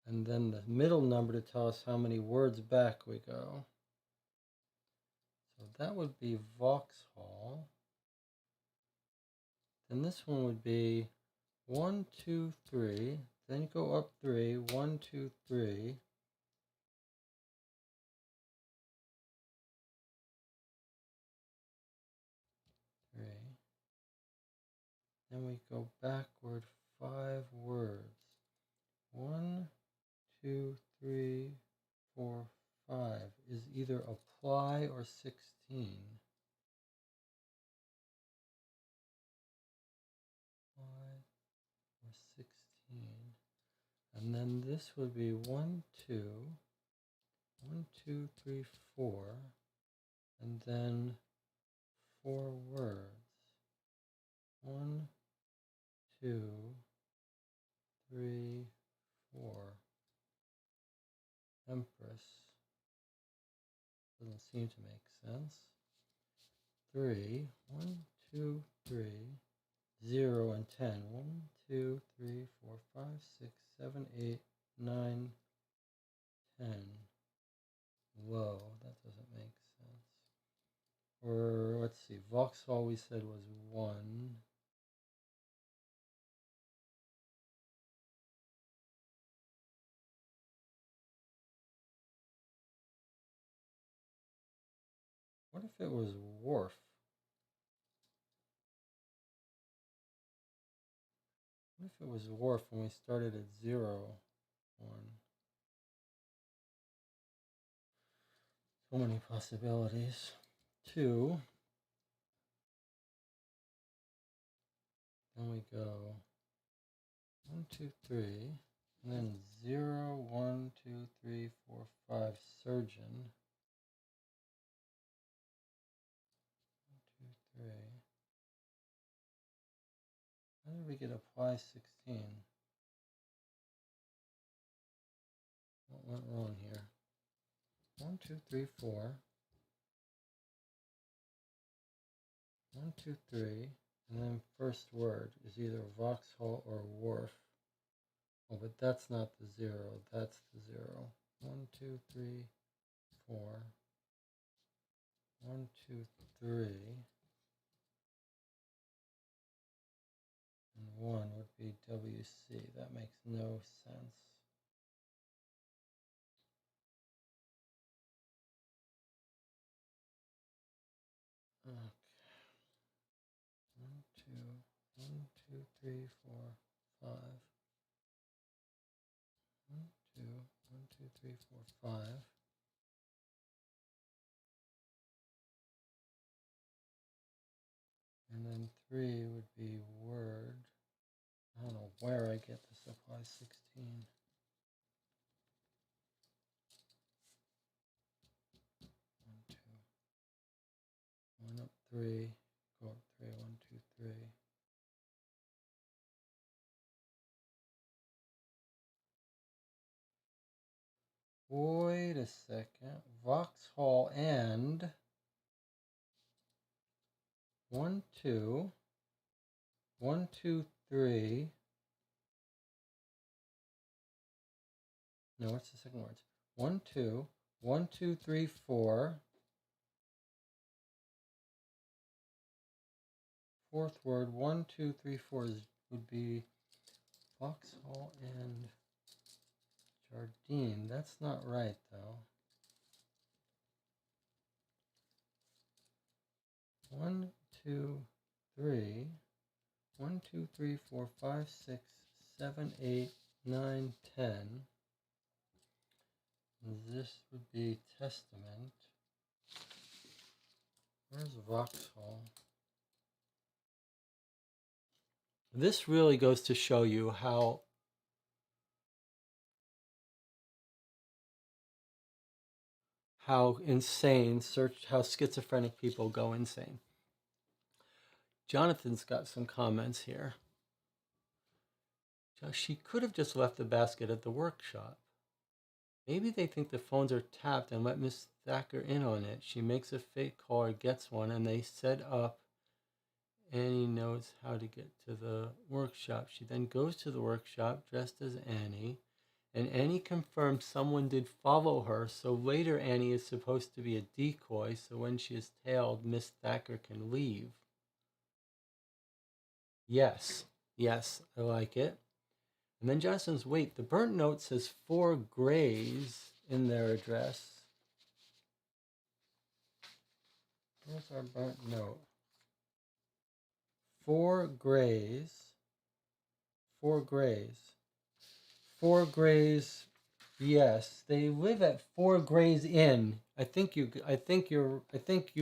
And then the middle number to tell us how many words back we go. So that would be Vauxhall. Then this one would be 1, 2, 3. Then you go up 3. 1, 2, 3. Then we go backward 5 words. 1, 2, 3, 4, 5 is either apply or 16. 5 or 16. And then this would be 1, 2, 1, 2, 3, 4, and then 4 words. 1, 2, 3, 4. Empress. Doesn't seem to make sense. 3, 1, 2, 3, 0, and 10. 1, 2, 3, 4, 5, 6, 7, 8, 9, 10. Low. That doesn't make sense. Or let's see. Vauxhall we said was 1. What if it was wharf? What if it was wharf when we started at 0, 1? So many possibilities. 2. Then we go 1, 2, 3. And then 0, 1, 2, 3, 4, 5, surgeon. 1, 2, 3. How did we get apply 16? What went wrong here? 1, 2, 3, 4. 1, 2, 3. And then first word is either Vauxhall or wharf. Oh, but that's not the 0. That's the 0. 1, 2, 3, 4. 1, 2, 3. And 1 would be WC. That makes no sense. Okay. 1, 2, 1, 2, 3, 4, 5. 1, 2, 1, 2, 3, 4, 5. 3 would be word. I don't know where I get the supply 16. 1, 2. 1 up 3. Go up 3. 1, 2, 3. Wait a second. Vauxhall and 1, 2. 1, 2, 3. No, what's the second word? 1, 2. 1, 2, 3, 4. Fourth word, 1, 2, 3, 4 would be Vauxhall and Jardine. That's not right, though. 1, 2, 3. 1, 2, 3, 4, 5, 6, 7, 8, 9, 10. This would be Testament. Where's Vauxhall? This really goes to show you how insane, how schizophrenic people go insane. Jonathan's got some comments here. She could have just left the basket at the workshop. Maybe they think the phones are tapped and let Miss Thacker in on it. She makes a fake call or gets one, and they set up. Annie knows how to get to the workshop. She then goes to the workshop dressed as Annie, and Annie confirms someone did follow her, so later Annie is supposed to be a decoy, so when she is tailed, Miss Thacker can leave. Yes, I like it. And then John says, wait, the burnt note says 4 Grays in their address. Where's our burnt note? 4 Grays. 4 Grays. 4 Grays. Yes, they live at 4 Grays Inn. I think you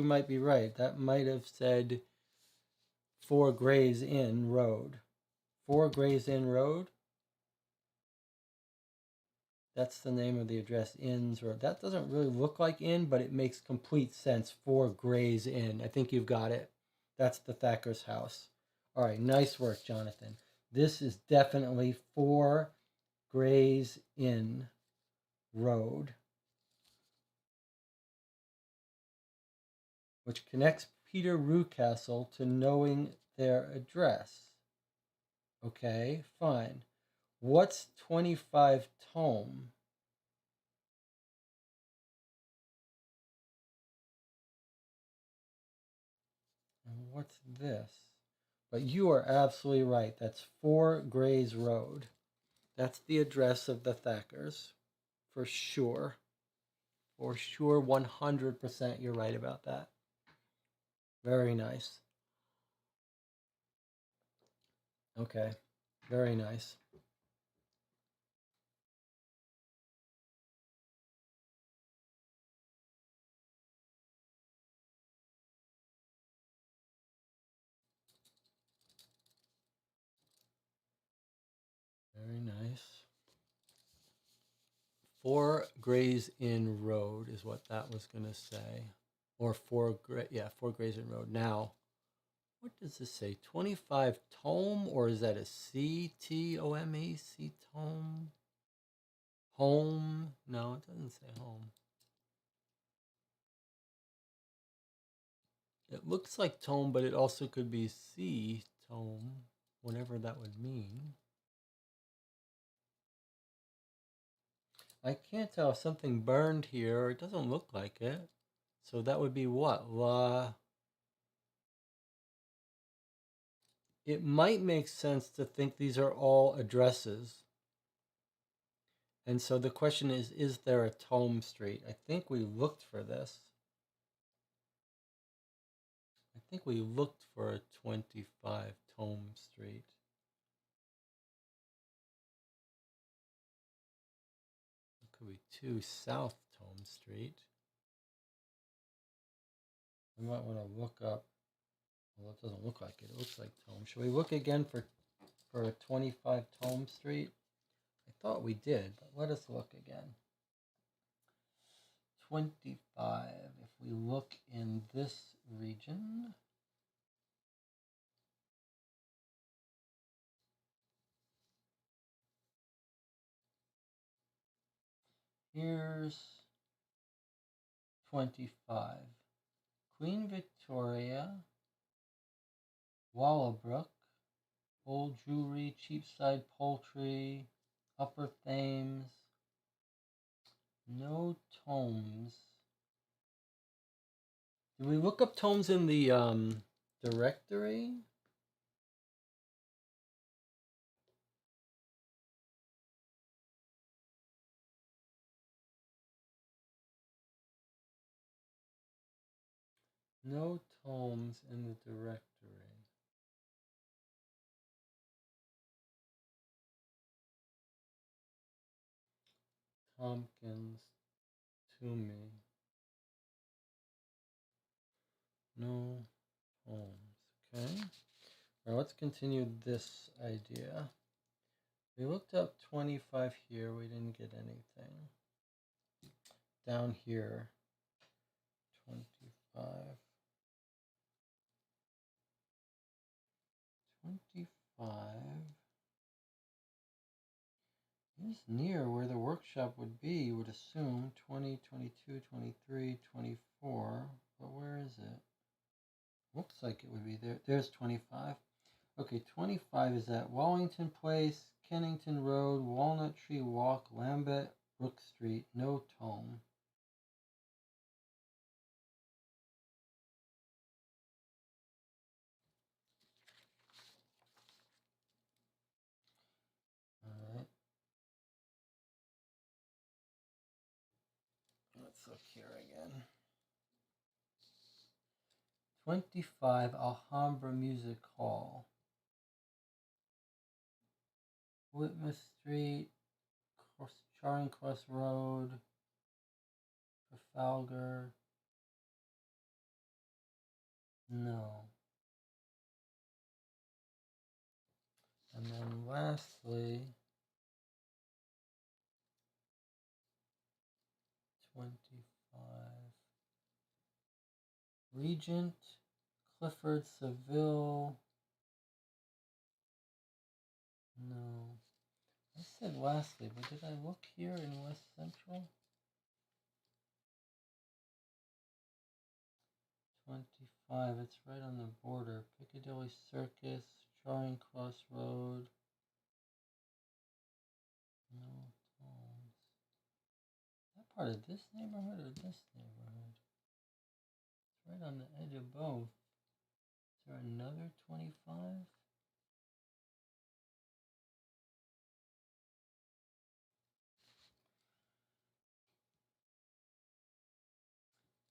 might be right. That might have said 4 Grays Inn Road. 4 Grays Inn Road. That's the name of the address, Inns Road. That doesn't really look like inn, but it makes complete sense. 4 Grays Inn. I think you've got it. That's the Thacker's house. All right, nice work, Jonathan. This is definitely 4 Grays Inn Road, which connects Peter Rucastle to knowing their address. Okay, fine. What's 25 Tome? And what's this? But you are absolutely right. That's 4 Grays Road. That's the address of the Thackers. For sure. For sure, 100% you're right about that. Very nice. Okay, very nice. Very nice. 4 Grays Inn Road is what that was going to say. Or 4 Grays Inn Road. Now, what does this say? 25 Tome, or is that a C-T-O-M-E? C-Tome? Home? No, it doesn't say home. It looks like tome, but it also could be C-Tome, whatever that would mean. I can't tell if something burned here. It doesn't look like it. So that would be what? It might make sense to think these are all addresses. And so the question is there a Tome Street? I think we looked for this. I think we looked for a 25 Tome Street. It could be 2 South Tome Street. We might want to look up Well, it doesn't look like it. It looks like Tome. Should we look again for 25 Tome Street? I thought we did, but let us look again. 25. If we look in this region, here's 25. Queen Victoria, Wallabrook, Old Jewelry, Cheapside Poultry, Upper Thames, no Tomes. Did we look up Tomes in the directory? No Tomes in the directory. Tompkins, Toomey. No Tomes. Okay. Now let's continue this idea. We looked up 25 here. We didn't get anything. Down here, 25. 25 is near where the workshop would be, you would assume. 20, 22, 23, 24. But where is it? Looks like it would be there. There's 25. Okay, 25 is at Wallington Place, Kennington Road, Walnut Tree Walk, Lambeth, Brook Street, no Tome. All right. Let's look here again. 25 Alhambra Music Hall. Whitman Street, Charing Cross Road, Trafalgar. No. And then lastly, 25. Regent, Clifford, Seville. No. I said lastly, but did I look here in West Central? 25, it's right on the border. Piccadilly Circus, Charing Cross Road. No Tomes. Is that part of this neighborhood or this neighborhood? It's right on the edge of both. Is there another 25?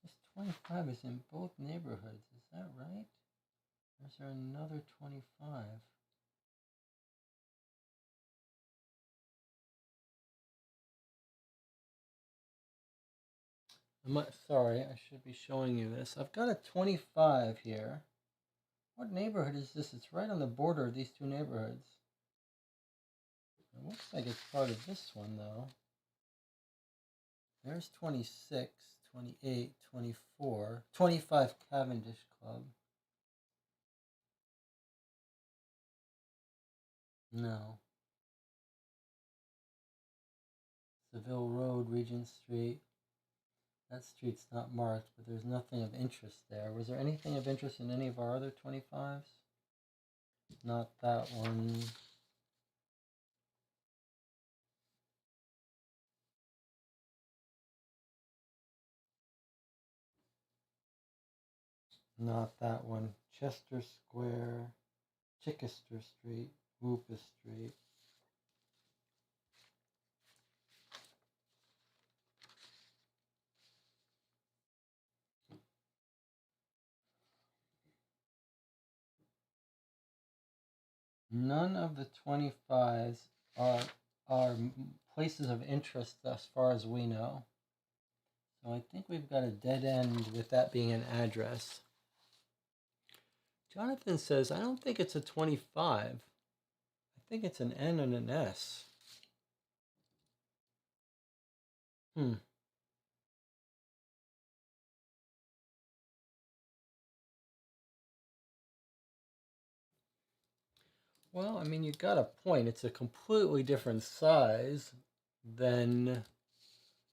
This 25 is in both neighborhoods, is that right? Or is there another 25? Sorry, I should be showing you this. I've got a 25 here. What neighborhood is this? It's right on the border of these two neighborhoods. It looks like it's part of this one, though. There's 26, 28, 24, 25 Cavendish Club. No. Seville Road, Regent Street. That street's not marked, but there's nothing of interest there. Was there anything of interest in any of our other 25s? Not that one. Not that one. Chester Square, Chichester Street, Whoopus Street. None of the 25s are places of interest as far as we know. So I think we've got a dead end with that being an address. Jonathan says, I don't think it's a 25. I think it's an N and an S. Well, I mean, you got a point. It's a completely different size than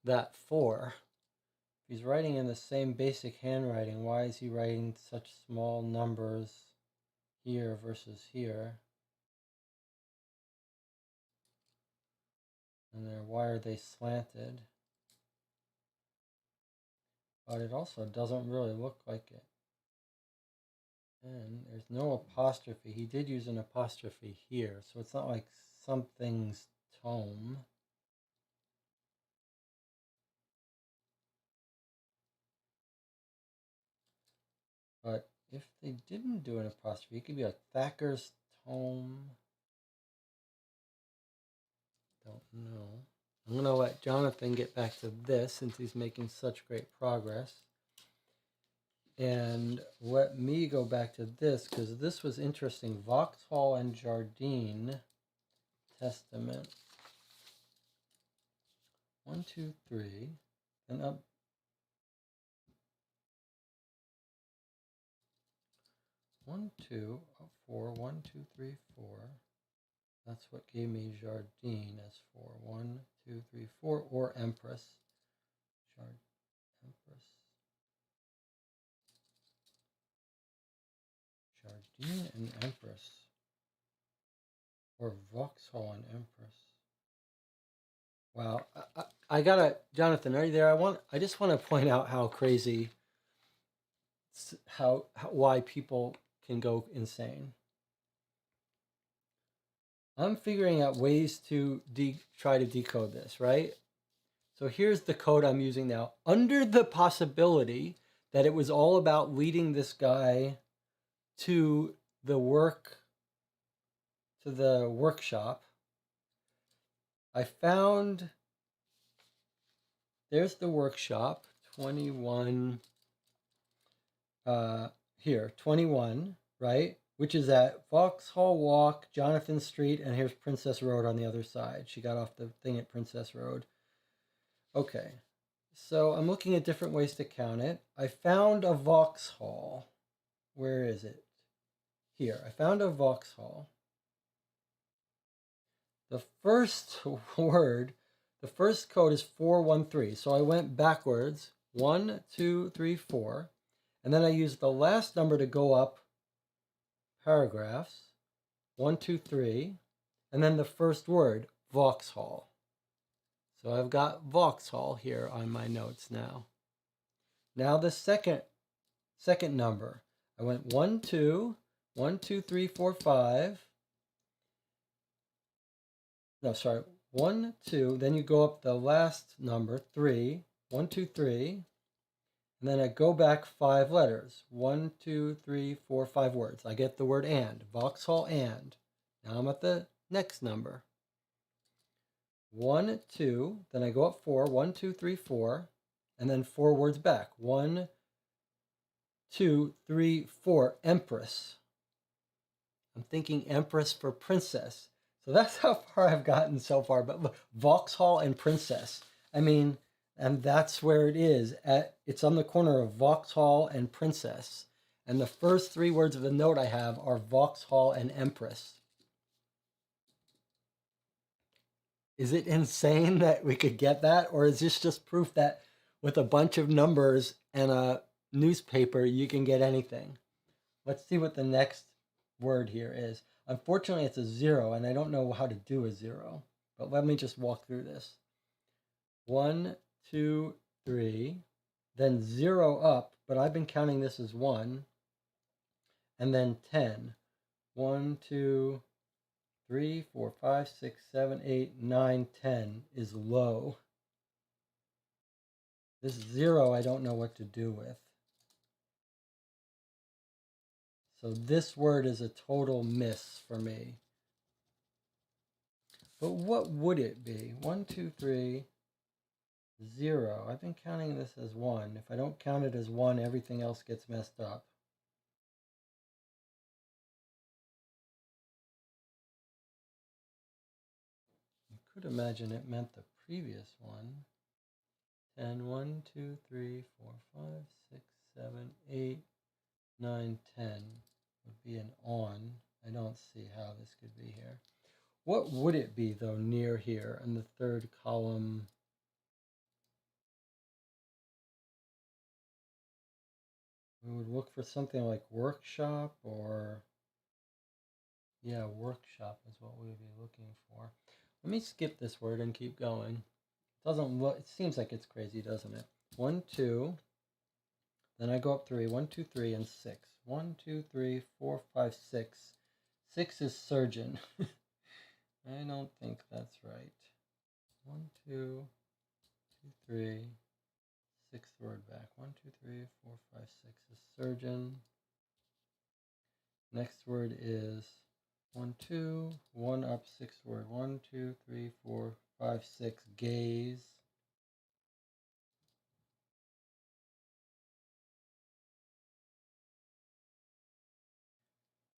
that 4. If he's writing in the same basic handwriting, why is he writing such small numbers here versus here? And why are they slanted? But it also doesn't really look like it. And there's no apostrophe. He did use an apostrophe here, so it's not like something's tome. But if they didn't do an apostrophe, it could be like Thacker's tome. Don't know. I'm going to let Jonathan get back to this since he's making such great progress. And let me go back to this because this was interesting. Vauxhall and Jardine Testament. 1, 2, 3. And up. 1, 2, 4. 1, 2, 3, 4. That's what gave me Jardine as 4. 1, 2, 3, 4. Or Empress. Empress. Jardine and Empress. Or Vauxhall and Empress. Wow. I gotta, Jonathan, are you there? I just want to point out how crazy, why people can go insane. I'm figuring out ways to try to decode this, right? So here's the code I'm using now. Under the possibility that it was all about leading this guy to the workshop, I found, there's the workshop, 21, here, 21, right? Which is at Vauxhall Walk, Jonathan Street, and here's Princess Road on the other side. She got off the thing at Princess Road. Okay, so I'm looking at different ways to count it. I found a Vauxhall. Where is it? Here, I found a Vauxhall. The first word, the first code is 413. So I went backwards, 1, 2, 3, 4. And then I used the last number to go up paragraphs, 1, 2, 3. And then the first word, Vauxhall. So I've got Vauxhall here on my notes now. Now the second number. I went 1, 2, 1, 2, 3, 4, 5. No, sorry. 1, 2. Then you go up the last number, 3. 1, 2, 3. And then I go back 5 letters. 1, 2, 3, 4, 5 words. I get the word and. Vauxhall and. Now I'm at the next number. 1, 2. Then I go up 4. 1, 2, 3, 4. And then 4 words back. 1, 2, 3, 4. Empress. I'm thinking Empress for princess. So that's how far I've gotten so far. But look, Vauxhall and Princess. I mean, and that's where it is. It's on the corner of Vauxhall and Princess. And the first 3 words of the note I have are Vauxhall and Empress. Is it insane that we could get that? Or is this just proof that with a bunch of numbers and a newspaper, you can get anything? Let's see what the next word here is. Unfortunately, it's a 0, and I don't know how to do a 0. But let me just walk through this. 1, 2, 3, then 0 up, but I've been counting this as 1, and then 10. 1, 2, 3, 4, 5, 6, 7, 8, 9, 10 is low. This 0 I don't know what to do with. So this word is a total miss for me. But what would it be? 1, 2, 3, 0. I've been counting this as 1. If I don't count it as 1, everything else gets messed up. could imagine it meant the previous one. 10, 1, 2, 3, 4, 5, 6, 7, 8, 9, 10 would be an on. I don't see how this could be here. What would it be, though, near here in the third column? We would look for something like workshop or, yeah, workshop is what we would be looking for. Let me skip this word and keep going. It doesn't look, it seems like it's crazy, doesn't it? 1, 2, then I go up 3, 1, 2, 3, and 6. 1, 2, 3, 4, 5, 6. 6 is surgeon. I don't think that's right. 1, 2, 2, 3. Sixth word back. 1, 2, 3, 4, 5, 6 is surgeon. Next word is 1, 2, 1 up, sixth word. 1, 2, 3, 4, 5, 6, gaze.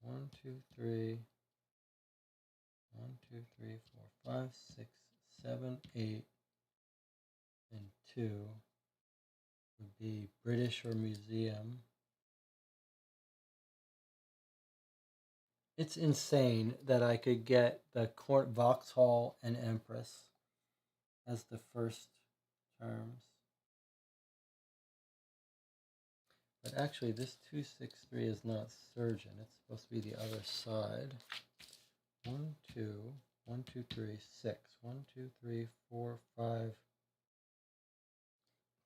One, 2, 3, 1, 2, 3, 4, 5, 6, 7, 8, and 2 would be British or museum. It's insane that I could get the court, Vauxhall and Empress as the first terms. But actually, this 263 is not surgeon. It's supposed to be the other side. 1, 2, 1, 2, 3, 6. 1, 2, 3, 4, 5,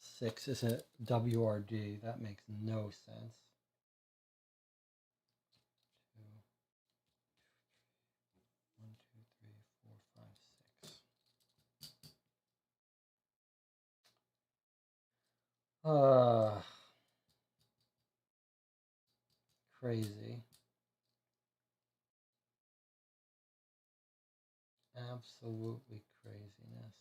6 is a WRD. That makes no sense. 2, 1, 2, 3, 4, 5, 6. Crazy. Absolutely craziness.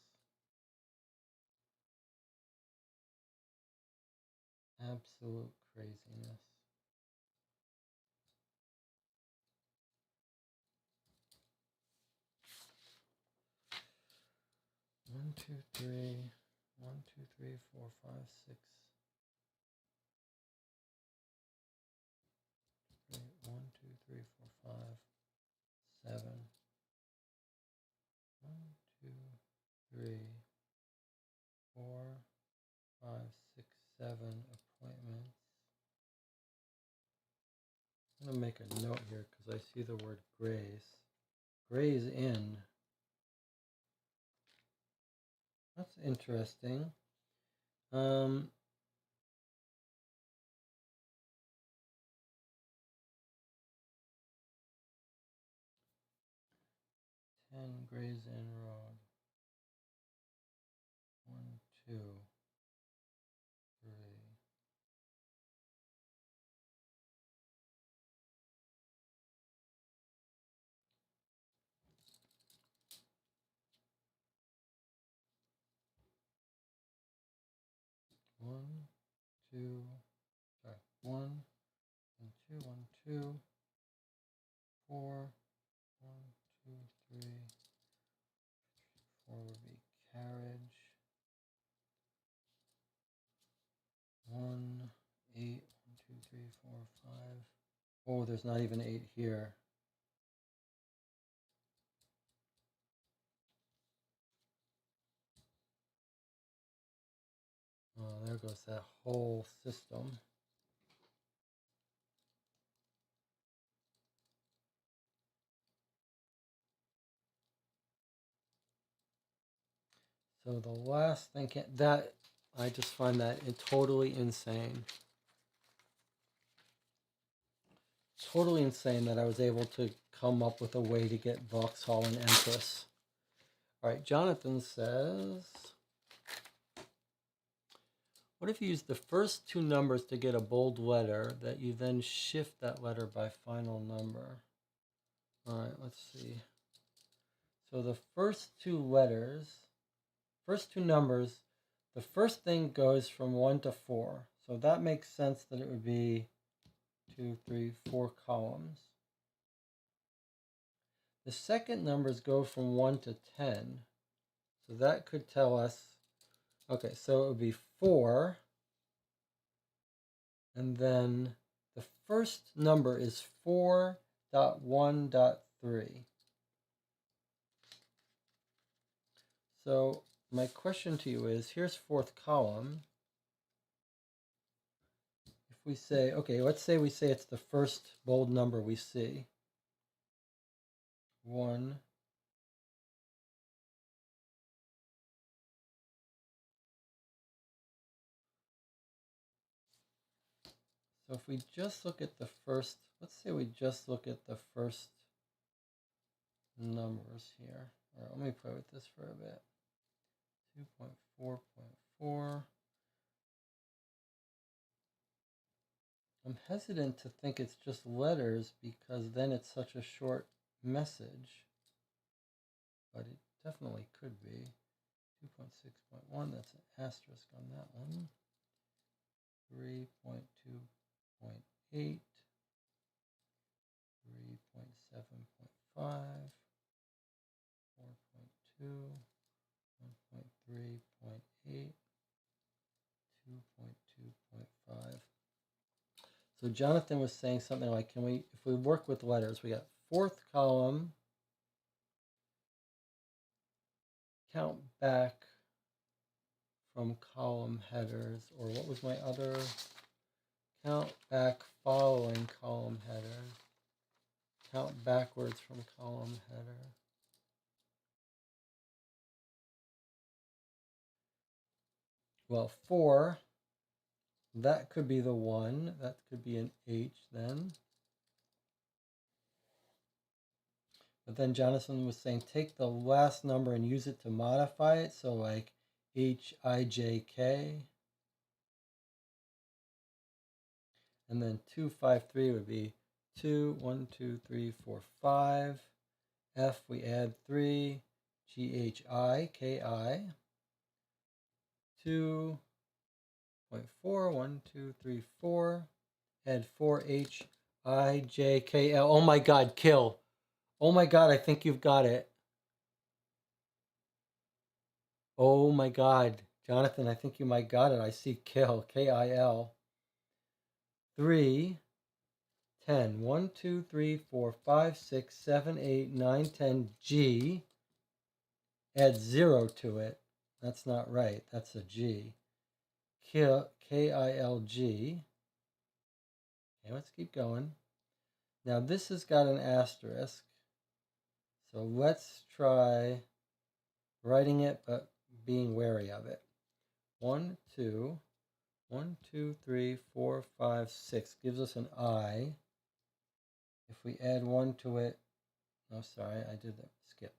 Absolute craziness. One, two, three. 1, 2, 3, 4, 5, 6. 1, 2, 3, 4, 5, 7. 1, 2, 3, 4, 5, 6, 7 appointments. I'm going to make a note here because I see the word Gray's. Gray's Inn. That's interesting. 10 Gray's Inn Road. 1, 2, 3. 1, 2, sorry, 1 and 2, 1, 2, 4, 1, 2, 3, 4 would be carriage. 1, 8, 1, 2, 3, 4, 5. Oh, there's not even 8 here. Oh, there goes that whole system. So the last thing that I just find that totally insane. Totally insane that I was able to come up with a way to get Vauxhall and Empress. All right, Jonathan says, what if you use the first 2 numbers to get a bold letter that you then shift that letter by final number? All right, let's see. So the first 2 letters, first 2 numbers, the first thing goes from 1 to 4. So that makes sense that it would be 2, 3, 4 columns. The second numbers go from 1 to 10. So that could tell us, okay, so it would be 4. And then the first number is 4.1.3. So my question to you is, here's fourth column. If we say, okay, let's say we say it's the first bold number we see. 1. So if we just look at the first, let's say we just look at the first numbers here. All right, let me play with this for a bit. 2.4.4. I'm hesitant to think it's just letters because then it's such a short message. But it definitely could be. 2.6.1, that's an asterisk on that one. 3.2.8, 3.7.5, 4.2, 1.3.8, 2.2.5. So Jonathan was saying something like, can we, if we work with letters, we got fourth column, count back from column headers, or what was my other, count back following column header, count backwards from column header. Well, 4, that could be the 1, that could be an H then. But then Jonathan was saying, take the last number and use it to modify it. So like HIJK. And then 253 would be 2, 1, 2, 3, 4, 5. F, we add 3. GHIKI. 2.4, 1, 2, 3, 4. Add 4 HIJKL. Oh my God, kill. Oh my God, I think you've got it. Oh my God. Jonathan, I think you might got it. I see kill. KIL. 3, 10. 1, 2, 3, 4, 5, 6, 7, 8, 9, 10. G. Add 0 to it. That's not right. That's a G. KILG. Okay, let's keep going. Now this has got an asterisk. So let's try writing it, but being wary of it. 1, 2, 1, 2, 3, 4, 5, 6 gives us an I. If we add 1 to it, no, sorry, I did that, skipped.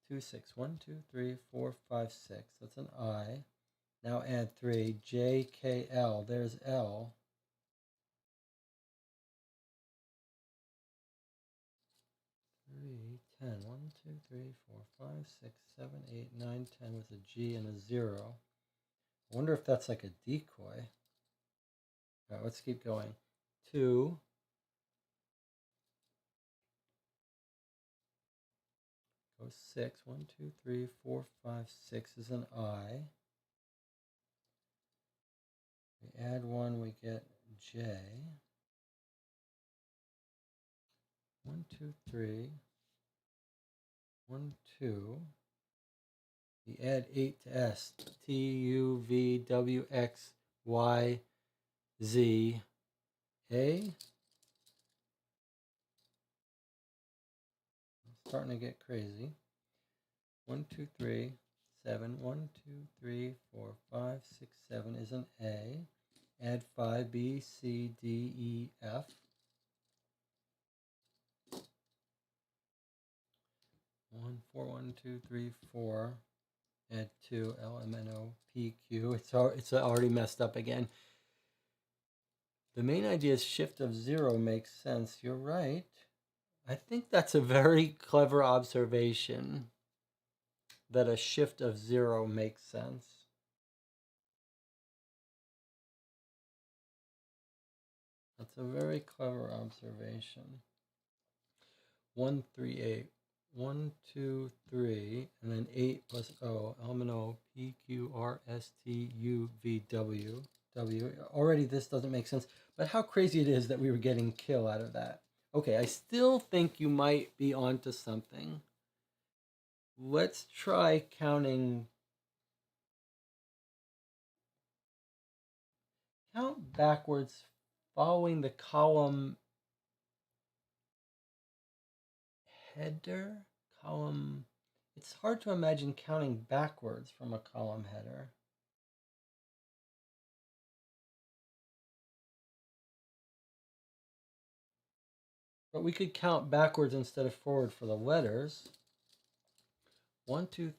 2, 6, 1, 2, 3, 4, 5, 6. That's an I. Now add 3, JKL. There's L. 3, 10. 1, 2, 3, 4, 5, 6, 7, 8, 9, 10 with a G and a 0. I wonder if that's like a decoy. All right, let's keep going. 2. Go 6. 1, 2, 3, 4, 5, 6 is an I. We add 1, we get J. 1, 2, 3. 1, 2. We add 8 to S. T, U, V, W, X, Y, Z, A. I'm starting to get crazy. 1, 2, 3, 7. 1, 2, 3, 4, 5, 6, 7 is an A. Add 5, B, C, D, E, F. 1, 4, 1, 2, 3, 4. Add 2, L, M, N, O, P, Q. It's already messed up again. The main idea is shift of 0 makes sense. You're right. I think that's a very clever observation that a shift of 0 makes sense. That's a very clever observation. 138. 1, 2, 3, and then 8 plus O, element O, P, Q, R, S, T, U, V, W. W. Already this doesn't make sense, but how crazy it is that we were getting kill out of that. Okay, I still think you might be onto something. Let's try counting. Count backwards following the column header. Column. It's hard to imagine counting backwards from a column header. But we could count backwards instead of forward for the letters. 1, 2,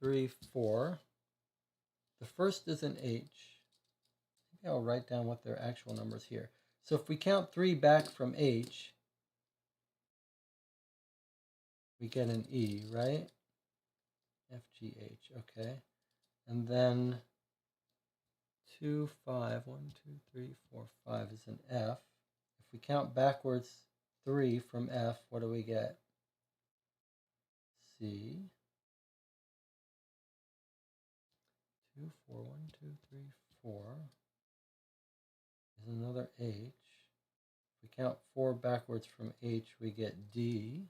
3, 4. The first is an H. Maybe I'll write down what their actual numbers here. So if we count 3 back from H, we get an E, right? F, G, H, okay. And then 2, 5, 1, 2, 3, 4, 5 is an F. If we count backwards 3 from F, what do we get? C. 2, 4, 1, 2, 3, 4 is another H. If we count 4 backwards from H, we get D.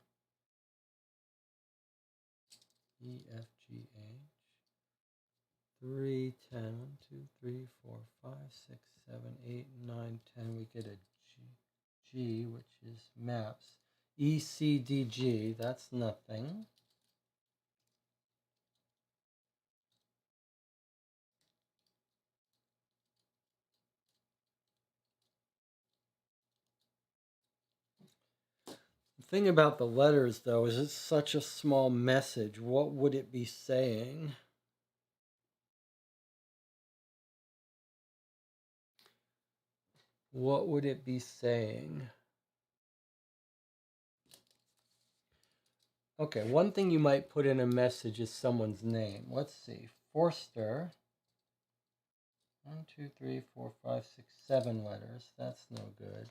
E, F, G, H. 3, 10, 1, 2, 3, 4, 5, 6, 7, 8, 9, 10. We get a G, G, which is maps. E, C, D, G, that's nothing. The thing about the letters, though, is it's such a small message. What would it be saying? What would it be saying? Okay, one thing you might put in a message is someone's name. Let's see. Forster. 1, 2, 3, 4, 5, 6, 7 letters. That's no good.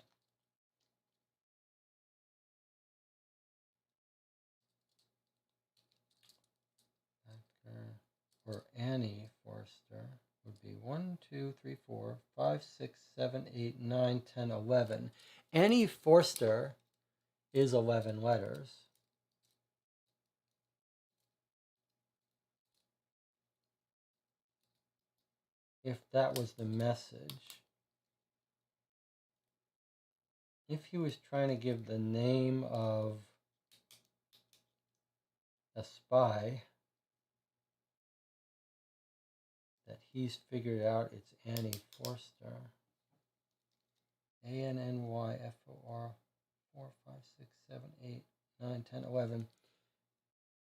Or Annie Forster would be 1, 2, 3, 4, 5, 6, 7, 8, 9, 10, 11. Annie Forster is 11 letters. If that was the message. If he was trying to give the name of a spy that he's figured out it's Annie Forster. ANNYFOR 4, 5, 6, 7, 8, 9, 10, 11.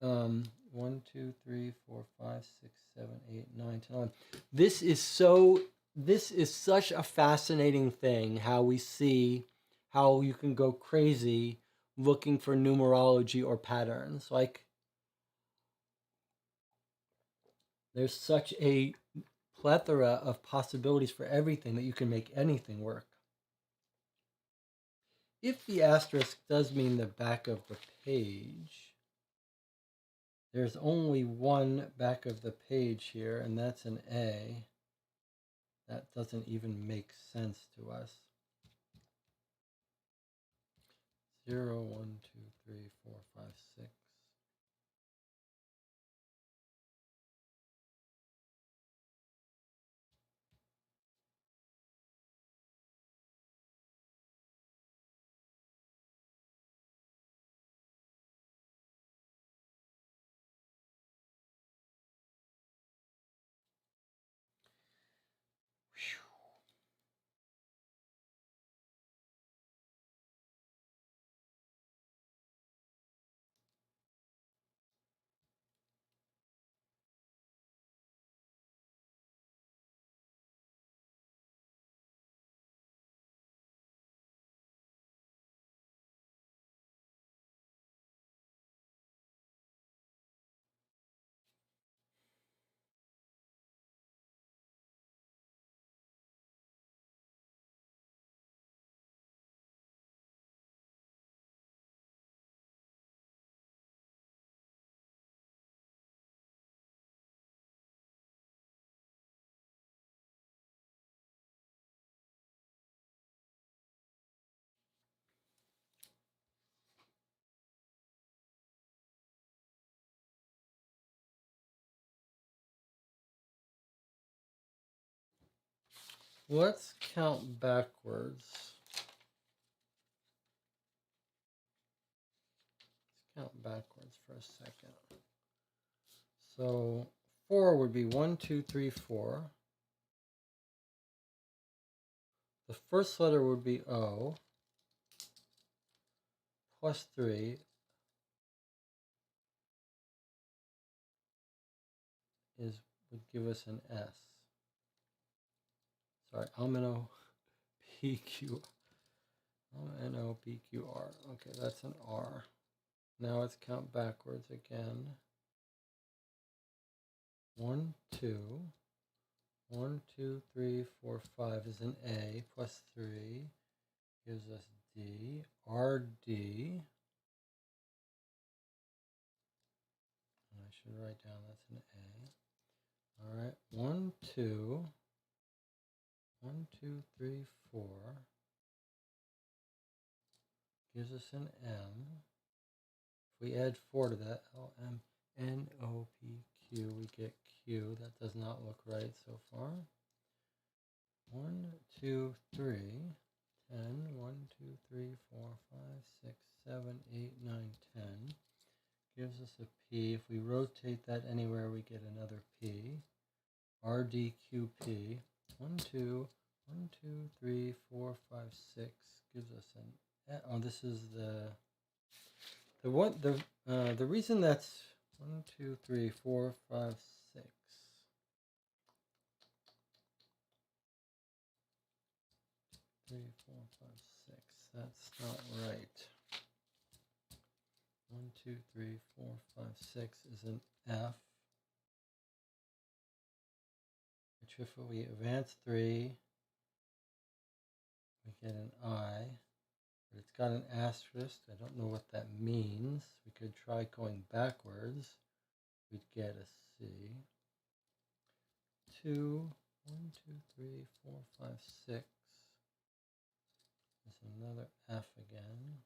1, 2, 3, 4, 5, 6, 7, 8, 9, 10, 11. This is such a fascinating thing, how we see how you can go crazy looking for numerology or patterns. Like, there's such a plethora of possibilities for everything that you can make anything work. If the asterisk does mean the back of the page, there's only one back of the page here, and that's an A. That doesn't even make sense to us. 0, 1, 2, 3, 4, 5, 6. Let's count backwards. Let's count backwards for a second. So 4 would be 1, 2, 3, 4. The first letter would be O. Plus 3 would give us an S. Sorry, L-M-N-O-P-Q. L-M-N-O-P-Q-R. Okay, that's an R. Now let's count backwards again. 1, 2. 1, 2, 3, 4, 5 is an A. Plus 3 gives us D. RD. And I should write down that's an A. All right, 1, 2. 1, 2, 3, 4 gives us an M. If we add 4 to that, L-M-N-O-P-Q, we get Q. That does not look right so far. 1, 2, 3, 10, 1, 2, 3, 4, 5, 6, 7, 8, 9, 10. Gives us a P. If we rotate that anywhere, we get another P. RDQP. 1, 2, 1, 2, 3, 4, 5, 6 gives us an. Oh, this is the reason that's 1, 2, 3, 4, 5, 6. 3, 4, 5, 6. That's not right. 1, 2, 3, 4, 5, 6 is an F. Which if we advance 3, we get an I. But it's got an asterisk. I don't know what that means. We could try going backwards. We'd get a C. 2, 1, 2, 3, 4, 5, 6. There's another F again.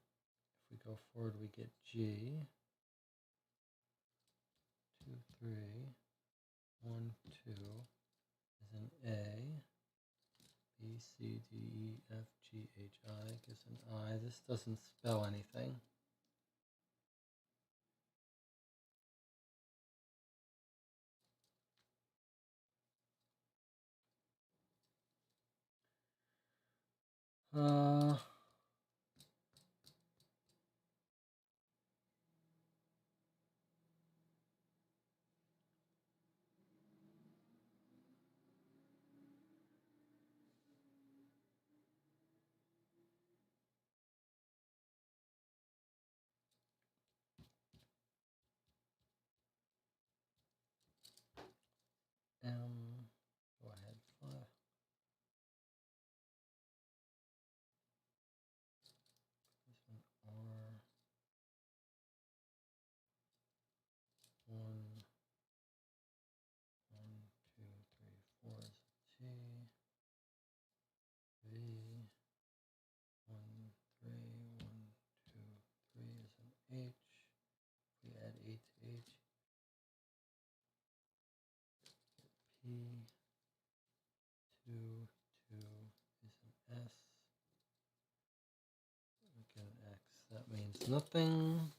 If we go forward, we get G. 2, 3, 1, 2 is an A. B, C, D, E, F, G, H, I gives an I. This doesn't spell anything. Go ahead. 5. This one R. 1, 1, 2, 3, 4 is a T. V. 1, 3, 1, 2, 3 is an H. We add A to H. P. 2, 2 is an S. We get an X. That means nothing.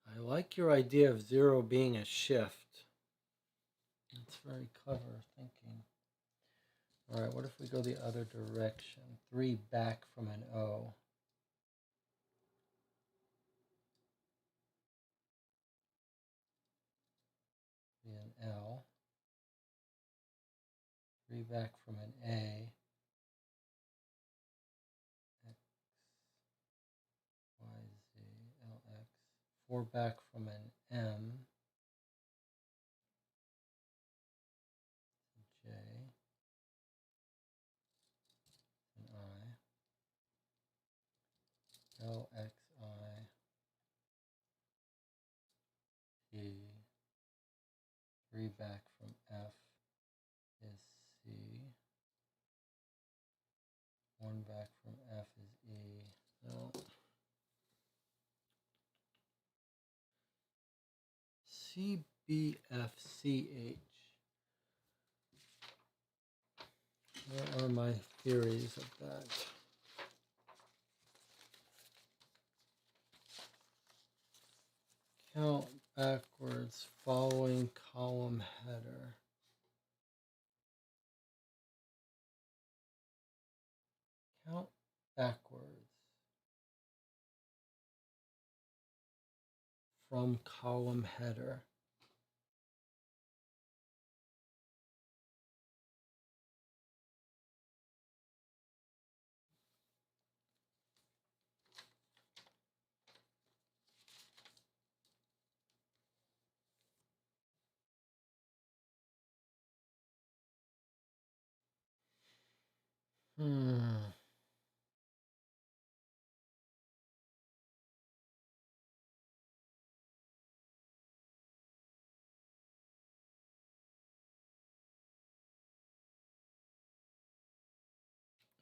I like your idea of 0 being a shift. It's very clever thinking. All right, what if we go the other direction? 3 back from an O. Be an L. 3 back from an A. X, Y, Z, L, X. 4 back from an M. J, an I. L, X, I. P. 3 back from F is C. 1 back from F is E. So C, B, F, C, H. What are my theories of that? Count backwards following column header. Count backwards from column header.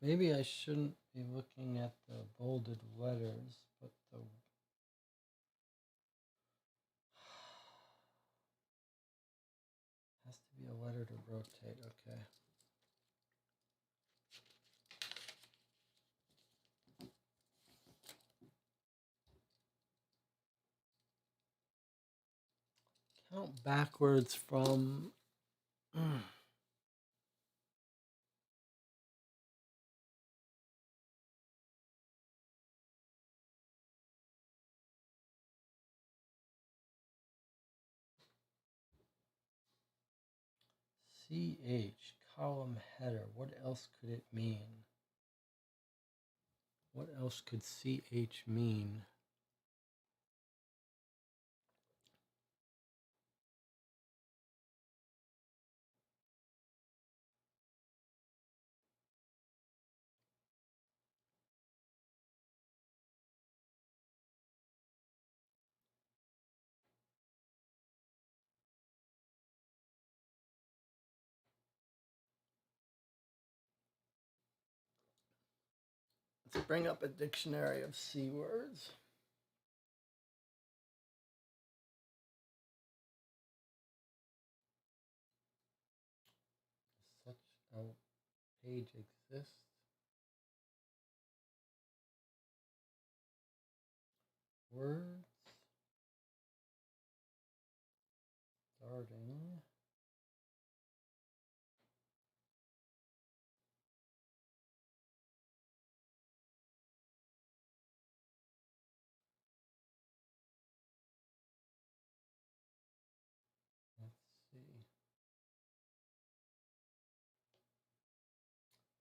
Maybe I shouldn't be looking at the bolded letters, but the has to be a letter to rotate. Okay. Count backwards from CH, column header. What else could it mean? What else could CH mean? Let's bring up a dictionary of C words. Such a page exists. Words. Starting. Let's see.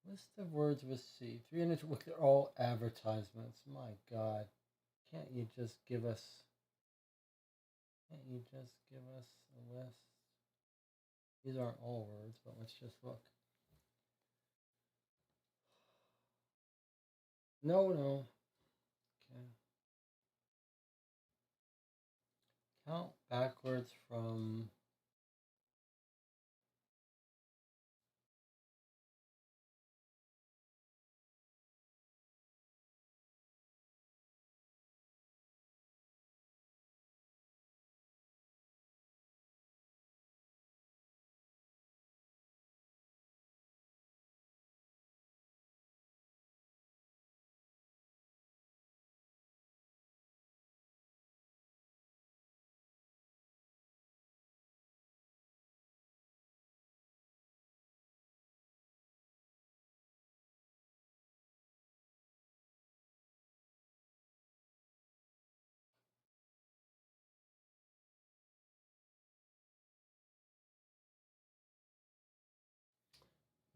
List of words with C. 300. Look at all advertisements. My God. Can't you just give us a list? These aren't all words, but let's just look. No. Okay. Count backwards from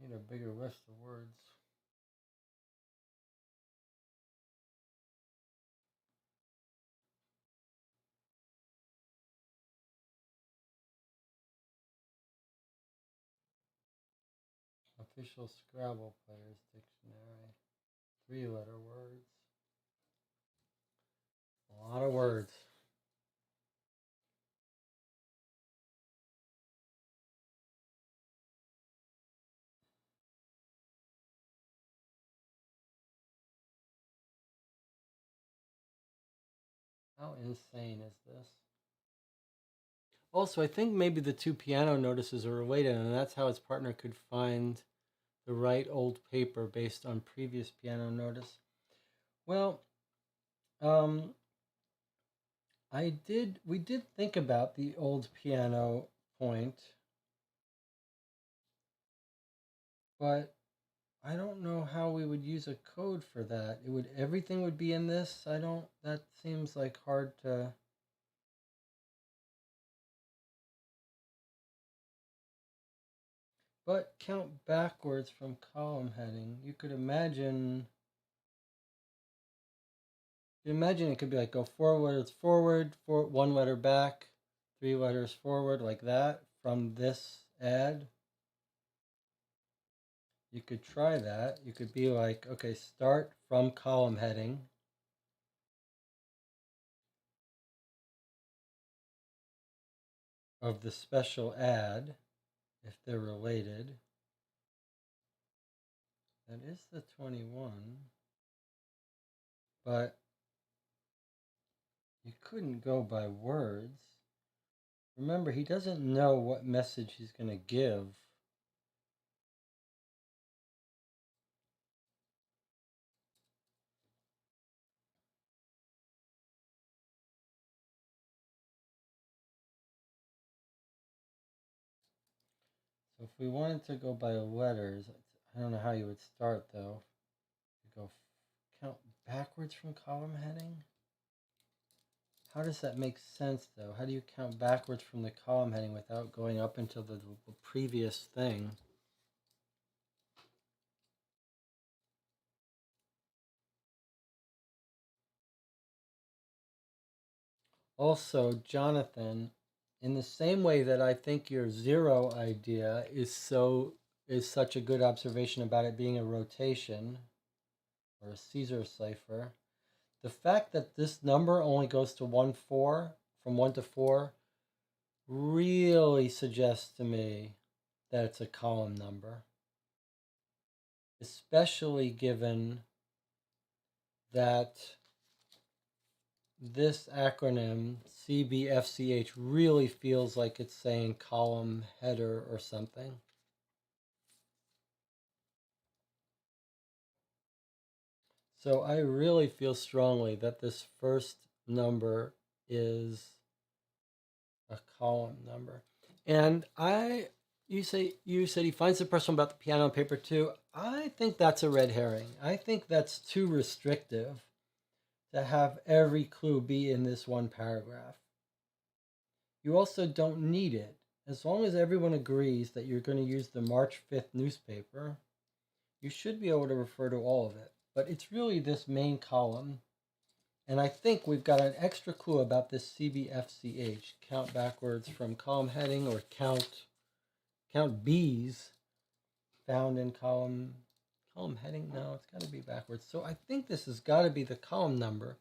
need a bigger list of words. Official Scrabble Players Dictionary. 3-letter words. A lot of words. How insane is this? Also, I think maybe the two piano notices are related, and that's how his partner could find the right old paper based on previous piano notice. Well, we did think about the old piano point, but I don't know how we would use a code for that. Everything would be in this. That seems like hard to. But count backwards from column heading. You could imagine it could be like go 4 letters forward, one letter back, 3 letters forward, like that from this add. You could try that. You could be like, okay, start from column heading. Of the special add, if they're related. That is the 21. But you couldn't go by words. Remember, he doesn't know what message he's going to give. So if we wanted to go by letters, I don't know how you would start though. You go count backwards from column heading? How does that make sense though? How do you count backwards from the column heading without going up into the previous thing? Also, Jonathan, in the same way that I think your 0 idea is such a good observation about it being a rotation or a Caesar cipher, the fact that this number only goes to 1, 4, from 1 to 4, really suggests to me that it's a column number, especially given that this acronym, CBFCH, really feels like it's saying column header or something. So I really feel strongly that this first number is a column number. And you said he finds the person about the piano and paper too. I think that's a red herring. I think that's too restrictive to have every clue be in this one paragraph. You also don't need it. As long as everyone agrees that you're going to use the March 5th newspaper, you should be able to refer to all of it. But it's really this main column. And I think we've got an extra clue about this CBFCH. Count backwards from column heading, or count B's found in column heading. No, it's got to be backwards. So I think this has got to be the column number.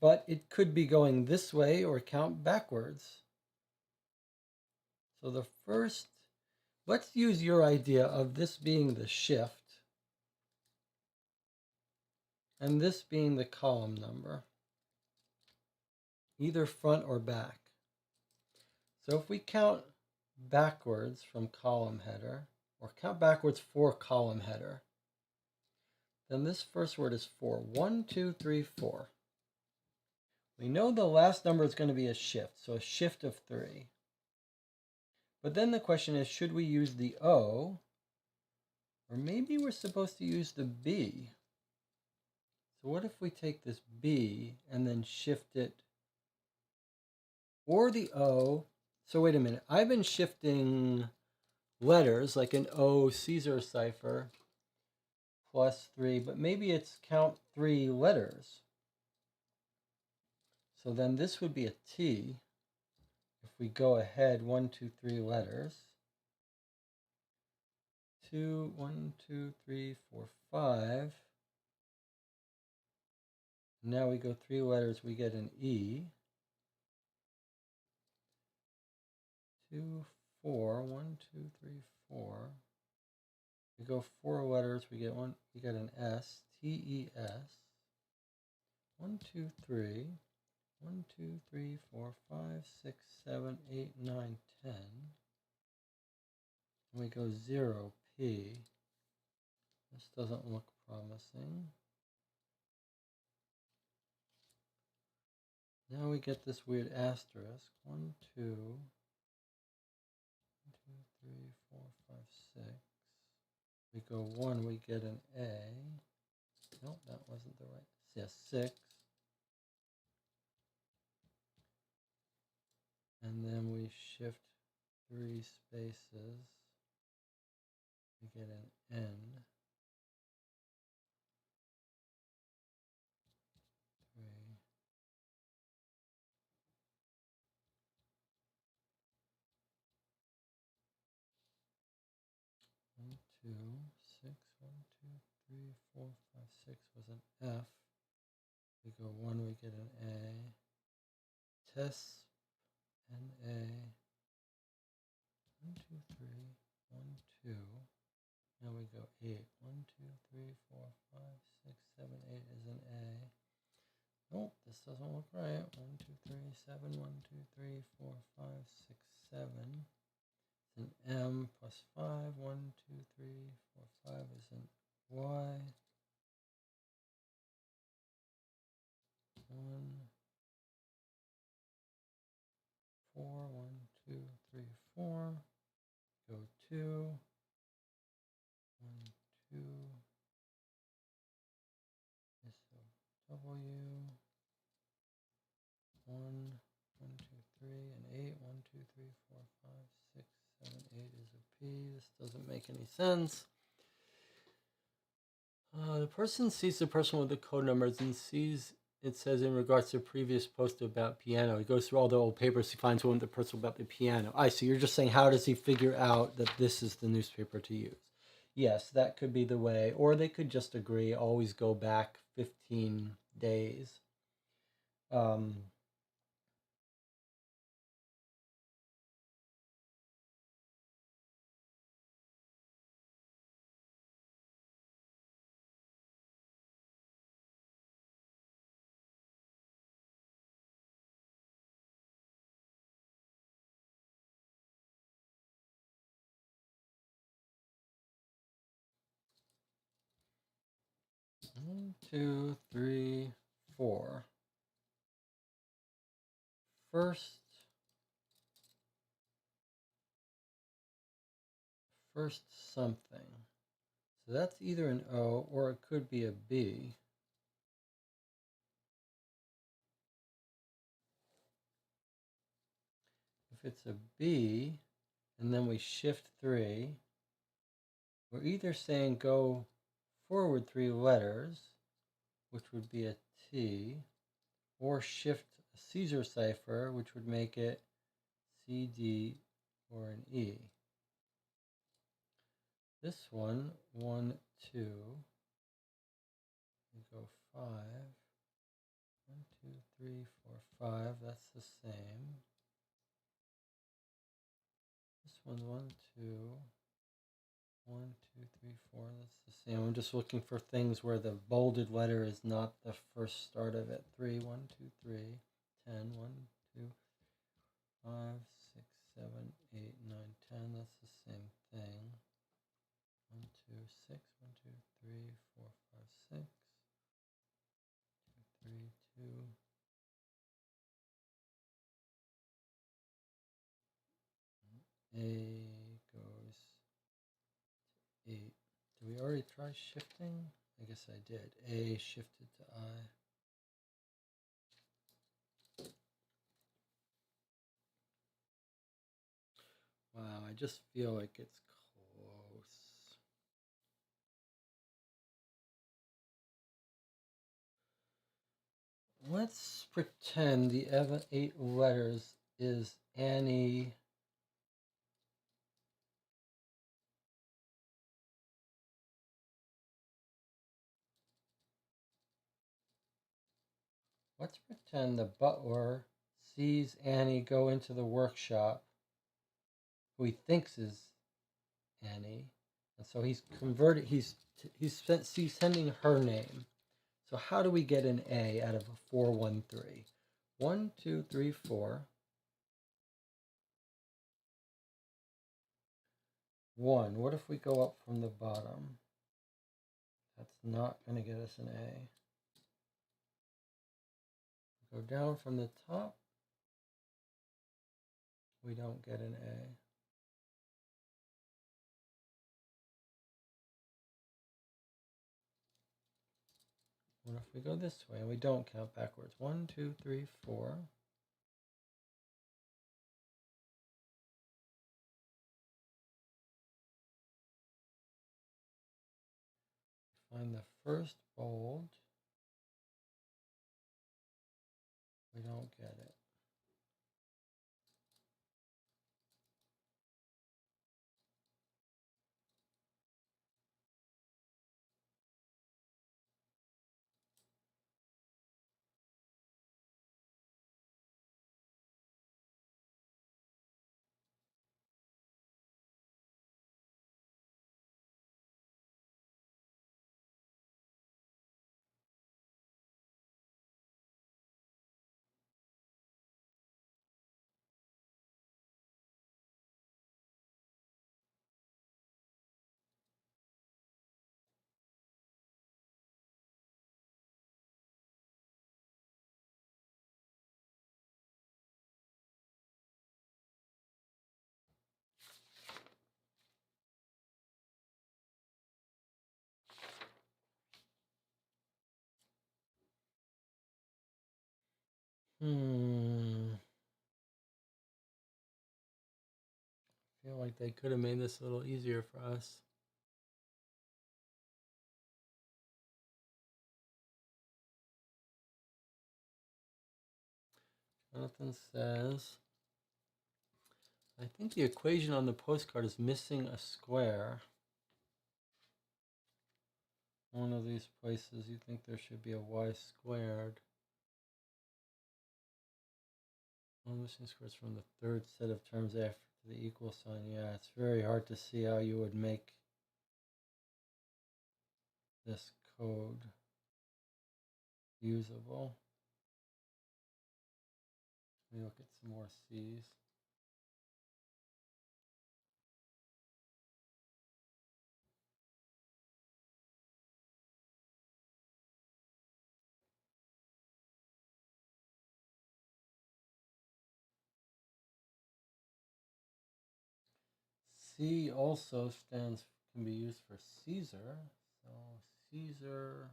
But it could be going this way or count backwards. So the first, let's use your idea of this being the shift and this being the column number, either front or back. So if we count backwards from column header, or count backwards for column header, then this first word is 4. 1, 2, 3, 4. We know the last number is going to be a shift, so a shift of 3. But then the question is, should we use the O, or maybe we're supposed to use the B? So what if we take this B and then shift it, or the O? So wait a minute, I've been shifting letters like an O Caesar cipher plus 3, but maybe it's count 3 letters. So then this would be a T if we go ahead 1, 2, 3 letters. 2, 1, 2, 3, 4, 5. Now we go 3 letters, we get an E. 2, 4, 1, 2, 3, 4. We go 4 letters, we get an S, TES. 1, 2, 3. 1, 2, 3, 4, 5, 6, 7, 8, 9, 10. And we go 0, P. This doesn't look promising. Now we get this weird asterisk. 1, 2, 1, 2, 3, 4, 5, 6. We go 1, we get an A. Nope, that wasn't the right. Yes, 6. And then we shift 3 spaces. We get an N. 3. 1, 2, 6. 1, 2, 3, 4, 5, 6 was an F. We go 1, we get an A. Test N-A. 1, 2, 3, 1, 2. Now we go 8. 1, 2, 3, 4, 5, 6, 7, 8 is an A. Nope, this doesn't look right. 1, 2, 3, 7. 1, 2, 3, 4, 5, 6, 7. It's an M plus 5. 1, 2, 3, 4, 5 is an Y. 1, 4. 1, 2, 3, 4. Go 2. 1, 2. Is a W. 1, 1, 2, 3, and 8. 1, 2, 3, 4, 5, 6, 7, 8 is a P. This doesn't make any sense. The person sees the person with the code numbers and sees it says in regards to previous post about piano. He goes through all the old papers. He finds one with the person about the piano. So you're just saying, how does he figure out that this is the newspaper to use? Yes, that could be the way. Or they could just agree, always go back 15 days. 1, 2, 3, 4. First something. So that's either an O or it could be a B. If it's a B, and then we shift 3, we're either saying go forward 3 letters, which would be a T, or shift a Caesar cipher, which would make it CD or an E. This one, 1, 2, we go 5, 1, 2, 3, 4, 5, that's the same. This one's 1, 2, 1, 2, 3, 4, that's the same. I'm just looking for things where the bolded letter is not the first start of it. 3, 1, 2, 3, 10, 1, 2, 5, 6, 7, 8, 9, 10, that's the same thing. 1, 2, 6, 1, 2, 3, 4, 5, 6, 2, 3, 2. A goes 8. Did we already try shifting? I guess I did. A shifted to I. Wow, I just feel like it's close. Let's pretend the 8 letters is Annie. Let's pretend the butler sees Annie go into the workshop, who he thinks is Annie, and so he's converted. He's sending her name. So how do we get an A out of a 413? 1, 2, 3, 4. 1. What if we go up from the bottom? That's not going to get us an A. Go down from the top. We don't get an A. What if we go this way and we don't count backwards? 1, 2, 3, 4. Find the first bold. We don't get it. I feel like they could have made this a little easier for us. Jonathan says, I think the equation on the postcard is missing a square. One of these places you think there should be a y squared. One missing squares from the third set of terms after the equal sign. Yeah, it's very hard to see how you would make this code usable. Let me look at some more C's. C also can be used for Caesar. So Caesar.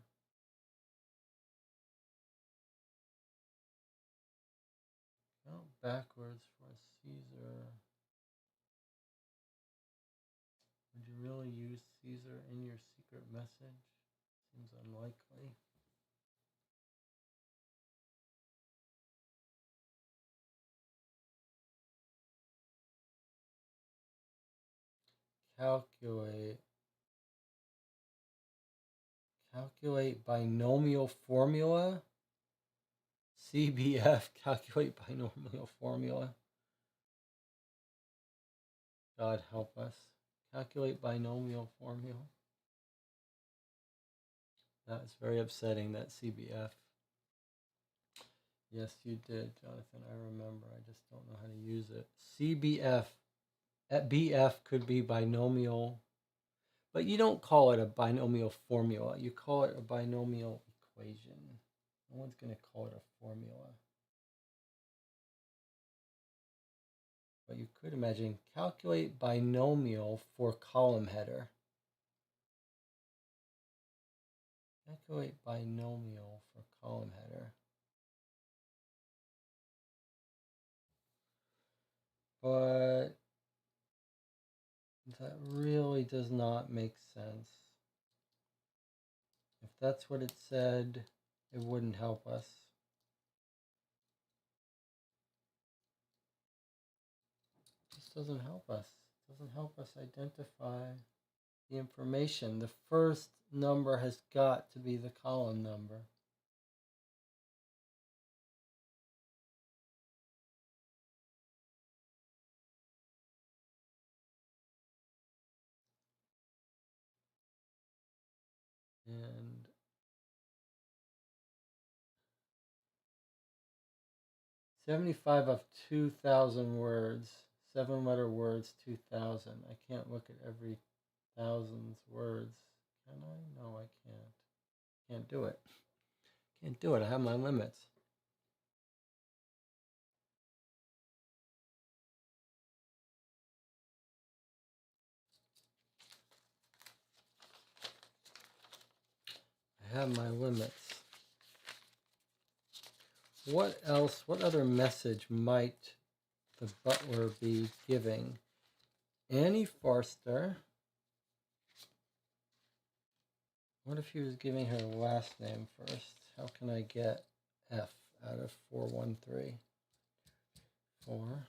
Count backwards for Caesar. Would you really use Caesar in your secret message? Seems unlikely. Calculate binomial formula. CBF, calculate binomial formula. God help us. Calculate binomial formula. That's very upsetting, that CBF. Yes, you did, Jonathan. I remember. I just don't know how to use it. CBF. At BF could be binomial, but you don't call it a binomial formula. You call it a binomial equation. No one's going to call it a formula. But you could imagine calculate binomial for column header. Calculate binomial for column header. But that really does not make sense. If that's what it said, it wouldn't help us. This doesn't help us. It doesn't help us identify the information. The first number has got to be the column number. And 75 of 2,000 words, 7-letter words, 2,000. I can't look at every 1,000's words Can I? No, I can't. Can't do it. Can't do it. I have my limits. I have my limits. What else? What other message might the butler be giving? Annie Forster. What if he was giving her last name first? How can I get F out of 413? 4.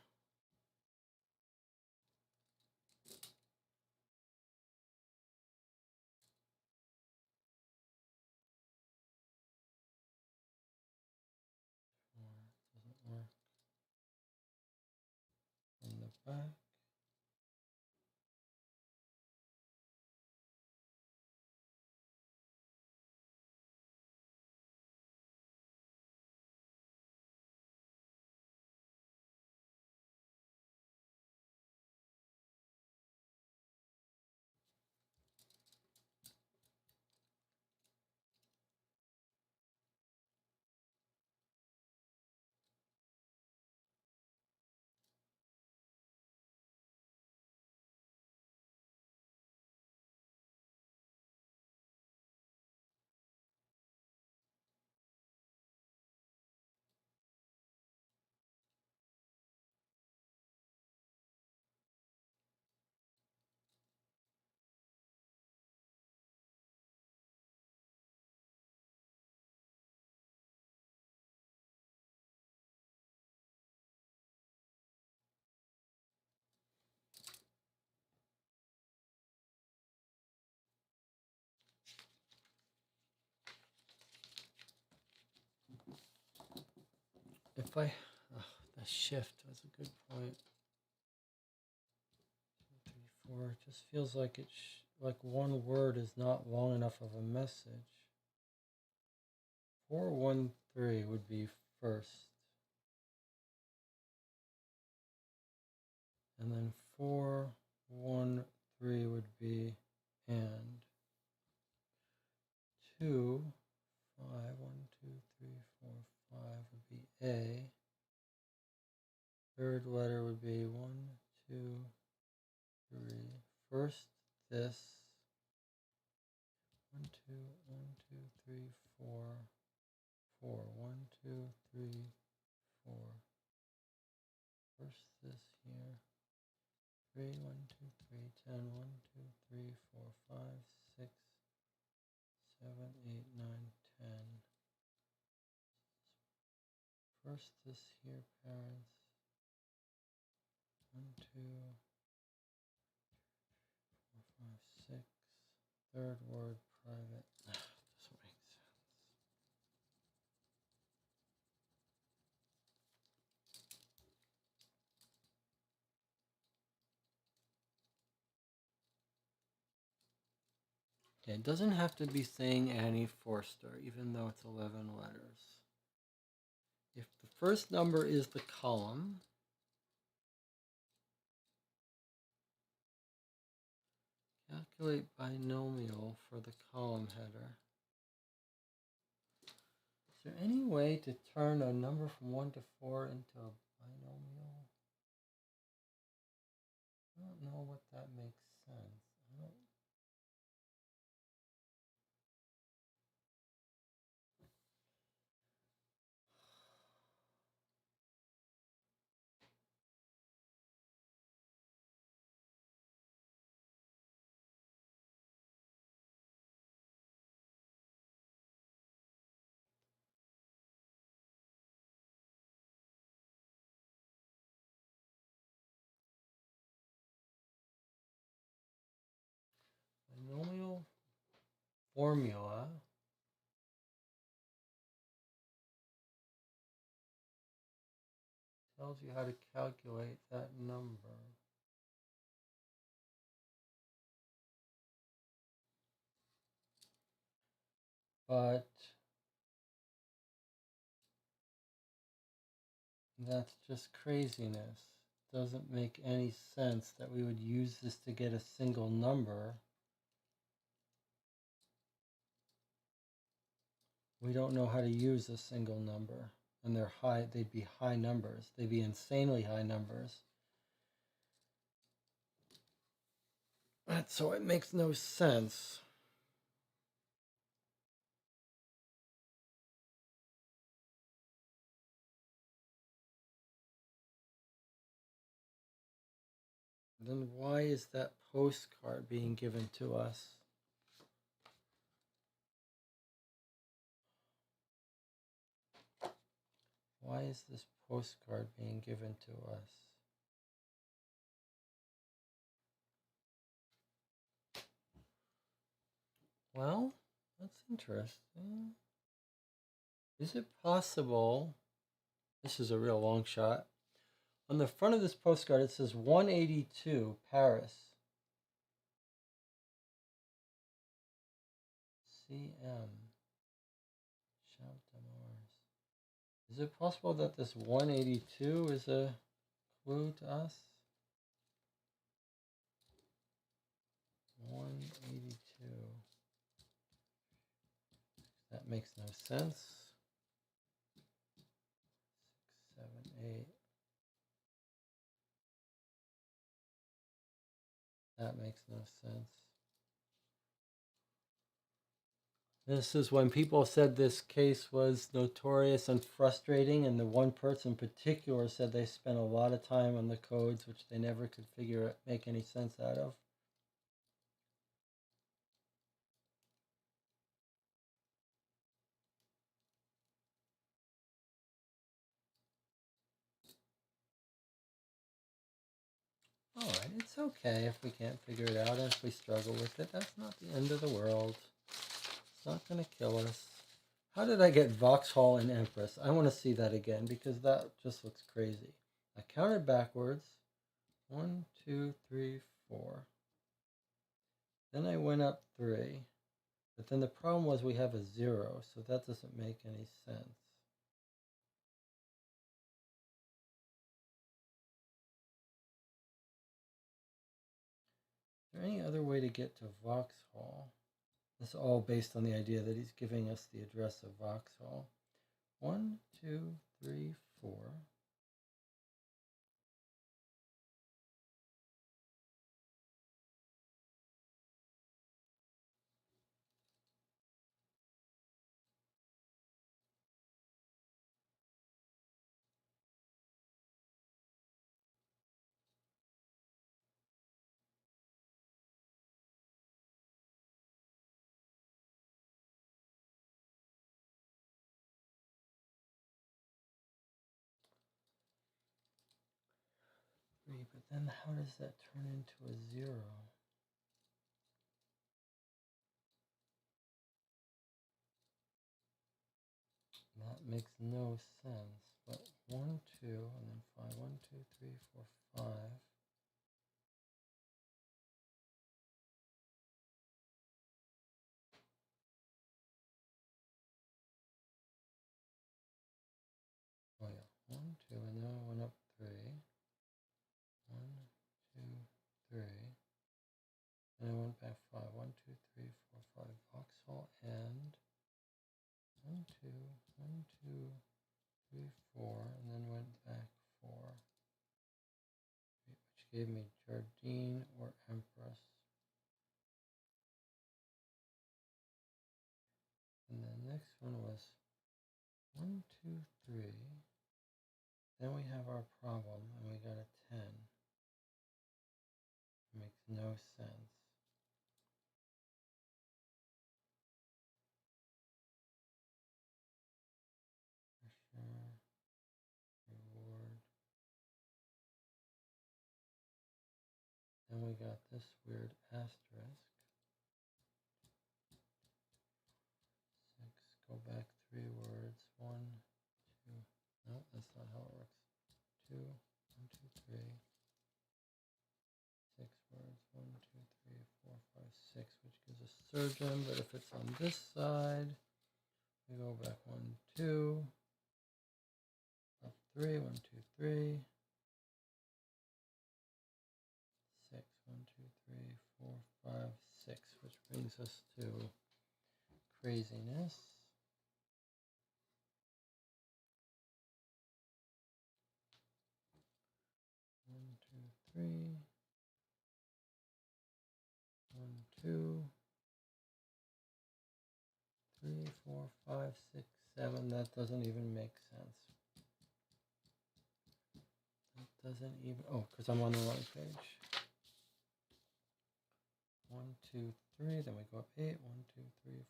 Doesn't work. In the back. If I, the shift, that's a good point. 2, 3, 4. It just feels like like one word is not long enough of a message. 413 would be first. And then 413 would be and. 2, 5, 1, 2, 3, 4, 5 would be A. Third letter would be 1, 2, 3. First, this. 1, 2, 1, 2, 3, 4, 4. 1, 2, 3, 4. First, this here. 3, 1, 2, 3, 10. 1, 2, 3, 4, 5, 6, 7, 8, 9, 10. First, this here, parents. 1, 2, 4, 5, 6. Third word, private. Doesn't make sense. Okay, it doesn't have to be saying Annie Forster, even though it's 11 letters. If the first number is the column, calculate binomial for the column header. Is there any way to turn a number from 1 to 4 into a binomial? I don't know what that makes sense. Binomial formula tells you how to calculate that number. But that's just craziness. Doesn't make any sense that we would use this to get a single number. We don't know how to use a single number. And they're high, they'd be high numbers. They'd be insanely high numbers. And so it makes no sense. Then why is that postcard being given to us? Why is this postcard being given to us? Well, that's interesting. Is it possible? This is a real long shot. On the front of this postcard, it says 182 Paris. CM. Shout to Mars. Is it possible that this 182 is a clue to us? 182. That makes no sense. 6, 7, 8. That makes no sense. This is when people said this case was notorious and frustrating, and the one person in particular said they spent a lot of time on the codes, which they never could make any sense out of. All right, it's okay if we can't figure it out and if we struggle with it. That's not the end of the world. It's not going to kill us. How did I get Vauxhall and Empress? I want to see that again because that just looks crazy. I counted backwards. 1, 2, 3, 4. Then I went up 3. But then the problem was we have a 0, so that doesn't make any sense. Is there any other way to get to Vauxhall? This is all based on the idea that he's giving us the address of Vauxhall. 1, 2, 3, 4. But then how does that turn into a 0? That makes no sense. But 1, 2, and then 5. 1, 2, 3, 4, 5. Oh yeah, 1, 2, and then I went up 3. 1, 2, 3. And I went back 5. 1, 2, 3, 4, 5. Vauxhall and 1, 2, 1, 2, 3, 4, and then went back 4, which gave me Jardine or Empress. And the next one was 1, 2, 3. Then we have our problem, and we got a 10. It makes no sense. Pressure, reward. Then we got this weird asterisk. 6, go back 3 words. 1, 2. No, that's not how it works. 2, 1, 2, 3. 6 words. 1, 2, 3, 4, 5, 6, which gives us surgeon. But if it's on this side, we go back 1, 2. Up 3, 1, 2, 3. 6, 1, 2, 3, 4, 5, 6, which brings us to craziness. 2, 3. 1, 2, 3, 4, 5, 6, 7. That doesn't even make sense. That doesn't even, oh, because I'm on the wrong page. 1, 2, 3, then we go up 8. 1, 2, 3,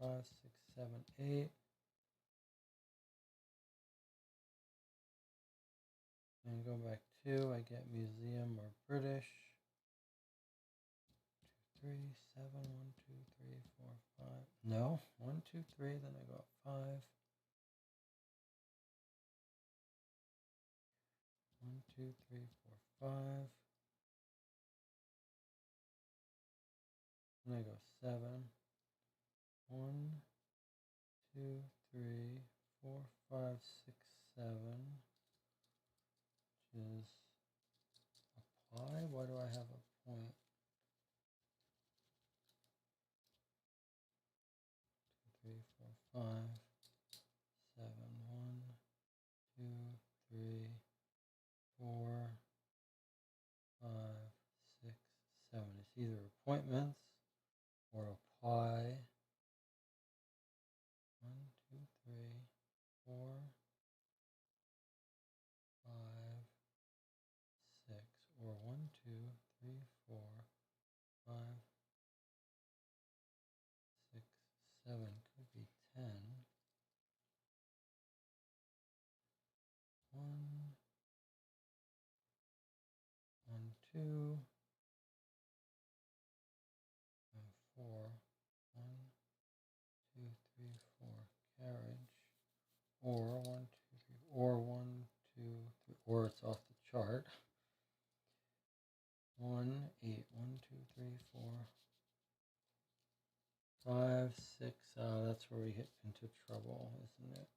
4, 5, 6, 7, 8. And go back 2, I get museum or British. 2, 3, 7, 1, 2, 3, 4, 5. No, 1, 2, 3, then I go up 5. 1, 2, 3, 4, 5. And I go 7. 1, 2, 3, 4, 5, 6, 7. Which is apply. Why do I have a point? 2, 3, 4, 5, 7, 1, 2, 3, 4, 5, 6, 7. It's either appointments or apply. 1, 2, 3, 4, 5, 6, or 1, 2, 3, 4, 5, 6, 7. Could be 10. 1, 1, 2, and 4. 1, 2, 3, 4. Carriage. Or 1, 2, 3, or 1, 2, 3, or it's off the chart. 1, 8, 1, 2, 3, 4, 5, 6. That's where we hit into trouble, isn't it?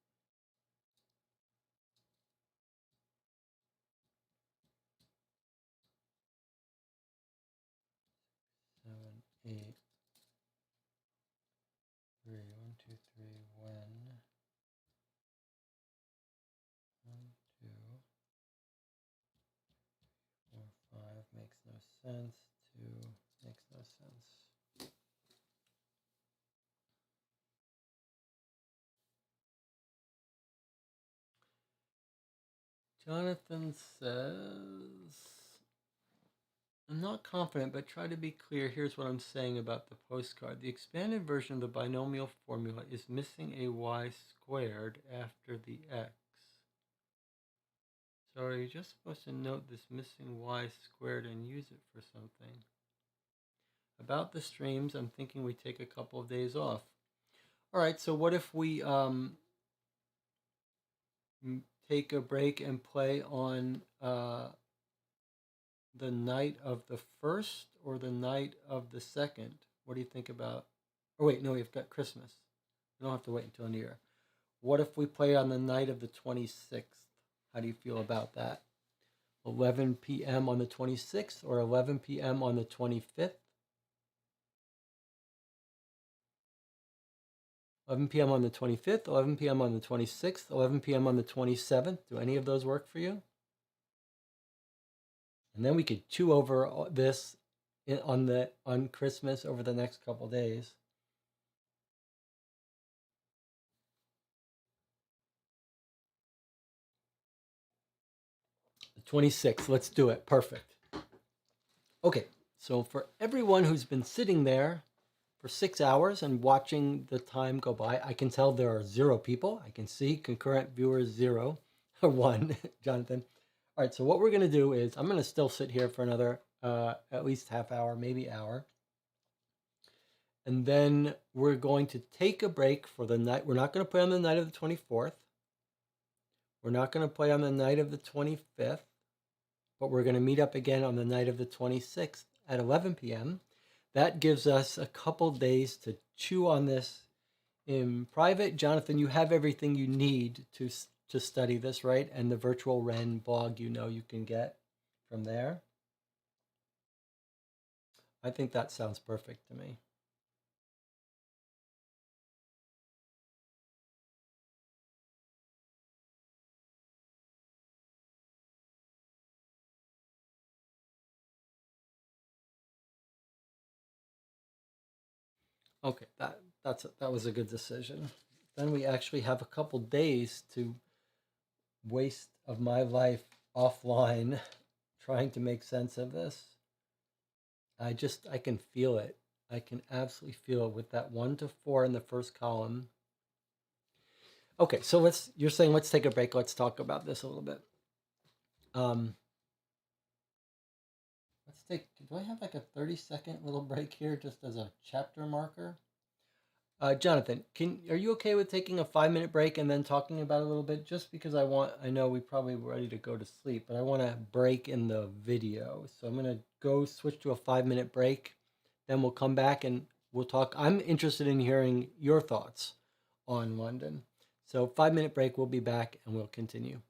7, 8, 3, 1, 2, 3, when? 1, 2, 4, 5 makes no sense. 2 makes no sense. Jonathan says, I'm not confident, but try to be clear. Here's what I'm saying about the postcard. The expanded version of the binomial formula is missing a y squared after the x. So are you just supposed to note this missing y squared and use it for something? About the streams, I'm thinking we take a couple of days off. All right, so what if we take a break and play on the night of the 1st or the night of the 2nd? What do you think about? Oh, wait, no, we've got Christmas. We don't have to wait until New Year. What if we play on the night of the 26th? How do you feel about that? 11 p.m. on the 26th or 11 p.m. on the 25th? 11 p.m. on the 25th, 11 p.m. on the 26th, 11 p.m. on the 27th. Do any of those work for you? And then we could chew over this on Christmas over the next couple days. The 26th, let's do it. Perfect. Okay, so for everyone who's been sitting there for 6 hours and watching the time go by, I can tell there are 0 people. I can see concurrent viewers 0 or 1, Jonathan. All right, so what we're going to do is I'm going to still sit here for another at least half hour, maybe hour. And then we're going to take a break for the night. We're not going to play on the night of the 24th. We're not going to play on the night of the 25th. But we're going to meet up again on the night of the 26th at 11 p.m. That gives us a couple days to chew on this in private. Jonathan, you have everything you need to study this, right? And the virtual Ren blog, you can get from there. I think that sounds perfect to me. Okay, that was a good decision. Then we actually have a couple days to waste of my life offline trying to make sense of this. I can feel it. I can absolutely feel it with that 1 to 4 in the first column. Okay, so you're saying let's take a break. Let's talk about this a little bit. Do I have like a 30-second little break here just as a chapter marker? Jonathan, are you okay with taking a 5-minute break and then talking about it a little bit? Just because I know we probably were ready to go to sleep, but I want to break in the video. So I'm going to go switch to a 5-minute break. Then we'll come back and we'll talk. I'm interested in hearing your thoughts on London. So 5-minute break, we'll be back and we'll continue.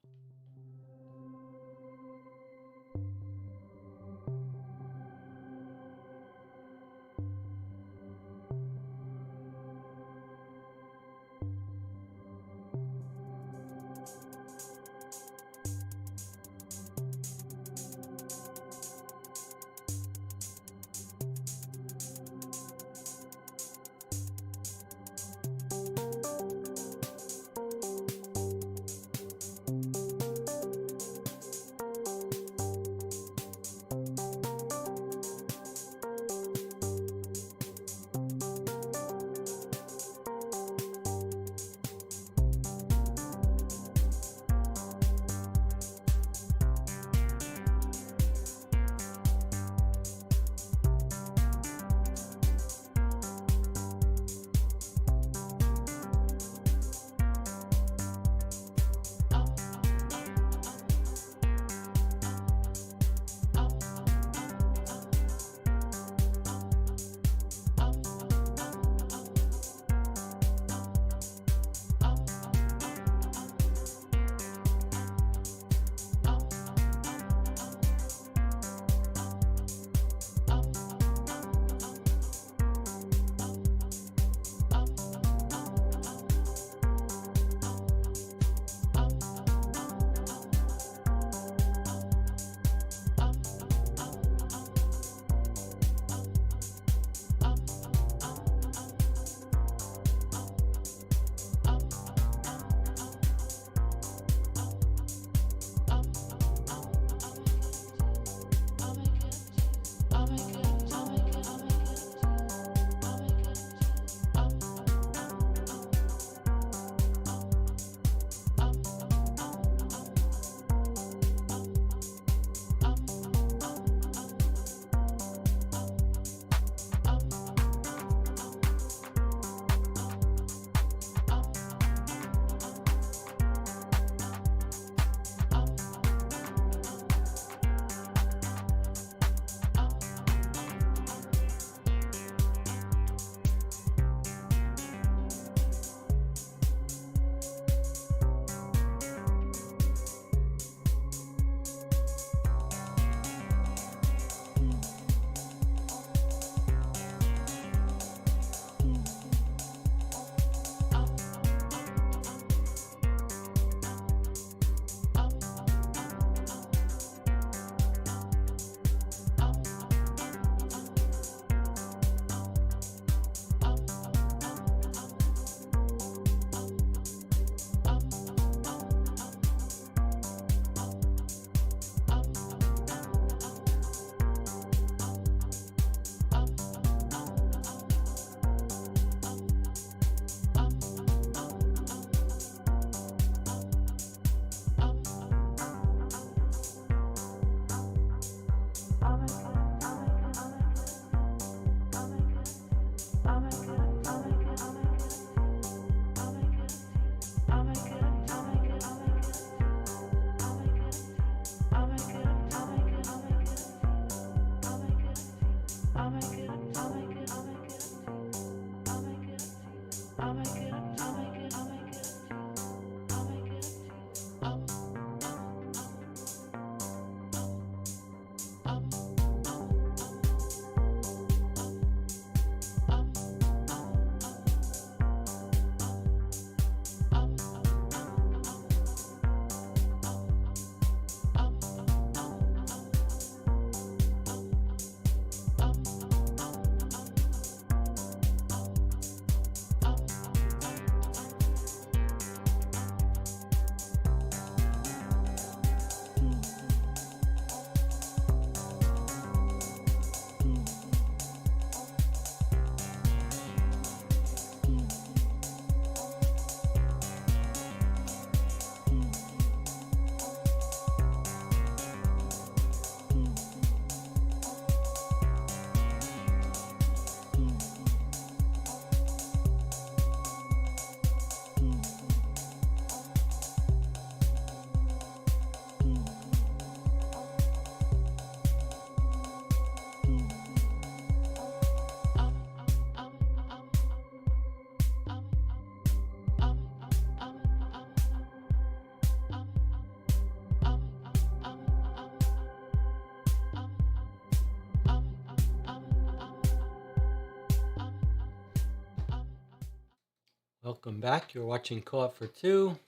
Welcome back. You're watching Co-op for Two.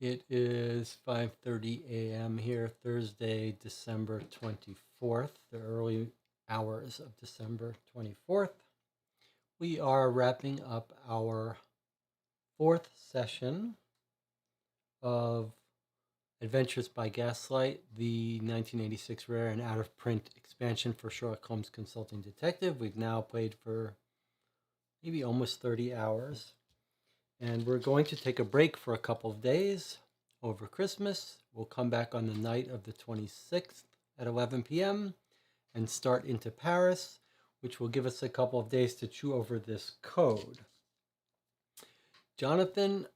It is 5:30 a.m. here, Thursday, December 24th, the early hours of December 24th. We are wrapping up our fourth session of Adventures by Gaslight, the 1986 rare and out-of-print expansion for Sherlock Holmes Consulting Detective. We've now played for maybe almost 30 hours. And we're going to take a break for a couple of days over Christmas. We'll come back on the night of the 26th at 11 p.m. and start into Paris, which will give us a couple of days to chew over this code. Jonathan,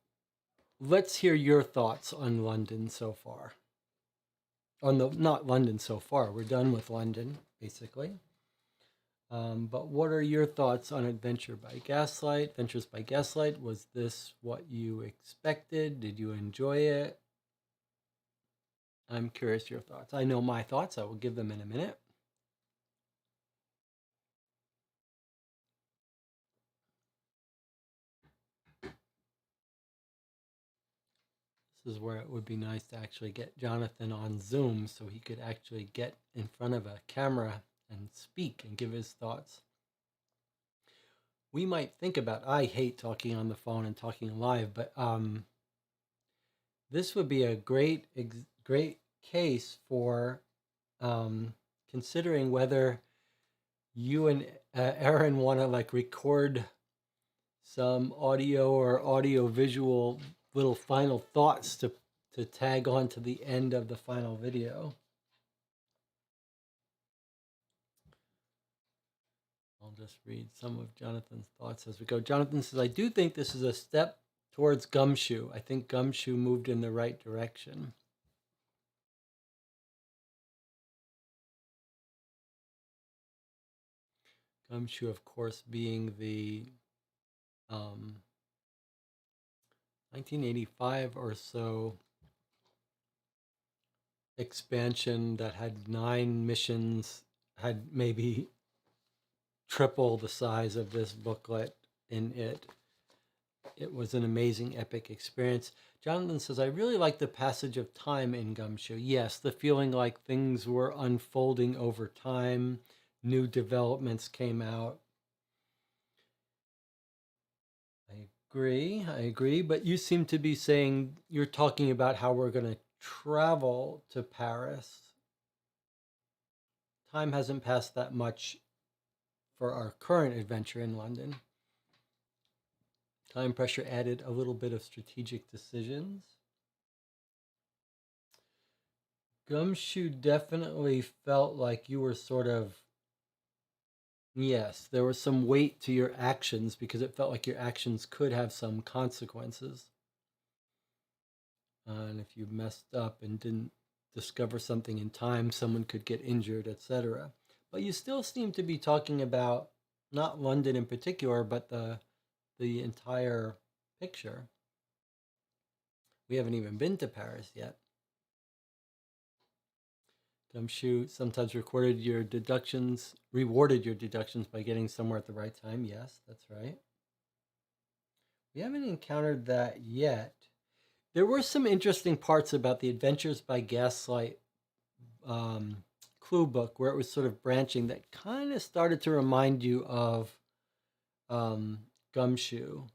let's hear your thoughts on London so far. Not London so far. We're done with London, basically. But what are your thoughts on Adventures by Gaslight? Was this what you expected? Did you enjoy it? I'm curious your thoughts. I know my thoughts. I will give them in a minute. This is where it would be nice to actually get Jonathan on Zoom so he could actually get in front of a camera and speak and give his thoughts. We might think about, I hate talking on the phone and talking live, but this would be a great case for considering whether you and Aaron want to like record some audio or audio visual little final thoughts to tag on to the end of the final video. I'll just read some of Jonathan's thoughts as we go. Jonathan says, I do think this is a step towards Gumshoe. I think Gumshoe moved in the right direction. Gumshoe, of course, being the 1985 or so expansion that had 9 missions, had maybe triple the size of this booklet in it. It was an amazing, epic experience. Jonathan says, I really like the passage of time in Gumshoe. Yes, the feeling like things were unfolding over time, new developments came out. I agree, but you seem to be saying, you're talking about how we're going to travel to Paris. Time hasn't passed that much for our current adventure in London. Time pressure added a little bit of strategic decisions. Gumshoe definitely felt like you were sort of, yes, there was some weight to your actions because it felt like your actions could have some consequences. And if you messed up and didn't discover something in time, someone could get injured, etc. But you still seem to be talking about not London in particular, but the entire picture. We haven't even been to Paris yet. Gumshoe sometimes rewarded your deductions by getting somewhere at the right time. Yes, that's right. We haven't encountered that yet. There were some interesting parts about the Adventures by Gaslight clue book where it was sort of branching that kind of started to remind you of Gumshoe.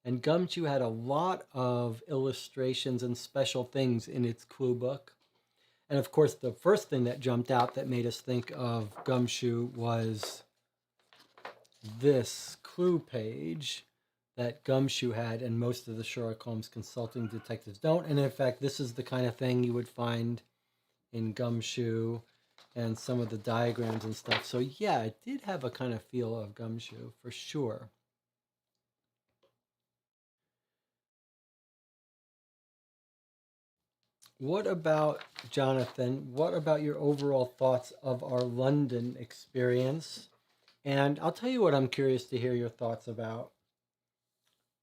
And Gumshoe had a lot of illustrations and special things in its clue book. And of course, the first thing that jumped out that made us think of Gumshoe was this clue page that Gumshoe had, and most of the Sherlock Holmes Consulting Detectives don't. And in fact, this is the kind of thing you would find in Gumshoe and some of the diagrams and stuff. So yeah, it did have a kind of feel of Gumshoe for sure. What about, Jonathan, what about your overall thoughts of our London experience? And I'll tell you what I'm curious to hear your thoughts about.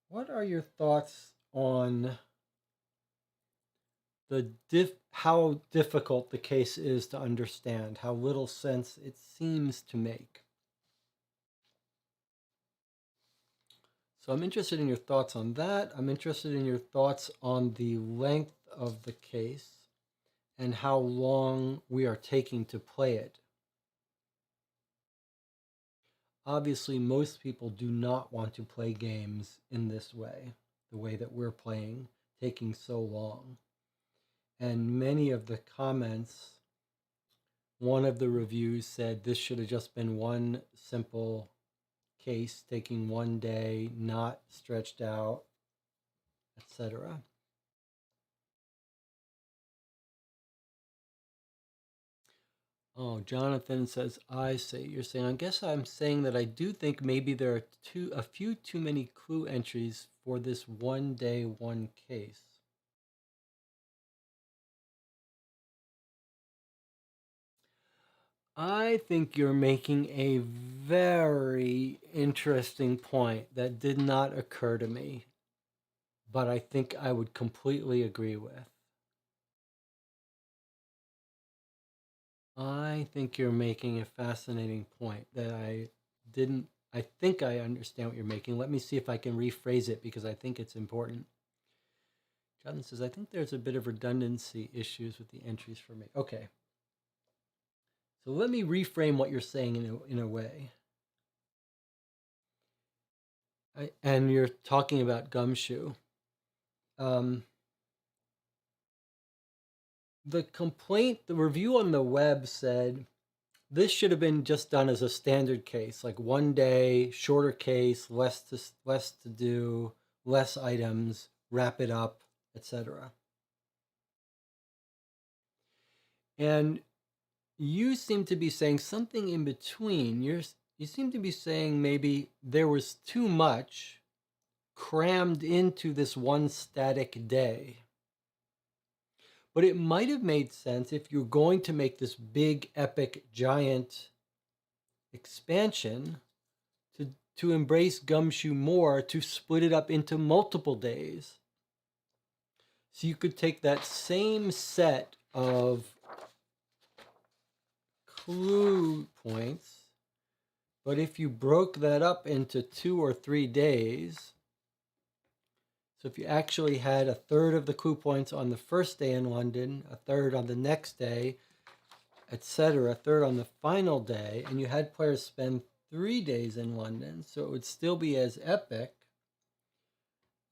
What are your thoughts on how difficult the case is to understand, how little sense it seems to make? So I'm interested in your thoughts on that. I'm interested in your thoughts on the length of the case and how long we are taking to play it. Obviously, most people do not want to play games in this way, the way that we're playing, taking so long. And many of the comments, one of the reviews said this should have just been one simple case, taking one day, not stretched out, etc. Oh, Jonathan says, I see. You're saying, I guess I'm saying that I do think maybe there are a few too many clue entries for this one day, one case. I think you're making a very interesting point that did not occur to me, but I think I would completely agree with. I think you're making a fascinating point that I didn't. I think I understand what you're making. Let me see if I can rephrase it because I think it's important. Jonathan says, I think there's a bit of redundancy issues with the entries for me. Okay. So let me reframe what you're saying in a way. And you're talking about Gumshoe. The review on the web said this should have been just done as a standard case, like one day, shorter case, less to do, less items, wrap it up, etc. And you seem to be saying something in between. You seem to be saying maybe there was too much crammed into this one static day. But it might have made sense if you're going to make this big, epic, giant expansion to embrace Gumshoe more, to split it up into multiple days. So you could take that same set of clue points, but if you broke that up into 2 or 3 days, so if you actually had a third of the clue points on the first day in London, a third on the next day, etc., a third on the final day, and you had players spend 3 days in London, so it would still be as epic,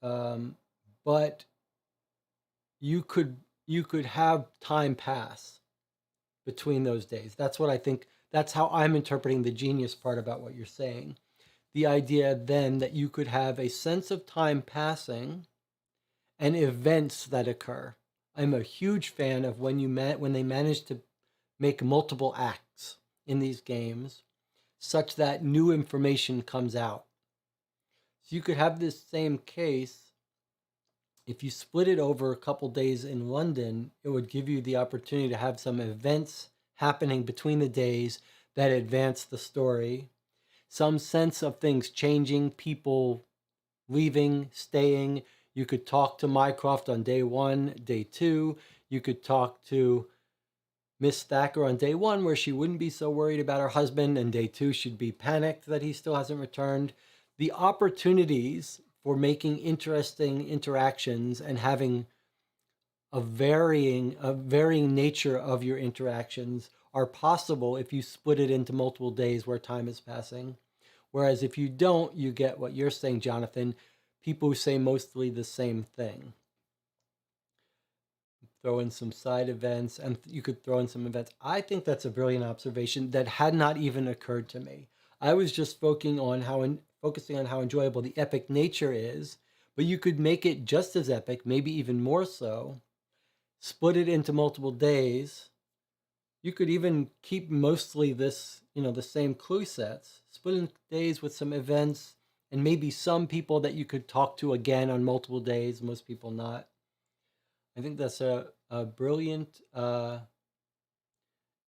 but you could have time pass between those days. That's what I think. That's how I'm interpreting the genius part about what you're saying. The idea then that you could have a sense of time passing and events that occur. I'm a huge fan of when they manage to make multiple acts in these games such that new information comes out. So you could have this same case. If you split it over a couple days in London, it would give you the opportunity to have some events happening between the days that advance the story, some sense of things changing, people leaving, staying. You could talk to Mycroft on day 1, day 2. You could talk to Miss Thacker on day 1, where she wouldn't be so worried about her husband, and day 2 she'd be panicked that he still hasn't returned. The opportunities for making interesting interactions and having a varying nature of your interactions are possible if you split it into multiple days where time is passing. Whereas if you don't, you get what you're saying, Jonathan, people who say mostly the same thing. Throw in some side events, and you could throw in some events. I think that's a brilliant observation that had not even occurred to me. I was just focusing on how enjoyable the epic nature is, but you could make it just as epic, maybe even more so, split it into multiple days. You could even keep mostly this, the same clue sets, split in days with some events, and maybe some people that you could talk to again on multiple days, most people not. I think that's a brilliant,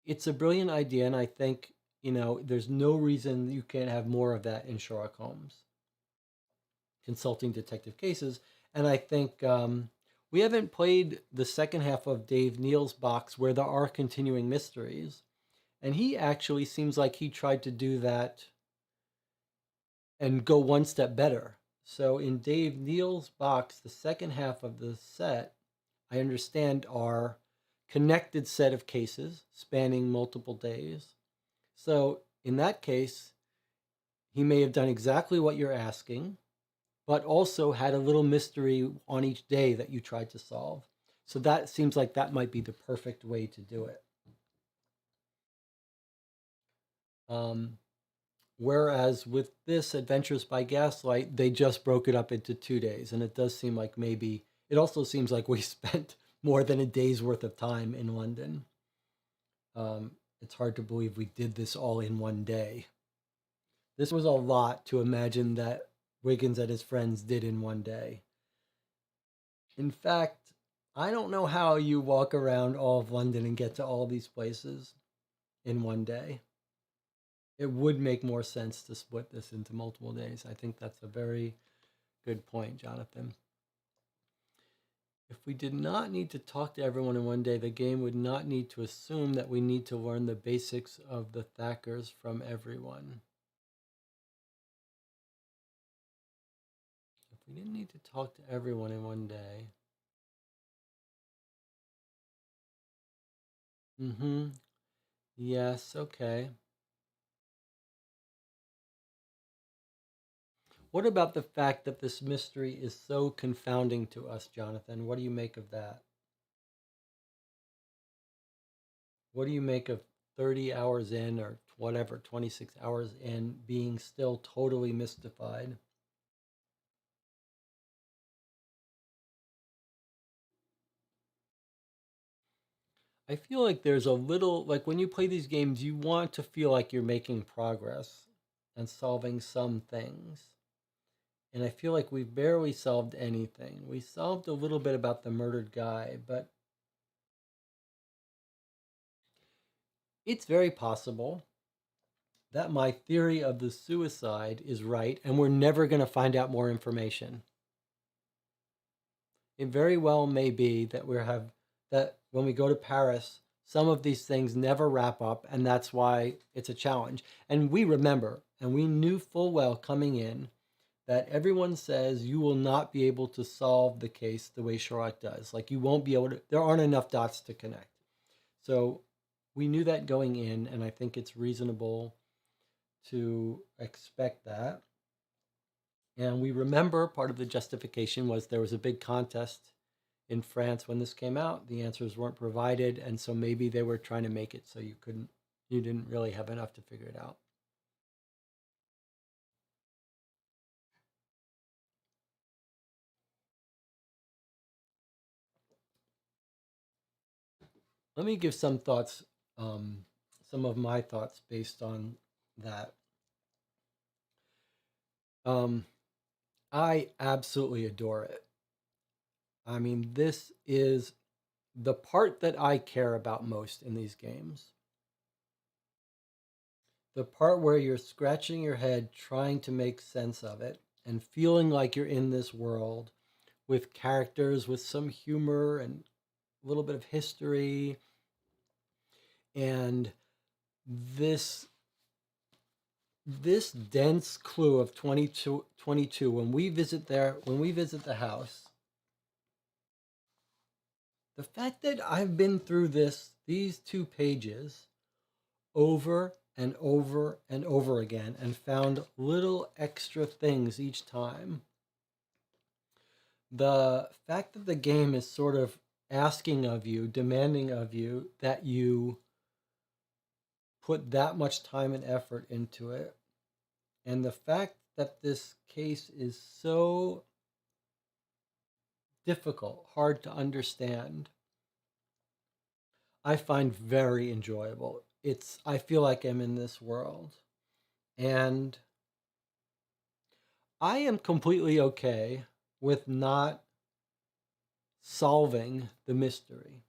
it's a brilliant idea, and I think, there's no reason you can't have more of that in Sherlock Holmes consulting detective cases. And I think we haven't played the second half of Dave Neal's box where there are continuing mysteries. And he actually seems like he tried to do that and go one step better. So in Dave Neal's box, the second half of the set, I understand, are connected set of cases spanning multiple days. So in that case, he may have done exactly what you're asking, but also had a little mystery on each day that you tried to solve. So that seems like that might be the perfect way to do it. Whereas with this Adventures by Gaslight, they just broke it up into 2 days. And it does seem like maybe, it also seems like we spent more than a day's worth of time in London. It's hard to believe we did this all in one day. This was a lot to imagine that Wiggins and his friends did in one day. In fact, I don't know how you walk around all of London and get to all these places in one day. It would make more sense to split this into multiple days. I think that's a very good point, Jonathan. If we did not need to talk to everyone in one day, the game would not need to assume that we need to learn the basics of the Thackers from everyone. If we didn't need to talk to everyone in one day. Yes, okay. What about the fact that this mystery is so confounding to us, Jonathan? What do you make of that? What do you make of 30 hours in, or whatever, 26 hours in, being still totally mystified? I feel like there's a little, like when you play these games, you want to feel like you're making progress and solving some things. And I feel like we've barely solved anything. We solved a little bit about the murdered guy, but it's very possible that my theory of the suicide is right and we're never going to find out more information. It very well may be that that when we go to Paris, some of these things never wrap up, and that's why it's a challenge. And we remember, and we knew full well coming in, that everyone says you will not be able to solve the case the way Sherlock does. Like you won't be able to, there aren't enough dots to connect. So we knew that going in, and I think it's reasonable to expect that. And we remember part of the justification was there was a big contest in France when this came out. The answers weren't provided, and so maybe they were trying to make it so you didn't really have enough to figure it out. Let me give some thoughts, some of my thoughts based on that. I absolutely adore it. I mean, this is the part that I care about most in these games. The part where you're scratching your head trying to make sense of it and feeling like you're in this world with characters with some humor and a little bit of history, and this dense clue of 22 when we visit the house. The fact that I've been through these 2 pages over and over and over again and found little extra things each time. The fact that the game is sort of asking of you, demanding of you that you put that much time and effort into it, and the fact that this case is so difficult, hard to understand, I find very enjoyable. I feel like I'm in this world. And I am completely okay with not solving the mystery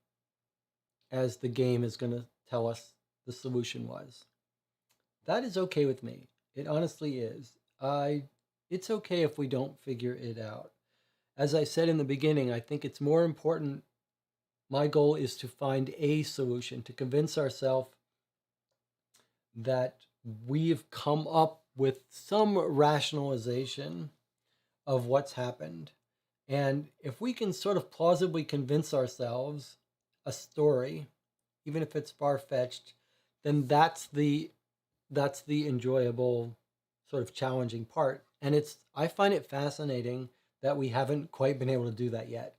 as the game is going to tell us the solution was. That is okay with me. It honestly is. It's okay if we don't figure it out. As I said in the beginning, I think it's more important. My goal is to find a solution, to convince ourselves that we've come up with some rationalization of what's happened. And if we can sort of plausibly convince ourselves a story, even if it's far-fetched, then that's the enjoyable, sort of challenging part. And I find it fascinating that we haven't quite been able to do that yet.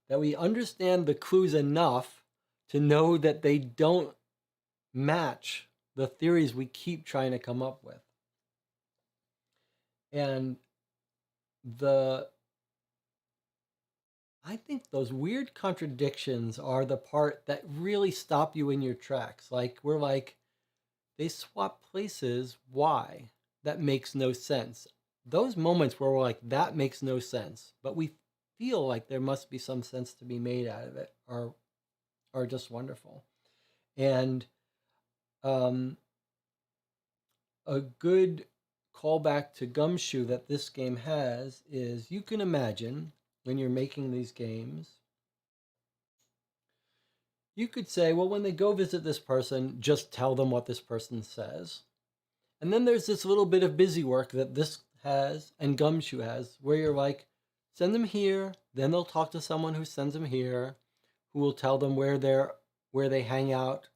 That we understand the clues enough to know that they don't match the theories we keep trying to come up with. And I think those weird contradictions are the part that really stop you in your tracks. Like, we're like, they swap places. Why? That makes no sense. Those moments where we're like, that makes no sense, but we feel like there must be some sense to be made out of it, are just wonderful. And a good callback to Gumshoe that this game has is, you can imagine when you're making these games, you could say, well, when they go visit this person, just tell them what this person says. And then there's this little bit of busy work that this has and Gumshoe has, where you're like, send them here, then they'll talk to someone who sends them here, who will tell them where they hang out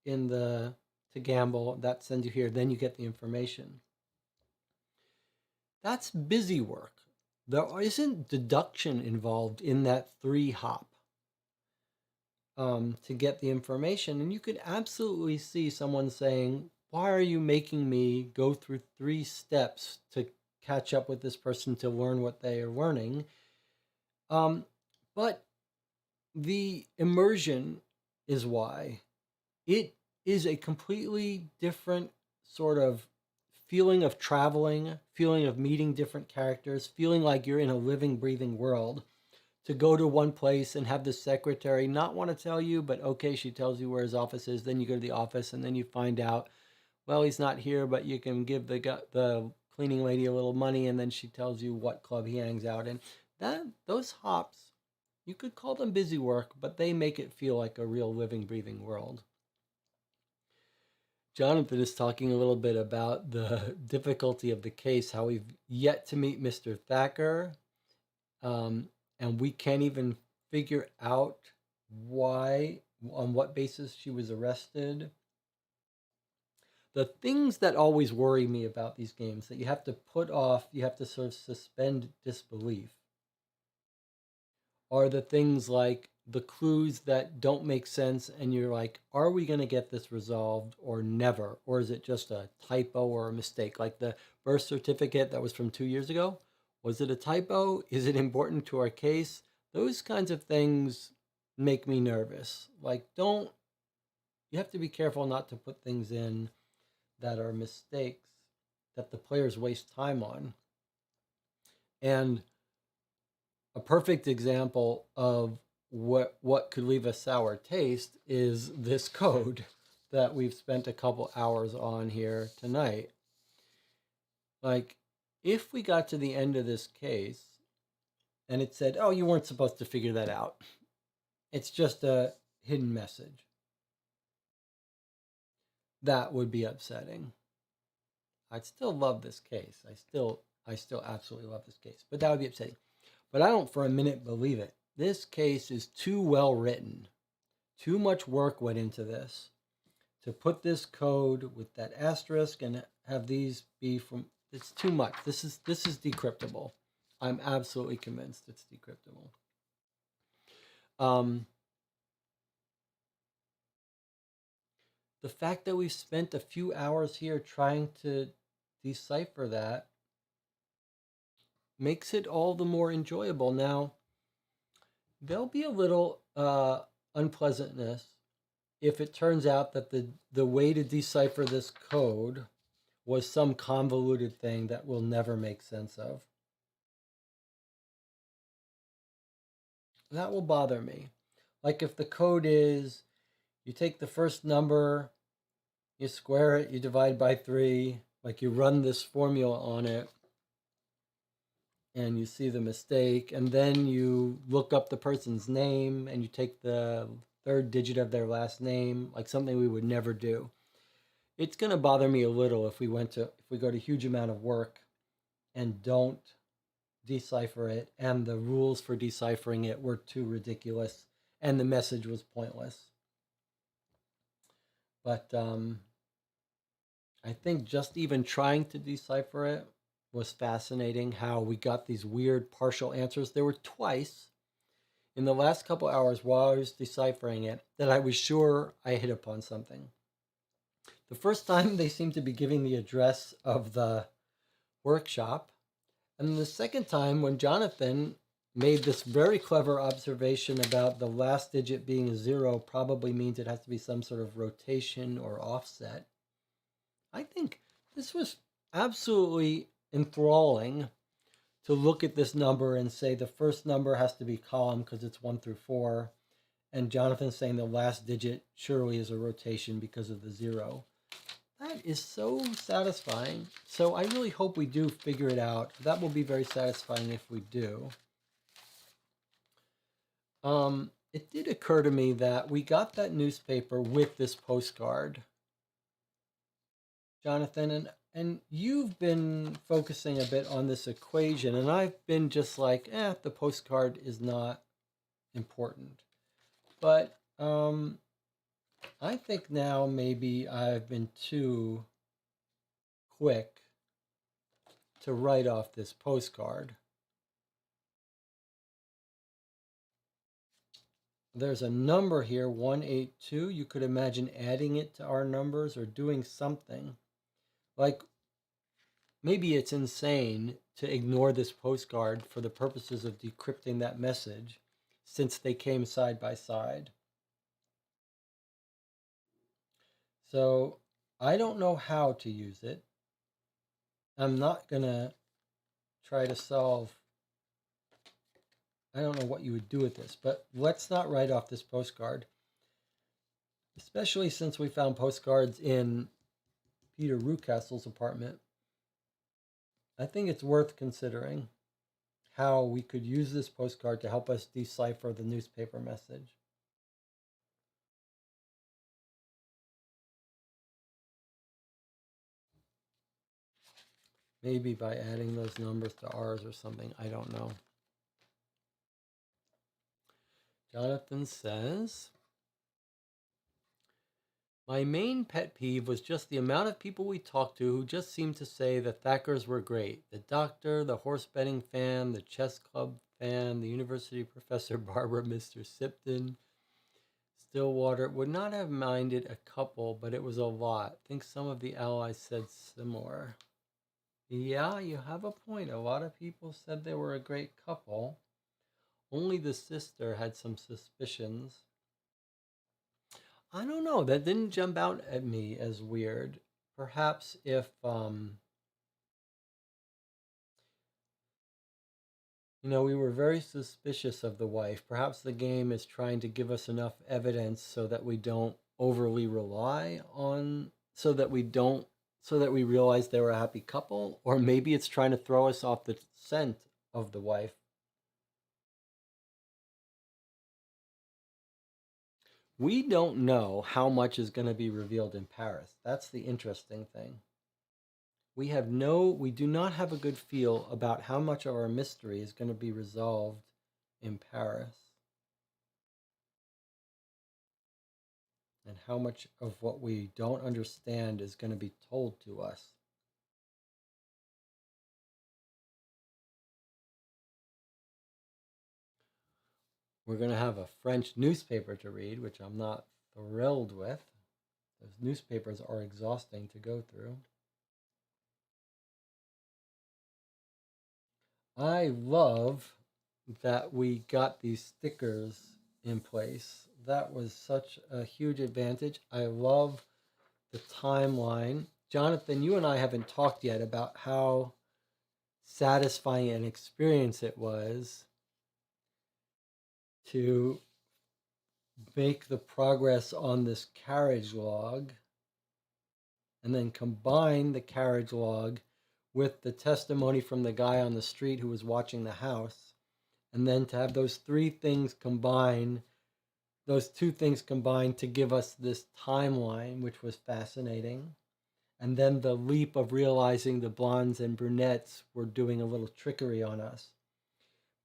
to gamble. That sends you here, then you get the information. That's busy work. There isn't deduction involved in that 3 hop to get the information. And you could absolutely see someone saying, why are you making me go through 3 steps to catch up with this person to learn what they are learning? But the immersion is why. It is a completely different sort of feeling of traveling, feeling of meeting different characters, feeling like you're in a living, breathing world. To go to one place and have the secretary not want to tell you, but okay, she tells you where his office is. Then you go to the office and then you find out, well, he's not here, but you can give the cleaning lady a little money, and then she tells you what club he hangs out in. Those hops, you could call them busy work, but they make it feel like a real living, breathing world. Jonathan is talking a little bit about the difficulty of the case, how we've yet to meet Mr. Thacker, and we can't even figure out why, on what basis she was arrested. The things that always worry me about these games that you have to put off, you have to sort of suspend disbelief, are the things like the clues that don't make sense, and you're like, are we going to get this resolved or never? Or is it just a typo or a mistake? Like the birth certificate that was from 2 years ago. Was it a typo? Is it important to our case? Those kinds of things make me nervous. Like, you have to be careful not to put things in that are mistakes that the players waste time on. And a perfect example of what could leave a sour taste is this code that we've spent a couple hours on here tonight. Like, if we got to the end of this case and it said, oh, you weren't supposed to figure that out, it's just a hidden message, that would be upsetting. I'd still love this case. I still absolutely love this case, but that would be upsetting. But I don't for a minute believe it. This case is too well written. Too much work went into this to put this code with that asterisk and have these be from. It's too much. This is decryptable. I'm absolutely convinced it's decryptable. The fact that we've spent a few hours here trying to decipher that makes it all the more enjoyable. Now, there'll be a little unpleasantness if it turns out that the way to decipher this code was some convoluted thing that we'll never make sense of. That will bother me. Like if the code is, you take the first number, you square it, you divide by 3, like you run this formula on it, and you see the mistake, and then you look up the person's name, and you take the 3rd digit of their last name, like something we would never do. It's going to bother me a little if we go to a huge amount of work and don't decipher it, and the rules for deciphering it were too ridiculous, and the message was pointless. But I think just even trying to decipher it was fascinating. How we got these weird partial answers. There were twice in the last couple hours while I was deciphering it that I was sure I hit upon something. The first time they seemed to be giving the address of the workshop. And the second time when Jonathan made this very clever observation about the last digit being a 0 probably means it has to be some sort of rotation or offset. I think this was absolutely enthralling to look at this number and say the first number has to be column because it's 1 through 4. And Jonathan saying the last digit surely is a rotation because of the 0. That is so satisfying. So I really hope we do figure it out. That will be very satisfying if we do. It did occur to me that we got that newspaper with this postcard, Jonathan, and you've been focusing a bit on this equation, and I've been just like, the postcard is not important. But I think now maybe I've been too quick to write off this postcard. There's a number here, 182. You could imagine adding it to our numbers or doing something. Like, maybe it's insane to ignore this postcard for the purposes of decrypting that message, since they came side by side. So I don't know how to use it. I'm not going to try to solve. I don't know what you would do with this, but let's not write off this postcard, especially since we found postcards in Peter Rucastle's apartment. I think it's worth considering how we could use this postcard to help us decipher the newspaper message. Maybe by adding those numbers to ours or something. I don't know. Jonathan says, my main pet peeve was just the amount of people we talked to who just seemed to say the Thackers were great. The doctor, the horse betting fan, the chess club fan, the university professor Barbara, Mr. Sipton, Stillwater. Would not have minded a couple, but it was a lot. I think some of the allies said similar. Yeah, you have a point. A lot of people said they were a great couple. Only the sister had some suspicions. I don't know. That didn't jump out at me as weird. Perhaps if, we were very suspicious of the wife. Perhaps the game is trying to give us enough evidence so that we don't overly rely on, so that we realize they were a happy couple. Or maybe it's trying to throw us off the scent of the wife. We don't know how much is going to be revealed in Paris. That's the interesting thing. We do not have a good feel about how much of our mystery is going to be resolved in Paris. And how much of what we don't understand is going to be told to us. We're going to have a French newspaper to read, which I'm not thrilled with. Those newspapers are exhausting to go through. I love that we got these stickers in place. That was such a huge advantage. I love the timeline. Jonathan, you and I haven't talked yet about how satisfying an experience it was to make the progress on this carriage log and then combine the carriage log with the testimony from the guy on the street who was watching the house, and then to have those two things combined to give us this timeline, which was fascinating. And then the leap of realizing the blondes and brunettes were doing a little trickery on us.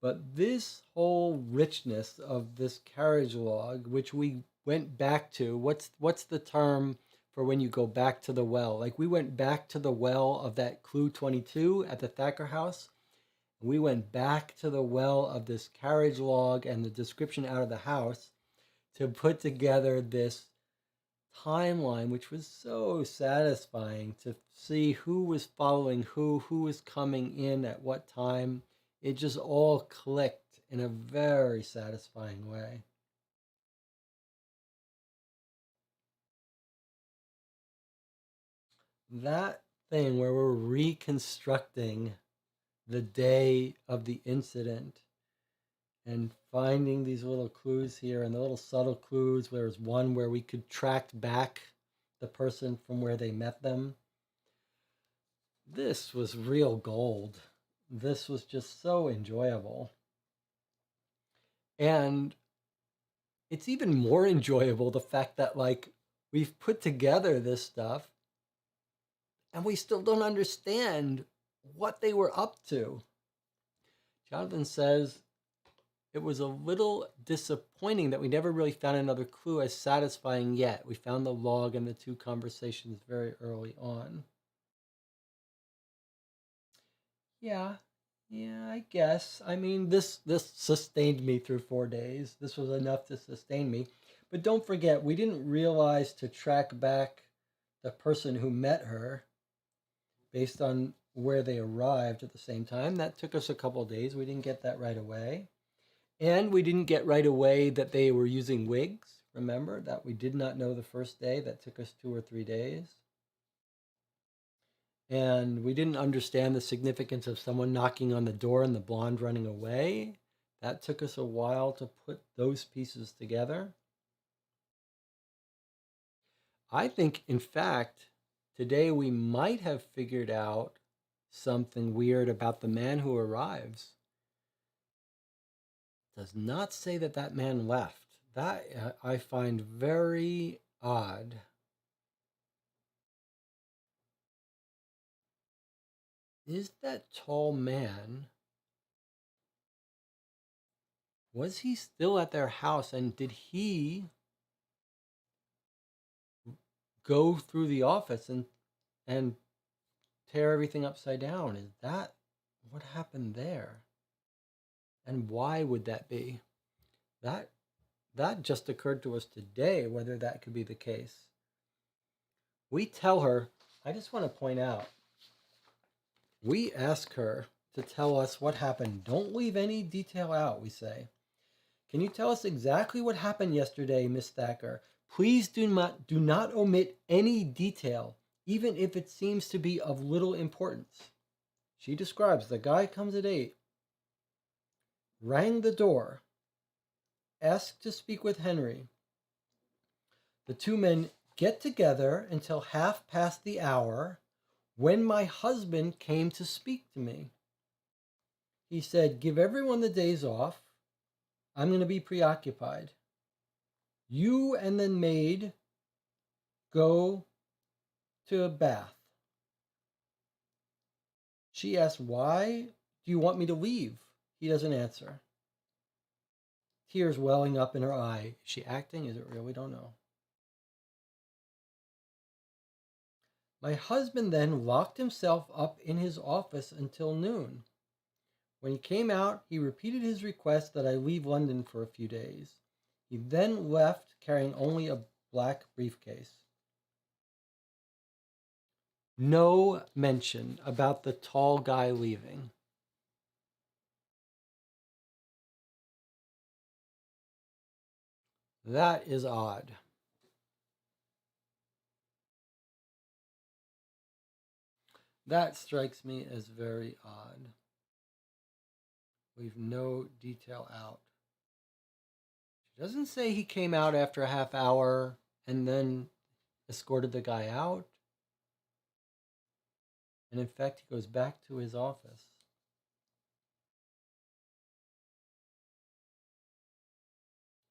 But this whole richness of this carriage log, which we went back to, what's the term for when you go back to the well? Like we went back to the well of that clue 22 at the Thacker house. We went back to the well of this carriage log and the description out of the house to put together this timeline, which was so satisfying to see who was following who was coming in at what time. It just all clicked in a very satisfying way. That thing where we're reconstructing the day of the incident and finding these little clues here and the little subtle clues. There's one where we could track back the person from where they met them. This was real gold. This was just so enjoyable. And it's even more enjoyable the fact that like we've put together this stuff and we still don't understand what they were up to. Jonathan says it was a little disappointing that we never really found another clue as satisfying yet. We found the log and the two conversations very early on. Yeah, I guess. I mean, this sustained me through 4 days. This was enough to sustain me. But don't forget, we didn't realize to track back the person who met her based on where they arrived at the same time. That took us a couple of days. We didn't get that right away. And we didn't get right away that they were using wigs. Remember that we did not know the first day. That took us 2 or 3 days. And we didn't understand the significance of someone knocking on the door and the blonde running away. That took us a while to put those pieces together. I think, in fact, today we might have figured out something weird about the man who arrives. Does not say that that man left. That I find very odd. Is that tall man, was he still at their house, and did he go through the office and tear everything upside down? Is that what happened there? And why would that be? That just occurred to us today, whether that could be the case. We tell her, I just want to point out, we ask her to tell us what happened. Don't leave any detail out, we say. Can you tell us exactly what happened yesterday, Miss Thacker? Please do not omit any detail, even if it seems to be of little importance. She describes the guy comes at 8, rang the door, asked to speak with Henry. The two men get together until half past the hour when my husband came to speak to me. He said, give everyone the days off. I'm going to be preoccupied. You and the maid go to a bath. She asks, why do you want me to leave? He doesn't answer. Tears welling up in her eye. Is she acting? Is it real? We don't know. My husband then locked himself up in his office until noon. When he came out, he repeated his request that I leave London for a few days. He then left carrying only a black briefcase. No mention about the tall guy leaving. That is odd. That strikes me as very odd. Leave no detail out. She doesn't say he came out after a half hour and then escorted the guy out. And in fact, he goes back to his office.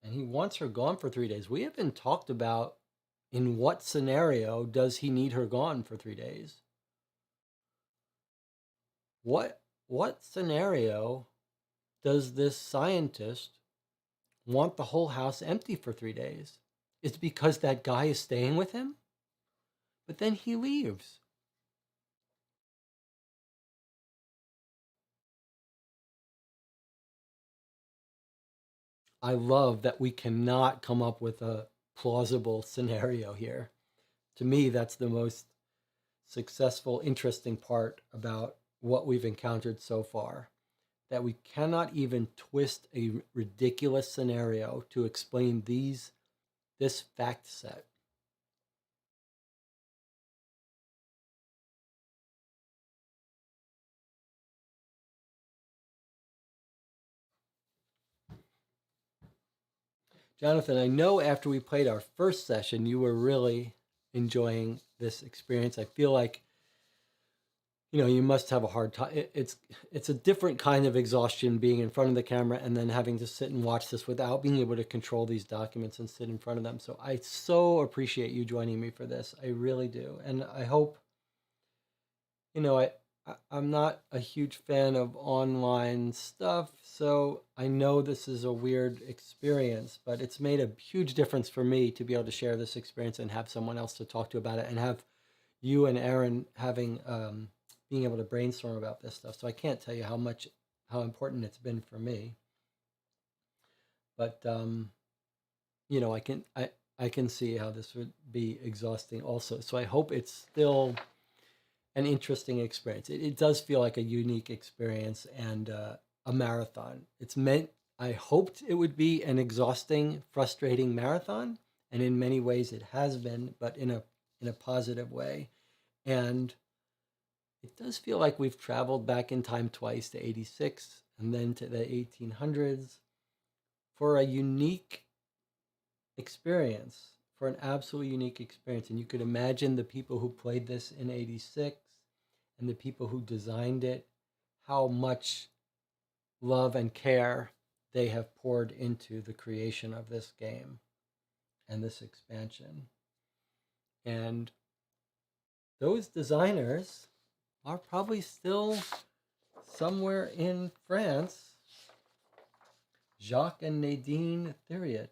And he wants her gone for 3 days. We haven't talked about in what scenario does he need her gone for 3 days? What scenario does this scientist want the whole house empty for 3 days? It's because that guy is staying with him, but then he leaves. I love that we cannot come up with a plausible scenario here. To me, that's the most successful, interesting part about what we've encountered so far. That we cannot even twist a ridiculous scenario to explain this fact set. Jonathan, I know after we played our first session, you were really enjoying this experience. I feel like, you must have a hard time. It's a different kind of exhaustion being in front of the camera and then having to sit and watch this without being able to control these documents and sit in front of them. So I so appreciate you joining me for this. I really do. And I hope, I'm not a huge fan of online stuff, so I know this is a weird experience, but it's made a huge difference for me to be able to share this experience and have someone else to talk to about it, and have you and Aaron being able to brainstorm about this stuff. So I can't tell you how important it's been for me. But I can see how this would be exhausting also. So I hope it's still an interesting experience. It does feel like a unique experience and a marathon. I hoped it would be an exhausting, frustrating marathon, and in many ways it has been, but in a positive way. And it does feel like we've traveled back in time twice, to 86 and then to the 1800s, for a unique experience, for an absolutely unique experience. And you could imagine the people who played this in 86 and the people who designed it, how much love and care they have poured into the creation of this game and this expansion. And those designers are probably still somewhere in France. Jacques and Nadine Thiriot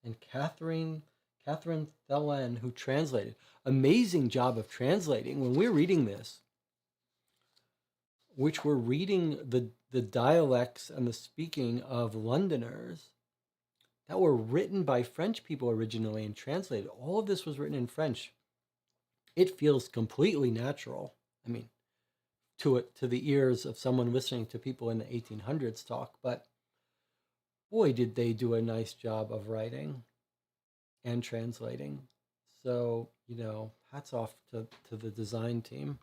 and Catherine Thelen, who translated. Amazing job of translating. When we're reading this, which we're reading the dialects and the speaking of Londoners that were written by French people originally and translated. All of this was written in French. It feels completely natural. I mean, to the ears of someone listening to people in the 1800s talk, but boy, did they do a nice job of writing and translating. So, hats off to the design team.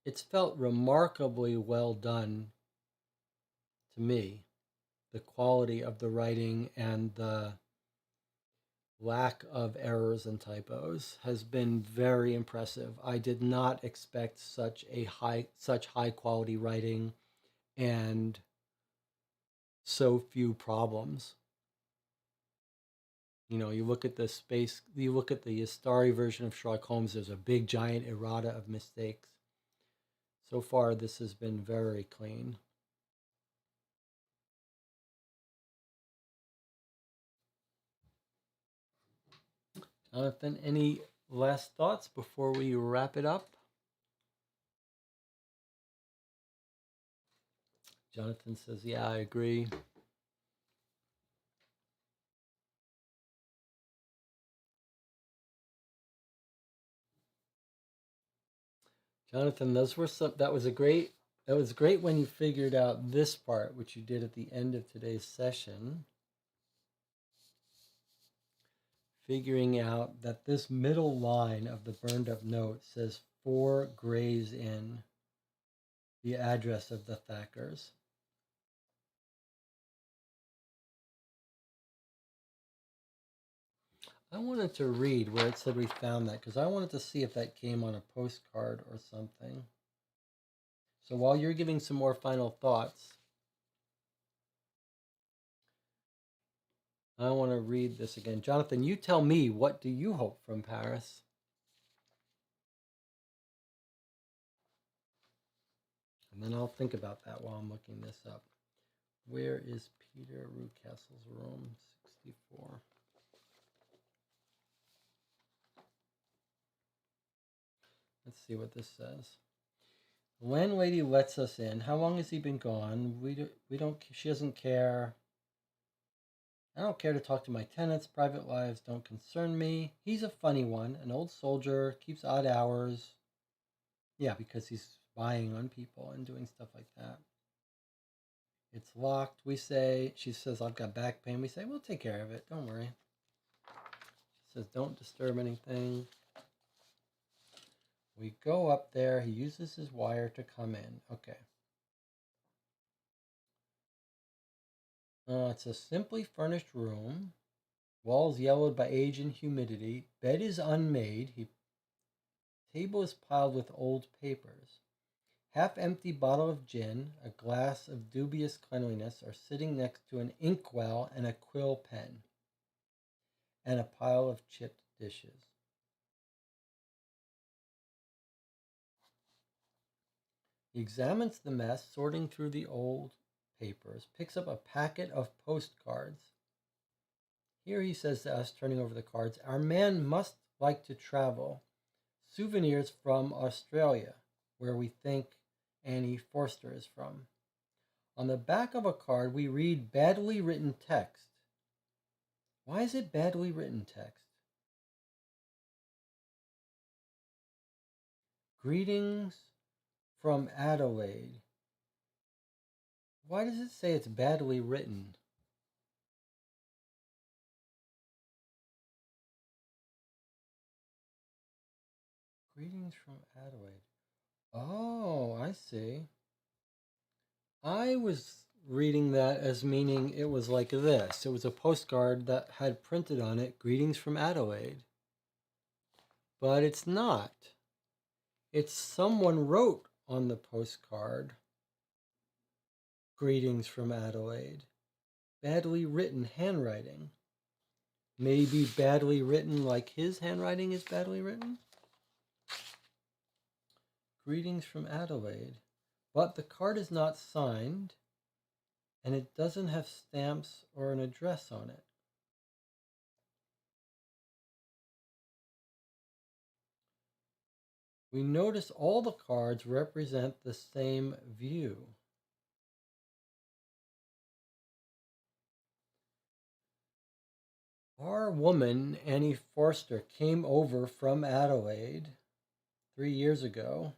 It's felt remarkably well done to me. The quality of the writing and the lack of errors and typos has been very impressive. I did not expect such high quality writing and so few problems. You look at the Astari version of Sherlock Holmes, there's a big giant errata of mistakes. So far, this has been very clean. Jonathan, any last thoughts before we wrap it up? Jonathan says, yeah, I agree. Jonathan, that was great when you figured out this part, which you did at the end of today's session. Figuring out that this middle line of the burned up note says 4 Gray's Inn, the address of the Thackers. I wanted to read where it said we found that, because I wanted to see if that came on a postcard or something. So while you're giving some more final thoughts, I want to read this again. Jonathan, you tell me, what do you hope from Paris? And then I'll think about that while I'm looking this up. Where is Peter Rucastle's room? 64. Let's see what this says. The landlady lets us in. How long has he been gone? We don't. She doesn't care. I don't care to talk to my tenants. Private lives don't concern me. He's a funny one. An old soldier, keeps odd hours. Yeah, because he's spying on people and doing stuff like that. It's locked, we say. She says, I've got back pain. We say, we'll take care of it. Don't worry. She says, don't disturb anything. We go up there. He uses his wire to come in. Okay. It's a simply furnished room. Walls yellowed by age and humidity. Bed is unmade. Table is piled with old papers. Half-empty bottle of gin, a glass of dubious cleanliness are sitting next to an inkwell and a quill pen, and a pile of chipped dishes. He examines the mess, sorting through the old papers, picks up a packet of postcards. Here he says to us, turning over the cards, our man must like to travel. Souvenirs from Australia, where we think Annie Forster is from. On the back of a card, we read badly written text. Why is it badly written text? Greetings from Adelaide. Why does it say it's badly written? Greetings from Adelaide. Oh, I see. I was reading that as meaning it was like this. It was a postcard that had printed on it, Greetings from Adelaide. But it's not. It's someone wrote on the postcard, Greetings from Adelaide. Badly written handwriting. Maybe badly written like his handwriting is badly written? Greetings from Adelaide. But the card is not signed, and it doesn't have stamps or an address on it. We notice all the cards represent the same view. Our woman, Annie Forster, came over from Adelaide 3 years ago.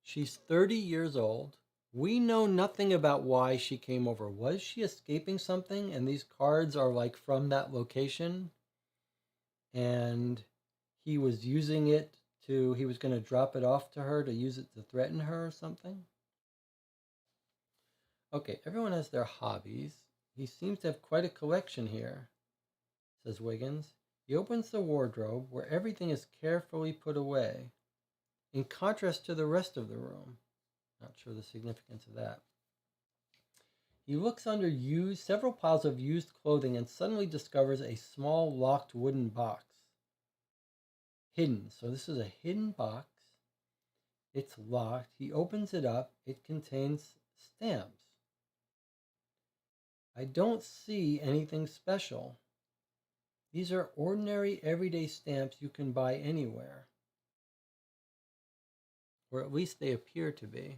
She's 30 years old. We know nothing about why she came over. Was she escaping something? And these cards are like from that location. And he was using it he was going to drop it off to her to use it to threaten her or something. Okay, everyone has their hobbies. He seems to have quite a collection here, says Wiggins. He opens the wardrobe where everything is carefully put away, in contrast to the rest of the room. Not sure the significance of that. He looks under several piles of used clothing and suddenly discovers a small locked wooden box. Hidden. So this is a hidden box. It's locked. He opens it up. It contains stamps. I don't see anything special. These are ordinary everyday stamps you can buy anywhere. Or at least they appear to be.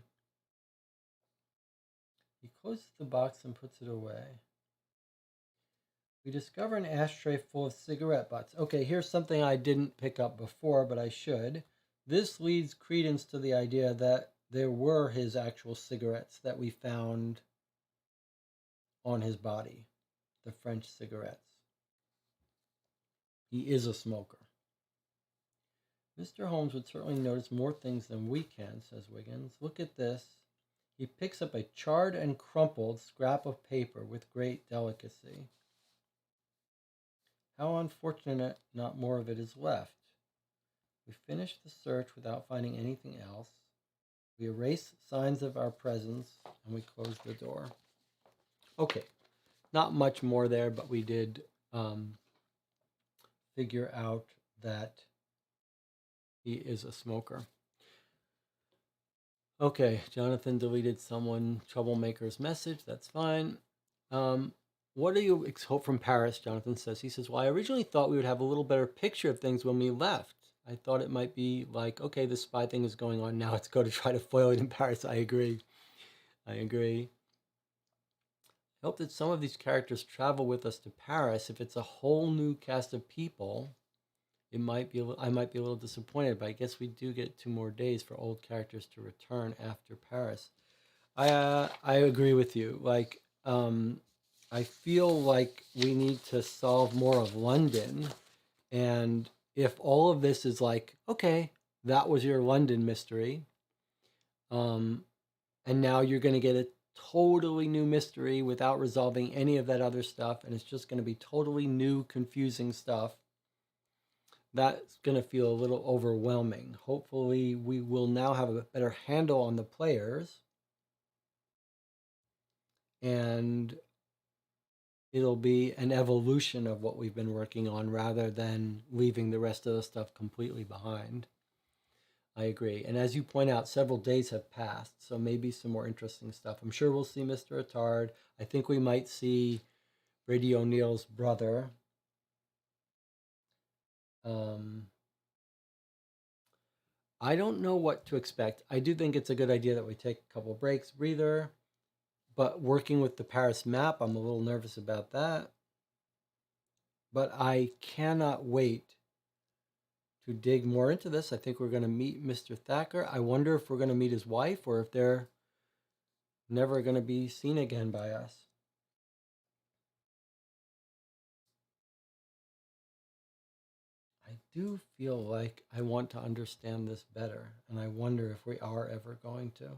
He closes the box and puts it away. We discover an ashtray full of cigarette butts. Okay, here's something I didn't pick up before, but I should. This leads credence to the idea that there were his actual cigarettes that we found on his body, the French cigarettes. He is a smoker. Mr. Holmes would certainly notice more things than we can, says Wiggins. Look at this. He picks up a charred and crumpled scrap of paper with great delicacy. How unfortunate not more of it is left. We finish the search without finding anything else. We erase signs of our presence, and we close the door. Okay, Not much more there, but we did figure out that he is a smoker. Okay, Jonathan deleted someone troublemaker's message. That's fine. What do you hope from Paris? Jonathan says. He says, well, I originally thought we would have a little better picture of things when we left. I thought it might be like, okay, the spy thing is going on now. Let's go to try to foil it in Paris. I agree. I hope that some of these characters travel with us to Paris. If it's a whole new cast of people, I might be a little disappointed, but I guess we do get 2 more days for old characters to return after Paris. I agree with you. Like, I feel like we need to solve more of London, and if all of this is like, okay, that was your London mystery, and now you're going to get a totally new mystery without resolving any of that other stuff, and it's just going to be totally new, confusing stuff. That's going to feel a little overwhelming. Hopefully, we will now have a better handle on the players, and it'll be an evolution of what we've been working on rather than leaving the rest of the stuff completely behind. I agree. And as you point out, several days have passed, so maybe some more interesting stuff. I'm sure we'll see Mr. Attard. I think we might see Brady O'Neill's brother. I don't know what to expect. I do think it's a good idea that we take a couple breaks, breather. But working with the Paris map, I'm a little nervous about that. But I cannot wait to dig more into this. I think we're going to meet Mr. Thacker. I wonder if we're going to meet his wife or if they're never going to be seen again by us. I do feel like I want to understand this better, and I wonder if we are ever going to.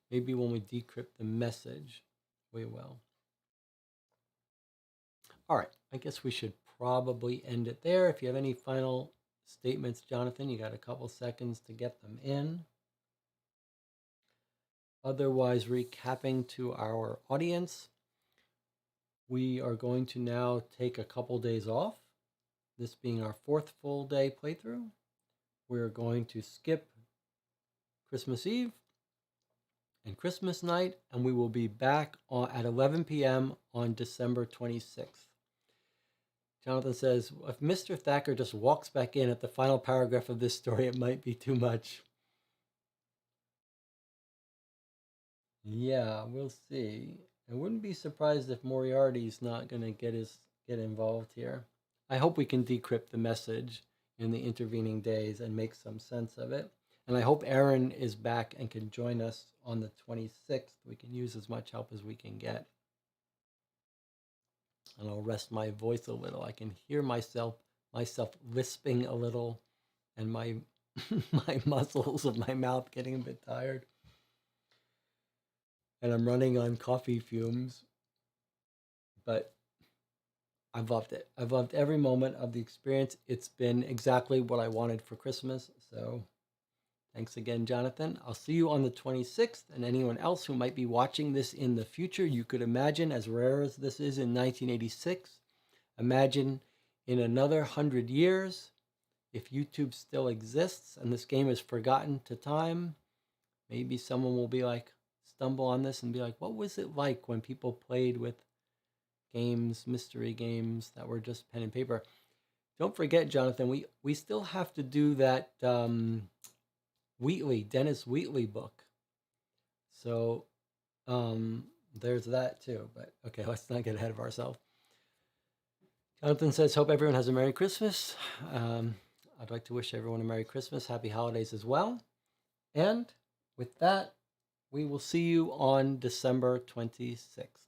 Maybe when we decrypt the message, we will. All right, I guess we should probably end it there. If you have any final statements, Jonathan, you got a couple seconds to get them in. Otherwise, recapping to our audience, we are going to now take a couple days off. This being our 4th full day playthrough. We're going to skip Christmas Eve and Christmas night, and we will be back at 11 p.m. on December 26th. Jonathan says, if Mr. Thacker just walks back in at the final paragraph of this story, it might be too much. Yeah, we'll see. I wouldn't be surprised if Moriarty's not going to get involved here. I hope we can decrypt the message in the intervening days and make some sense of it. And I hope Aaron is back and can join us on the 26th. We can use as much help as we can get. And I'll rest my voice a little. I can hear myself lisping a little, and my my muscles of my mouth getting a bit tired. And I'm running on coffee fumes. But I've loved it. I've loved every moment of the experience. It's been exactly what I wanted for Christmas. So thanks again, Jonathan. I'll see you on the 26th. And anyone else who might be watching this in the future, you could imagine, as rare as this is in 1986, imagine in another 100 years, if YouTube still exists and this game is forgotten to time, maybe someone will be like, stumble on this and be like, what was it like when people played with games, mystery games that were just pen and paper? Don't forget, Jonathan, we still have to do that Dennis Wheatley book. So there's that too. But okay, let's not get ahead of ourselves. Jonathan says, hope everyone has a Merry Christmas. I'd like to wish everyone a Merry Christmas, Happy Holidays as well. And with that, we will see you on December 26th.